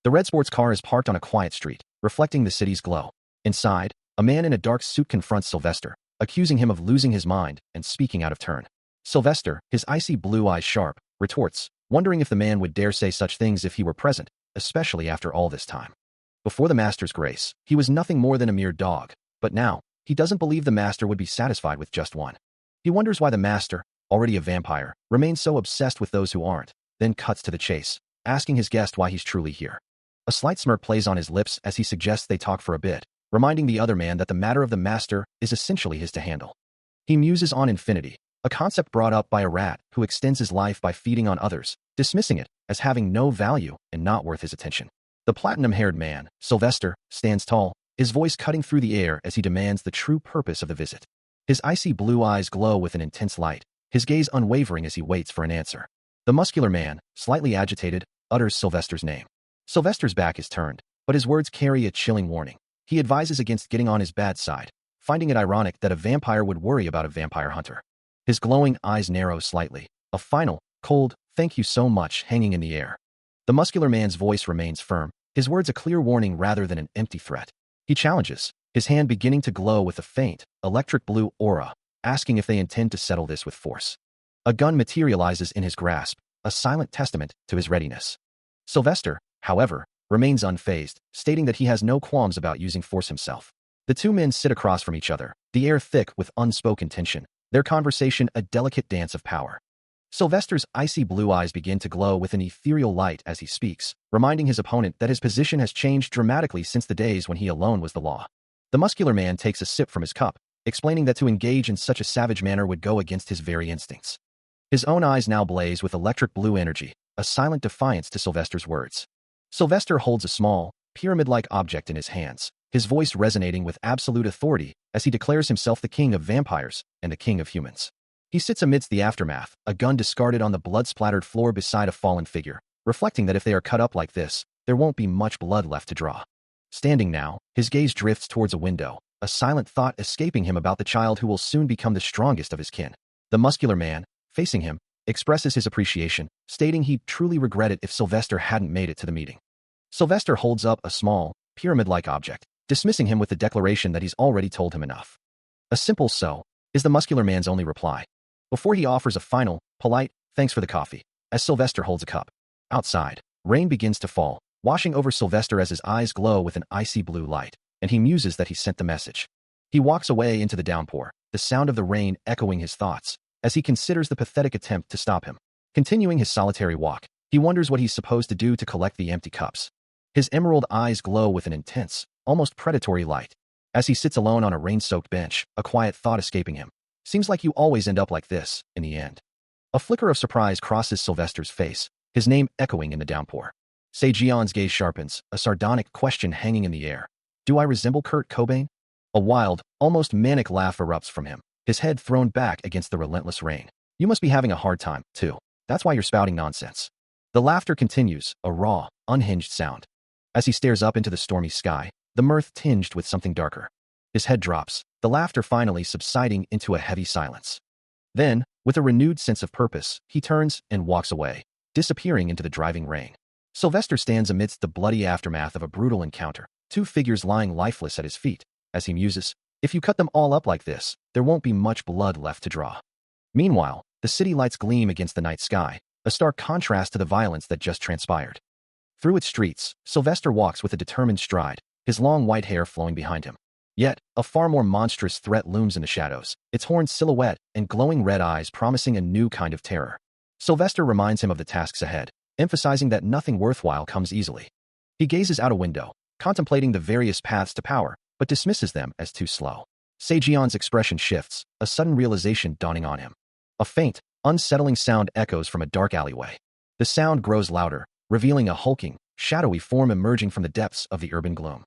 The red sports car is parked on a quiet street, reflecting the city's glow. Inside, a man in a dark suit confronts Sylvester, accusing him of losing his mind and speaking out of turn. Sylvester, his icy blue eyes sharp, retorts, wondering if the man would dare say such things if he were present, especially after all this time. Before the master's grace, he was nothing more than a mere dog, but now, he doesn't believe the master would be satisfied with just one. He wonders why the master, already a vampire, remains so obsessed with those who aren't, then cuts to the chase, asking his guest why he's truly here. A slight smirk plays on his lips as he suggests they talk for a bit, reminding the other man that the matter of the master is essentially his to handle. He muses on infinity, a concept brought up by a rat who extends his life by feeding on others, dismissing it as having no value and not worth his attention. The platinum-haired man, Sylvester, stands tall, his voice cutting through the air as he demands the true purpose of the visit. His icy blue eyes glow with an intense light, his gaze unwavering as he waits for an answer. The muscular man, slightly agitated, utters Sylvester's name. Sylvester's back is turned, but his words carry a chilling warning. He advises against getting on his bad side, finding it ironic that a vampire would worry about a vampire hunter. His glowing eyes narrow slightly, a final, cold, "Thank you so much" hanging in the air. The muscular man's voice remains firm, his words a clear warning rather than an empty threat. He challenges, his hand beginning to glow with a faint, electric blue aura, asking if they intend to settle this with force. A gun materializes in his grasp, a silent testament to his readiness. Sylvester, however, remains unfazed, stating that he has no qualms about using force himself. The two men sit across from each other, the air thick with unspoken tension, their conversation a delicate dance of power. Sylvester's icy blue eyes begin to glow with an ethereal light as he speaks, reminding his opponent that his position has changed dramatically since the days when he alone was the law. The muscular man takes a sip from his cup, explaining that to engage in such a savage manner would go against his very instincts. His own eyes now blaze with electric blue energy, a silent defiance to Sylvester's words. Sylvester holds a small, pyramid-like object in his hands, his voice resonating with absolute authority as he declares himself the king of vampires and the king of humans. He sits amidst the aftermath, a gun discarded on the blood-splattered floor beside a fallen figure, reflecting that if they are cut up like this, there won't be much blood left to draw. Standing now, his gaze drifts towards a window, a silent thought escaping him about the child who will soon become the strongest of his kin. The muscular man, facing him, expresses his appreciation, stating he'd truly regret it if Sylvester hadn't made it to the meeting. Sylvester holds up a small, pyramid-like object, dismissing him with the declaration that he's already told him enough. A simple "so" is the muscular man's only reply, before he offers a final, polite, "Thanks for the coffee," as Sylvester holds a cup. Outside, rain begins to fall, washing over Sylvester as his eyes glow with an icy blue light, and he muses that he sent the message. He walks away into the downpour, the sound of the rain echoing his thoughts, as he considers the pathetic attempt to stop him. Continuing his solitary walk, he wonders what he's supposed to do to collect the empty cups. His emerald eyes glow with an intense, almost predatory light. As he sits alone on a rain-soaked bench, a quiet thought escaping him. Seems like you always end up like this, in the end. A flicker of surprise crosses Sylvester's face, his name echoing in the downpour. Se-Jion's gaze sharpens, a sardonic question hanging in the air. Do I resemble Kurt Cobain? A wild, almost manic laugh erupts from him, his head thrown back against the relentless rain. You must be having a hard time, too. That's why you're spouting nonsense. The laughter continues, a raw, unhinged sound. As he stares up into the stormy sky, the mirth tinged with something darker. His head drops, the laughter finally subsiding into a heavy silence. Then, with a renewed sense of purpose, he turns and walks away, disappearing into the driving rain. Sylvester stands amidst the bloody aftermath of a brutal encounter, two figures lying lifeless at his feet, as he muses, if you cut them all up like this, there won't be much blood left to draw. Meanwhile, the city lights gleam against the night sky, a stark contrast to the violence that just transpired. Through its streets, Sylvester walks with a determined stride, his long white hair flowing behind him. Yet, a far more monstrous threat looms in the shadows, its horned silhouette and glowing red eyes promising a new kind of terror. Sylvester reminds him of the tasks ahead, emphasizing that nothing worthwhile comes easily. He gazes out a window, contemplating the various paths to power, but dismisses them as too slow. Se-Jion's expression shifts, a sudden realization dawning on him. A faint, unsettling sound echoes from a dark alleyway. The sound grows louder, revealing a hulking, shadowy form emerging from the depths of the urban gloom.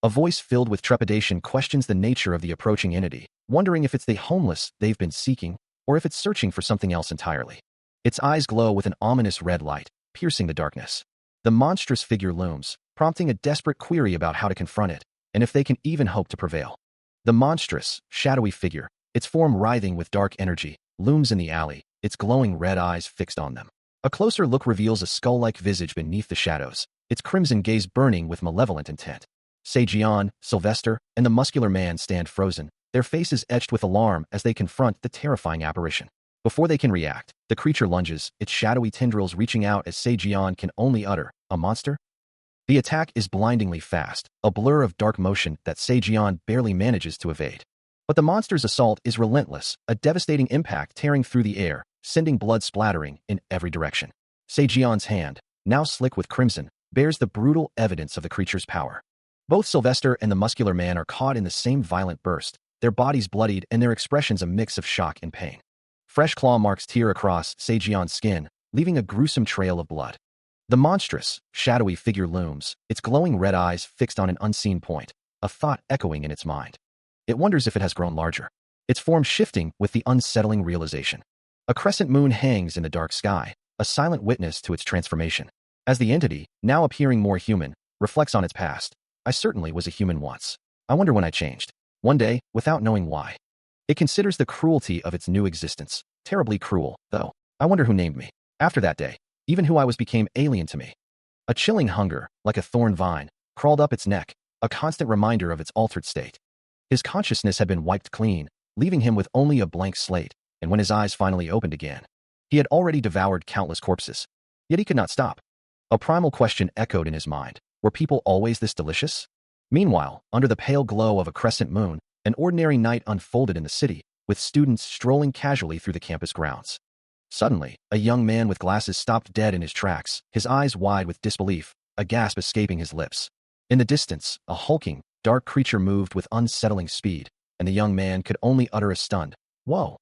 A voice filled with trepidation questions the nature of the approaching entity, wondering if it's the homeless they've been seeking, or if it's searching for something else entirely. Its eyes glow with an ominous red light, piercing the darkness. The monstrous figure looms, prompting a desperate query about how to confront it, and if they can even hope to prevail. The monstrous, shadowy figure, its form writhing with dark energy, looms in the alley, its glowing red eyes fixed on them. A closer look reveals a skull-like visage beneath the shadows, its crimson gaze burning with malevolent intent. Se-Jion, Sylvester, and the muscular man stand frozen, their faces etched with alarm as they confront the terrifying apparition. Before they can react, the creature lunges, its shadowy tendrils reaching out as Se-Jion can only utter, "A monster?" The attack is blindingly fast, a blur of dark motion that Se-Jion barely manages to evade. But the monster's assault is relentless, a devastating impact tearing through the air, sending blood splattering in every direction. Sejion's hand, now slick with crimson, bears the brutal evidence of the creature's power. Both Sylvester and the muscular man are caught in the same violent burst, their bodies bloodied and their expressions a mix of shock and pain. Fresh claw marks tear across Sejion's skin, leaving a gruesome trail of blood. The monstrous, shadowy figure looms, its glowing red eyes fixed on an unseen point, a thought echoing in its mind. It wonders if it has grown larger, its form shifting with the unsettling realization. A crescent moon hangs in the dark sky, a silent witness to its transformation. As the entity, now appearing more human, reflects on its past, I certainly was a human once. I wonder when I changed. One day, without knowing why. It considers the cruelty of its new existence. Terribly cruel, though. I wonder who named me. After that day, even who I was became alien to me. A chilling hunger, like a thorn vine, crawled up its neck, a constant reminder of its altered state. His consciousness had been wiped clean, leaving him with only a blank slate, and when his eyes finally opened again, he had already devoured countless corpses. Yet he could not stop. A primal question echoed in his mind. Were people always this delicious? Meanwhile, under the pale glow of a crescent moon, an ordinary night unfolded in the city, with students strolling casually through the campus grounds. Suddenly, a young man with glasses stopped dead in his tracks, his eyes wide with disbelief, a gasp escaping his lips. In the distance, a hulking, dark creature moved with unsettling speed, and the young man could only utter a stunned, "Whoa!"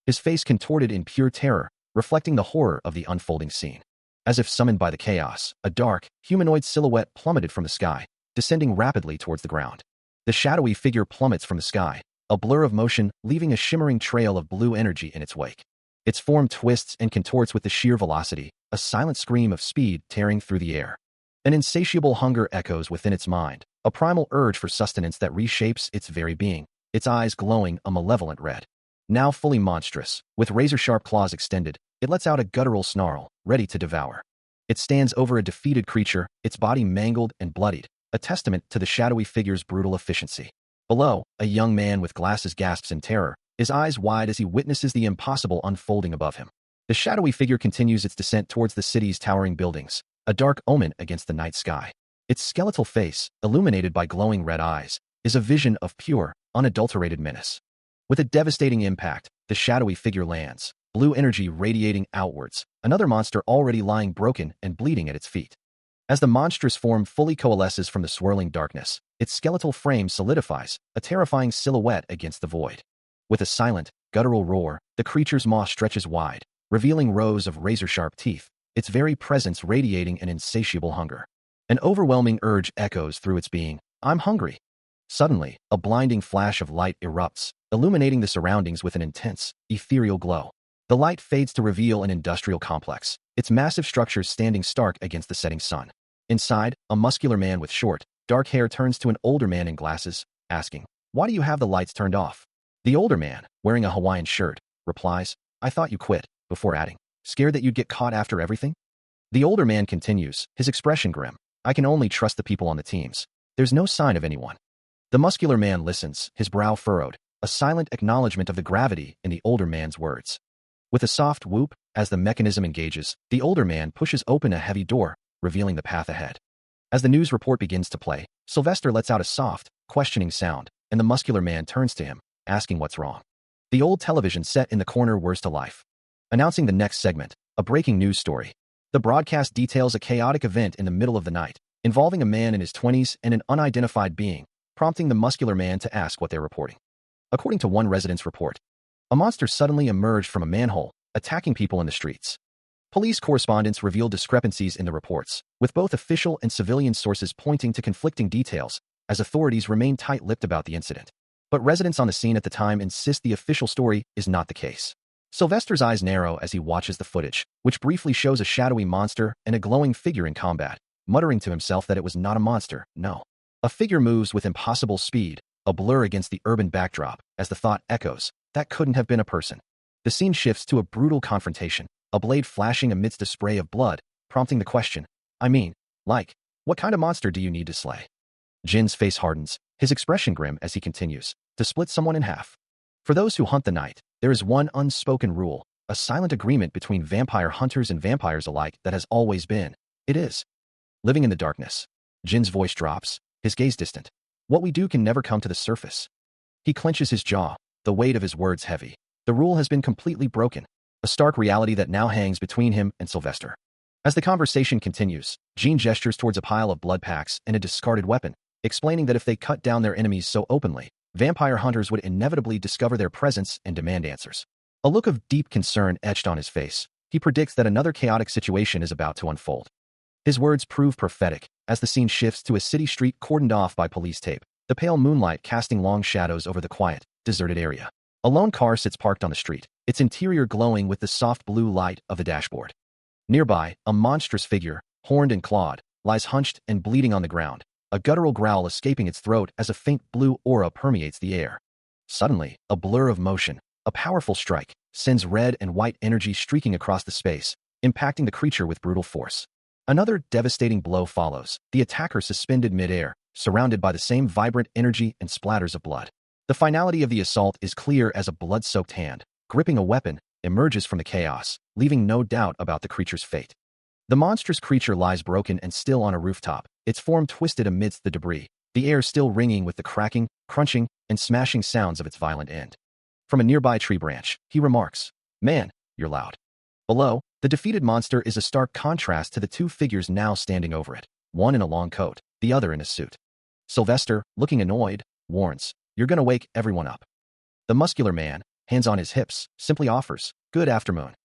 His face contorted in pure terror, reflecting the horror of the unfolding scene. As if summoned by the chaos, a dark, humanoid silhouette plummeted from the sky, descending rapidly towards the ground. The shadowy figure plummets from the sky, a blur of motion, leaving a shimmering trail of blue energy in its wake. Its form twists and contorts with the sheer velocity, a silent scream of speed tearing through the air. An insatiable hunger echoes within its mind, a primal urge for sustenance that reshapes its very being, its eyes glowing a malevolent red. Now fully monstrous, with razor-sharp claws extended, it lets out a guttural snarl, ready to devour. It stands over a defeated creature, its body mangled and bloodied, a testament to the shadowy figure's brutal efficiency. Below, a young man with glasses gasps in terror, his eyes wide as he witnesses the impossible unfolding above him. The shadowy figure continues its descent towards the city's towering buildings, a dark omen against the night sky. Its skeletal face, illuminated by glowing red eyes, is a vision of pure, unadulterated menace. With a devastating impact, the shadowy figure lands, blue energy radiating outwards, another monster already lying broken and bleeding at its feet. As the monstrous form fully coalesces from the swirling darkness, its skeletal frame solidifies, a terrifying silhouette against the void. With a silent, guttural roar, the creature's maw stretches wide, revealing rows of razor-sharp teeth, its very presence radiating an insatiable hunger. An overwhelming urge echoes through its being. I'm hungry. Suddenly, a blinding flash of light erupts, illuminating the surroundings with an intense, ethereal glow. The light fades to reveal an industrial complex, its massive structures standing stark against the setting sun. Inside, a muscular man with short, dark hair turns to an older man in glasses, asking, "Why do you have the lights turned off?" The older man, wearing a Hawaiian shirt, replies, "I thought you quit," before adding, "Scared that you'd get caught after everything?" The older man continues, his expression grim, "I can only trust the people on the teams. There's no sign of anyone." The muscular man listens, his brow furrowed, a silent acknowledgement of the gravity in the older man's words. With a soft whoop, as the mechanism engages, the older man pushes open a heavy door, revealing the path ahead. As the news report begins to play, Sylvester lets out a soft, questioning sound, and the muscular man turns to him, asking what's wrong. The old television set in the corner whirs to life. Announcing the next segment, a breaking news story. The broadcast details a chaotic event in the middle of the night, involving a man in his 20s and an unidentified being, prompting the muscular man to ask what they're reporting. According to one resident's report, a monster suddenly emerged from a manhole, attacking people in the streets. Police correspondents revealed discrepancies in the reports, with both official and civilian sources pointing to conflicting details, as authorities remain tight-lipped about the incident. But residents on the scene at the time insist the official story is not the case. Sylvester's eyes narrow as he watches the footage, which briefly shows a shadowy monster and a glowing figure in combat, muttering to himself that it was not a monster, no. A figure moves with impossible speed, a blur against the urban backdrop, as the thought echoes, that couldn't have been a person. The scene shifts to a brutal confrontation, a blade flashing amidst a spray of blood, prompting the question, what kind of monster do you need to slay? Jin's face hardens, his expression grim as he continues, to split someone in half. For those who hunt the night, there is one unspoken rule, a silent agreement between vampire hunters and vampires alike that has always been. It is living in the darkness. Jin's voice drops, his gaze distant. What we do can never come to the surface. He clenches his jaw, the weight of his words heavy. The rule has been completely broken, a stark reality that now hangs between him and Sylvester. As the conversation continues, Jean gestures towards a pile of blood packs and a discarded weapon, explaining that if they cut down their enemies so openly, vampire hunters would inevitably discover their presence and demand answers. A look of deep concern etched on his face. He predicts that another chaotic situation is about to unfold. His words prove prophetic as the scene shifts to a city street cordoned off by police tape, the pale moonlight casting long shadows over the quiet, deserted area. A lone car sits parked on the street, its interior glowing with the soft blue light of the dashboard. Nearby, a monstrous figure, horned and clawed, lies hunched and bleeding on the ground, a guttural growl escaping its throat as a faint blue aura permeates the air. Suddenly, a blur of motion, a powerful strike, sends red and white energy streaking across the space, impacting the creature with brutal force. Another devastating blow follows, the attacker suspended mid-air, surrounded by the same vibrant energy and splatters of blood. The finality of the assault is clear as a blood-soaked hand, gripping a weapon, emerges from the chaos, leaving no doubt about the creature's fate. The monstrous creature lies broken and still on a rooftop, its form twisted amidst the debris, the air still ringing with the cracking, crunching, and smashing sounds of its violent end. From a nearby tree branch, he remarks, "Man, you're loud." Below, the defeated monster is a stark contrast to the two figures now standing over it, one in a long coat, the other in a suit. Sylvester, looking annoyed, warns, "You're gonna wake everyone up." The muscular man, hands on his hips, simply offers, "Good afternoon."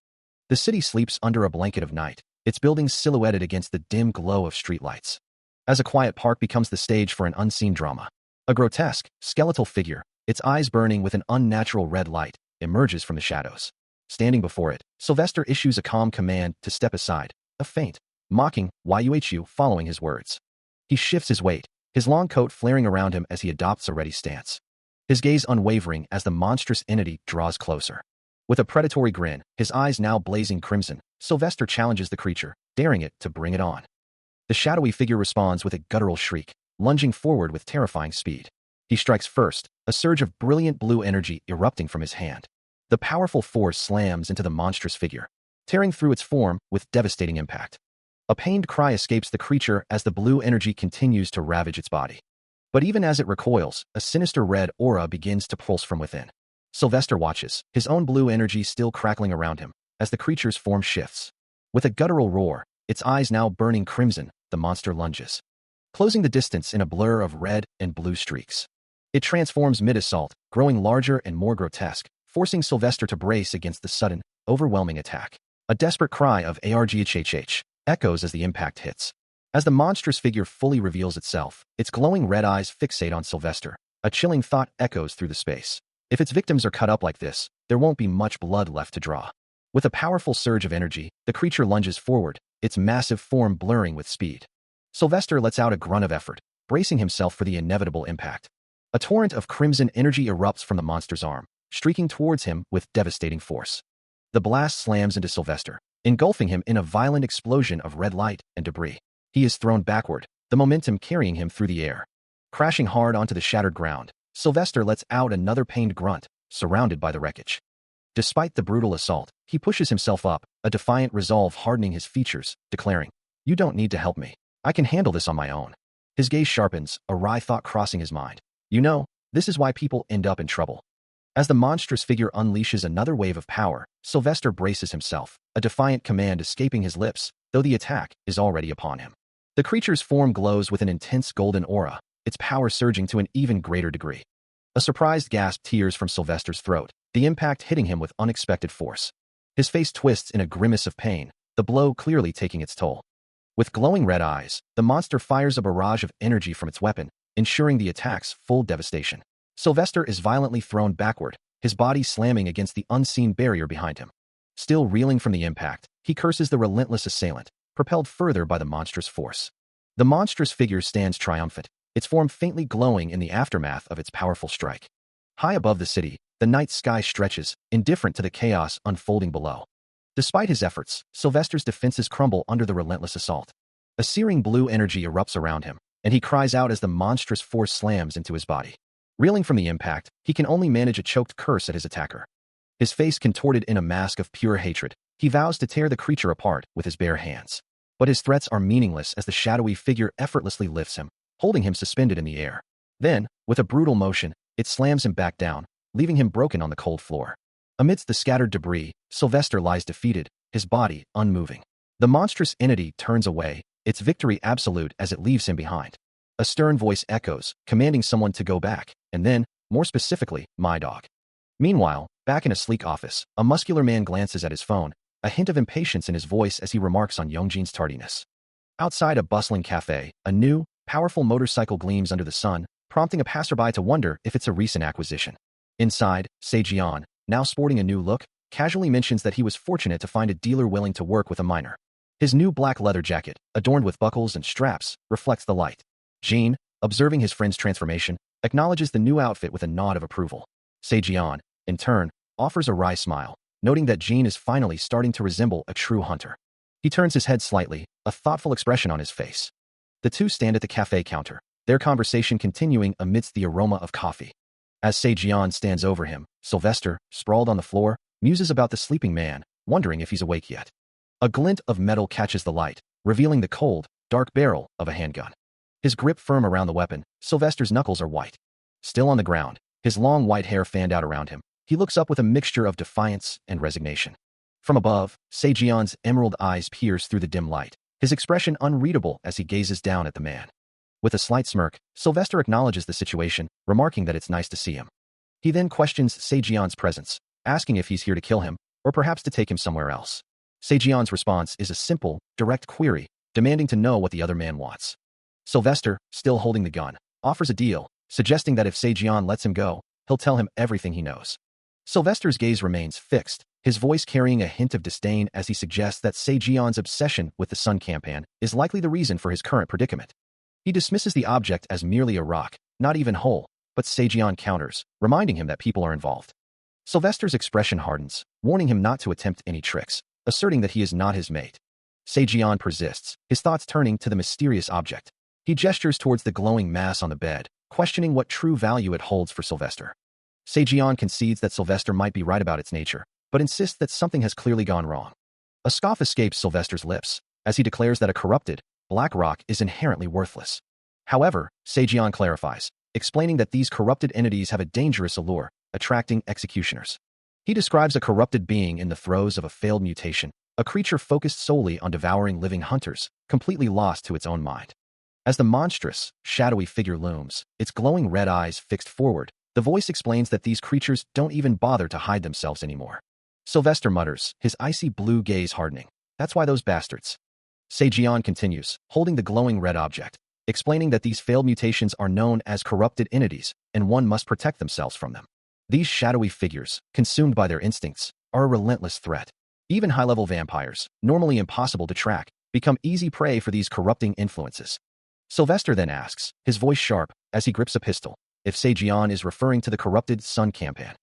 The city sleeps under a blanket of night, its buildings silhouetted against the dim glow of streetlights. As a quiet park becomes the stage for an unseen drama, a grotesque, skeletal figure, its eyes burning with an unnatural red light, emerges from the shadows. Standing before it, Sylvester issues a calm command to step aside, a faint, mocking "Yuhu" following his words. He shifts his weight, his long coat flaring around him as he adopts a ready stance. His gaze unwavering as the monstrous entity draws closer. With a predatory grin, his eyes now blazing crimson, Sylvester challenges the creature, daring it to bring it on. The shadowy figure responds with a guttural shriek, lunging forward with terrifying speed. He strikes first, a surge of brilliant blue energy erupting from his hand. The powerful force slams into the monstrous figure, tearing through its form with devastating impact. A pained cry escapes the creature as the blue energy continues to ravage its body. But even as it recoils, a sinister red aura begins to pulse from within. Sylvester watches, his own blue energy still crackling around him, as the creature's form shifts. With a guttural roar, its eyes now burning crimson, the monster lunges, closing the distance in a blur of red and blue streaks. It transforms mid-assault, growing larger and more grotesque, forcing Sylvester to brace against the sudden, overwhelming attack. A desperate cry of "Arghhh" echoes as the impact hits. As the monstrous figure fully reveals itself, its glowing red eyes fixate on Sylvester. A chilling thought echoes through the space. If its victims are cut up like this, there won't be much blood left to draw. With a powerful surge of energy, the creature lunges forward, its massive form blurring with speed. Sylvester lets out a grunt of effort, bracing himself for the inevitable impact. A torrent of crimson energy erupts from the monster's arm, streaking towards him with devastating force. The blast slams into Sylvester, engulfing him in a violent explosion of red light and debris. He is thrown backward, the momentum carrying him through the air. Crashing hard onto the shattered ground, Sylvester lets out another pained grunt, surrounded by the wreckage. Despite the brutal assault, he pushes himself up, a defiant resolve hardening his features, declaring, "You don't need to help me. I can handle this on my own." His gaze sharpens, a wry thought crossing his mind. "You know, this is why people end up in trouble." As the monstrous figure unleashes another wave of power, Sylvester braces himself, a defiant command escaping his lips, though the attack is already upon him. The creature's form glows with an intense golden aura, its power surging to an even greater degree. A surprised gasp tears from Sylvester's throat, the impact hitting him with unexpected force. His face twists in a grimace of pain, the blow clearly taking its toll. With glowing red eyes, the monster fires a barrage of energy from its weapon, ensuring the attack's full devastation. Sylvester is violently thrown backward, his body slamming against the unseen barrier behind him. Still reeling from the impact, he curses the relentless assailant, propelled further by the monstrous force. The monstrous figure stands triumphant, its form faintly glowing in the aftermath of its powerful strike. High above the city, the night sky stretches, indifferent to the chaos unfolding below. Despite his efforts, Sylvester's defenses crumble under the relentless assault. A searing blue energy erupts around him, and he cries out as the monstrous force slams into his body. Reeling from the impact, he can only manage a choked curse at his attacker. His face contorted in a mask of pure hatred, he vows to tear the creature apart with his bare hands. But his threats are meaningless as the shadowy figure effortlessly lifts him, holding him suspended in the air. Then, with a brutal motion, It slams him back down, leaving him broken on the cold floor. Amidst the scattered debris, Sylvester lies defeated, his body unmoving. The monstrous entity turns away, its victory absolute as it leaves him behind. A stern voice echoes, commanding someone to go back, and then, more specifically, my dog. Meanwhile, back in a sleek office, a muscular man glances at his phone, a hint of impatience in his voice as he remarks on Youngjin's tardiness. Outside a bustling cafe, a new, powerful motorcycle gleams under the sun, prompting a passerby to wonder if it's a recent acquisition. Inside, Sejian, now sporting a new look, casually mentions that he was fortunate to find a dealer willing to work with a minor. His new black leather jacket, adorned with buckles and straps, reflects the light. Jean, observing his friend's transformation, acknowledges the new outfit with a nod of approval. Sejian, in turn, offers a wry smile, noting that Jean is finally starting to resemble a true hunter. He turns his head slightly, a thoughtful expression on his face. The two stand at the cafe counter, their conversation continuing amidst the aroma of coffee. As Sejian stands over him, Sylvester, sprawled on the floor, muses about the sleeping man, wondering if he's awake yet. A glint of metal catches the light, revealing the cold, dark barrel of a handgun. His grip firm around the weapon, Sylvester's knuckles are white. Still on the ground, his long white hair fanned out around him, he looks up with a mixture of defiance and resignation. From above, Sejian's emerald eyes pierce through the dim light, his expression unreadable as he gazes down at the man. With a slight smirk, Sylvester acknowledges the situation, remarking that it's nice to see him. He then questions Sejian's presence, asking if he's here to kill him, or perhaps to take him somewhere else. Sejian's response is a simple, direct query, demanding to know what the other man wants. Sylvester, still holding the gun, offers a deal, suggesting that if Sejian lets him go, he'll tell him everything he knows. Sylvester's gaze remains fixed, his voice carrying a hint of disdain as he suggests that Sejian's obsession with the Sun Campan is likely the reason for his current predicament. He dismisses the object as merely a rock, not even whole, but Sejian counters, reminding him that people are involved. Sylvester's expression hardens, warning him not to attempt any tricks, asserting that he is not his mate. Sejian persists, his thoughts turning to the mysterious object. He gestures towards the glowing mass on the bed, questioning what true value it holds for Sylvester. Sejian concedes that Sylvester might be right about its nature, but insists that something has clearly gone wrong. A scoff escapes Sylvester's lips, as he declares that a corrupted, black rock is inherently worthless. However, Sejian clarifies, explaining that these corrupted entities have a dangerous allure, attracting executioners. He describes a corrupted being in the throes of a failed mutation, a creature focused solely on devouring living hunters, completely lost to its own mind. As the monstrous, shadowy figure looms, its glowing red eyes fixed forward, the voice explains that these creatures don't even bother to hide themselves anymore. Sylvester mutters, his icy blue gaze hardening. That's why those bastards. Sejian continues, holding the glowing red object, explaining that these failed mutations are known as corrupted entities, and one must protect themselves from them. These shadowy figures, consumed by their instincts, are a relentless threat. Even high-level vampires, normally impossible to track, become easy prey for these corrupting influences. Sylvester then asks, his voice sharp, as he grips a pistol, if Sejian is referring to the corrupted Sun Campan.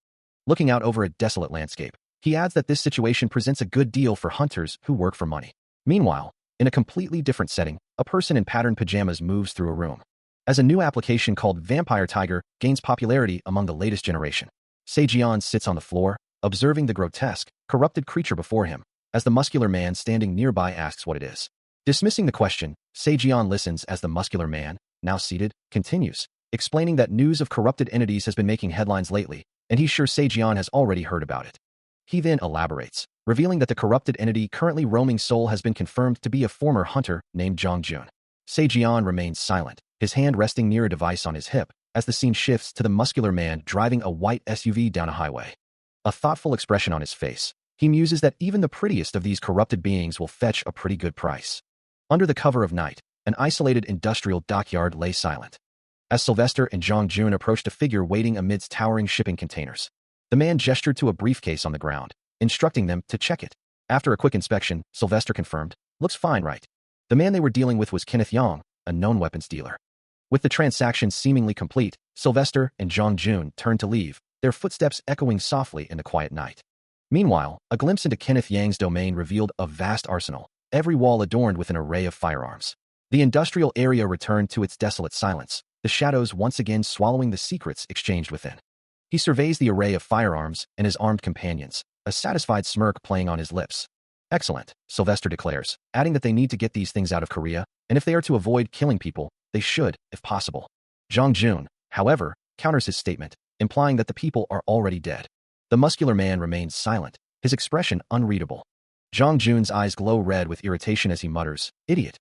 Looking out over a desolate landscape, he adds that this situation presents a good deal for hunters who work for money. Meanwhile, in a completely different setting, a person in patterned pajamas moves through a room. As a new application called Vampire Tiger gains popularity among the latest generation, Sejian sits on the floor, observing the grotesque, corrupted creature before him, as the muscular man standing nearby asks what it is. Dismissing the question, Sejian listens as the muscular man, now seated, continues, explaining that news of corrupted entities has been making headlines lately, and he's sure Sejian has already heard about it. He then elaborates, revealing that the corrupted entity currently roaming Seoul has been confirmed to be a former hunter named Jongjun. Sejian remains silent, his hand resting near a device on his hip, as the scene shifts to the muscular man driving a white SUV down a highway. A thoughtful expression on his face, he muses that even the prettiest of these corrupted beings will fetch a pretty good price. Under the cover of night, an isolated industrial dockyard lay silent. As Sylvester and Jongjun approached a figure waiting amidst towering shipping containers, the man gestured to a briefcase on the ground, instructing them to check it. After a quick inspection, Sylvester confirmed, looks fine, right? The man they were dealing with was Kenneth Yang, a known weapons dealer. With the transaction seemingly complete, Sylvester and Jongjun turned to leave, their footsteps echoing softly in the quiet night. Meanwhile, a glimpse into Kenneth Yang's domain revealed a vast arsenal, every wall adorned with an array of firearms. The industrial area returned to its desolate silence, the shadows once again swallowing the secrets exchanged within. He surveys the array of firearms and his armed companions, a satisfied smirk playing on his lips. Excellent, Sylvester declares, adding that they need to get these things out of Korea, and if they are to avoid killing people, they should, if possible. Jongjun, however, counters his statement, implying that the people are already dead. The muscular man remains silent, his expression unreadable. Jong Jun's eyes glow red with irritation as he mutters, "Idiot."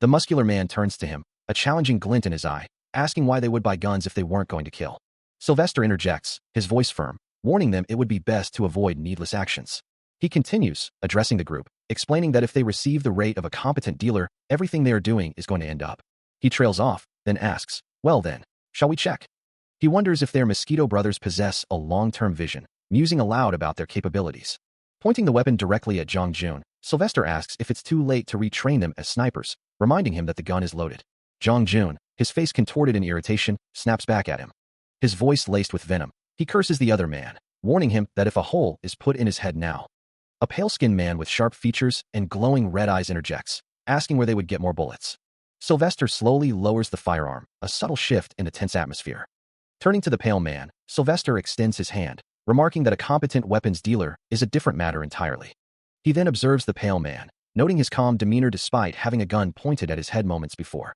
The muscular man turns to him, a challenging glint in his eye, asking why they would buy guns if they weren't going to kill. Sylvester interjects, his voice firm, warning them it would be best to avoid needless actions. He continues, addressing the group, explaining that if they receive the rate of a competent dealer, everything they are doing is going to end up. He trails off, then asks, "Well then, shall we check?" He wonders if their Mosquito brothers possess a long-term vision, musing aloud about their capabilities. Pointing the weapon directly at Jong Jun, Sylvester asks if it's too late to retrain them as snipers, reminding him that the gun is loaded. Jong Jun, his face contorted in irritation, snaps back at him. His voice laced with venom, he curses the other man, warning him that if a hole is put in his head now. A pale-skinned man with sharp features and glowing red eyes interjects, asking where they would get more bullets. Sylvester slowly lowers the firearm, a subtle shift in the tense atmosphere. Turning to the pale man, Sylvester extends his hand, remarking that a competent weapons dealer is a different matter entirely. He then observes the pale man, noting his calm demeanor despite having a gun pointed at his head moments before.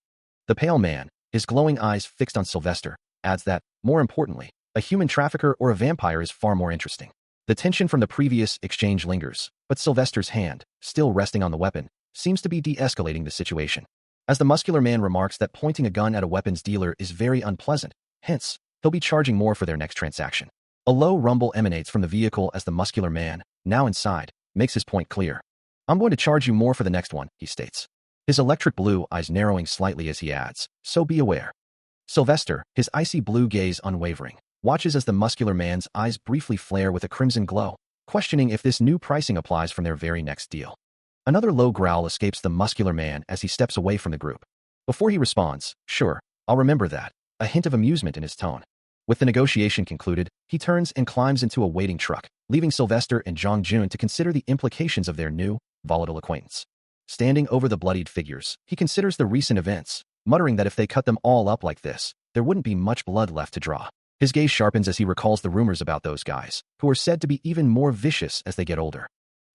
The pale man, his glowing eyes fixed on Sylvester, adds that, more importantly, a human trafficker or a vampire is far more interesting. The tension from the previous exchange lingers, but Sylvester's hand, still resting on the weapon, seems to be de-escalating the situation. As the muscular man remarks that pointing a gun at a weapons dealer is very unpleasant, hence, he'll be charging more for their next transaction. A low rumble emanates from the vehicle as the muscular man, now inside, makes his point clear. "I'm going to charge you more for the next one," he states. His electric blue eyes narrowing slightly as he adds, "So be aware." Sylvester, his icy blue gaze unwavering, watches as the muscular man's eyes briefly flare with a crimson glow, questioning if this new pricing applies from their very next deal. Another low growl escapes the muscular man as he steps away from the group. Before he responds, "Sure, I'll remember that," a hint of amusement in his tone. With the negotiation concluded, he turns and climbs into a waiting truck, leaving Sylvester and Jong Jun to consider the implications of their new, volatile acquaintance. Standing over the bloodied figures, he considers the recent events, muttering that if they cut them all up like this, there wouldn't be much blood left to draw. His gaze sharpens as he recalls the rumors about those guys, who are said to be even more vicious as they get older.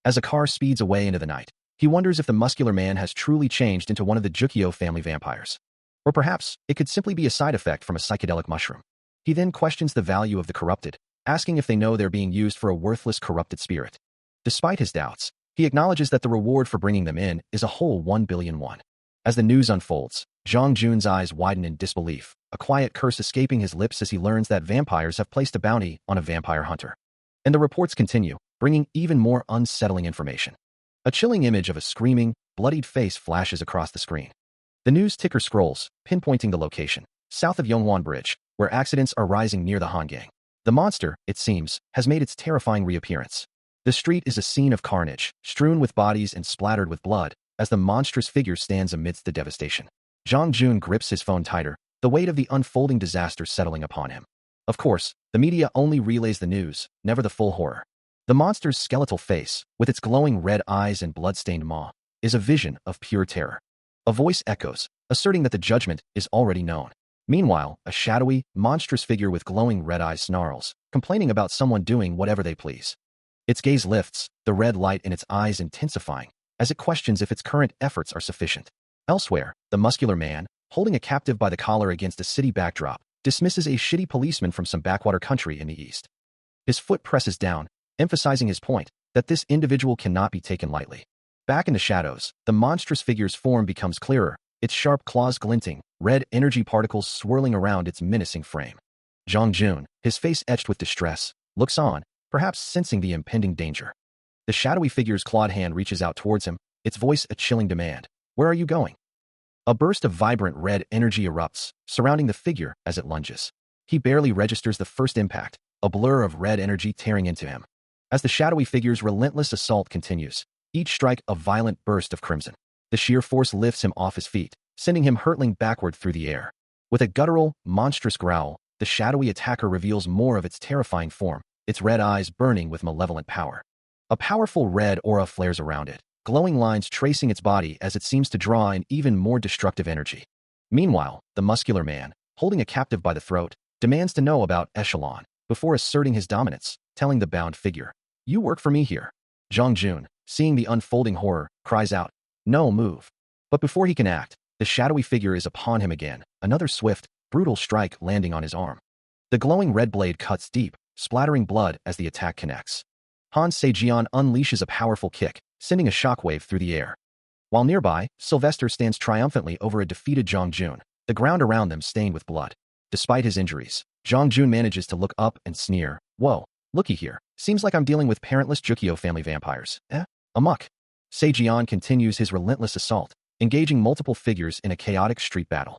As a car speeds away into the night, he wonders if the muscular man has truly changed into one of the Jukio family vampires. Or perhaps, it could simply be a side effect from a psychedelic mushroom. He then questions the value of the corrupted, asking if they know they're being used for a worthless corrupted spirit. Despite his doubts, he acknowledges that the reward for bringing them in is a whole 1 billion won. As the news unfolds, Jong Jun's eyes widen in disbelief, a quiet curse escaping his lips as he learns that vampires have placed a bounty on a vampire hunter. And the reports continue, bringing even more unsettling information. A chilling image of a screaming, bloodied face flashes across the screen. The news ticker scrolls, pinpointing the location, south of Yonghwan Bridge, where accidents are rising near the Hangang. The monster, it seems, has made its terrifying reappearance. The street is a scene of carnage, strewn with bodies and splattered with blood, as the monstrous figure stands amidst the devastation. Jong Jun grips his phone tighter, the weight of the unfolding disaster settling upon him. Of course, the media only relays the news, never the full horror. The monster's skeletal face, with its glowing red eyes and blood-stained maw, is a vision of pure terror. A voice echoes, asserting that the judgment is already known. Meanwhile, a shadowy, monstrous figure with glowing red eyes snarls, complaining about someone doing whatever they please. Its gaze lifts, the red light in its eyes intensifying, as it questions if its current efforts are sufficient. Elsewhere, the muscular man, holding a captive by the collar against a city backdrop, dismisses a shitty policeman from some backwater country in the east. His foot presses down, emphasizing his point, that this individual cannot be taken lightly. Back in the shadows, the monstrous figure's form becomes clearer, its sharp claws glinting, red energy particles swirling around its menacing frame. Jong Jun, his face etched with distress, looks on, perhaps sensing the impending danger. The shadowy figure's clawed hand reaches out towards him, its voice a chilling demand. "Where are you going?" A burst of vibrant red energy erupts, surrounding the figure as it lunges. He barely registers the first impact, a blur of red energy tearing into him. As the shadowy figure's relentless assault continues, each strike a violent burst of crimson. The sheer force lifts him off his feet, sending him hurtling backward through the air. With a guttural, monstrous growl, the shadowy attacker reveals more of its terrifying form, its red eyes burning with malevolent power. A powerful red aura flares around it, glowing lines tracing its body as it seems to draw in even more destructive energy. Meanwhile, the muscular man, holding a captive by the throat, demands to know about Echelon, before asserting his dominance, telling the bound figure, "You work for me here." Jong Jun, seeing the unfolding horror, cries out, "No, move." But before he can act, the shadowy figure is upon him again, another swift, brutal strike landing on his arm. The glowing red blade cuts deep, splattering blood as the attack connects. Han Seijian unleashes a powerful kick, sending a shockwave through the air. While nearby, Sylvester stands triumphantly over a defeated Zhang Jun, the ground around them stained with blood. Despite his injuries, Zhang Jun manages to look up and sneer. Whoa, looky here. Seems like I'm dealing with parentless Jukio family vampires. Amok. Seijian continues his relentless assault, engaging multiple figures in a chaotic street battle.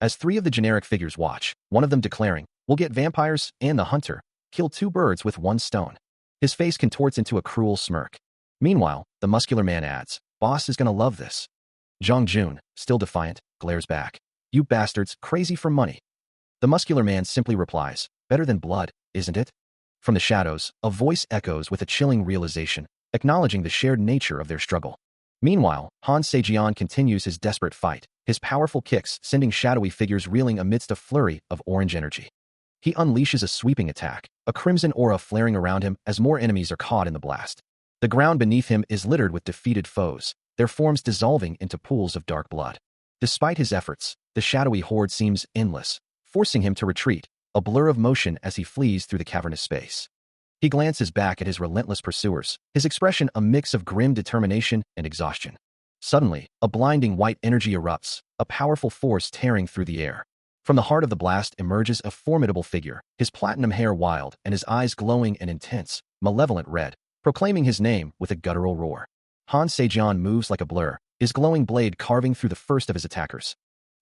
As three of the generic figures watch, one of them declaring, "We'll get vampires and the hunter, kill two birds with one stone." His face contorts into a cruel smirk. Meanwhile, the muscular man adds, "Boss is gonna love this." Zhang Jun, still defiant, glares back. "You bastards, crazy for money." The muscular man simply replies, "Better than blood, isn't it?" From the shadows, a voice echoes with a chilling realization, acknowledging the shared nature of their struggle. Meanwhile, Han Seijian continues his desperate fight, his powerful kicks sending shadowy figures reeling amidst a flurry of orange energy. He unleashes a sweeping attack, a crimson aura flaring around him as more enemies are caught in the blast. The ground beneath him is littered with defeated foes, their forms dissolving into pools of dark blood. Despite his efforts, the shadowy horde seems endless, forcing him to retreat, a blur of motion as he flees through the cavernous space. He glances back at his relentless pursuers, his expression a mix of grim determination and exhaustion. Suddenly, a blinding white energy erupts, a powerful force tearing through the air. From the heart of the blast emerges a formidable figure, his platinum hair wild and his eyes glowing an intense, malevolent red, proclaiming his name with a guttural roar. Han Seijian moves like a blur, his glowing blade carving through the first of his attackers.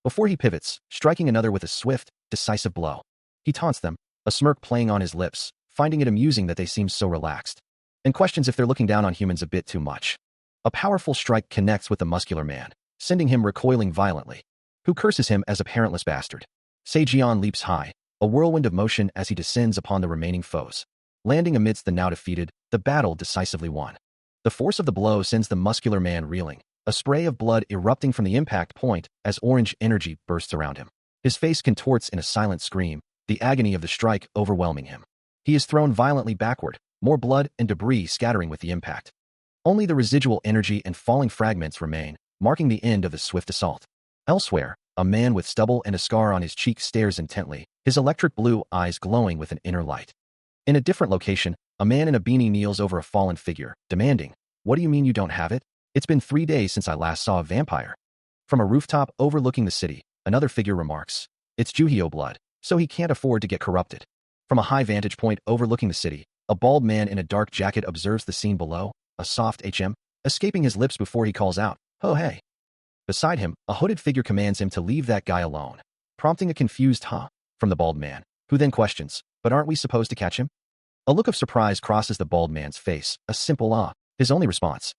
Before he pivots, striking another with a swift, decisive blow. He taunts them, a smirk playing on his lips, finding it amusing that they seem so relaxed, and questions if they're looking down on humans a bit too much. A powerful strike connects with the muscular man, sending him recoiling violently, who curses him as a parentless bastard. Seijian leaps high, a whirlwind of motion as he descends upon the remaining foes. Landing amidst the now defeated, the battle decisively won. The force of the blow sends the muscular man reeling, a spray of blood erupting from the impact point as orange energy bursts around him. His face contorts in a silent scream, the agony of the strike overwhelming him. He is thrown violently backward, more blood and debris scattering with the impact. Only the residual energy and falling fragments remain, marking the end of the swift assault. Elsewhere, a man with stubble and a scar on his cheek stares intently, his electric blue eyes glowing with an inner light. In a different location, a man in a beanie kneels over a fallen figure, demanding, "What do you mean you don't have it? It's been 3 days since I last saw a vampire." From a rooftop overlooking the city, another figure remarks, "It's Juhio blood, so he can't afford to get corrupted." From a high vantage point overlooking the city, a bald man in a dark jacket observes the scene below, a soft escaping his lips before he calls out, "Oh hey." Beside him, a hooded figure commands him to leave that guy alone, prompting a confused "huh" from the bald man, who then questions, "But aren't we supposed to catch him?" A look of surprise crosses the bald man's face, a simple "ah," his only response.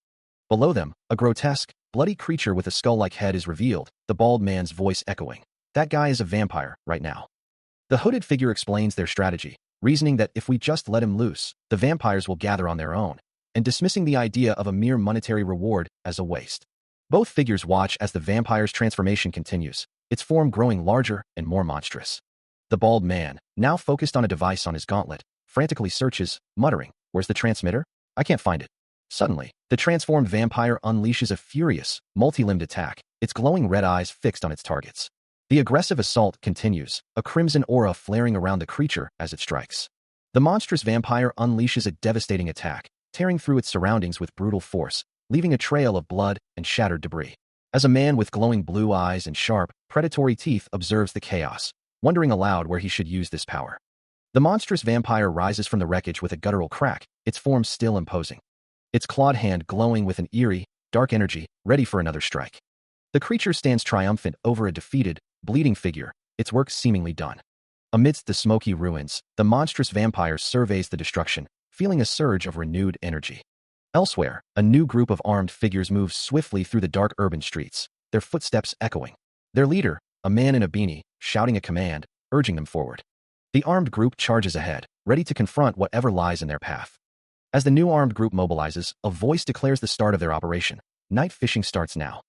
Below them, a grotesque, bloody creature with a skull-like head is revealed, the bald man's voice echoing, "That guy is a vampire, right now." The hooded figure explains their strategy, reasoning that if we just let him loose, the vampires will gather on their own, and dismissing the idea of a mere monetary reward as a waste. Both figures watch as the vampire's transformation continues, its form growing larger and more monstrous. The bald man, now focused on a device on his gauntlet, frantically searches, muttering, "Where's the transmitter? I can't find it." Suddenly, the transformed vampire unleashes a furious, multi-limbed attack, its glowing red eyes fixed on its targets. The aggressive assault continues, a crimson aura flaring around the creature as it strikes. The monstrous vampire unleashes a devastating attack, tearing through its surroundings with brutal force, leaving a trail of blood and shattered debris. As a man with glowing blue eyes and sharp, predatory teeth observes the chaos, wondering aloud where he should use this power. The monstrous vampire rises from the wreckage with a guttural crack, its form still imposing. Its clawed hand glowing with an eerie, dark energy, ready for another strike. The creature stands triumphant over a defeated, bleeding figure, its work seemingly done. Amidst the smoky ruins, the monstrous vampire surveys the destruction, feeling a surge of renewed energy. Elsewhere, a new group of armed figures moves swiftly through the dark urban streets, their footsteps echoing. Their leader, a man in a beanie, shouting a command, urging them forward. The armed group charges ahead, ready to confront whatever lies in their path. As the new armed group mobilizes, a voice declares the start of their operation. Night fishing starts now.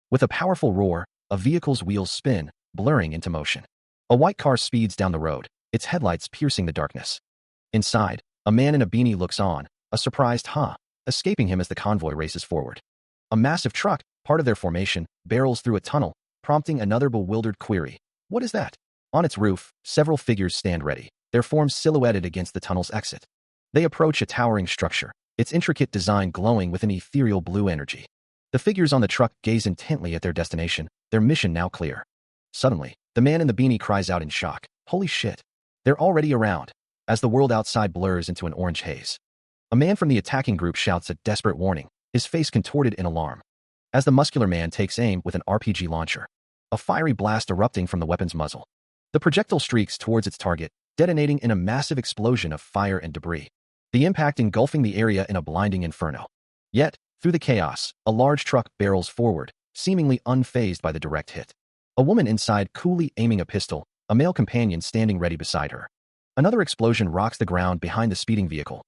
With a powerful roar, a vehicle's wheels spin, blurring into motion. A white car speeds down the road, its headlights piercing the darkness. Inside, a man in a beanie looks on, a surprised "huh" escaping him as the convoy races forward. A massive truck, part of their formation, barrels through a tunnel, prompting another bewildered query. What is that? On its roof, several figures stand ready, their forms silhouetted against the tunnel's exit. They approach a towering structure, its intricate design glowing with an ethereal blue energy. The figures on the truck gaze intently at their destination, their mission now clear. Suddenly, the man in the beanie cries out in shock, "Holy shit! They're already around!" As the world outside blurs into an orange haze. A man from the attacking group shouts a desperate warning, his face contorted in alarm. As the muscular man takes aim with an RPG launcher, a fiery blast erupting from the weapon's muzzle. The projectile streaks towards its target, detonating in a massive explosion of fire and debris, the impact engulfing the area in a blinding inferno. Yet, through the chaos, a large truck barrels forward, seemingly unfazed by the direct hit. A woman inside coolly aiming a pistol, a male companion standing ready beside her. Another explosion rocks the ground behind the speeding vehicle.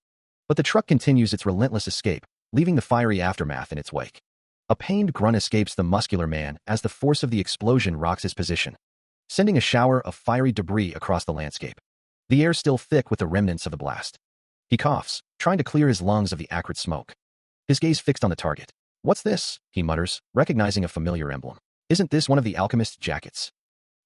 But the truck continues its relentless escape, leaving the fiery aftermath in its wake. A pained grunt escapes the muscular man as the force of the explosion rocks his position, sending a shower of fiery debris across the landscape. The air still thick with the remnants of the blast. He coughs, trying to clear his lungs of the acrid smoke. His gaze fixed on the target. "What's this?" he mutters, recognizing a familiar emblem. "Isn't this one of the alchemist's jackets?"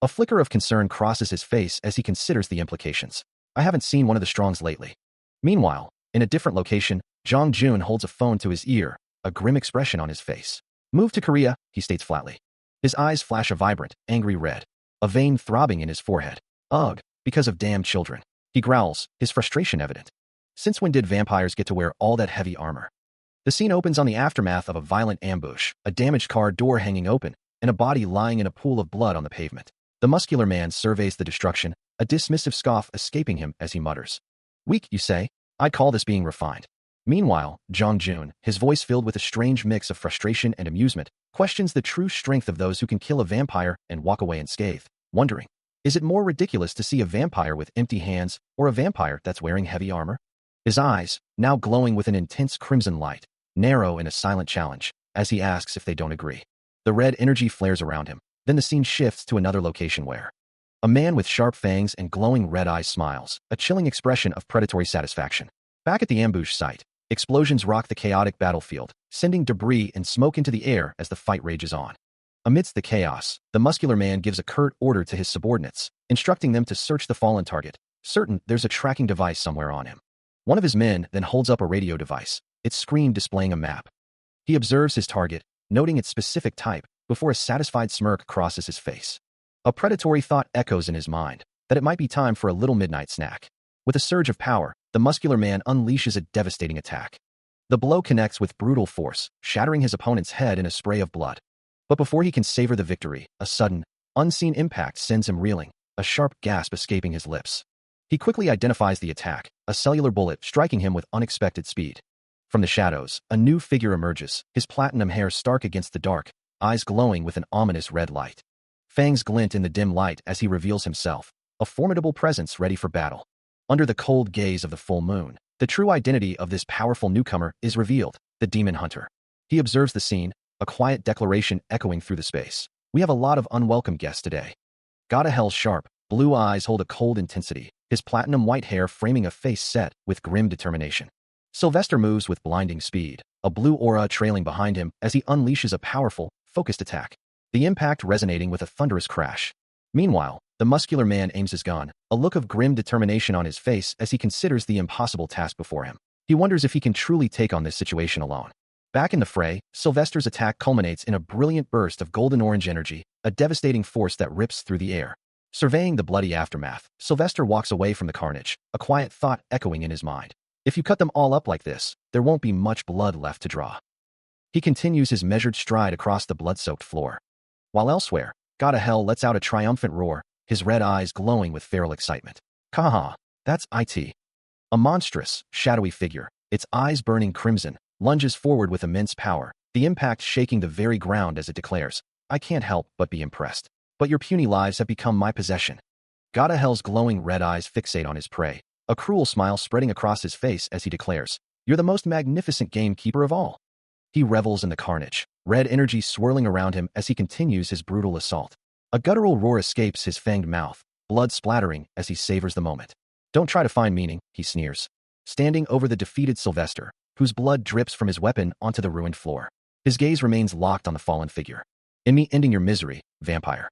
A flicker of concern crosses his face as he considers the implications. "I haven't seen one of the Strongs lately." Meanwhile, in a different location, Jong Jun holds a phone to his ear, a grim expression on his face. "Move to Korea," he states flatly. His eyes flash a vibrant, angry red, a vein throbbing in his forehead. "Ugh, because of damn children." He growls, his frustration evident. Since when did vampires get to wear all that heavy armor? The scene opens on the aftermath of a violent ambush, a damaged car door hanging open, and a body lying in a pool of blood on the pavement. The muscular man surveys the destruction, a dismissive scoff escaping him as he mutters. "Weak, you say? I'd call this being refined." Meanwhile, Jong Jun, his voice filled with a strange mix of frustration and amusement, questions the true strength of those who can kill a vampire and walk away unscathed, wondering, is it more ridiculous to see a vampire with empty hands or a vampire that's wearing heavy armor? His eyes, now glowing with an intense crimson light, narrow in a silent challenge, as he asks if they don't agree. The red energy flares around him, then the scene shifts to another location where a man with sharp fangs and glowing red eyes smiles, a chilling expression of predatory satisfaction. Back at the ambush site, explosions rock the chaotic battlefield, sending debris and smoke into the air as the fight rages on. Amidst the chaos, the muscular man gives a curt order to his subordinates, instructing them to search the fallen target, certain there's a tracking device somewhere on him. One of his men then holds up a radio device, its screen displaying a map. He observes his target, noting its specific type, before a satisfied smirk crosses his face. A predatory thought echoes in his mind, that it might be time for a little midnight snack. With a surge of power, the muscular man unleashes a devastating attack. The blow connects with brutal force, shattering his opponent's head in a spray of blood. But before he can savor the victory, a sudden, unseen impact sends him reeling, a sharp gasp escaping his lips. He quickly identifies the attack, a cellular bullet striking him with unexpected speed. From the shadows, a new figure emerges, his platinum hair stark against the dark, eyes glowing with an ominous red light. Fangs glint in the dim light as he reveals himself, a formidable presence ready for battle. Under the cold gaze of the full moon, the true identity of this powerful newcomer is revealed, the Demon Hunter. He observes the scene, a quiet declaration echoing through the space. "We have a lot of unwelcome guests today." God of Hell's sharp, blue eyes hold a cold intensity, his platinum white hair framing a face set with grim determination. Sylvester moves with blinding speed, a blue aura trailing behind him as he unleashes a powerful, focused attack, the impact resonating with a thunderous crash. Meanwhile, the muscular man aims his gun, a look of grim determination on his face as he considers the impossible task before him. He wonders if he can truly take on this situation alone. Back in the fray, Sylvester's attack culminates in a brilliant burst of golden-orange energy, a devastating force that rips through the air. Surveying the bloody aftermath, Sylvester walks away from the carnage, a quiet thought echoing in his mind. If you cut them all up like this, there won't be much blood left to draw. He continues his measured stride across the blood-soaked floor. While elsewhere, God of Hell lets out a triumphant roar, his red eyes glowing with feral excitement. "Kaha, that's it." A monstrous, shadowy figure, its eyes burning crimson, lunges forward with immense power, the impact shaking the very ground as it declares, "I can't help but be impressed. But your puny lives have become my possession." God of Hell's glowing red eyes fixate on his prey, a cruel smile spreading across his face as he declares, "You're the most magnificent gamekeeper of all." He revels in the carnage, red energy swirling around him as he continues his brutal assault. A guttural roar escapes his fanged mouth, blood splattering as he savors the moment. "Don't try to find meaning," he sneers, standing over the defeated Sylvester, whose blood drips from his weapon onto the ruined floor. His gaze remains locked on the fallen figure. "In me ending your misery, vampire."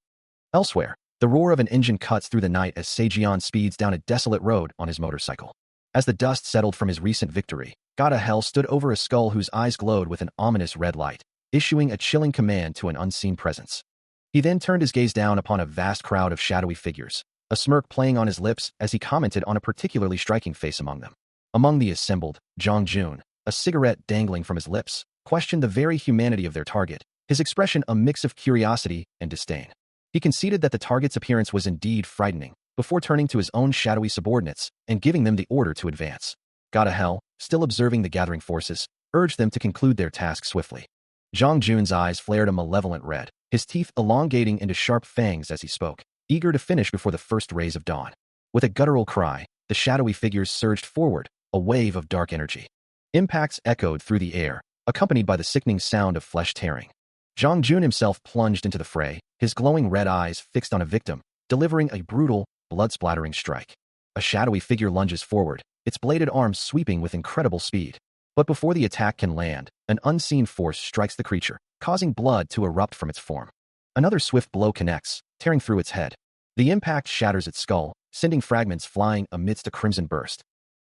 Elsewhere, The roar of an engine cuts through the night as Sejion speeds down a desolate road on his motorcycle. As the dust settled from his recent victory, Gotta Hell stood over a skull whose eyes glowed with an ominous red light, issuing a chilling command to an unseen presence. He then turned his gaze down upon a vast crowd of shadowy figures, a smirk playing on his lips as he commented on a particularly striking face among them. Among the assembled, Jong Jun, a cigarette dangling from his lips, questioned the very humanity of their target, his expression a mix of curiosity and disdain. He conceded that the target's appearance was indeed frightening, before turning to his own shadowy subordinates and giving them the order to advance. Gotta Hell, still observing the gathering forces, urged them to conclude their task swiftly. Jong Jun's eyes flared a malevolent red, his teeth elongating into sharp fangs as he spoke, eager to finish before the first rays of dawn. With a guttural cry, the shadowy figures surged forward, a wave of dark energy. Impacts echoed through the air, accompanied by the sickening sound of flesh tearing. Jong Jun himself plunged into the fray, his glowing red eyes fixed on a victim, delivering a brutal, blood-splattering strike. A shadowy figure lunges forward, its bladed arms sweeping with incredible speed. But before the attack can land, an unseen force strikes the creature, causing blood to erupt from its form. Another swift blow connects, tearing through its head. The impact shatters its skull, sending fragments flying amidst a crimson burst.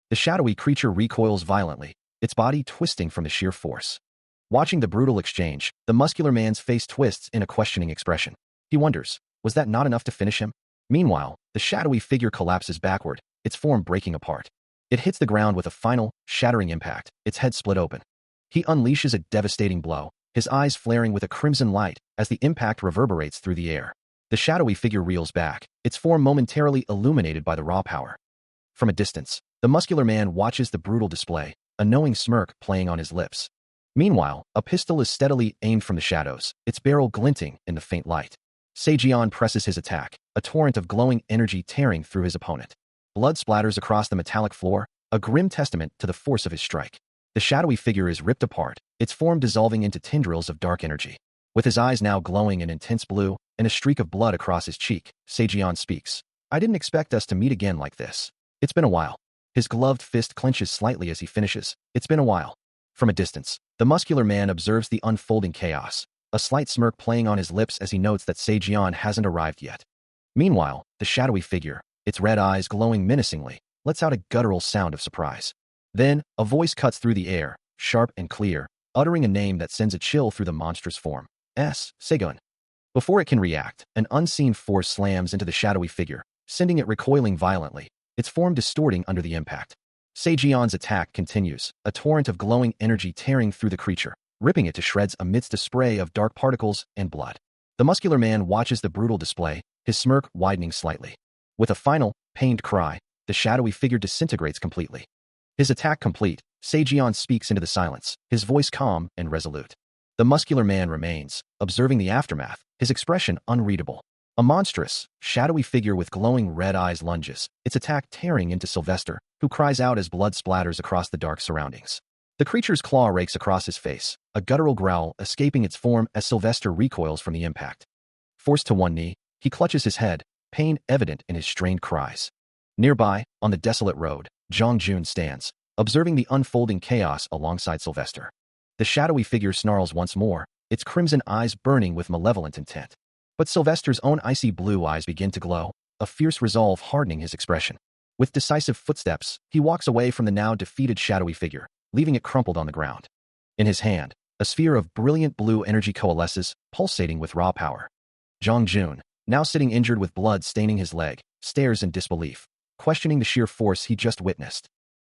The shadowy creature recoils violently, its body twisting from the sheer force. Watching the brutal exchange, the muscular man's face twists in a questioning expression. He wonders, was that not enough to finish him? Meanwhile, the shadowy figure collapses backward, its form breaking apart. It hits the ground with a final, shattering impact, its head split open. He unleashes a devastating blow, his eyes flaring with a crimson light as the impact reverberates through the air. The shadowy figure reels back, its form momentarily illuminated by the raw power. From a distance, the muscular man watches the brutal display, a knowing smirk playing on his lips. Meanwhile, a pistol is steadily aimed from the shadows, its barrel glinting in the faint light. Sejion presses his attack, a torrent of glowing energy tearing through his opponent. Blood splatters across the metallic floor, a grim testament to the force of his strike. The shadowy figure is ripped apart, its form dissolving into tendrils of dark energy. With his eyes now glowing an intense blue and a streak of blood across his cheek, Sejion speaks. I didn't expect us to meet again like this. It's been a while. His gloved fist clenches slightly as he finishes. It's been a while. From a distance, the muscular man observes the unfolding chaos, a slight smirk playing on his lips as he notes that Sejion hasn't arrived yet. Meanwhile, the shadowy figure, its red eyes glowing menacingly, lets out a guttural sound of surprise. Then, a voice cuts through the air, sharp and clear, uttering a name that sends a chill through the monstrous form. Segun. Before it can react, an unseen force slams into the shadowy figure, sending it recoiling violently, its form distorting under the impact. Sejion's attack continues, a torrent of glowing energy tearing through the creature, ripping it to shreds amidst a spray of dark particles and blood. The muscular man watches the brutal display, his smirk widening slightly. With a final, pained cry, the shadowy figure disintegrates completely. His attack complete, Sejion speaks into the silence, his voice calm and resolute. The muscular man remains, observing the aftermath, his expression unreadable. A monstrous, shadowy figure with glowing red eyes lunges, its attack tearing into Sylvester, who cries out as blood splatters across the dark surroundings. The creature's claw rakes across his face, a guttural growl escaping its form as Sylvester recoils from the impact. Forced to one knee, he clutches his head, pain evident in his strained cries. Nearby, on the desolate road, Jong Jun stands, observing the unfolding chaos alongside Sylvester. The shadowy figure snarls once more, its crimson eyes burning with malevolent intent. But Sylvester's own icy blue eyes begin to glow, a fierce resolve hardening his expression. With decisive footsteps, he walks away from the now defeated shadowy figure, leaving it crumpled on the ground. In his hand, a sphere of brilliant blue energy coalesces, pulsating with raw power. Jong Jun, now sitting injured with blood staining his leg, stares in disbelief, questioning the sheer force he just witnessed.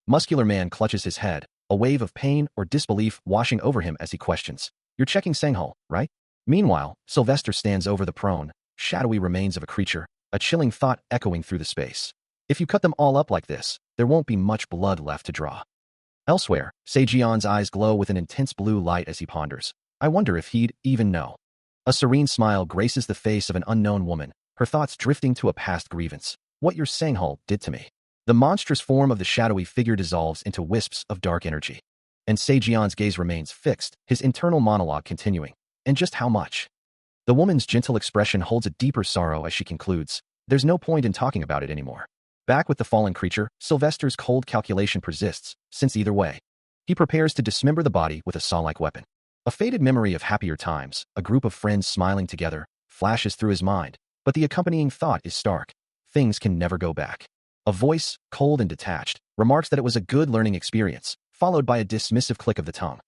Muscular man clutches his head, a wave of pain or disbelief washing over him as he questions. You're checking Sanghul, right? Meanwhile, Sylvester stands over the prone, shadowy remains of a creature, a chilling thought echoing through the space. If you cut them all up like this, there won't be much blood left to draw. Elsewhere, Sejion's eyes glow with an intense blue light as he ponders. I wonder if he'd even know. A serene smile graces the face of an unknown woman, her thoughts drifting to a past grievance. What your Sanghul did to me. The monstrous form of the shadowy figure dissolves into wisps of dark energy. And Sejion's gaze remains fixed, his internal monologue continuing. And just how much? The woman's gentle expression holds a deeper sorrow as she concludes. There's no point in talking about it anymore. Back with the fallen creature, Sylvester's cold calculation persists, since either way. He prepares to dismember the body with a saw-like weapon. A faded memory of happier times, a group of friends smiling together, flashes through his mind, But the accompanying thought is stark. Things can never go back. A voice, cold and detached, remarks that it was a good learning experience, followed by a dismissive click of the tongue.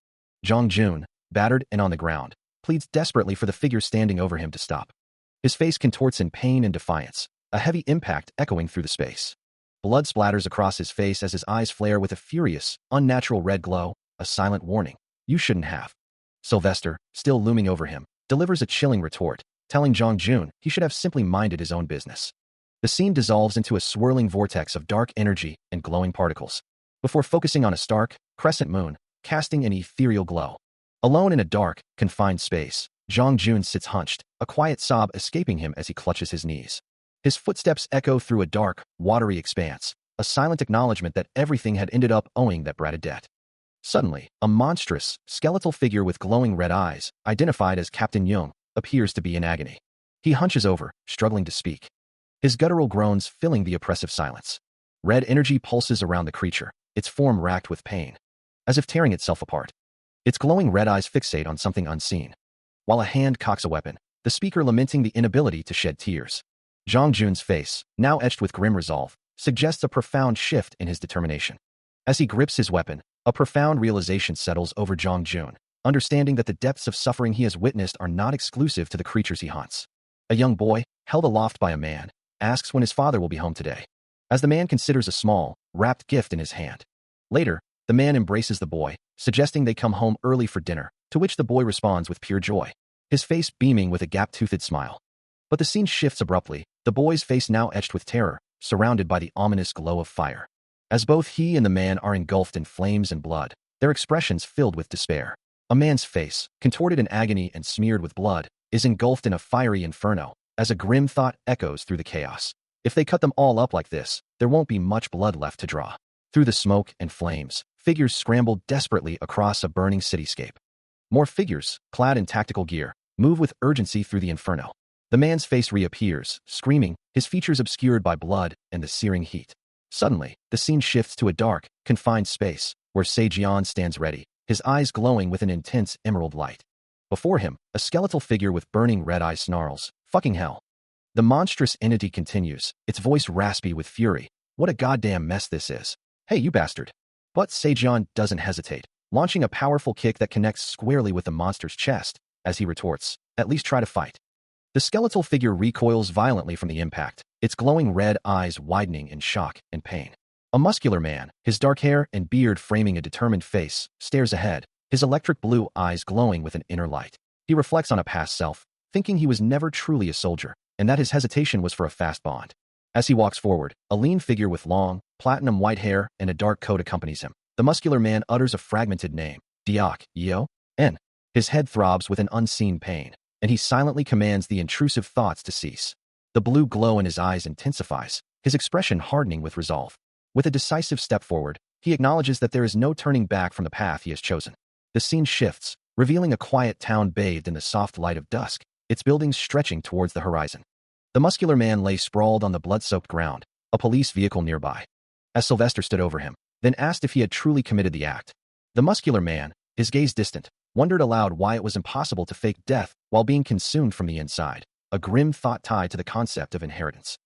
Jong Jun, battered and on the ground, pleads desperately for the figure standing over him to stop. His face contorts in pain and defiance, a heavy impact echoing through the space. Blood splatters across his face as his eyes flare with a furious, unnatural red glow, a silent warning. You shouldn't have. Sylvester, still looming over him, delivers a chilling retort, telling Jong Jun he should have simply minded his own business. The scene dissolves into a swirling vortex of dark energy and glowing particles, before focusing on a stark, crescent moon, casting an ethereal glow. Alone in a dark, confined space, Jong Jun sits hunched, a quiet sob escaping him as he clutches his knees. His footsteps echo through a dark, watery expanse, a silent acknowledgement that everything had ended up owing that brat a debt. Suddenly, a monstrous, skeletal figure with glowing red eyes, identified as Captain Young, appears to be in agony. He hunches over, struggling to speak, his guttural groans filling the oppressive silence. Red energy pulses around the creature, its form racked with pain, as if tearing itself apart. Its glowing red eyes fixate on something unseen, while a hand cocks a weapon, the speaker lamenting the inability to shed tears. Jong Jun's face, now etched with grim resolve, suggests a profound shift in his determination. As he grips his weapon, a profound realization settles over Jong Jun, understanding that the depths of suffering he has witnessed are not exclusive to the creatures he haunts. A young boy, held aloft by a man, asks when his father will be home today, as the man considers a small, wrapped gift in his hand. Later, the man embraces the boy, suggesting they come home early for dinner, to which the boy responds with pure joy, his face beaming with a gap-toothed smile. But the scene shifts abruptly, the boy's face now etched with terror, surrounded by the ominous glow of fire. As both he and the man are engulfed in flames and blood, their expressions filled with despair. A man's face, contorted in agony and smeared with blood, is engulfed in a fiery inferno, as a grim thought echoes through the chaos. If they cut them all up like this, there won't be much blood left to draw. Through the smoke and flames, figures scramble desperately across a burning cityscape. More figures, clad in tactical gear, move with urgency through the inferno. The man's face reappears, screaming, his features obscured by blood and the searing heat. Suddenly, the scene shifts to a dark, confined space, where Sejian stands ready, his eyes glowing with an intense emerald light. Before him, a skeletal figure with burning red eyes snarls, "Fucking hell." The monstrous entity continues, its voice raspy with fury. "What a goddamn mess this is. Hey, you bastard." But Sejian doesn't hesitate, launching a powerful kick that connects squarely with the monster's chest, as he retorts, "At least try to fight." The skeletal figure recoils violently from the impact, its glowing red eyes widening in shock and pain. A muscular man, his dark hair and beard framing a determined face, stares ahead, his electric blue eyes glowing with an inner light. He reflects on a past self, thinking he was never truly a soldier, and that his hesitation was for a fast bond. As he walks forward, a lean figure with long, platinum white hair and a dark coat accompanies him. The muscular man utters a fragmented name, Diok, Yo, N. His head throbs with an unseen pain, and he silently commands the intrusive thoughts to cease. The blue glow in his eyes intensifies, his expression hardening with resolve. With a decisive step forward, he acknowledges that there is no turning back from the path he has chosen. The scene shifts, revealing a quiet town bathed in the soft light of dusk, its buildings stretching towards the horizon. The muscular man lay sprawled on the blood-soaked ground, a police vehicle nearby. As Sylvester stood over him, then asked if he had truly committed the act. The muscular man, his gaze distant, wondered aloud why it was impossible to fake death while being consumed from the inside, a grim thought tied to the concept of inheritance.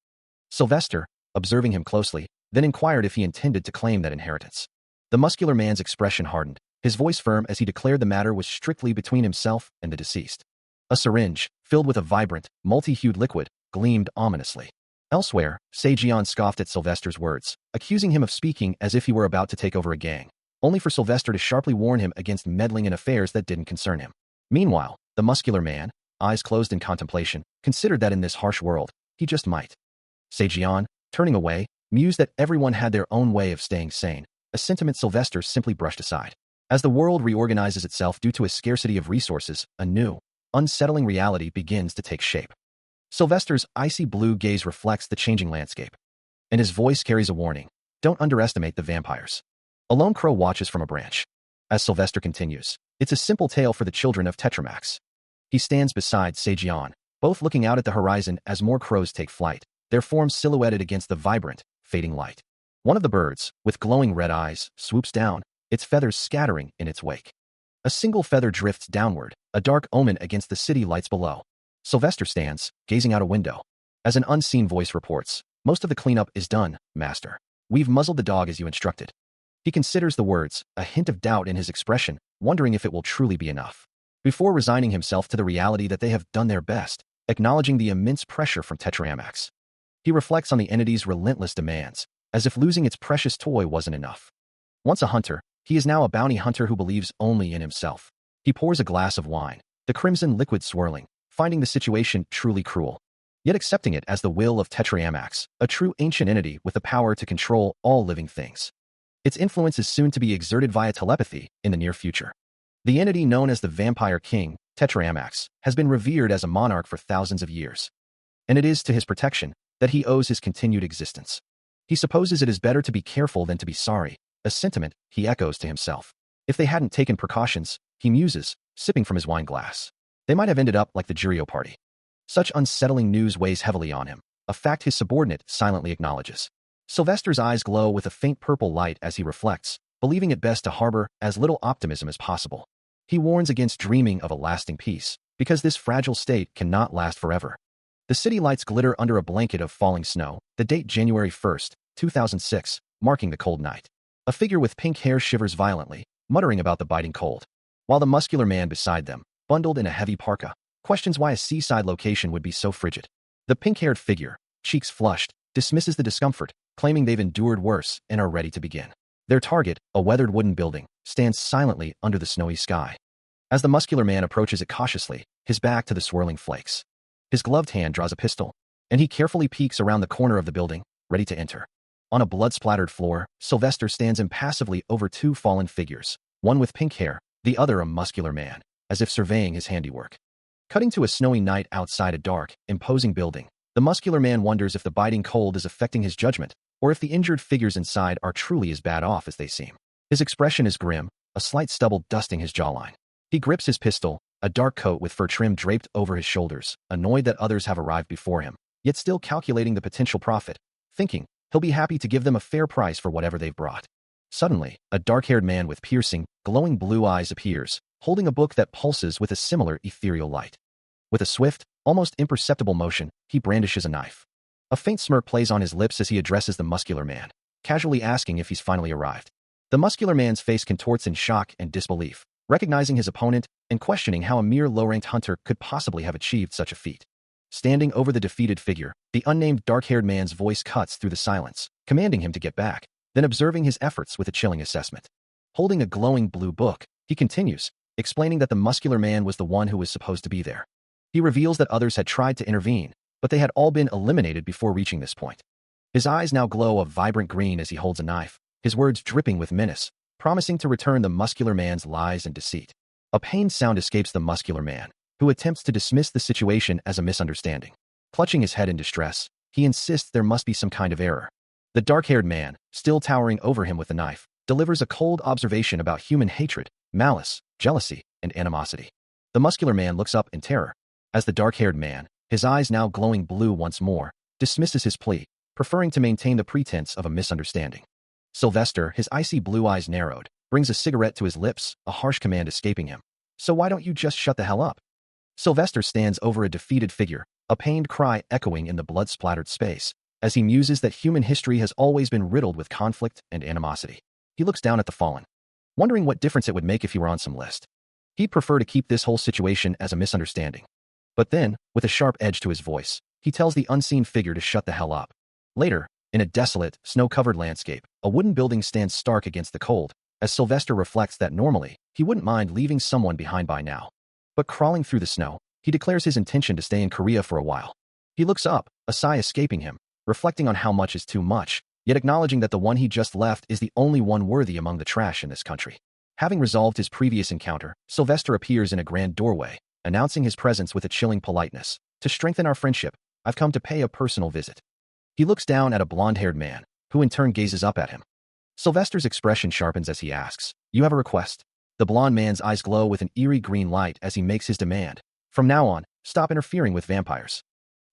Sylvester, observing him closely, then inquired if he intended to claim that inheritance. The muscular man's expression hardened, his voice firm as he declared the matter was strictly between himself and the deceased. A syringe, filled with a vibrant, multi-hued liquid, gleamed ominously. Elsewhere, Sejian scoffed at Sylvester's words, accusing him of speaking as if he were about to take over a gang, only for Sylvester to sharply warn him against meddling in affairs that didn't concern him. Meanwhile, the muscular man, eyes closed in contemplation, considered that in this harsh world, he just might. Sejian, turning away, mused that everyone had their own way of staying sane, a sentiment Sylvester simply brushed aside. As the world reorganizes itself due to a scarcity of resources, a new, unsettling reality begins to take shape. Sylvester's icy blue gaze reflects the changing landscape, and his voice carries a warning. Don't underestimate the vampires. A lone crow watches from a branch. As Sylvester continues, it's a simple tale for the children of Tetramax. He stands beside Sejian, both looking out at the horizon as more crows take flight, their forms silhouetted against the vibrant, fading light. One of the birds, with glowing red eyes, swoops down, its feathers scattering in its wake. A single feather drifts downward, a dark omen against the city lights below. Sylvester stands, gazing out a window, As an unseen voice reports, most of the cleanup is done, master. We've muzzled the dog as you instructed. He considers the words, a hint of doubt in his expression, wondering if it will truly be enough. Before resigning himself to the reality that they have done their best, acknowledging the immense pressure from Tetramax. He reflects on the entity's relentless demands, as if losing its precious toy wasn't enough. Once a hunter, he is now a bounty hunter who believes only in himself. He pours a glass of wine, the crimson liquid swirling, finding the situation truly cruel, yet accepting it as the will of Tetramax, a true ancient entity with the power to control all living things. Its influence is soon to be exerted via telepathy in the near future. The entity known as the Vampire King, Tetramax, has been revered as a monarch for thousands of years, and it is to his protection that he owes his continued existence. He supposes it is better to be careful than to be sorry, a sentiment he echoes to himself. If they hadn't taken precautions, he muses, sipping from his wine glass, they might have ended up like the Jurio party. Such unsettling news weighs heavily on him, a fact his subordinate silently acknowledges. Sylvester's eyes glow with a faint purple light as he reflects, believing it best to harbor as little optimism as possible. He warns against dreaming of a lasting peace, because this fragile state cannot last forever. The city lights glitter under a blanket of falling snow, the date January 1st, 2006, marking the cold night. A figure with pink hair shivers violently, muttering about the biting cold, while the muscular man beside them, bundled in a heavy parka, questions why a seaside location would be so frigid. The pink-haired figure, cheeks flushed, dismisses the discomfort, claiming they've endured worse and are ready to begin. Their target, a weathered wooden building, stands silently under the snowy sky. As the muscular man approaches it cautiously, his back to the swirling flakes, his gloved hand draws a pistol, and he carefully peeks around the corner of the building, ready to enter. On a blood-splattered floor, Sylvester stands impassively over two fallen figures, one with pink hair, the other a muscular man, as if surveying his handiwork. Cutting to a snowy night outside a dark, imposing building, the muscular man wonders if the biting cold is affecting his judgment, or if the injured figures inside are truly as bad off as they seem. His expression is grim, a slight stubble dusting his jawline. He grips his pistol, a dark coat with fur trim draped over his shoulders, annoyed that others have arrived before him, yet still calculating the potential profit, thinking he'll be happy to give them a fair price for whatever they've brought. Suddenly, a dark-haired man with piercing, glowing blue eyes appears, holding a book that pulses with a similar ethereal light. With a swift, almost imperceptible motion, he brandishes a knife. A faint smirk plays on his lips as he addresses the muscular man, casually asking if he's finally arrived. The muscular man's face contorts in shock and disbelief, recognizing his opponent and questioning how a mere low-ranked hunter could possibly have achieved such a feat. Standing over the defeated figure, the unnamed dark-haired man's voice cuts through the silence, commanding him to get back, then observing his efforts with a chilling assessment. Holding a glowing blue book, he continues, explaining that the muscular man was the one who was supposed to be there. He reveals that others had tried to intervene, but they had all been eliminated before reaching this point. His eyes now glow a vibrant green as he holds a knife, his words dripping with menace, promising to return the muscular man's lies and deceit. A pained sound escapes the muscular man, who attempts to dismiss the situation as a misunderstanding. Clutching his head in distress, he insists there must be some kind of error. The dark-haired man, still towering over him with the knife, delivers a cold observation about human hatred, malice, jealousy, and animosity. The muscular man looks up in terror, as the dark-haired man, his eyes now glowing blue once more, dismisses his plea, preferring to maintain the pretense of a misunderstanding. Sylvester, his icy blue eyes narrowed, brings a cigarette to his lips, a harsh command escaping him. So why don't you just shut the hell up? Sylvester stands over a defeated figure, a pained cry echoing in the blood-splattered space, as he muses that human history has always been riddled with conflict and animosity. He looks down at the fallen, wondering what difference it would make if he were on some list. He'd prefer to keep this whole situation as a misunderstanding. But then, with a sharp edge to his voice, he tells the unseen figure to shut the hell up. Later, in a desolate, snow-covered landscape, a wooden building stands stark against the cold, as Sylvester reflects that normally, he wouldn't mind leaving someone behind by now. But crawling through the snow, he declares his intention to stay in Korea for a while. He looks up, a sigh escaping him, reflecting on how much is too much, yet acknowledging that the one he just left is the only one worthy among the trash in this country. Having resolved his previous encounter, Sylvester appears in a grand doorway, announcing his presence with a chilling politeness. To strengthen our friendship, I've come to pay a personal visit. He looks down at a blonde-haired man, who in turn gazes up at him. Sylvester's expression sharpens as he asks, "You have a request?" The blonde man's eyes glow with an eerie green light as he makes his demand. "From now on, stop interfering with vampires."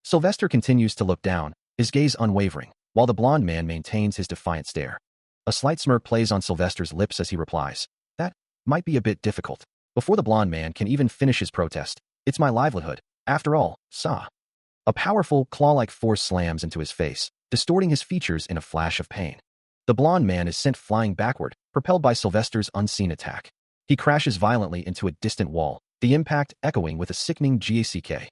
Sylvester continues to look down, his gaze unwavering, while the blonde man maintains his defiant stare. A slight smirk plays on Sylvester's lips as he replies, "That might be a bit difficult." Before the blonde man can even finish his protest, "It's my livelihood, after all, sah." A powerful, claw-like force slams into his face, distorting his features in a flash of pain. The blond man is sent flying backward, propelled by Sylvester's unseen attack. He crashes violently into a distant wall, the impact echoing with a sickening gack.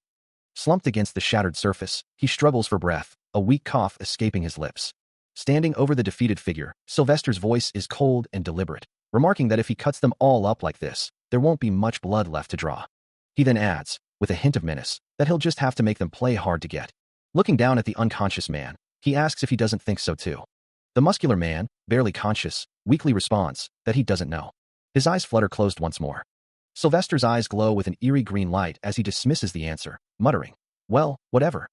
Slumped against the shattered surface, he struggles for breath, a weak cough escaping his lips. Standing over the defeated figure, Sylvester's voice is cold and deliberate, remarking that if he cuts them all up like this, there won't be much blood left to draw. He then adds, with a hint of menace, that he'll just have to make them play hard to get. Looking down at the unconscious man, he asks if he doesn't think so too. The muscular man, barely conscious, weakly responds that he doesn't know. His eyes flutter closed once more. Sylvester's eyes glow with an eerie green light as he dismisses the answer, muttering, "Well, whatever."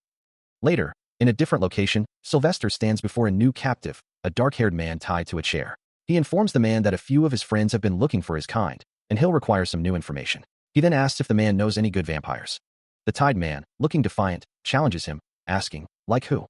Later, in a different location, Sylvester stands before a new captive, a dark-haired man tied to a chair. He informs the man that a few of his friends have been looking for his kind, and he'll require some new information. He then asks if the man knows any good vampires. The tied man, looking defiant, challenges him, asking, "Like who?"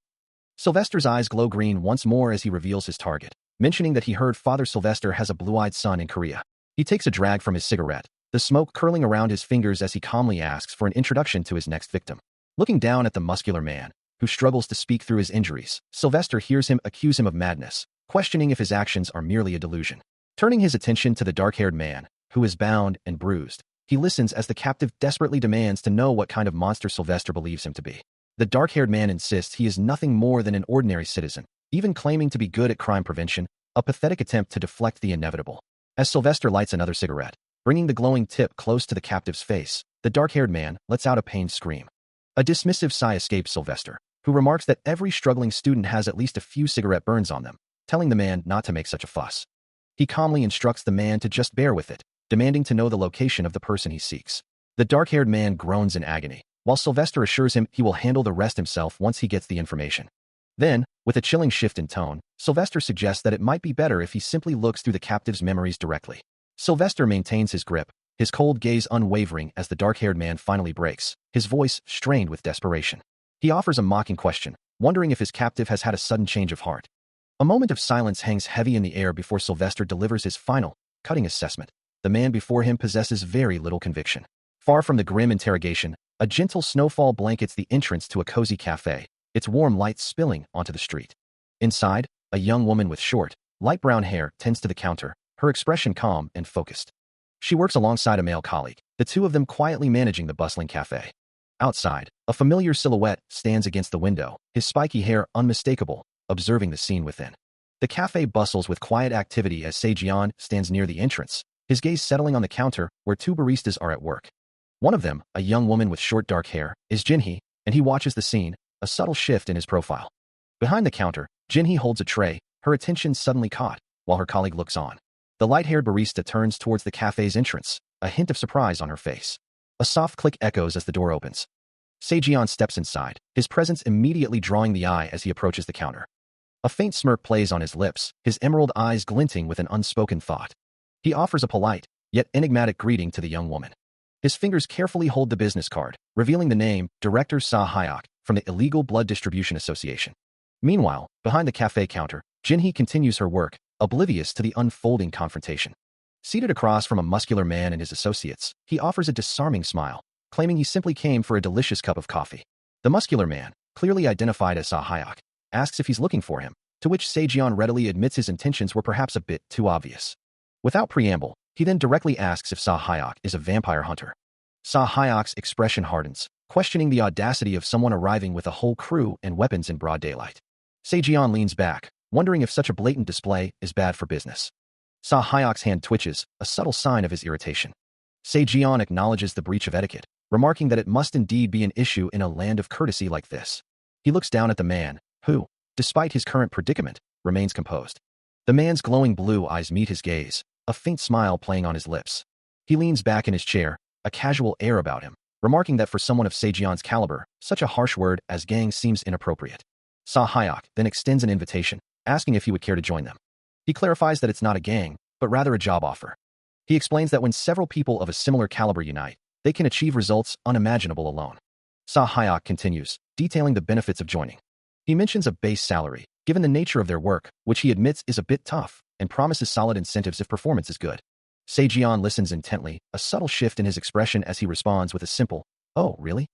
Sylvester's eyes glow green once more as he reveals his target, mentioning that he heard Father Sylvester has a blue-eyed son in Korea. He takes a drag from his cigarette, the smoke curling around his fingers as he calmly asks for an introduction to his next victim. Looking down at the muscular man, who struggles to speak through his injuries, Sylvester hears him accuse him of madness, questioning if his actions are merely a delusion. Turning his attention to the dark-haired man, who is bound and bruised, he listens as the captive desperately demands to know what kind of monster Sylvester believes him to be. The dark-haired man insists he is nothing more than an ordinary citizen, even claiming to be good at crime prevention, a pathetic attempt to deflect the inevitable. As Sylvester lights another cigarette, bringing the glowing tip close to the captive's face, the dark-haired man lets out a pained scream. A dismissive sigh escapes Sylvester, who remarks that every struggling student has at least a few cigarette burns on them, telling the man not to make such a fuss. He calmly instructs the man to just bear with it, demanding to know the location of the person he seeks. The dark-haired man groans in agony, while Sylvester assures him he will handle the rest himself once he gets the information. Then, with a chilling shift in tone, Sylvester suggests that it might be better if he simply looks through the captive's memories directly. Sylvester maintains his grip, his cold gaze unwavering as the dark-haired man finally breaks, his voice strained with desperation. He offers a mocking question, wondering if his captive has had a sudden change of heart. A moment of silence hangs heavy in the air before Sylvester delivers his final, cutting assessment. The man before him possesses very little conviction. Far from the grim interrogation, a gentle snowfall blankets the entrance to a cozy cafe, its warm light spilling onto the street. Inside, a young woman with short, light brown hair tends to the counter, her expression calm and focused. She works alongside a male colleague, the two of them quietly managing the bustling cafe. Outside, a familiar silhouette stands against the window, his spiky hair unmistakable, observing the scene within. The cafe bustles with quiet activity as Sejian stands near the entrance, his gaze settling on the counter where two baristas are at work. One of them, a young woman with short dark hair, is Jinhee, and he watches the scene, a subtle shift in his profile. Behind the counter, Jinhee holds a tray, her attention suddenly caught, while her colleague looks on. The light-haired barista turns towards the cafe's entrance, a hint of surprise on her face. A soft click echoes as the door opens. Sejian steps inside, his presence immediately drawing the eye as he approaches the counter. A faint smirk plays on his lips, his emerald eyes glinting with an unspoken thought. He offers a polite, yet enigmatic greeting to the young woman. His fingers carefully hold the business card, revealing the name, Director Sa Hyok, from the Illegal Blood Distribution Association. Meanwhile, behind the cafe counter, Jinhee continues her work, oblivious to the unfolding confrontation. Seated across from a muscular man and his associates, he offers a disarming smile, claiming he simply came for a delicious cup of coffee. The muscular man, clearly identified as Sa Hyok, asks if he's looking for him, to which Sejian readily admits his intentions were perhaps a bit too obvious. Without preamble, he then directly asks if Sa Hyok is a vampire hunter. Sa Hyok's expression hardens, questioning the audacity of someone arriving with a whole crew and weapons in broad daylight. Sejian leans back, wondering if such a blatant display is bad for business. Sa Hyok's hand twitches, a subtle sign of his irritation. Sejian acknowledges the breach of etiquette, remarking that it must indeed be an issue in a land of courtesy like this. He looks down at the man, who, despite his current predicament, remains composed. The man's glowing blue eyes meet his gaze, a faint smile playing on his lips. He leans back in his chair, a casual air about him, remarking that for someone of Sejian's caliber, such a harsh word as gang seems inappropriate. Sa Hyok then extends an invitation, asking if he would care to join them. He clarifies that it's not a gang, but rather a job offer. He explains that when several people of a similar caliber unite, they can achieve results unimaginable alone. Sa Hyok continues, detailing the benefits of joining. He mentions a base salary, given the nature of their work, which he admits is a bit tough, and promises solid incentives if performance is good. Sejian listens intently, a subtle shift in his expression as he responds with a simple, "Oh, really?"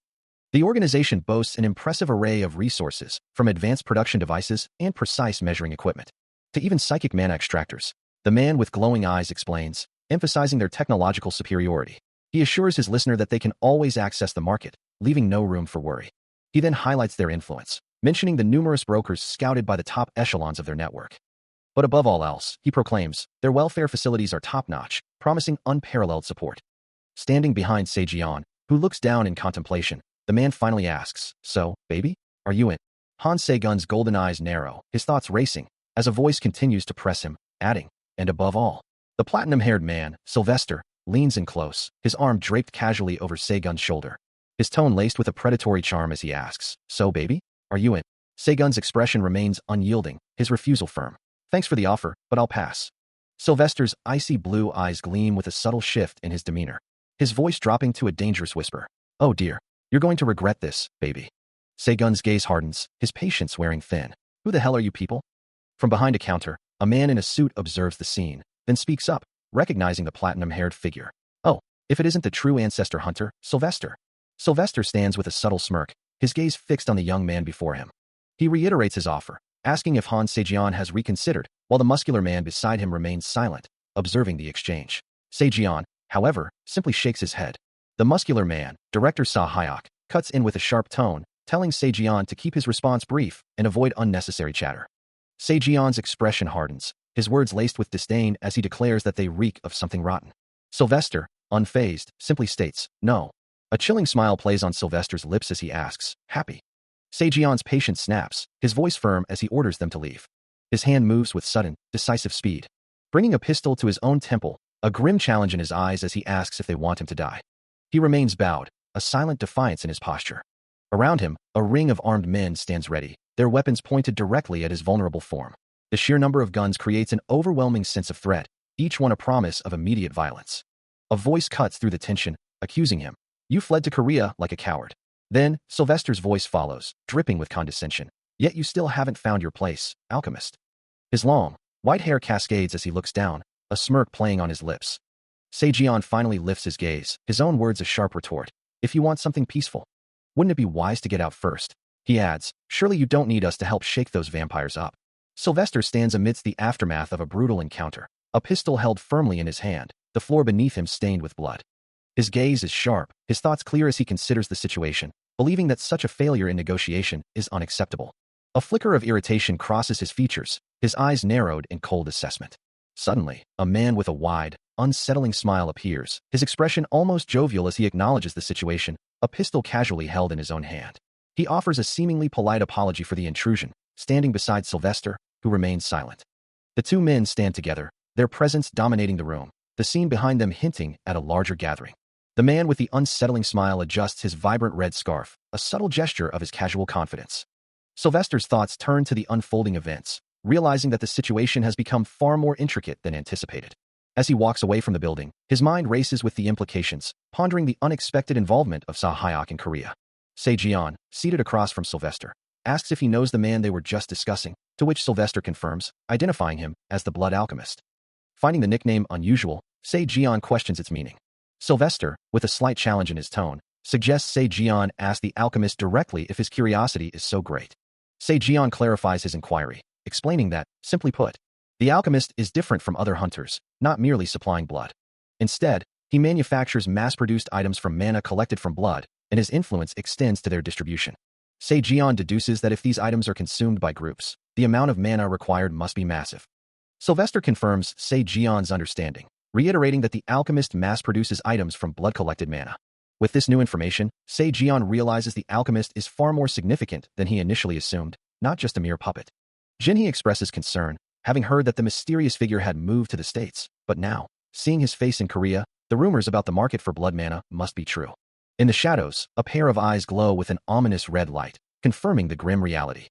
The organization boasts an impressive array of resources, from advanced production devices and precise measuring equipment to even psychic mana extractors. The man with glowing eyes explains, emphasizing their technological superiority. He assures his listener that they can always access the market, leaving no room for worry. He then highlights their influence, mentioning the numerous brokers scouted by the top echelons of their network. But above all else, he proclaims, their welfare facilities are top-notch, promising unparalleled support. Standing behind Seijian, who looks down in contemplation, the man finally asks, "So, baby, are you in?" Han Se-gun's golden eyes narrow, his thoughts racing, as a voice continues to press him, adding, "And above all." The platinum-haired man, Sylvester, leans in close, his arm draped casually over Se-gun's shoulder. His tone laced with a predatory charm as he asks, "So, baby, are you in?" Se-gun's expression remains unyielding, his refusal firm. "Thanks for the offer, but I'll pass." Sylvester's icy blue eyes gleam with a subtle shift in his demeanor, his voice dropping to a dangerous whisper. "Oh dear, you're going to regret this, baby." Se-gun's gaze hardens, his patience wearing thin. "Who the hell are you people?" From behind a counter, a man in a suit observes the scene, then speaks up, recognizing the platinum-haired figure. "Oh, if it isn't the true ancestor hunter, Sylvester." Sylvester stands with a subtle smirk, his gaze fixed on the young man before him. He reiterates his offer, asking if Han Seijian has reconsidered, while the muscular man beside him remains silent, observing the exchange. Seijian, however, simply shakes his head. The muscular man, Director Sa Hyok, cuts in with a sharp tone, telling Seijian to keep his response brief and avoid unnecessary chatter. Seijian's expression hardens, his words laced with disdain as he declares that they reek of something rotten. Sylvester, unfazed, simply states, "No." A chilling smile plays on Sylvester's lips as he asks, "Happy?" Seijian's patience snaps, his voice firm as he orders them to leave. His hand moves with sudden, decisive speed, bringing a pistol to his own temple, a grim challenge in his eyes as he asks if they want him to die. He remains bowed, a silent defiance in his posture. Around him, a ring of armed men stands ready, their weapons pointed directly at his vulnerable form. The sheer number of guns creates an overwhelming sense of threat, each one a promise of immediate violence. A voice cuts through the tension, accusing him. "You fled to Korea like a coward." Then, Sylvester's voice follows, dripping with condescension. "Yet you still haven't found your place, alchemist." His long, white hair cascades as he looks down, a smirk playing on his lips. Seijian finally lifts his gaze, his own words a sharp retort. "If you want something peaceful, wouldn't it be wise to get out first?" He adds, "Surely you don't need us to help shake those vampires up." Sylvester stands amidst the aftermath of a brutal encounter, a pistol held firmly in his hand, the floor beneath him stained with blood. His gaze is sharp, his thoughts clear as he considers the situation, believing that such a failure in negotiation is unacceptable. A flicker of irritation crosses his features, his eyes narrowed in cold assessment. Suddenly, a man with a wide, unsettling smile appears, his expression almost jovial as he acknowledges the situation, a pistol casually held in his own hand. He offers a seemingly polite apology for the intrusion, standing beside Sylvester, who remains silent. The two men stand together, their presence dominating the room, the scene behind them hinting at a larger gathering. The man with the unsettling smile adjusts his vibrant red scarf, a subtle gesture of his casual confidence. Sylvester's thoughts turn to the unfolding events, realizing that the situation has become far more intricate than anticipated. As he walks away from the building, his mind races with the implications, pondering the unexpected involvement of Sa Hyok in Korea. Seijian, seated across from Sylvester, asks if he knows the man they were just discussing, to which Sylvester confirms, identifying him as the Blood Alchemist. Finding the nickname unusual, Seijian questions its meaning. Sylvester, with a slight challenge in his tone, suggests Seijian ask the alchemist directly if his curiosity is so great. Seijian clarifies his inquiry, explaining that, simply put, the alchemist is different from other hunters, not merely supplying blood. Instead, he manufactures mass-produced items from mana collected from blood, and his influence extends to their distribution. Seijian deduces that if these items are consumed by groups, the amount of mana required must be massive. Sylvester confirms Seijian's understanding, reiterating that the alchemist mass-produces items from blood-collected mana. With this new information, Seijian realizes the alchemist is far more significant than he initially assumed, not just a mere puppet. Jinhee expresses concern, having heard that the mysterious figure had moved to the States, but now, seeing his face in Korea, the rumors about the market for blood mana must be true. In the shadows, a pair of eyes glow with an ominous red light, confirming the grim reality.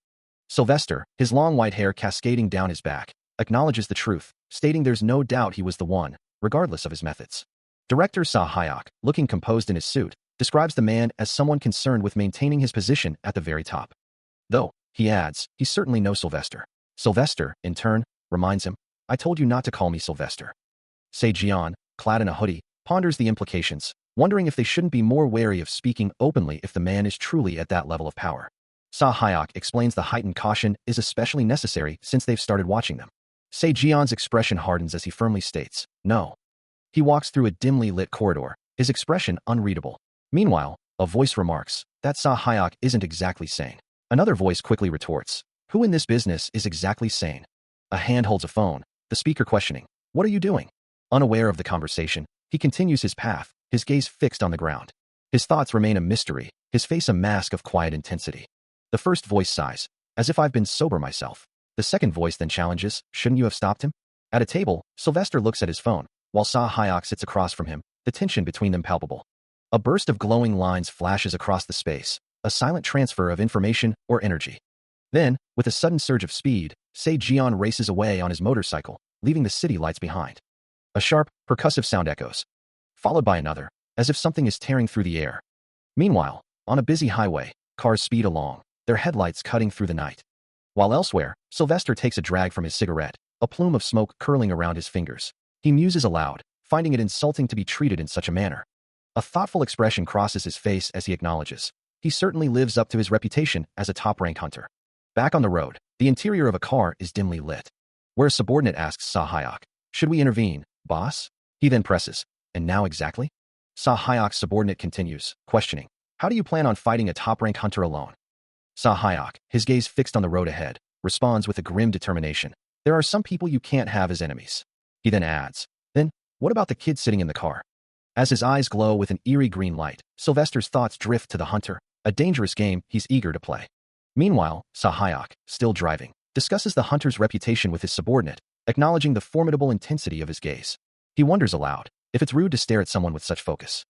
Sylvester, his long white hair cascading down his back, acknowledges the truth, stating there's no doubt he was the one, regardless of his methods. Director Sa Hyok, looking composed in his suit, describes the man as someone concerned with maintaining his position at the very top. Though, he adds, he's certainly no Sylvester. Sylvester, in turn, reminds him, "I told you not to call me Sylvester." Seijian, clad in a hoodie, ponders the implications, wondering if they shouldn't be more wary of speaking openly if the man is truly at that level of power. Sa Hyok explains the heightened caution is especially necessary since they've started watching them. Se Jion's expression hardens as he firmly states, no. He walks through a dimly lit corridor, his expression unreadable. Meanwhile, a voice remarks that Sa Hyok isn't exactly sane. Another voice quickly retorts, who in this business is exactly sane? A hand holds a phone, the speaker questioning, what are you doing? Unaware of the conversation, he continues his path, his gaze fixed on the ground. His thoughts remain a mystery, his face a mask of quiet intensity. The first voice sighs, as if I've been sober myself. The second voice then challenges, shouldn't you have stopped him? At a table, Sylvester looks at his phone, while Sa Hyok sits across from him, the tension between them palpable. A burst of glowing lines flashes across the space, a silent transfer of information or energy. Then, with a sudden surge of speed, Se Jion races away on his motorcycle, leaving the city lights behind. A sharp, percussive sound echoes, followed by another, as if something is tearing through the air. Meanwhile, on a busy highway, cars speed along, their headlights cutting through the night. While elsewhere, Sylvester takes a drag from his cigarette, a plume of smoke curling around his fingers. He muses aloud, finding it insulting to be treated in such a manner. A thoughtful expression crosses his face as he acknowledges. He certainly lives up to his reputation as a top-rank hunter. Back on the road, the interior of a car is dimly lit. Where a subordinate asks Sa Hyok, should we intervene, boss? He then presses, and now exactly? Sa Hyok's subordinate continues, questioning, how do you plan on fighting a top-rank hunter alone? Sa Hyok, his gaze fixed on the road ahead, responds with a grim determination. There are some people you can't have as enemies. He then adds, then, what about the kid sitting in the car? As his eyes glow with an eerie green light, Sylvester's thoughts drift to the hunter, a dangerous game he's eager to play. Meanwhile, Sa Hyok, still driving, discusses the hunter's reputation with his subordinate, acknowledging the formidable intensity of his gaze. He wonders aloud if it's rude to stare at someone with such focus.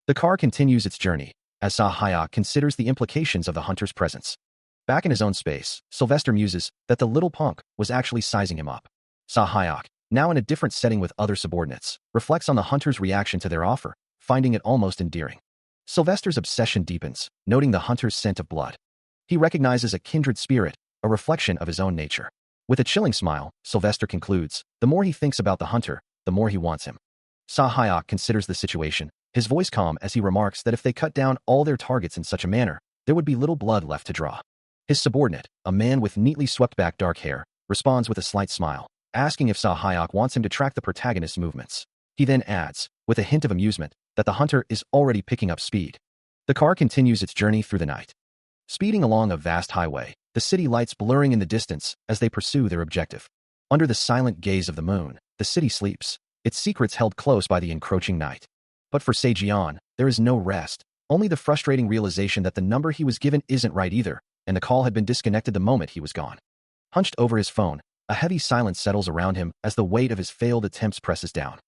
The car continues its journey, as Sa Hyok considers the implications of the hunter's presence. Back in his own space, Sylvester muses that the little punk was actually sizing him up. Sa Hyok, now in a different setting with other subordinates, reflects on the hunter's reaction to their offer, finding it almost endearing. Sylvester's obsession deepens, noting the hunter's scent of blood. He recognizes a kindred spirit, a reflection of his own nature. With a chilling smile, Sylvester concludes, the more he thinks about the hunter, the more he wants him. Sa Hyok considers the situation, his voice calm as he remarks that if they cut down all their targets in such a manner, there would be little blood left to draw. His subordinate, a man with neatly swept-back dark hair, responds with a slight smile, asking if Sa Hyok wants him to track the protagonist's movements. He then adds, with a hint of amusement, that the hunter is already picking up speed. The car continues its journey through the night. Speeding along a vast highway, the city lights blurring in the distance as they pursue their objective. Under the silent gaze of the moon, the city sleeps, its secrets held close by the encroaching night. But for Se Jion, there is no rest, only the frustrating realization that the number he was given isn't right either, and the call had been disconnected the moment he was gone. Hunched over his phone, a heavy silence settles around him as the weight of his failed attempts presses down.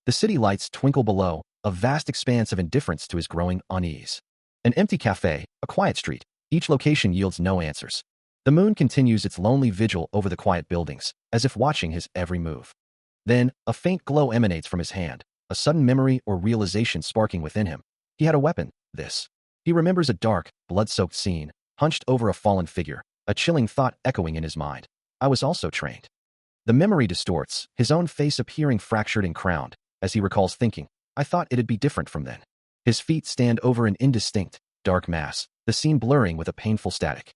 The city lights twinkle below, a vast expanse of indifference to his growing unease. An empty cafe, a quiet street, each location yields no answers. The moon continues its lonely vigil over the quiet buildings, as if watching his every move. Then, a faint glow emanates from his hand, a sudden memory or realization sparking within him. He had a weapon, this. He remembers a dark, blood-soaked scene, hunched over a fallen figure, a chilling thought echoing in his mind. I was also trained. The memory distorts, his own face appearing fractured and crowned, as he recalls thinking, I thought it'd be different from then. His feet stand over an indistinct, dark mass, the scene blurring with a painful static.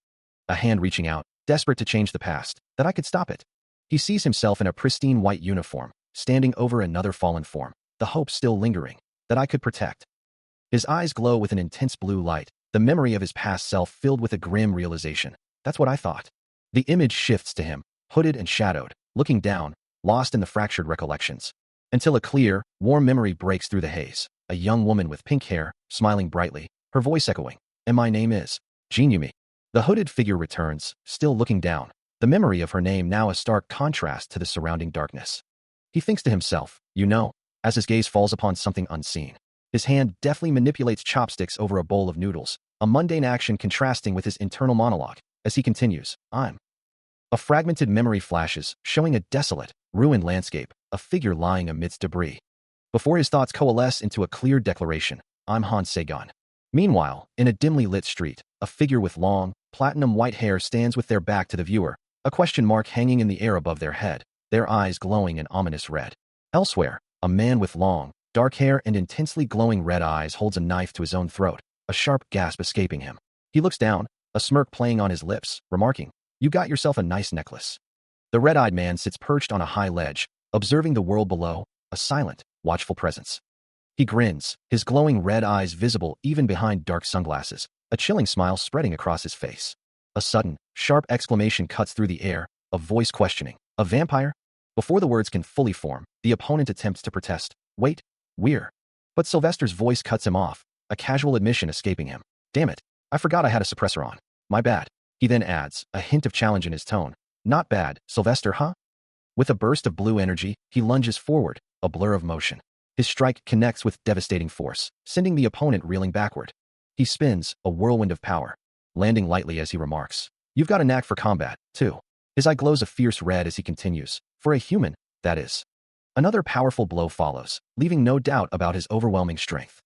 A hand reaching out, desperate to change the past, that I could stop it. He sees himself in a pristine white uniform, standing over another fallen form, the hope still lingering, that I could protect. His eyes glow with an intense blue light, the memory of his past self filled with a grim realization. That's what I thought. The image shifts to him, hooded and shadowed, looking down, lost in the fractured recollections. Until a clear, warm memory breaks through the haze. A young woman with pink hair, smiling brightly, her voice echoing, and my name is Jinyumi. The hooded figure returns, still looking down, the memory of her name now a stark contrast to the surrounding darkness. He thinks to himself, you know, as his gaze falls upon something unseen. His hand deftly manipulates chopsticks over a bowl of noodles, a mundane action contrasting with his internal monologue. As he continues, I'm. A fragmented memory flashes, showing a desolate, ruined landscape, a figure lying amidst debris. Before his thoughts coalesce into a clear declaration, I'm Han Seigon. Meanwhile, in a dimly lit street, a figure with long, platinum white hair stands with their back to the viewer, a question mark hanging in the air above their head, their eyes glowing an ominous red. Elsewhere, a man with long, dark hair and intensely glowing red eyes, holds a knife to his own throat, a sharp gasp escaping him. He looks down, a smirk playing on his lips, remarking, "You got yourself a nice necklace." The red-eyed man sits perched on a high ledge, observing the world below, a silent, watchful presence. He grins, his glowing red eyes visible even behind dark sunglasses, a chilling smile spreading across his face. A sudden, sharp exclamation cuts through the air, a voice questioning, "A vampire?" Before the words can fully form, the opponent attempts to protest, "Wait, we're..." But Sylvester's voice cuts him off, a casual admission escaping him. "Damn it, I forgot I had a suppressor on. My bad." He then adds, a hint of challenge in his tone, "Not bad, Sylvester, huh?" With a burst of blue energy, he lunges forward, a blur of motion. His strike connects with devastating force, sending the opponent reeling backward. He spins, a whirlwind of power, landing lightly as he remarks, "You've got a knack for combat, too." His eye glows a fierce red as he continues, "For a human, that is." Another powerful blow follows, leaving no doubt about his overwhelming strength.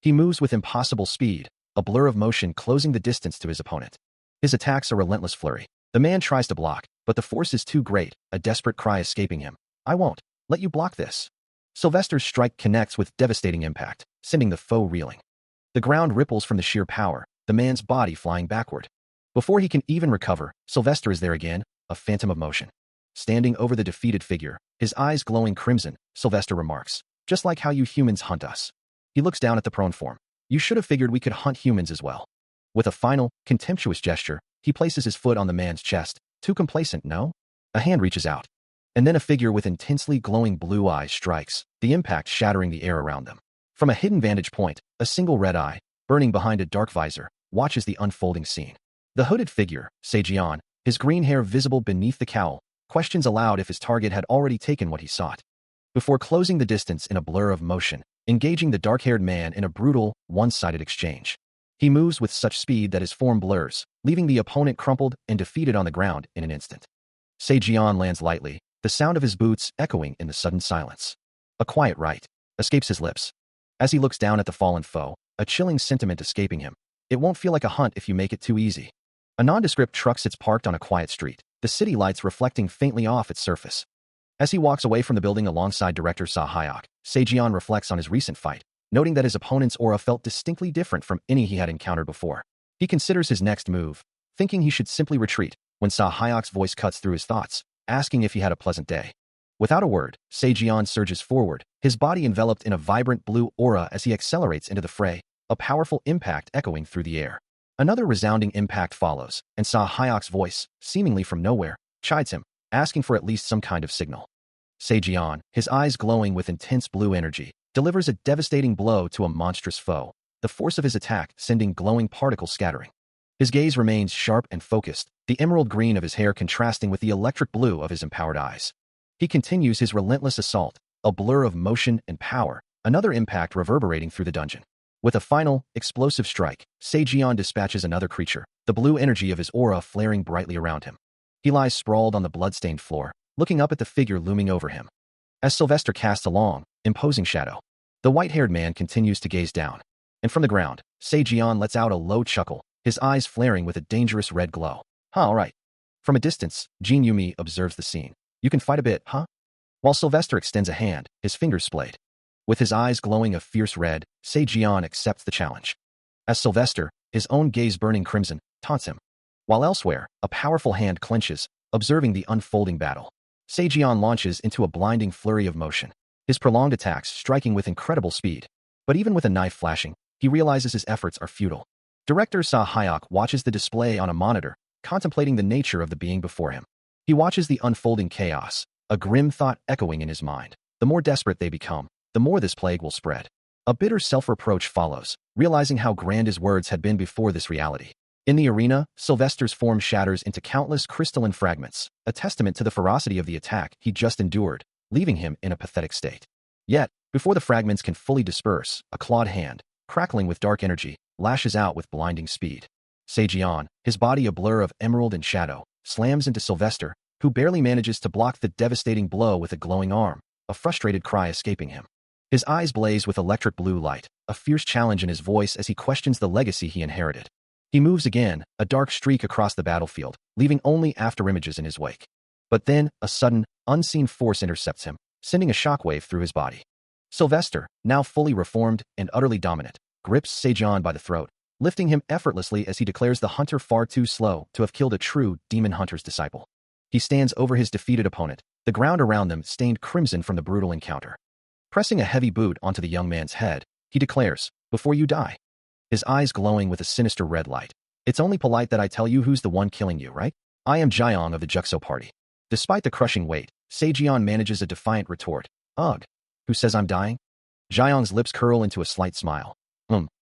He moves with impossible speed, a blur of motion closing the distance to his opponent. His attacks are relentless flurry. The man tries to block, but the force is too great, a desperate cry escaping him. "I won't let you block this." Sylvester's strike connects with devastating impact, sending the foe reeling. The ground ripples from the sheer power, the man's body flying backward. Before he can even recover, Sylvester is there again, a phantom of motion. Standing over the defeated figure, his eyes glowing crimson, Sylvester remarks, "Just like how you humans hunt us." He looks down at the prone form. "You should have figured we could hunt humans as well." With a final, contemptuous gesture, he places his foot on the man's chest. "Too complacent, no?" A hand reaches out. And then a figure with intensely glowing blue eyes strikes, the impact shattering the air around them. From a hidden vantage point, a single red eye, burning behind a dark visor, watches the unfolding scene. The hooded figure, Sejian, his green hair visible beneath the cowl, questions aloud if his target had already taken what he sought. Before closing the distance in a blur of motion, engaging the dark-haired man in a brutal, one-sided exchange. He moves with such speed that his form blurs, leaving the opponent crumpled and defeated on the ground in an instant. Sejian lands lightly, the sound of his boots echoing in the sudden silence. A quiet right escapes his lips. As he looks down at the fallen foe, a chilling sentiment escaping him. It won't feel like a hunt if you make it too easy. A nondescript truck sits parked on a quiet street, the city lights reflecting faintly off its surface. As he walks away from the building alongside director Sa Hyok, Sejian reflects on his recent fight, noting that his opponent's aura felt distinctly different from any he had encountered before. He considers his next move, thinking he should simply retreat, when Sa Hyok's voice cuts through his thoughts, asking if he had a pleasant day. Without a word, Sejian surges forward, his body enveloped in a vibrant blue aura as he accelerates into the fray, a powerful impact echoing through the air. Another resounding impact follows, and Sa Hyok's voice, seemingly from nowhere, chides him, asking for at least some kind of signal. Sejian, his eyes glowing with intense blue energy, delivers a devastating blow to a monstrous foe, the force of his attack sending glowing particles scattering. His gaze remains sharp and focused, the emerald green of his hair contrasting with the electric blue of his empowered eyes. He continues his relentless assault, a blur of motion and power, another impact reverberating through the dungeon. With a final, explosive strike, Sejian dispatches another creature, the blue energy of his aura flaring brightly around him. He lies sprawled on the blood-stained floor, looking up at the figure looming over him. As Sylvester casts a long, imposing shadow, the white-haired man continues to gaze down. And from the ground, Sejian lets out a low chuckle, his eyes flaring with a dangerous red glow. All right. From a distance, Jin Yumi observes the scene. You can fight a bit, huh? While Sylvester extends a hand, his fingers splayed. With his eyes glowing a fierce red, Sejian accepts the challenge. As Sylvester, his own gaze burning crimson, taunts him. While elsewhere, a powerful hand clenches, observing the unfolding battle. Sejian launches into a blinding flurry of motion, his prolonged attacks striking with incredible speed. But even with a knife flashing, he realizes his efforts are futile. Director Sa Hyok watches the display on a monitor, contemplating the nature of the being before him. He watches the unfolding chaos, a grim thought echoing in his mind. The more desperate they become, the more this plague will spread. A bitter self-reproach follows, realizing how grand his words had been before this reality. In the arena, Sylvester's form shatters into countless crystalline fragments, a testament to the ferocity of the attack he just endured, leaving him in a pathetic state. Yet, before the fragments can fully disperse, a clawed hand, crackling with dark energy, lashes out with blinding speed. Sejian, his body a blur of emerald and shadow, slams into Sylvester, who barely manages to block the devastating blow with a glowing arm, a frustrated cry escaping him. His eyes blaze with electric blue light, a fierce challenge in his voice as he questions the legacy he inherited. He moves again, a dark streak across the battlefield, leaving only afterimages in his wake. But then, a sudden, unseen force intercepts him, sending a shockwave through his body. Sylvester, now fully reformed and utterly dominant, grips Sejian by the throat, lifting him effortlessly as he declares the hunter far too slow to have killed a true demon hunter's disciple. He stands over his defeated opponent, the ground around them stained crimson from the brutal encounter. Pressing a heavy boot onto the young man's head, he declares, "Before you die." His eyes glowing with a sinister red light. "It's only polite that I tell you who's the one killing you, right? I am Jiang of the Juxo party." Despite the crushing weight, Sejian manages a defiant retort. "Ugh. Who says I'm dying?" Jiang's lips curl into a slight smile.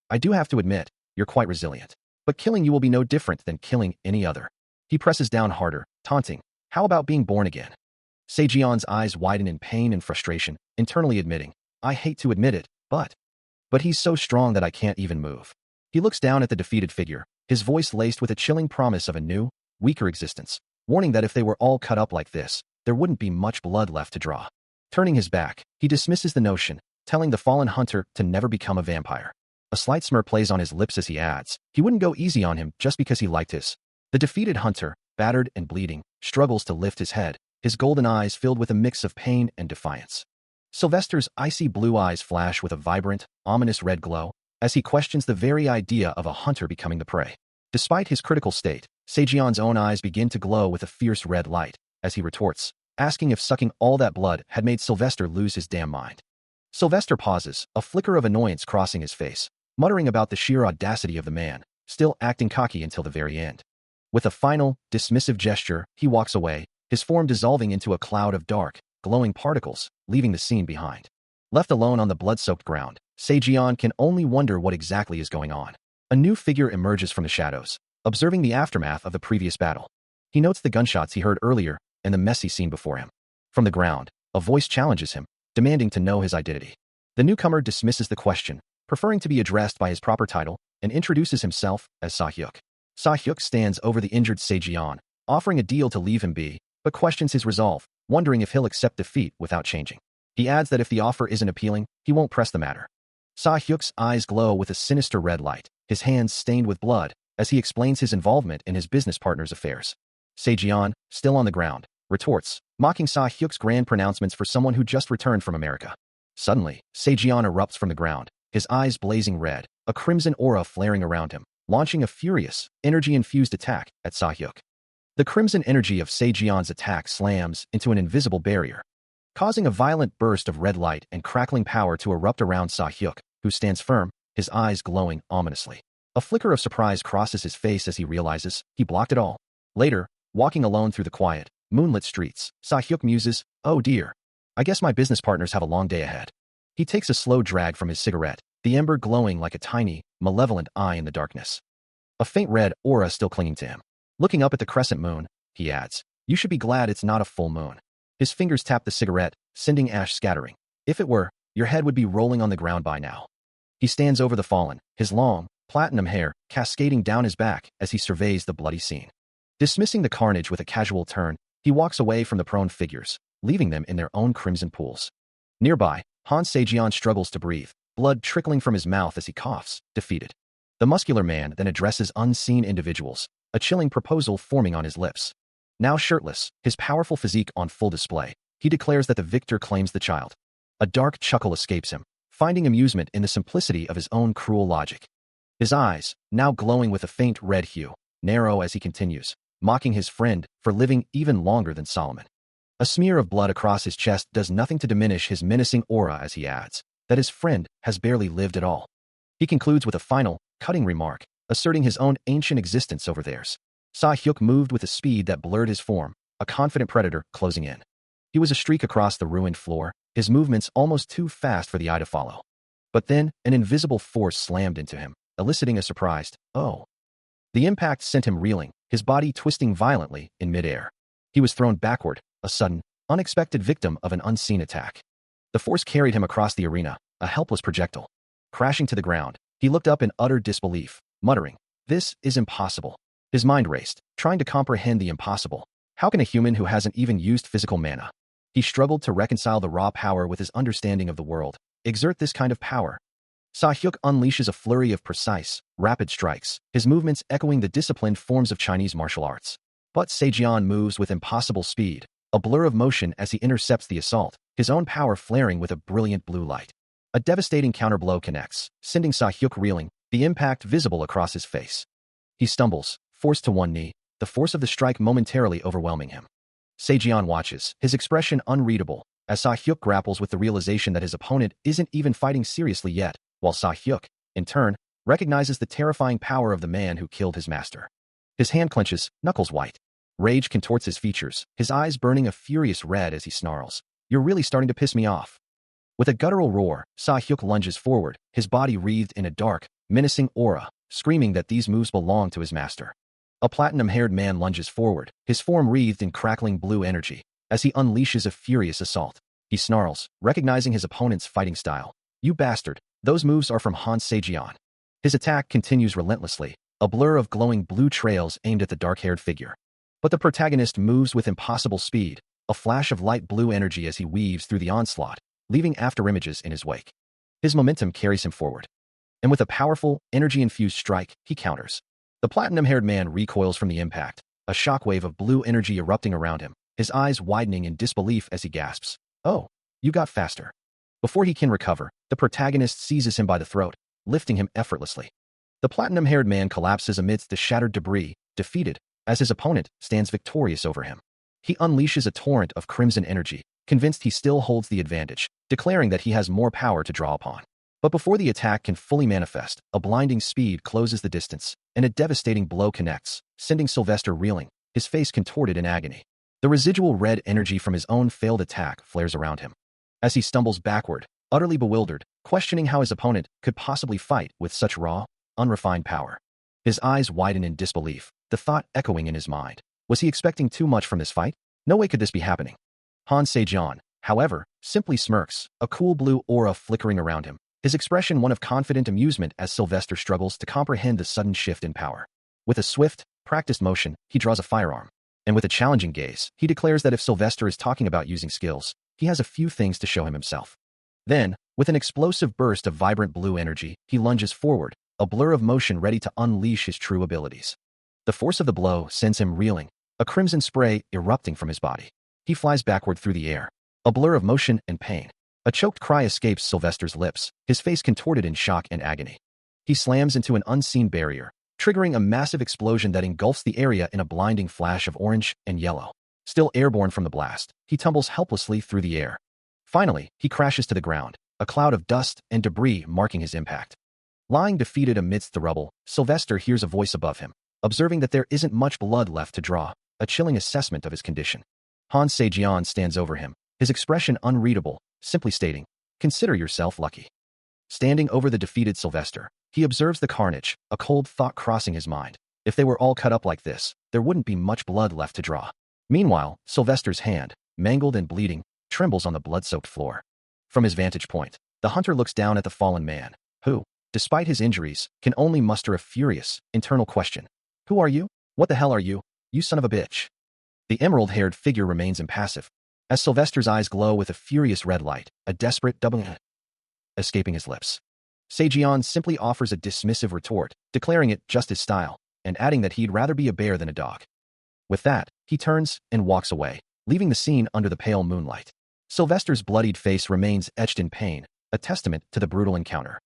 I do have to admit, you're quite resilient. But killing you will be no different than killing any other." He presses down harder, taunting, "How about being born again?" Sejian's eyes widen in pain and frustration, internally admitting, "I hate to admit it, but he's so strong that I can't even move." He looks down at the defeated figure, his voice laced with a chilling promise of a new, weaker existence, warning that if they were all cut up like this, there wouldn't be much blood left to draw. Turning his back, he dismisses the notion, telling the fallen hunter to never become a vampire. A slight smirk plays on his lips as he adds, he wouldn't go easy on him just because he liked his. The defeated hunter, battered and bleeding, struggles to lift his head, his golden eyes filled with a mix of pain and defiance. Sylvester's icy blue eyes flash with a vibrant, ominous red glow, as he questions the very idea of a hunter becoming the prey. Despite his critical state, Sejian's own eyes begin to glow with a fierce red light, as he retorts, asking if sucking all that blood had made Sylvester lose his damn mind. Sylvester pauses, a flicker of annoyance crossing his face, muttering about the sheer audacity of the man, still acting cocky until the very end. With a final, dismissive gesture, he walks away, his form dissolving into a cloud of dark, glowing particles, leaving the scene behind. Left alone on the blood-soaked ground, Sejian can only wonder what exactly is going on. A new figure emerges from the shadows, observing the aftermath of the previous battle. He notes the gunshots he heard earlier and the messy scene before him. From the ground, a voice challenges him, demanding to know his identity. The newcomer dismisses the question, preferring to be addressed by his proper title, and introduces himself as Sahyuk. Sahyuk stands over the injured Sejian, offering a deal to leave him be, but questions his resolve, wondering if he'll accept defeat without changing. He adds that if the offer isn't appealing, he won't press the matter. Sahyuk's eyes glow with a sinister red light, his hands stained with blood, as he explains his involvement in his business partner's affairs. Sejian, still on the ground, retorts, mocking Sahyuk's grand pronouncements for someone who just returned from America. Suddenly, Sejian erupts from the ground, his eyes blazing red, a crimson aura flaring around him, launching a furious, energy-infused attack at Sahyuk. The crimson energy of Sejian's attack slams into an invisible barrier, causing a violent burst of red light and crackling power to erupt around Sahyuk, who stands firm, his eyes glowing ominously. A flicker of surprise crosses his face as he realizes he blocked it all. Later, walking alone through the quiet, moonlit streets, Sahyuk muses, "Oh dear. I guess my business partners have a long day ahead." He takes a slow drag from his cigarette, the ember glowing like a tiny, malevolent eye in the darkness. A faint red aura still clinging to him. Looking up at the crescent moon, he adds, "You should be glad it's not a full moon." His fingers tap the cigarette, sending ash scattering. "If it were, your head would be rolling on the ground by now." He stands over the fallen, his long, platinum hair cascading down his back as he surveys the bloody scene. Dismissing the carnage with a casual turn, he walks away from the prone figures, leaving them in their own crimson pools. Nearby, Han Sejian struggles to breathe, blood trickling from his mouth as he coughs, defeated. The muscular man then addresses unseen individuals, a chilling proposal forming on his lips. Now shirtless, his powerful physique on full display, he declares that the victor claims the child. A dark chuckle escapes him, finding amusement in the simplicity of his own cruel logic. His eyes, now glowing with a faint red hue, narrow as he continues, mocking his friend for living even longer than Solomon. A smear of blood across his chest does nothing to diminish his menacing aura as he adds that his friend has barely lived at all. He concludes with a final, cutting remark, asserting his own ancient existence over theirs. Sahyuk moved with a speed that blurred his form, a confident predator closing in. He was a streak across the ruined floor, his movements almost too fast for the eye to follow. But then, an invisible force slammed into him, eliciting a surprised, "Oh." The impact sent him reeling, his body twisting violently in midair. He was thrown backward, a sudden, unexpected victim of an unseen attack. The force carried him across the arena, a helpless projectile. Crashing to the ground, he looked up in utter disbelief, muttering, "This is impossible." His mind raced, trying to comprehend the impossible. How can a human who hasn't even used physical mana? He struggled to reconcile the raw power with his understanding of the world. Exert this kind of power. Sahyuk unleashes a flurry of precise, rapid strikes, his movements echoing the disciplined forms of Chinese martial arts. But Sejian moves with impossible speed, a blur of motion as he intercepts the assault, his own power flaring with a brilliant blue light. A devastating counterblow connects, sending Sa-hyuk reeling, the impact visible across his face. He stumbles, forced to one knee, the force of the strike momentarily overwhelming him. Sejian watches, his expression unreadable, as Sa-hyuk grapples with the realization that his opponent isn't even fighting seriously yet, while Sa-hyuk, in turn, recognizes the terrifying power of the man who killed his master. His hand clenches, knuckles white. Rage contorts his features, his eyes burning a furious red as he snarls. "You're really starting to piss me off." With a guttural roar, Sa-hyuk lunges forward, his body wreathed in a dark, menacing aura, screaming that these moves belong to his master. A platinum-haired man lunges forward, his form wreathed in crackling blue energy, as he unleashes a furious assault. He snarls, recognizing his opponent's fighting style. "You bastard, those moves are from Han Sejian." His attack continues relentlessly, a blur of glowing blue trails aimed at the dark-haired figure. But the protagonist moves with impossible speed, a flash of light blue energy as he weaves through the onslaught, leaving afterimages in his wake. His momentum carries him forward. And with a powerful, energy-infused strike, he counters. The platinum-haired man recoils from the impact, a shockwave of blue energy erupting around him, his eyes widening in disbelief as he gasps. "Oh, you got faster." Before he can recover, the protagonist seizes him by the throat, lifting him effortlessly. The platinum-haired man collapses amidst the shattered debris, defeated, as his opponent stands victorious over him. He unleashes a torrent of crimson energy, convinced he still holds the advantage, declaring that he has more power to draw upon. But before the attack can fully manifest, a blinding speed closes the distance, and a devastating blow connects, sending Sylvester reeling, his face contorted in agony. The residual red energy from his own failed attack flares around him. As he stumbles backward, utterly bewildered, questioning how his opponent could possibly fight with such raw, unrefined power. His eyes widen in disbelief, the thought echoing in his mind. Was he expecting too much from this fight? No way could this be happening. Han Sejian, however, simply smirks, a cool blue aura flickering around him, his expression one of confident amusement as Sylvester struggles to comprehend the sudden shift in power. With a swift, practiced motion, he draws a firearm. And with a challenging gaze, he declares that if Sylvester is talking about using skills, he has a few things to show him himself. Then, with an explosive burst of vibrant blue energy, he lunges forward, a blur of motion ready to unleash his true abilities. The force of the blow sends him reeling, a crimson spray erupting from his body. He flies backward through the air, a blur of motion and pain. A choked cry escapes Sylvester's lips, his face contorted in shock and agony. He slams into an unseen barrier, triggering a massive explosion that engulfs the area in a blinding flash of orange and yellow. Still airborne from the blast, he tumbles helplessly through the air. Finally, he crashes to the ground, a cloud of dust and debris marking his impact. Lying defeated amidst the rubble, Sylvester hears a voice above him, observing that there isn't much blood left to draw, a chilling assessment of his condition. Han Sejian stands over him, his expression unreadable, simply stating, "Consider yourself lucky." Standing over the defeated Sylvester, he observes the carnage, a cold thought crossing his mind. If they were all cut up like this, there wouldn't be much blood left to draw. Meanwhile, Sylvester's hand, mangled and bleeding, trembles on the blood-soaked floor. From his vantage point, the hunter looks down at the fallen man, who, despite his injuries, can only muster a furious, internal question. "Who are you? What the hell are you? You son of a bitch." The emerald-haired figure remains impassive, as Sylvester's eyes glow with a furious red light, a desperate double escaping his lips. Sejian simply offers a dismissive retort, declaring it just his style, and adding that he'd rather be a bear than a dog. With that, he turns and walks away, leaving the scene under the pale moonlight. Sylvester's bloodied face remains etched in pain, a testament to the brutal encounter.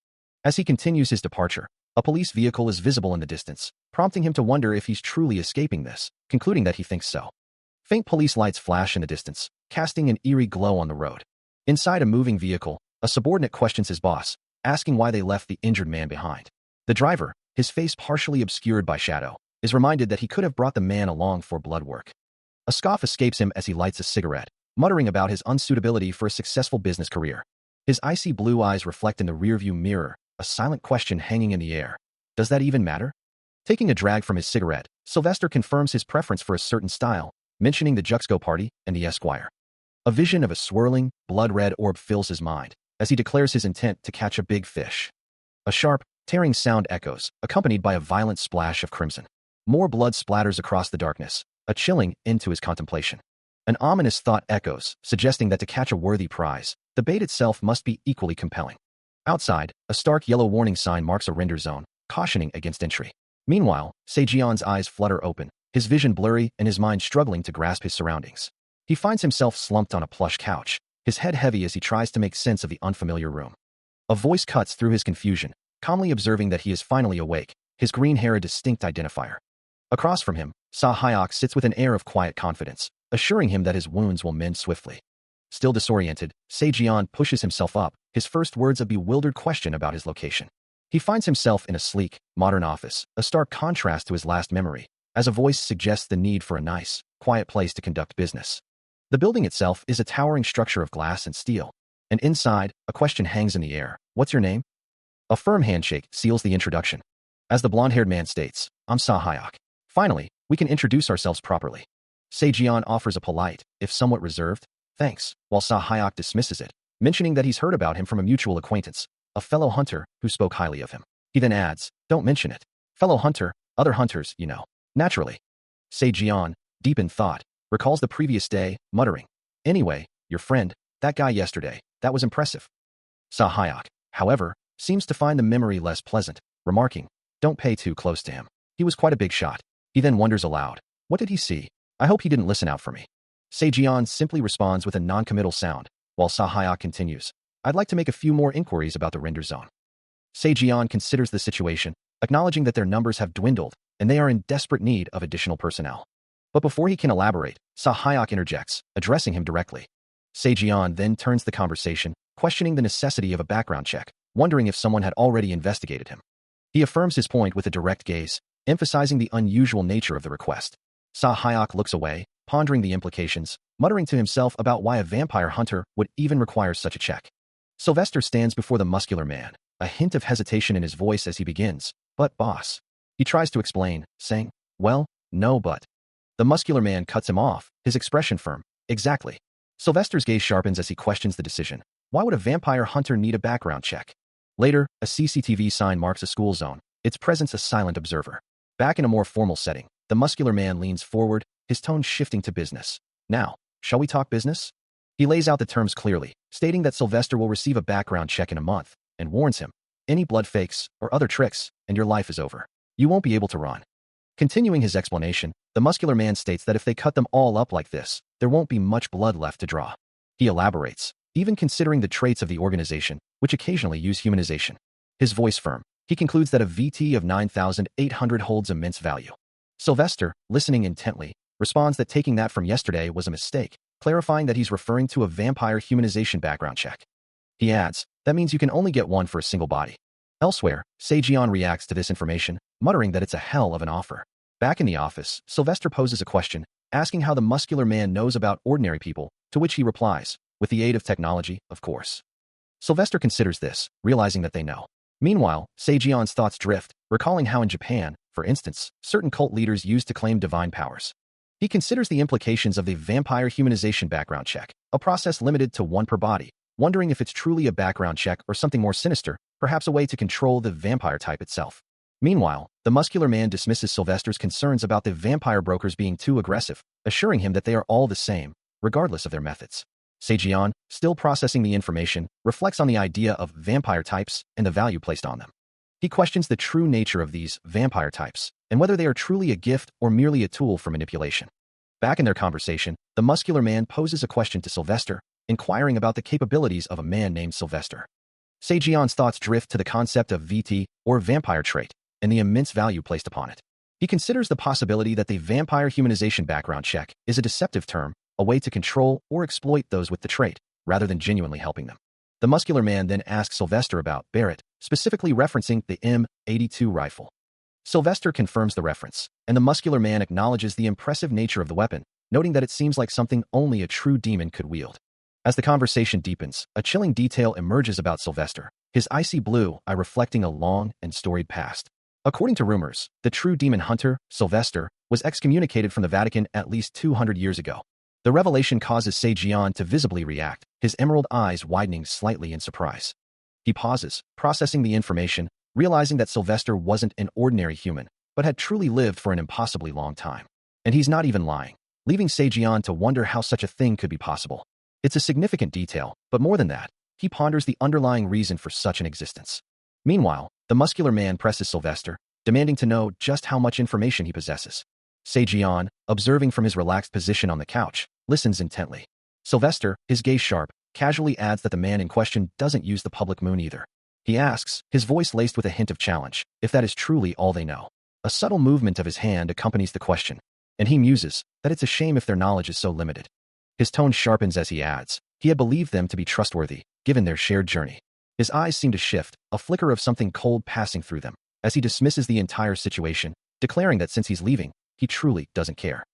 As he continues his departure, a police vehicle is visible in the distance, prompting him to wonder if he's truly escaping this, concluding that he thinks so. Faint police lights flash in the distance, casting an eerie glow on the road. Inside a moving vehicle, a subordinate questions his boss, asking why they left the injured man behind. The driver, his face partially obscured by shadow, is reminded that he could have brought the man along for blood work. A scoff escapes him as he lights a cigarette, muttering about his unsuitability for a successful business career. His icy blue eyes reflect in the rearview mirror, a silent question hanging in the air. Does that even matter? Taking a drag from his cigarette, Sylvester confirms his preference for a certain style, mentioning the Juxco party and the Esquire. A vision of a swirling, blood-red orb fills his mind, as he declares his intent to catch a big fish. A sharp, tearing sound echoes, accompanied by a violent splash of crimson. More blood splatters across the darkness, a chilling end to his contemplation. An ominous thought echoes, suggesting that to catch a worthy prize, the bait itself must be equally compelling. Outside, a stark yellow warning sign marks a render zone, cautioning against entry. Meanwhile, Sejian's eyes flutter open, his vision blurry and his mind struggling to grasp his surroundings. He finds himself slumped on a plush couch, his head heavy as he tries to make sense of the unfamiliar room. A voice cuts through his confusion, calmly observing that he is finally awake, his green hair a distinct identifier. Across from him, Hyok sits with an air of quiet confidence, assuring him that his wounds will mend swiftly. Still disoriented, Jian pushes himself up, his first words a bewildered question about his location. He finds himself in a sleek, modern office, a stark contrast to his last memory, as a voice suggests the need for a nice, quiet place to conduct business. The building itself is a towering structure of glass and steel, and inside, a question hangs in the air. What's your name? A firm handshake seals the introduction. As the blonde-haired man states, I'm Hyok. Finally, we can introduce ourselves properly. Jian offers a polite, if somewhat reserved, thanks, while Hyok dismisses it, mentioning that he's heard about him from a mutual acquaintance, a fellow hunter who spoke highly of him. He then adds, don't mention it. Fellow hunter, other hunters, you know. Naturally. Jian, deep in thought, recalls the previous day, muttering, anyway, your friend, that guy yesterday, that was impressive. Hyok, however, seems to find the memory less pleasant, remarking, don't pay too close to him. He was quite a big shot. He then wonders aloud, what did he see? I hope he didn't listen out for me. Jian simply responds with a non-committal sound, while Hyok continues, I'd like to make a few more inquiries about the render zone. Jian considers the situation, acknowledging that their numbers have dwindled, and they are in desperate need of additional personnel. But before he can elaborate, Hyok interjects, addressing him directly. Jian then turns the conversation, questioning the necessity of a background check, wondering if someone had already investigated him. He affirms his point with a direct gaze, emphasizing the unusual nature of the request. Hyok looks away, pondering the implications, muttering to himself about why a vampire hunter would even require such a check. Sylvester stands before the muscular man, a hint of hesitation in his voice as he begins, but boss. He tries to explain, saying, well, no but. The muscular man cuts him off, his expression firm, exactly. Sylvester's gaze sharpens as he questions the decision. Why would a vampire hunter need a background check? Later, a CCTV sign marks a school zone, its presence a silent observer. Back in a more formal setting, the muscular man leans forward, his tone shifting to business. Now, shall we talk business? He lays out the terms clearly, stating that Sylvester will receive a background check in a month, and warns him, any blood fakes or other tricks, and your life is over. You won't be able to run. Continuing his explanation, the muscular man states that if they cut them all up like this, there won't be much blood left to draw. He elaborates, even considering the traits of the organization, which occasionally use humanization. His voice firm, he concludes that a VT of 9,800 holds immense value. Sylvester, listening intently, responds that taking that from yesterday was a mistake, clarifying that he's referring to a vampire humanization background check. He adds, that means you can only get one for a single body. Elsewhere, Jian reacts to this information, muttering that it's a hell of an offer. Back in the office, Sylvester poses a question, asking how the muscular man knows about ordinary people, to which he replies, with the aid of technology, of course. Sylvester considers this, realizing that they know. Meanwhile, Jian's thoughts drift, recalling how in Japan, for instance, certain cult leaders used to claim divine powers. He considers the implications of the vampire humanization background check, a process limited to one per body, wondering if it's truly a background check or something more sinister, perhaps a way to control the vampire type itself. Meanwhile, the muscular man dismisses Sylvester's concerns about the vampire brokers being too aggressive, assuring him that they are all the same, regardless of their methods. Jian, still processing the information, reflects on the idea of vampire types and the value placed on them. He questions the true nature of these vampire types, and whether they are truly a gift or merely a tool for manipulation. Back in their conversation, the muscular man poses a question to Sylvester, inquiring about the capabilities of a man named Sylvester. Jian's thoughts drift to the concept of VT, or vampire trait, and the immense value placed upon it. He considers the possibility that the vampire humanization background check is a deceptive term, a way to control or exploit those with the trait, rather than genuinely helping them. The muscular man then asks Sylvester about Barrett, specifically referencing the M82 rifle. Sylvester confirms the reference, and the muscular man acknowledges the impressive nature of the weapon, noting that it seems like something only a true demon could wield. As the conversation deepens, a chilling detail emerges about Sylvester, his icy blue eye reflecting a long and storied past. According to rumors, the true demon hunter, Sylvester, was excommunicated from the Vatican at least 200 years ago. The revelation causes Jian to visibly react, his emerald eyes widening slightly in surprise. He pauses, processing the information, realizing that Sylvester wasn't an ordinary human, but had truly lived for an impossibly long time. And he's not even lying, leaving Jian to wonder how such a thing could be possible. It's a significant detail, but more than that, he ponders the underlying reason for such an existence. Meanwhile, the muscular man presses Sylvester, demanding to know just how much information he possesses. Jian, observing from his relaxed position on the couch, listens intently. Sylvester, his gaze sharp, casually adds that the man in question doesn't use the public moon either. He asks, his voice laced with a hint of challenge, if that is truly all they know. A subtle movement of his hand accompanies the question, and he muses that it's a shame if their knowledge is so limited. His tone sharpens as he adds, he had believed them to be trustworthy, given their shared journey. His eyes seem to shift, a flicker of something cold passing through them, as he dismisses the entire situation, declaring that since he's leaving, he truly doesn't care.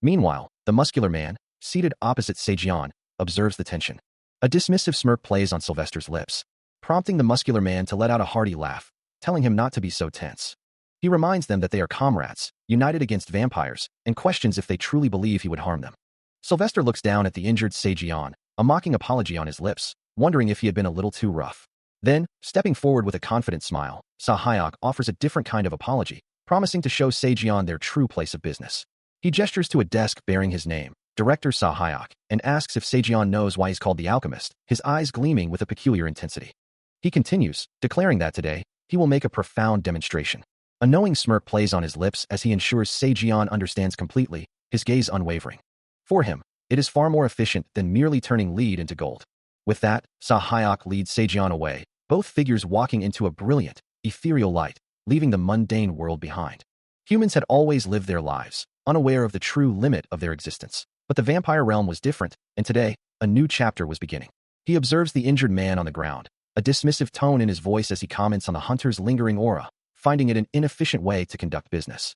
Meanwhile, the muscular man, seated opposite Sejian, observes the tension. A dismissive smirk plays on Sylvester's lips, prompting the muscular man to let out a hearty laugh, telling him not to be so tense. He reminds them that they are comrades, united against vampires, and questions if they truly believe he would harm them. Sylvester looks down at the injured Sejian, a mocking apology on his lips, wondering if he had been a little too rough. Then, stepping forward with a confident smile, Sahayak offers a different kind of apology, promising to show Sejian their true place of business. He gestures to a desk bearing his name, Director Sahayak, and asks if Sejian knows why he's called the Alchemist, his eyes gleaming with a peculiar intensity. He continues, declaring that today, he will make a profound demonstration. A knowing smirk plays on his lips as he ensures Sejian understands completely, his gaze unwavering. For him, it is far more efficient than merely turning lead into gold. With that, Sahayak leads Sejian away, both figures walking into a brilliant, ethereal light, leaving the mundane world behind. Humans had always lived their lives, unaware of the true limit of their existence. But the vampire realm was different, and today, a new chapter was beginning. He observes the injured man on the ground, a dismissive tone in his voice as he comments on the hunter's lingering aura, finding it an inefficient way to conduct business.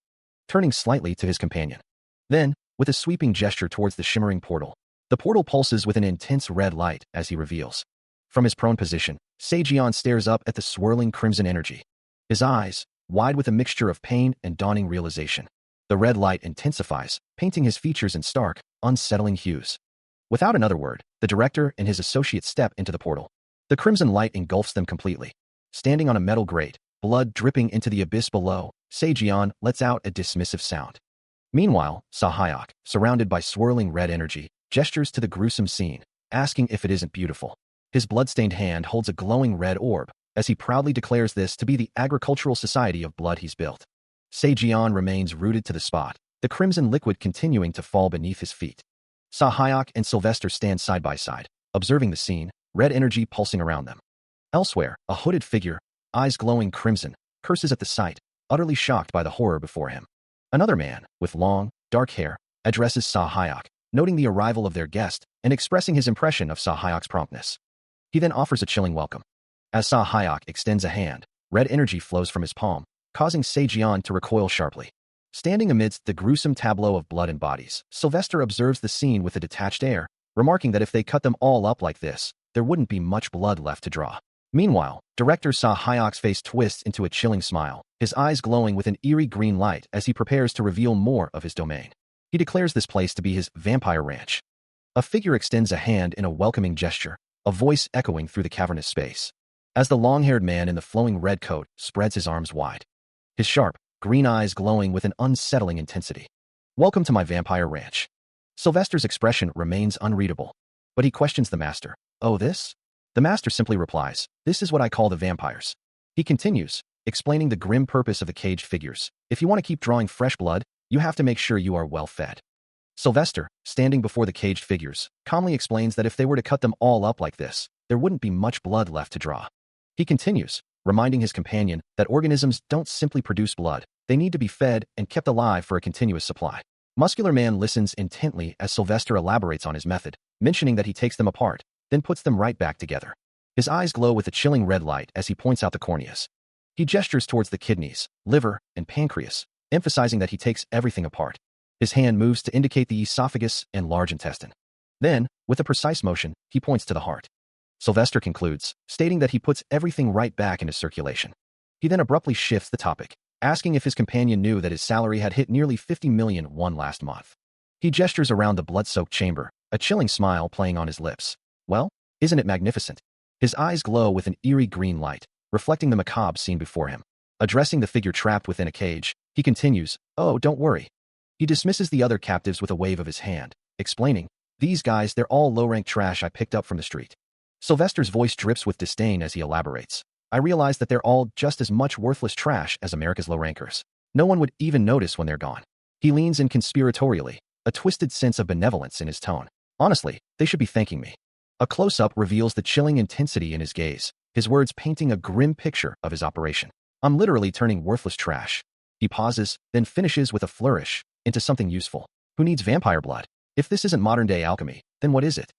Turning slightly to his companion. Then, with a sweeping gesture towards the shimmering portal, the portal pulses with an intense red light as he reveals. From his prone position, Sejian stares up at the swirling crimson energy. His eyes, wide with a mixture of pain and dawning realization. The red light intensifies, painting his features in stark, unsettling hues. Without another word, the director and his associate step into the portal. The crimson light engulfs them completely. Standing on a metal grate, blood dripping into the abyss below, Sejian lets out a dismissive sound. Meanwhile, Sahayak, surrounded by swirling red energy, gestures to the gruesome scene, asking if it isn't beautiful. His blood-stained hand holds a glowing red orb, as he proudly declares this to be the agricultural society of blood he's built. Sejian remains rooted to the spot, the crimson liquid continuing to fall beneath his feet. Sahayak and Sylvester stand side by side, observing the scene, red energy pulsing around them. Elsewhere, a hooded figure, eyes glowing crimson, curses at the sight, utterly shocked by the horror before him. Another man, with long, dark hair, addresses Sahayak, noting the arrival of their guest and expressing his impression of Sahayak's promptness. He then offers a chilling welcome. As Sahayak extends a hand, red energy flows from his palm, causing Sejian to recoil sharply. Standing amidst the gruesome tableau of blood and bodies, Sylvester observes the scene with a detached air, remarking that if they cut them all up like this, there wouldn't be much blood left to draw. Meanwhile, director Sahayak's face twists into a chilling smile, his eyes glowing with an eerie green light as he prepares to reveal more of his domain. He declares this place to be his vampire ranch. A figure extends a hand in a welcoming gesture, a voice echoing through the cavernous space. As the long-haired man in the flowing red coat spreads his arms wide, his sharp, green eyes glowing with an unsettling intensity. Welcome to my vampire ranch. Sylvester's expression remains unreadable, but he questions the master. Oh, this? The master simply replies, this is what I call the vampires. He continues, explaining the grim purpose of the caged figures. If you want to keep drawing fresh blood, you have to make sure you are well fed. Sylvester, standing before the caged figures, calmly explains that if they were to cut them all up like this, there wouldn't be much blood left to draw. He continues, reminding his companion that organisms don't simply produce blood, they need to be fed and kept alive for a continuous supply. Muscular Man listens intently as Sylvester elaborates on his method, mentioning that he takes them apart, then puts them right back together. His eyes glow with a chilling red light as he points out the corneas. He gestures towards the kidneys, liver, and pancreas, emphasizing that he takes everything apart. His hand moves to indicate the esophagus and large intestine. Then, with a precise motion, he points to the heart. Sylvester concludes, stating that he puts everything right back into circulation. He then abruptly shifts the topic, asking if his companion knew that his salary had hit nearly 50 million won last month. He gestures around the blood-soaked chamber, a chilling smile playing on his lips. Well, isn't it magnificent? His eyes glow with an eerie green light, reflecting the macabre scene before him. Addressing the figure trapped within a cage, he continues, oh, don't worry. He dismisses the other captives with a wave of his hand, explaining, these guys, they're all low-rank trash I picked up from the street. Sylvester's voice drips with disdain as he elaborates. I realize that they're all just as much worthless trash as America's low-rankers. No one would even notice when they're gone. He leans in conspiratorially, a twisted sense of benevolence in his tone. Honestly, they should be thanking me. A close-up reveals the chilling intensity in his gaze, his words painting a grim picture of his operation. I'm literally turning worthless trash. He pauses, then finishes with a flourish, into something useful. Who needs vampire blood? If this isn't modern-day alchemy, then what is it?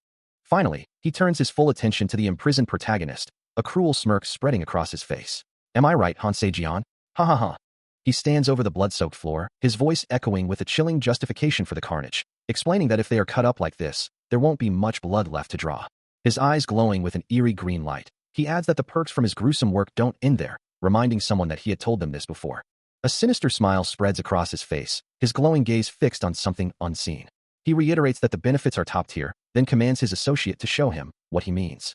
Finally, he turns his full attention to the imprisoned protagonist, a cruel smirk spreading across his face. Am I right, Han Se-jian? Ha ha ha. He stands over the blood-soaked floor, his voice echoing with a chilling justification for the carnage, explaining that if they are cut up like this, there won't be much blood left to draw. His eyes glowing with an eerie green light. He adds that the perks from his gruesome work don't end there, reminding someone that he had told them this before. A sinister smile spreads across his face, his glowing gaze fixed on something unseen. He reiterates that the benefits are top tier, then commands his associate to show him what he means.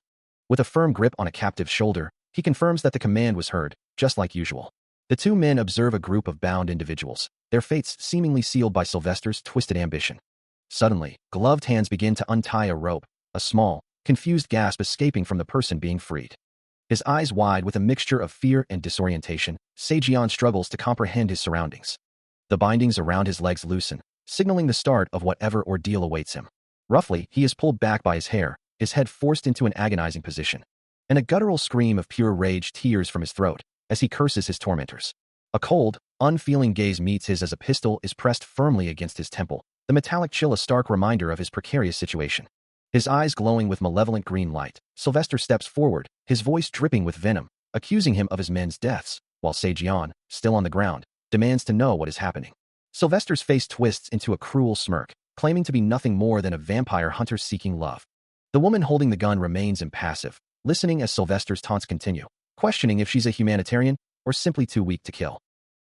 With a firm grip on a captive's shoulder, he confirms that the command was heard, just like usual. The two men observe a group of bound individuals, their fates seemingly sealed by Sylvester's twisted ambition. Suddenly, gloved hands begin to untie a rope, a small, confused gasp escaping from the person being freed. His eyes wide with a mixture of fear and disorientation, Se-jian struggles to comprehend his surroundings. The bindings around his legs loosen, signaling the start of whatever ordeal awaits him. Roughly, he is pulled back by his hair, his head forced into an agonizing position. And a guttural scream of pure rage tears from his throat as he curses his tormentors. A cold, unfeeling gaze meets his as a pistol is pressed firmly against his temple, the metallic chill a stark reminder of his precarious situation. His eyes glowing with malevolent green light, Sylvester steps forward, his voice dripping with venom, accusing him of his men's deaths, while Se-jian, still on the ground, demands to know what is happening. Sylvester's face twists into a cruel smirk, claiming to be nothing more than a vampire hunter seeking love. The woman holding the gun remains impassive, listening as Sylvester's taunts continue, questioning if she's a humanitarian or simply too weak to kill.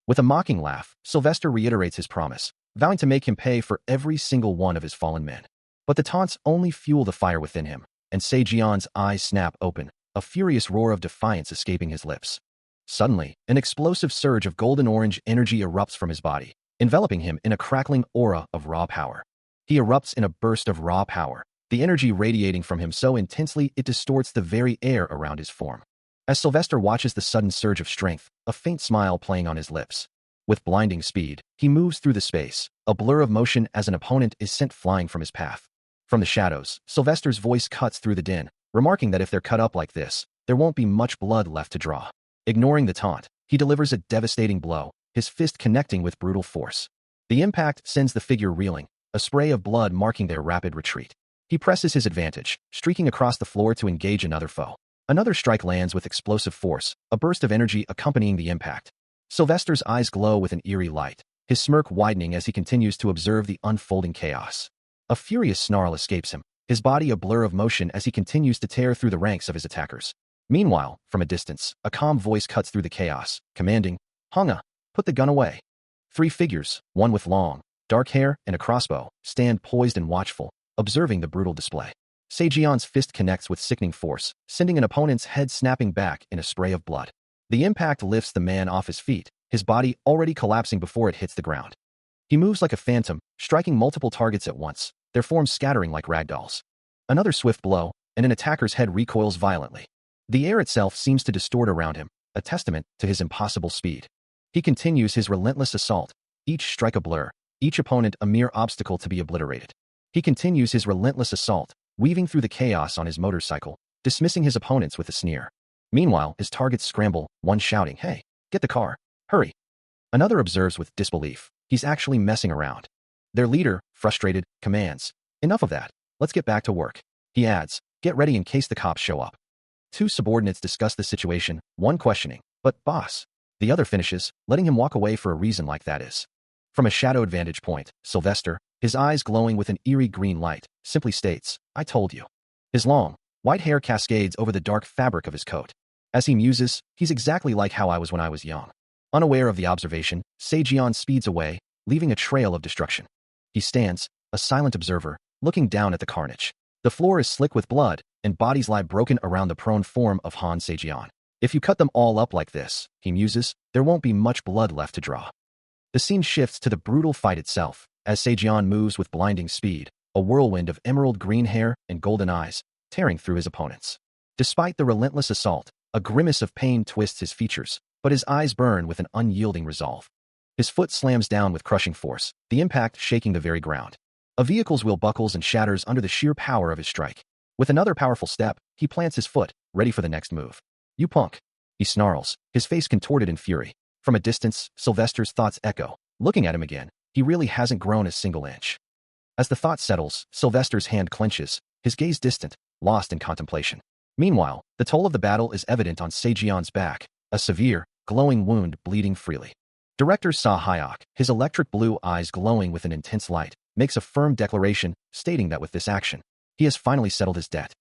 With a mocking laugh, Sylvester reiterates his promise, vowing to make him pay for every single one of his fallen men. But the taunts only fuel the fire within him, and Se-jian's eyes snap open, a furious roar of defiance escaping his lips. Suddenly, an explosive surge of golden-orange energy erupts from his body, enveloping him in a crackling aura of raw power. He erupts in a burst of raw power, the energy radiating from him so intensely it distorts the very air around his form. As Sylvester watches the sudden surge of strength, a faint smile playing on his lips. With blinding speed, he moves through the space, a blur of motion as an opponent is sent flying from his path. From the shadows, Sylvester's voice cuts through the din, remarking that if they're cut up like this, there won't be much blood left to draw. Ignoring the taunt, he delivers a devastating blow, his fist connecting with brutal force. The impact sends the figure reeling, a spray of blood marking their rapid retreat. He presses his advantage, streaking across the floor to engage another foe. Another strike lands with explosive force, a burst of energy accompanying the impact. Sylvester's eyes glow with an eerie light, his smirk widening as he continues to observe the unfolding chaos. A furious snarl escapes him, his body a blur of motion as he continues to tear through the ranks of his attackers. Meanwhile, from a distance, a calm voice cuts through the chaos, commanding, "Hanga, put the gun away." Three figures, one with long, dark hair and a crossbow, stand poised and watchful, observing the brutal display. Se-jian's fist connects with sickening force, sending an opponent's head snapping back in a spray of blood. The impact lifts the man off his feet, his body already collapsing before it hits the ground. He moves like a phantom, striking multiple targets at once, their forms scattering like ragdolls. Another swift blow, and an attacker's head recoils violently. The air itself seems to distort around him, a testament to his impossible speed. He continues his relentless assault, each strike a blur, each opponent a mere obstacle to be obliterated. He continues his relentless assault, weaving through the chaos on his motorcycle, dismissing his opponents with a sneer. Meanwhile, his targets scramble, one shouting, "Hey, get the car, hurry." Another observes with disbelief, he's actually messing around. Their leader, frustrated, commands, "Enough of that, let's get back to work." He adds, "Get ready in case the cops show up." Two subordinates discuss the situation, one questioning, "But, boss." The other finishes, letting him walk away for a reason like that is. From a shadowed vantage point, Sylvester, his eyes glowing with an eerie green light, simply states, "I told you." His long, white hair cascades over the dark fabric of his coat. As he muses, he's exactly like how I was when I was young. Unaware of the observation, Se-jian speeds away, leaving a trail of destruction. He stands, a silent observer, looking down at the carnage. The floor is slick with blood, and bodies lie broken around the prone form of Han Se-jian. If you cut them all up like this, he muses, there won't be much blood left to draw. The scene shifts to the brutal fight itself, as Se-jian moves with blinding speed, a whirlwind of emerald green hair and golden eyes, tearing through his opponents. Despite the relentless assault, a grimace of pain twists his features, but his eyes burn with an unyielding resolve. His foot slams down with crushing force, the impact shaking the very ground. A vehicle's wheel buckles and shatters under the sheer power of his strike. With another powerful step, he plants his foot, ready for the next move. You punk. He snarls, his face contorted in fury. From a distance, Sylvester's thoughts echo. Looking at him again, he really hasn't grown a single inch. As the thought settles, Sylvester's hand clenches, his gaze distant, lost in contemplation. Meanwhile, the toll of the battle is evident on Sejian's back, a severe, glowing wound bleeding freely. Director Sa Hyok, his electric blue eyes glowing with an intense light, makes a firm declaration, stating that with this action, he has finally settled his debt.